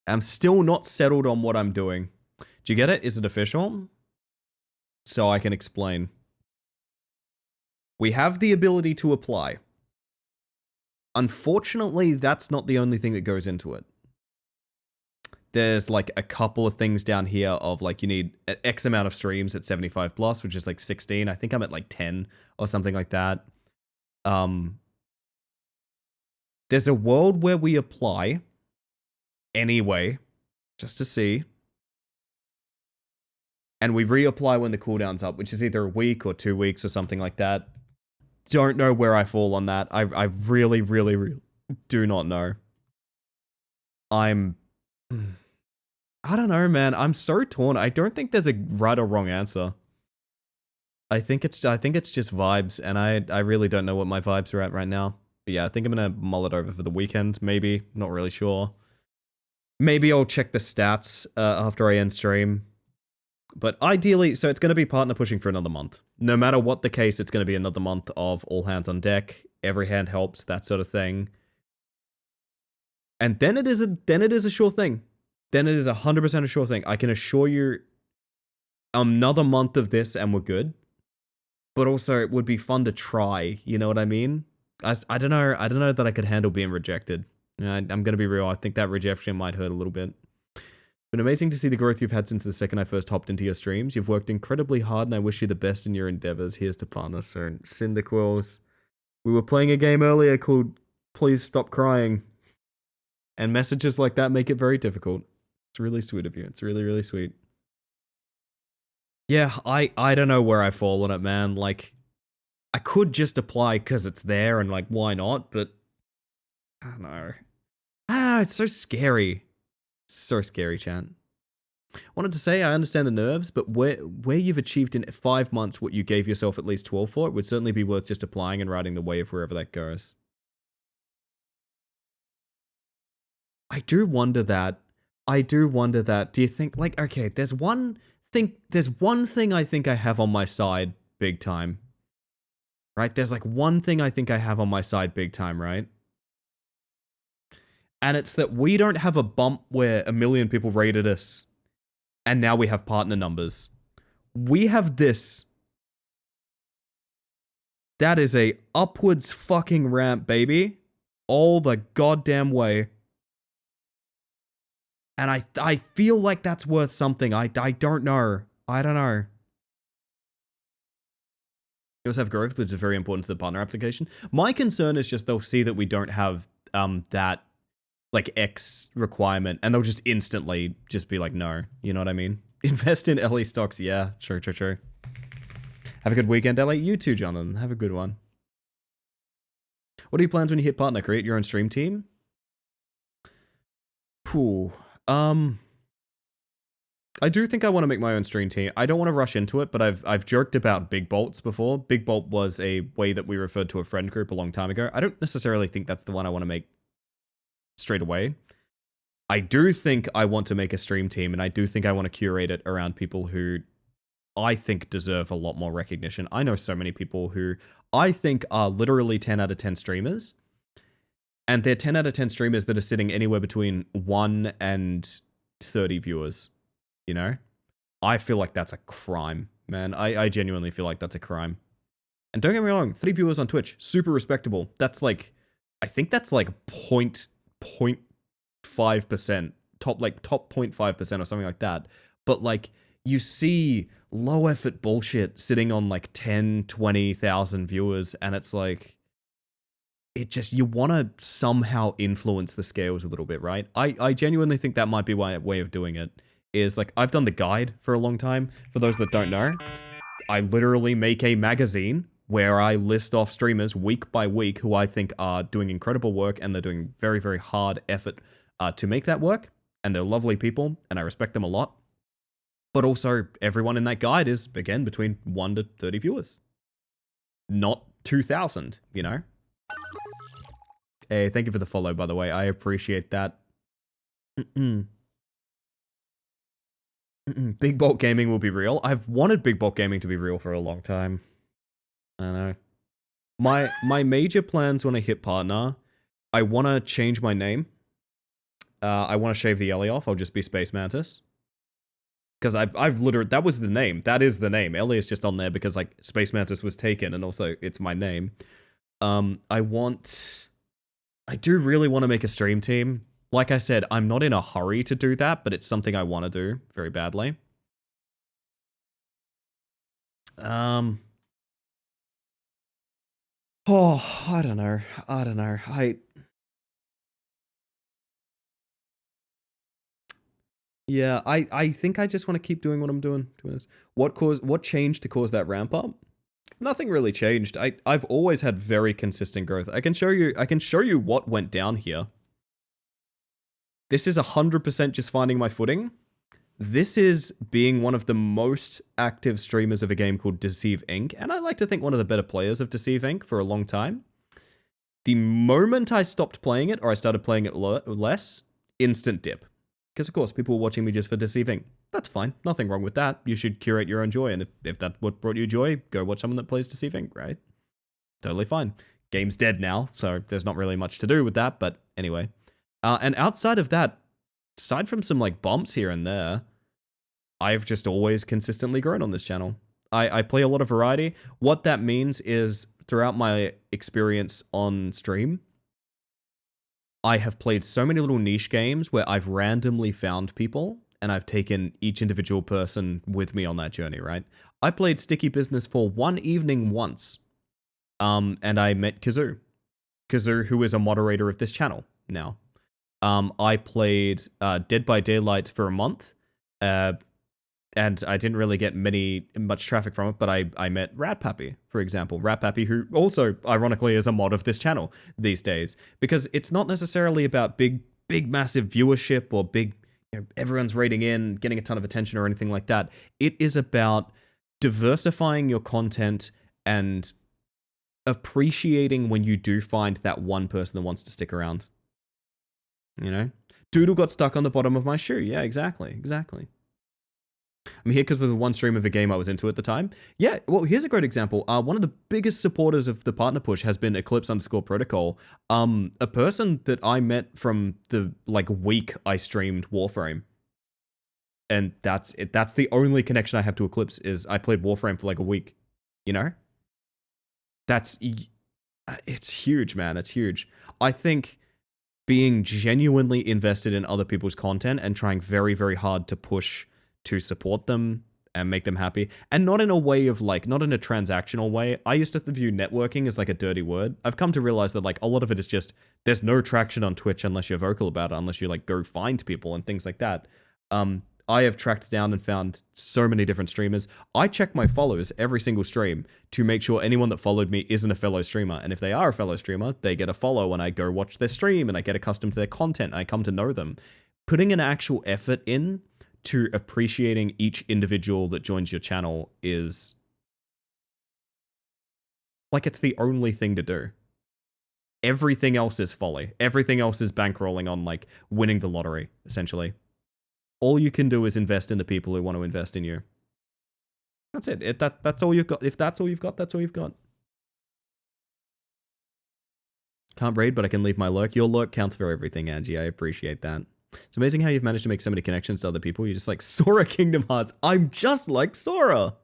am still not settled on what I'm doing. Do you get it? Is it official? So I can explain. We have the ability to apply. Unfortunately, that's not the only thing that goes into it. There's like a couple of things down here of like you need X amount of streams at 75 plus, which is like 16. I think I'm at like 10 or something like that. There's a world where we apply anyway, just to see. And we reapply when the cooldown's up, which is either a week or 2 weeks or something like that. Don't know where I fall on that. I really do not know. I don't know, man. I'm so torn. I don't think there's a right or wrong answer. I think it's just vibes, and I really don't know what my vibes are at right now. But yeah, I think I'm gonna mull it over for the weekend, maybe. Not really sure. Maybe I'll check the stats after I end stream. But ideally, so it's going to be partner pushing for another month. No matter what the case, it's going to be another month of all hands on deck. Every hand helps, that sort of thing. And then it is a sure thing. Then it is 100% a sure thing. I can assure you another month of this and we're good. But also it would be fun to try, you know what I mean? I don't know that I could handle being rejected. I'm going to be real. I think that rejection might hurt a little bit. Been amazing to see the growth you've had since the second I first hopped into your streams. You've worked incredibly hard and I wish you the best in your endeavors. Here's to partner soon. Cyndaquils. We were playing a game earlier called Please Stop Crying. And messages like that make it very difficult. It's really sweet of you. It's really, really sweet. Yeah, I don't know where I fall on it, man. Like, I could just apply because it's there and like, why not? But I don't know. It's so scary. So scary, chat. Wanted to say, I understand the nerves, but where you've achieved in 5 months what you gave yourself at least 12 for, it would certainly be worth just applying and riding the wave wherever that goes. I do wonder that. Do you think, like, okay, there's one thing I think I have on my side big time. Right? There's like one thing I think I have on my side big time, right? And it's that we don't have a bump where 1 million people rated us and now we have partner numbers. We have this. That is a upwards fucking ramp, baby. All the goddamn way. And I feel like that's worth something. I don't know. I don't know. You also have growth, which is very important to the partner application. My concern is just they'll see that we don't have that like X requirement and they'll just instantly just be like, no. You know what I mean? Invest in LE stocks. Yeah, true. Have a good weekend, LA. You too, Jonathan. Have a good one. What are your plans when you hit partner? Create your own stream team? Phew. I do think I want to make my own stream team. I don't want to rush into it, but I've jerked about Big Bolts before. Big Bolt was a way that we referred to a friend group a long time ago. I don't necessarily think that's the one I want to make straight away. I do think I want to make a stream team, and I do think I want to curate it around people who I think deserve a lot more recognition. I know so many people who I think are literally 10 out of 10 streamers. And they're 10 out of 10 streamers that are sitting anywhere between 1 and 30 viewers, you know? I feel like that's a crime, man. I genuinely feel like that's a crime. And don't get me wrong, 3 viewers on Twitch, super respectable. That's like, I think that's like 0.5%, top 0.5% or something like that. But like, you see low effort bullshit sitting on like 10, 20,000 viewers, and it's like, it just, you want to somehow influence the scales a little bit, right? I genuinely think that might be my way of doing it, is like, I've done the guide for a long time. For those that don't know, I literally make a magazine where I list off streamers week by week who I think are doing incredible work and they're doing very, very hard effort to make that work. And they're lovely people and I respect them a lot. But also, everyone in that guide is, again, between 1 to 30 viewers. Not 2,000, you know? Hey, thank you for the follow, by the way. I appreciate that. Big Bulk Gaming will be real. I've wanted Big Bulk Gaming to be real for a long time. I don't know. My major plans when I hit partner, I want to change my name. I want to shave the Ellie off. I'll just be Space Mantis. Because I've literally, that was the name. That is the name. Ellie is just on there because like Space Mantis was taken and also it's my name. I do really want to make a stream team. Like I said, I'm not in a hurry to do that, but it's something I want to do very badly. Oh, I don't know. Yeah, I think I just want to keep doing what I'm doing. What changed to cause that ramp up? Nothing really changed. I've always had very consistent growth. I can show you what went down here. This is 100% just finding my footing. This is being one of the most active streamers of a game called Deceive Inc. And I like to think one of the better players of Deceive Inc. for a long time. The moment I stopped playing it, or I started playing it less, instant dip. Because, of course, people are watching me just for deceiving. That's fine. Nothing wrong with that. You should curate your own joy. And if that's what brought you joy, go watch someone that plays deceiving, right? Totally fine. Game's dead now, so there's not really much to do with that. But anyway. And outside of that, aside from some like bumps here and there, I've just always consistently grown on this channel. I play a lot of variety. What that means is throughout my experience on stream, I have played so many little niche games where I've randomly found people and I've taken each individual person with me on that journey, right? I played Sticky Business for one evening once, and I met Kazoo. Kazoo, who is a moderator of this channel now. I played Dead by Daylight for a month, and I didn't really get much traffic from it, but I met Rat Pappy, for example. Rat Pappy, who also, ironically, is a mod of this channel these days. Because it's not necessarily about big, massive viewership or big, everyone's rating in, getting a ton of attention or anything like that. It is about diversifying your content and appreciating when you do find that one person that wants to stick around. You know? Doodle got stuck on the bottom of my shoe. Yeah, exactly. I'm here because of the one stream of a game I was into at the time. Yeah, well, here's a great example. One of the biggest supporters of the partner push has been Eclipse_Protocol. A person that I met from the week I streamed Warframe. And that's it. That's the only connection I have to Eclipse is I played Warframe for like a week. You know? It's huge, man. It's huge. I think being genuinely invested in other people's content and trying very, very hard to push to support them and make them happy. And not in a way of not in a transactional way. I used to view networking as like a dirty word. I've come to realize that a lot of it is just, there's no traction on Twitch unless you're vocal about it, unless you go find people and things like that. I have tracked down and found so many different streamers. I check my follows every single stream to make sure anyone that followed me isn't a fellow streamer. And if they are a fellow streamer, they get a follow and I go watch their stream and I get accustomed to their content and I come to know them. Putting an actual effort in to appreciating each individual that joins your channel is it's the only thing to do. Everything else is folly. Everything else is bankrolling on winning the lottery, essentially. All you can do is invest in the people who want to invest in you. That's it. That's all you've got. If that's all you've got, that's all you've got. Can't raid, but I can leave my lurk. Your lurk counts for everything, Angie. I appreciate that. It's amazing how you've managed to make so many connections to other people. You're just like, Sora Kingdom Hearts. I'm just like Sora.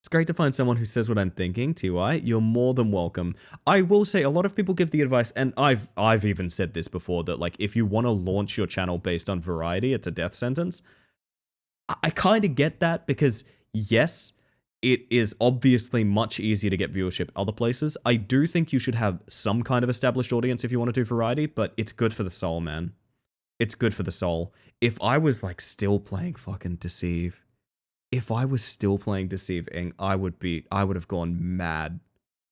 It's great to find someone who says what I'm thinking, TY. You're more than welcome. I will say, a lot of people give the advice, and I've even said this before, that if you want to launch your channel based on variety, it's a death sentence. I kind of get that, because yes, it is obviously much easier to get viewership other places. I do think you should have some kind of established audience if you want to do variety, but it's good for the soul, man. It's good for the soul. If I was still playing fucking Deceive, if I was still playing Deceiving, I would have gone mad,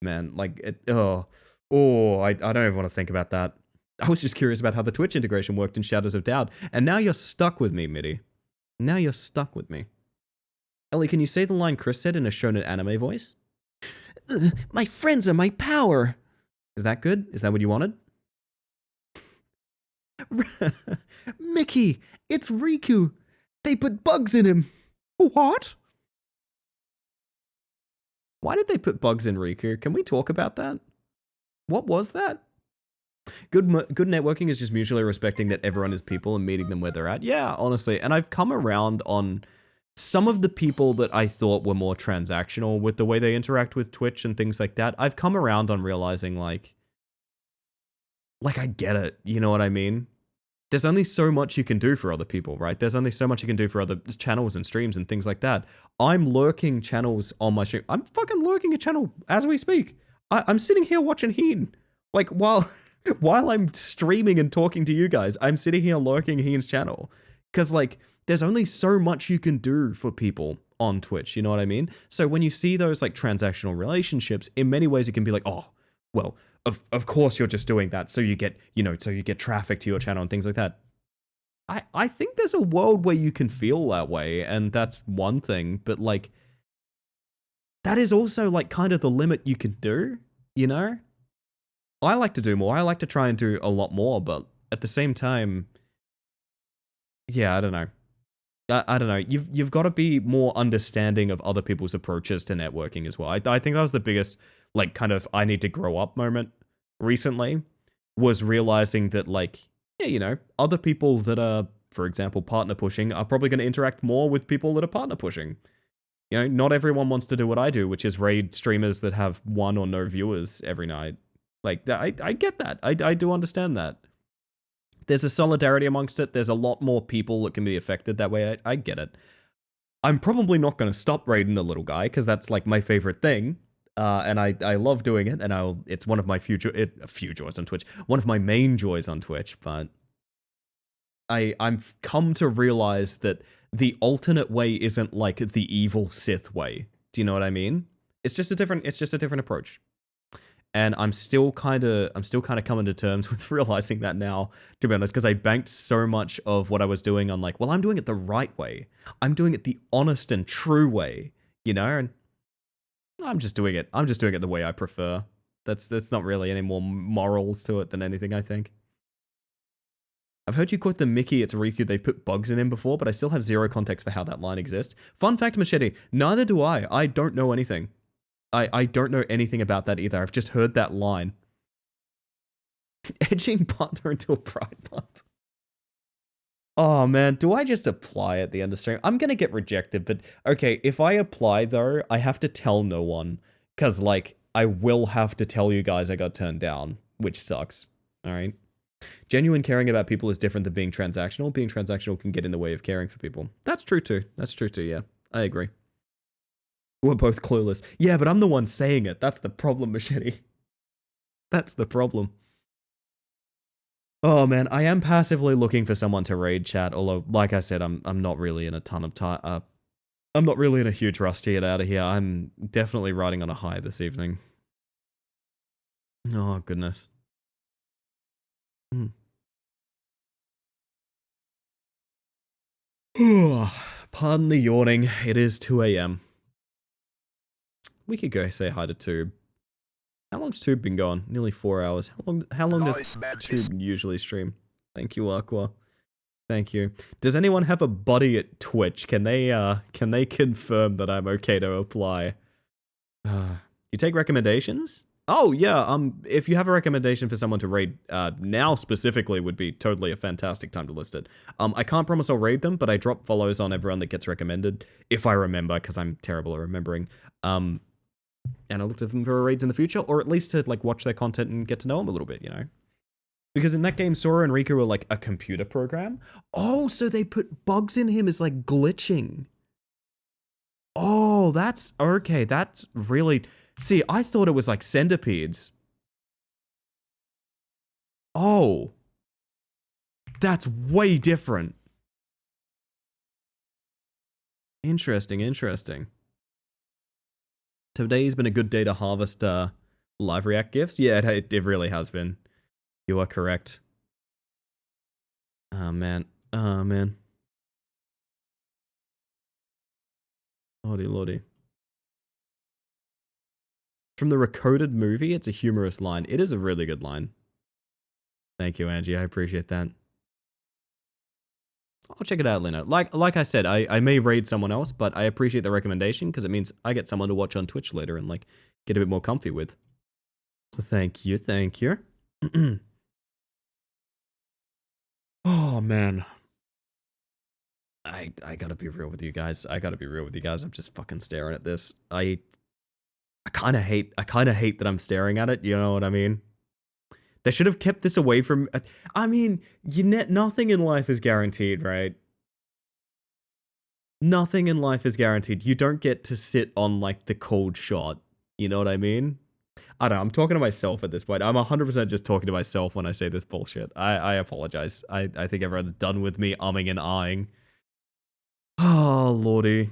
man. I don't even want to think about that. I was just curious about how the Twitch integration worked in Shadows of Doubt, and now you're stuck with me, Mitty. Now you're stuck with me. Ellie, can you say the line Chris said in a shonen anime voice? My friends are my power. Is that good? Is that what you wanted? Mickey, it's Riku. They put bugs in him. What? Why did they put bugs in Riku? Can we talk about that? What was that? Good networking is just mutually respecting that everyone is people and meeting them where they're at. Yeah, honestly. And I've come around on some of the people that I thought were more transactional with the way they interact with Twitch and things like that. I've come around on realizing I get it. You know what I mean? There's only so much you can do for other people, right? There's only so much you can do for other channels and streams and things like that. I'm lurking channels on my stream. I'm fucking lurking a channel as we speak. I'm sitting here watching Heen. While I'm streaming and talking to you guys, I'm sitting here lurking Heen's channel. Because, there's only so much you can do for people on Twitch, you know what I mean? So when you see those, transactional relationships, in many ways it can be oh, well, of course you're just doing that so you get, so you get traffic to your channel and things like that. I think there's a world where you can feel that way, and that's one thing, but that is also kind of the limit you can do, you know? I like to do more. I like to try and do a lot more, but at the same time, yeah, I don't know. I don't know. You've got to be more understanding of other people's approaches to networking as well. I think that was the biggest, like, kind of I need to grow up moment recently, was realizing that, like, yeah, you know, other people that are, for example, partner pushing are probably going to interact more with people that are partner pushing. You know, not everyone wants to do what I do, which is raid streamers that have 1 or no viewers every night. Like, I get that. I do understand that. There's a solidarity amongst it. There's a lot more people that can be affected that way. I get it. I'm probably not going to stop raiding the little guy because that's like my favorite thing. And I love doing it. And it's one of my few joys on Twitch. One of my main joys on Twitch. But I've come to realize that the alternate way isn't like the evil Sith way. Do you know what I mean? It's just a different approach. And I'm still kind of coming to terms with realizing that now, to be honest, because I banked so much of what I was doing on like, well, I'm doing it the right way. I'm doing it the honest and true way, you know? And I'm just doing it the way I prefer. That's not really any more morals to it than anything, I think. I've heard you quote the Mickey at Riku, they've put bugs in him before, but I still have zero context for how that line exists. Fun fact, Machete, neither do I. I don't know anything. I don't know anything about that either. I've just heard that line. Edging partner until Pride Month. Oh man, do I just apply at the end of stream? I'm gonna get rejected, but okay, if I apply though, I have to tell no one. Cause like, I will have to tell you guys I got turned down, which sucks. Alright. Genuine caring about people is different than being transactional. Being transactional can get in the way of caring for people. That's true too, yeah. I agree. We're both clueless. Yeah, but I'm the one saying it. That's the problem, Machete. That's the problem. Oh man, I am passively looking for someone to raid chat, although, like I said, I'm not really in a ton of time. I'm not really in a huge rush to get out of here. I'm definitely riding on a high this evening. Oh, goodness. Pardon the yawning. It is 2 a.m. We could go say hi to Tube. How long's Tube been going? Nearly 4 hours. How long does Tube usually stream? Thank you, Aqua. Thank you. Does anyone have a buddy at Twitch? Can they confirm that I'm okay to apply? You take recommendations? Oh yeah, if you have a recommendation for someone to raid, now specifically would be totally a fantastic time to list it. I can't promise I'll raid them, but I drop follows on everyone that gets recommended, if I remember, because I'm terrible at remembering. And I looked at them for raids in the future, or at least to like watch their content and get to know them a little bit, you know? Because in that game, Sora and Riku were like a computer program. Oh, so they put bugs in him as like glitching. Oh, that's okay. That's really... See, I thought it was like centipedes. Oh. That's way different. Interesting. Today's been a good day to harvest live react gifts. Yeah, it really has been. You are correct. Oh man. Lordy. From the Recoded movie, it's a humorous line. It is a really good line. Thank you, Angie. I appreciate that. I'll check it out, Lena. Like I said, I may raid someone else, but I appreciate the recommendation because it means I get someone to watch on Twitch later and like get a bit more comfy with. So thank you. Oh man. I gotta be real with you guys. I'm just fucking staring at this. I kind of hate that I'm staring at it. You know what I mean? They should have kept this away from... I mean, nothing in life is guaranteed, right? Nothing in life is guaranteed. You don't get to sit on, like, the cold shot. You know what I mean? I don't know. I'm talking to myself at this point. I'm 100% just talking to myself when I say this bullshit. I apologize. I think everyone's done with me umming and ahhing. Oh, lordy.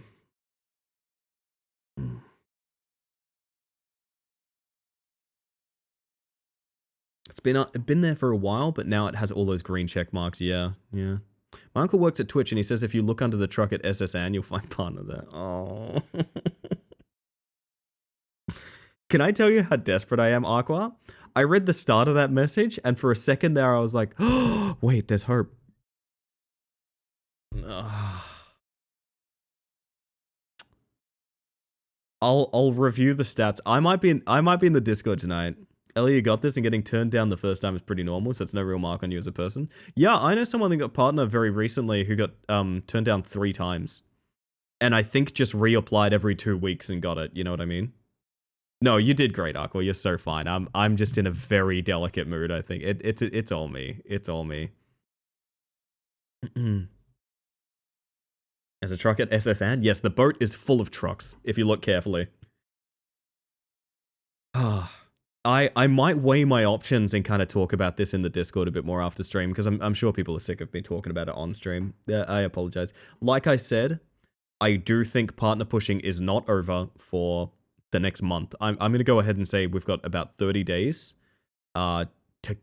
It's been there for a while, but now it has all those green check marks. Yeah. My uncle works at Twitch, and he says if you look under the truck at SSN, you'll find partner there. Oh. Can I tell you how desperate I am, Aqua? I read the start of that message, and for a second there, I was like, oh, wait, there's hope. I'll review the stats. I might be in the Discord tonight. Ellie, you got this, and getting turned down the first time is pretty normal, so it's no real mark on you as a person. Yeah, I know someone that got partner very recently who got turned down 3 times. And I think just reapplied every 2 weeks and got it, you know what I mean? No, you did great, Aqua. You're so fine. I'm just in a very delicate mood, I think. It's all me. It's all me. As a truck at SSN? Yes, the boat is full of trucks, if you look carefully. I might weigh my options and kind of talk about this in the Discord a bit more after stream, because I'm sure people are sick of me talking about it on stream. I apologize. Like I said, I do think partner pushing is not over for the next month. I'm going to go ahead and say we've got about 30 days to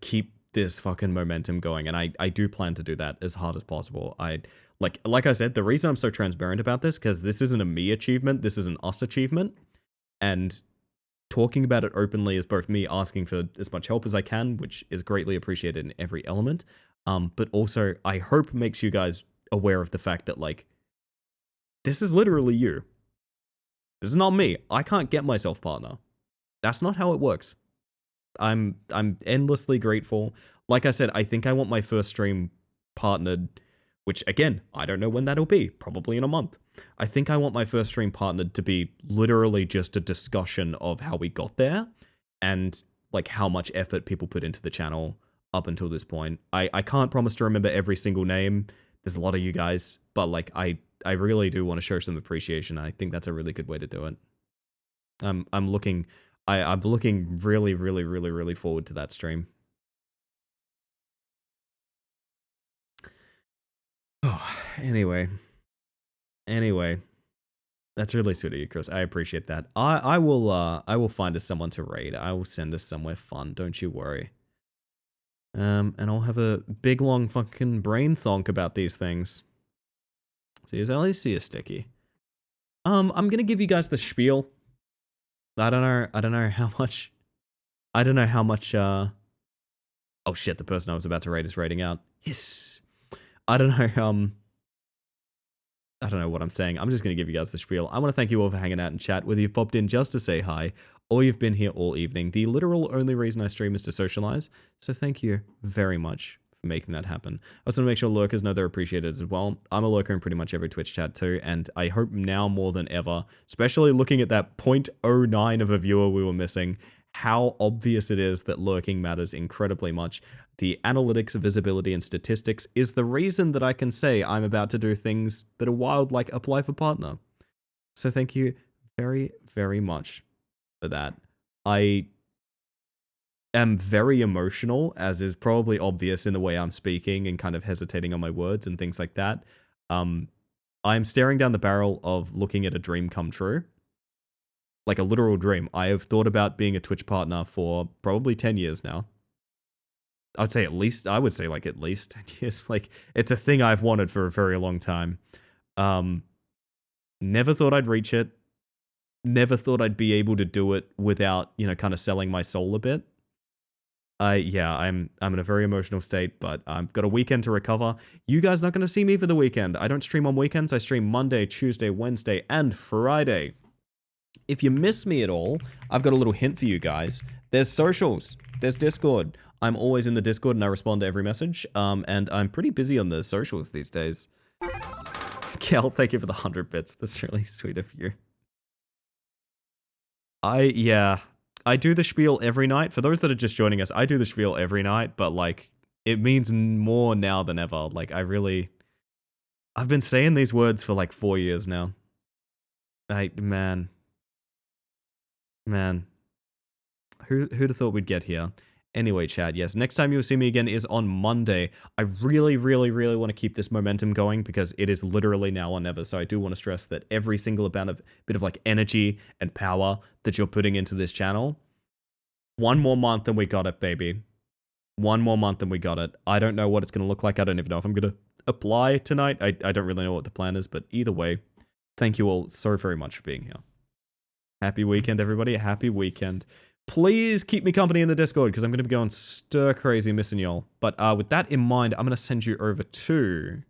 keep this fucking momentum going, and I do plan to do that as hard as possible. Like I said, the reason I'm so transparent about this, because this isn't a me achievement, this is an us achievement, and talking about it openly is both me asking for as much help as I can, which is greatly appreciated in every element, but also I hope makes you guys aware of the fact that, like, this is literally you. This is not me. I can't get myself partner. That's not how it works. I'm endlessly grateful. Like I said, I think I want my first stream partnered, which again, I don't know when that'll be, probably in a month. I think I want my first stream partnered to be literally just a discussion of how we got there and like how much effort people put into the channel up until this point. I can't promise to remember every single name. There's a lot of you guys, but like I really do want to show some appreciation. I think that's a really good way to do it. I'm looking really, really, really, really forward to that stream. Oh, anyway, that's really sweet of you, Chris. I appreciate that. I will find us someone to raid. I will send us somewhere fun. Don't you worry. And I'll have a big long fucking brain thonk about these things. See, is Ellie? See a sticky. I'm gonna give you guys the spiel. I don't know how much. Oh shit! The person I was about to raid is raiding out. Yes. I don't know what I'm saying. I'm just going to give you guys the spiel. I want to thank you all for hanging out and chat, whether you've popped in just to say hi, or you've been here all evening. The literal only reason I stream is to socialize, so thank you very much for making that happen. I also want to make sure lurkers know they're appreciated as well. I'm a lurker in pretty much every Twitch chat too, and I hope now more than ever, especially looking at that 0.09 of a viewer we were missing, how obvious it is that lurking matters incredibly much. The analytics, visibility, and statistics is the reason that I can say I'm about to do things that are wild, like apply for partner. So thank you very, very much for that. I am very emotional, as is probably obvious in the way I'm speaking and kind of hesitating on my words and things like that. I'm staring down the barrel of looking at a dream come true. Like a literal dream. I have thought about being a Twitch partner for probably 10 years now. I would say at least 10 years. Like, it's a thing I've wanted for a very long time. Never thought I'd reach it. Never thought I'd be able to do it without, you know, kind of selling my soul a bit. Yeah, I'm in a very emotional state, but I've got a weekend to recover. You guys not going to see me for the weekend. I don't stream on weekends. I stream Monday, Tuesday, Wednesday, and Friday. If you miss me at all, I've got a little hint for you guys. There's socials. There's Discord. I'm always in the Discord and I respond to every message. And I'm pretty busy on the socials these days. Kel, thank you for the 100 bits. That's really sweet of you. I do the spiel every night. For those that are just joining us, I do the spiel every night, but like, it means more now than ever. Like, I've been saying these words for like 4 years now. Man. Who'd have thought we'd get here? Anyway, chat, yes, next time you'll see me again is on Monday. I really, really, really want to keep this momentum going because it is literally now or never. So I do want to stress that every single bit of like energy and power that you're putting into this channel, one more month and we got it, baby. One more month and we got it. I don't know what it's going to look like. I don't even know if I'm going to apply tonight. I don't really know what the plan is, but either way, thank you all so very much for being here. Happy weekend, everybody. Happy weekend. Please keep me company in the Discord because I'm going to be going stir crazy missing y'all. But with that in mind, I'm going to send you over to...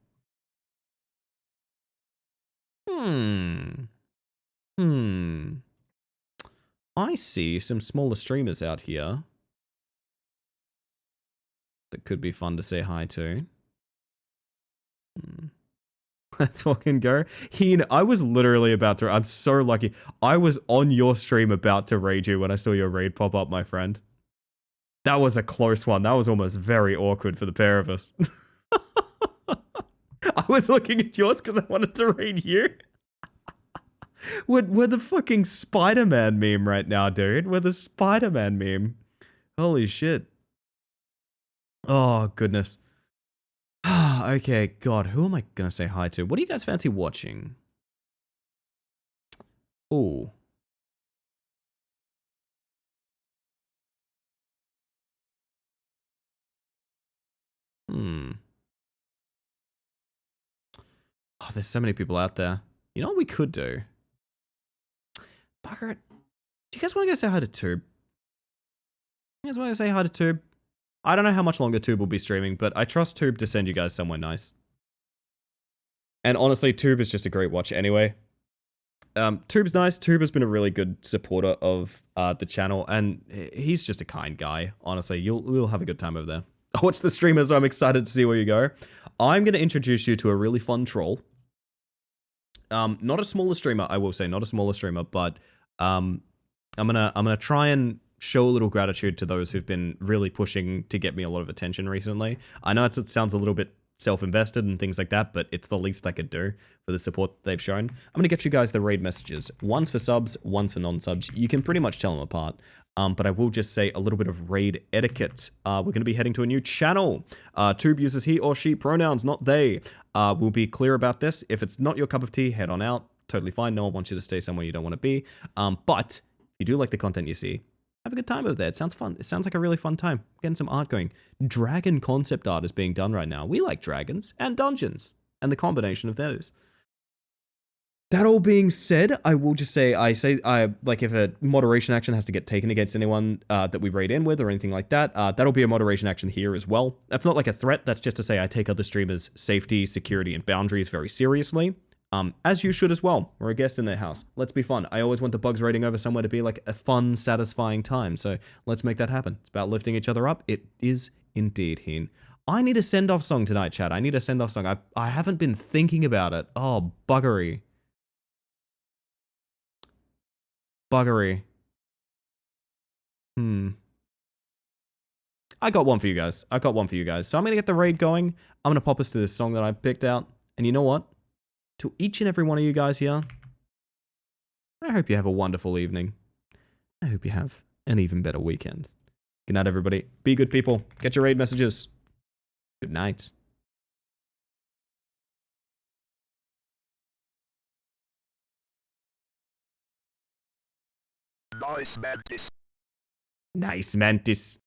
I see some smaller streamers out here that could be fun to say hi to. Let's fucking go. Heen, I was literally about to... I'm so lucky. I was on your stream about to raid you when I saw your raid pop up, my friend. That was a close one. That was almost very awkward for the pair of us. I was looking at yours because I wanted to raid you. We're the fucking Spider-Man meme right now, dude. We're the Spider-Man meme. Holy shit. Oh, goodness. Okay, God, who am I going to say hi to? What do you guys fancy watching? Ooh. Oh, there's so many people out there. You know what we could do? Bugger it. Do you guys want to go say hi to Tube? You guys want to say hi to Tube? I don't know how much longer Tube will be streaming, but I trust Tube to send you guys somewhere nice. And honestly, Tube is just a great watch anyway. Tube's nice. Tube has been a really good supporter of the channel, and he's just a kind guy. Honestly, you'll have a good time over there. I watch the streamers, so I'm excited to see where you go. I'm going to introduce you to a really fun troll. Not a smaller streamer, I will say, not a smaller streamer, but I'm gonna try and show a little gratitude to those who've been really pushing to get me a lot of attention recently. I know it sounds a little bit self-invested and things like that, but it's the least I could do for the support that they've shown. I'm gonna get you guys the raid messages. One's for subs, one's for non-subs. You can pretty much tell them apart. But I will just say a little bit of raid etiquette. We're going to be heading to a new channel. Tube uses he or she pronouns, not they. We'll be clear about this. If it's not your cup of tea, head on out. Totally fine. No one wants you to stay somewhere you don't want to be. But if you do like the content you see, have a good time over there. It sounds fun. It sounds like a really fun time. Getting some art going. Dragon concept art is being done right now. We like dragons and dungeons and the combination of those. That all being said, I will just say, like if a moderation action has to get taken against anyone that we raid in with or anything like that, that'll be a moderation action here as well. That's not like a threat. That's just to say I take other streamers' safety, security, and boundaries very seriously. As you should as well. We're a guest in their house. Let's be fun. I always want the bugs raiding over somewhere to be like a fun, satisfying time. So let's make that happen. It's about lifting each other up. It is indeed, Heen. I need a send-off song tonight, chat. I need a send-off song. I haven't been thinking about it. Oh, buggery. Buggery. I got one for you guys. So I'm going to get the raid going. I'm going to pop us to this song that I picked out. And you know what? To each and every one of you guys here, I hope you have a wonderful evening. I hope you have an even better weekend. Good night, everybody. Be good people. Get your raid messages. Good night. Nice mantis. Nice mantis.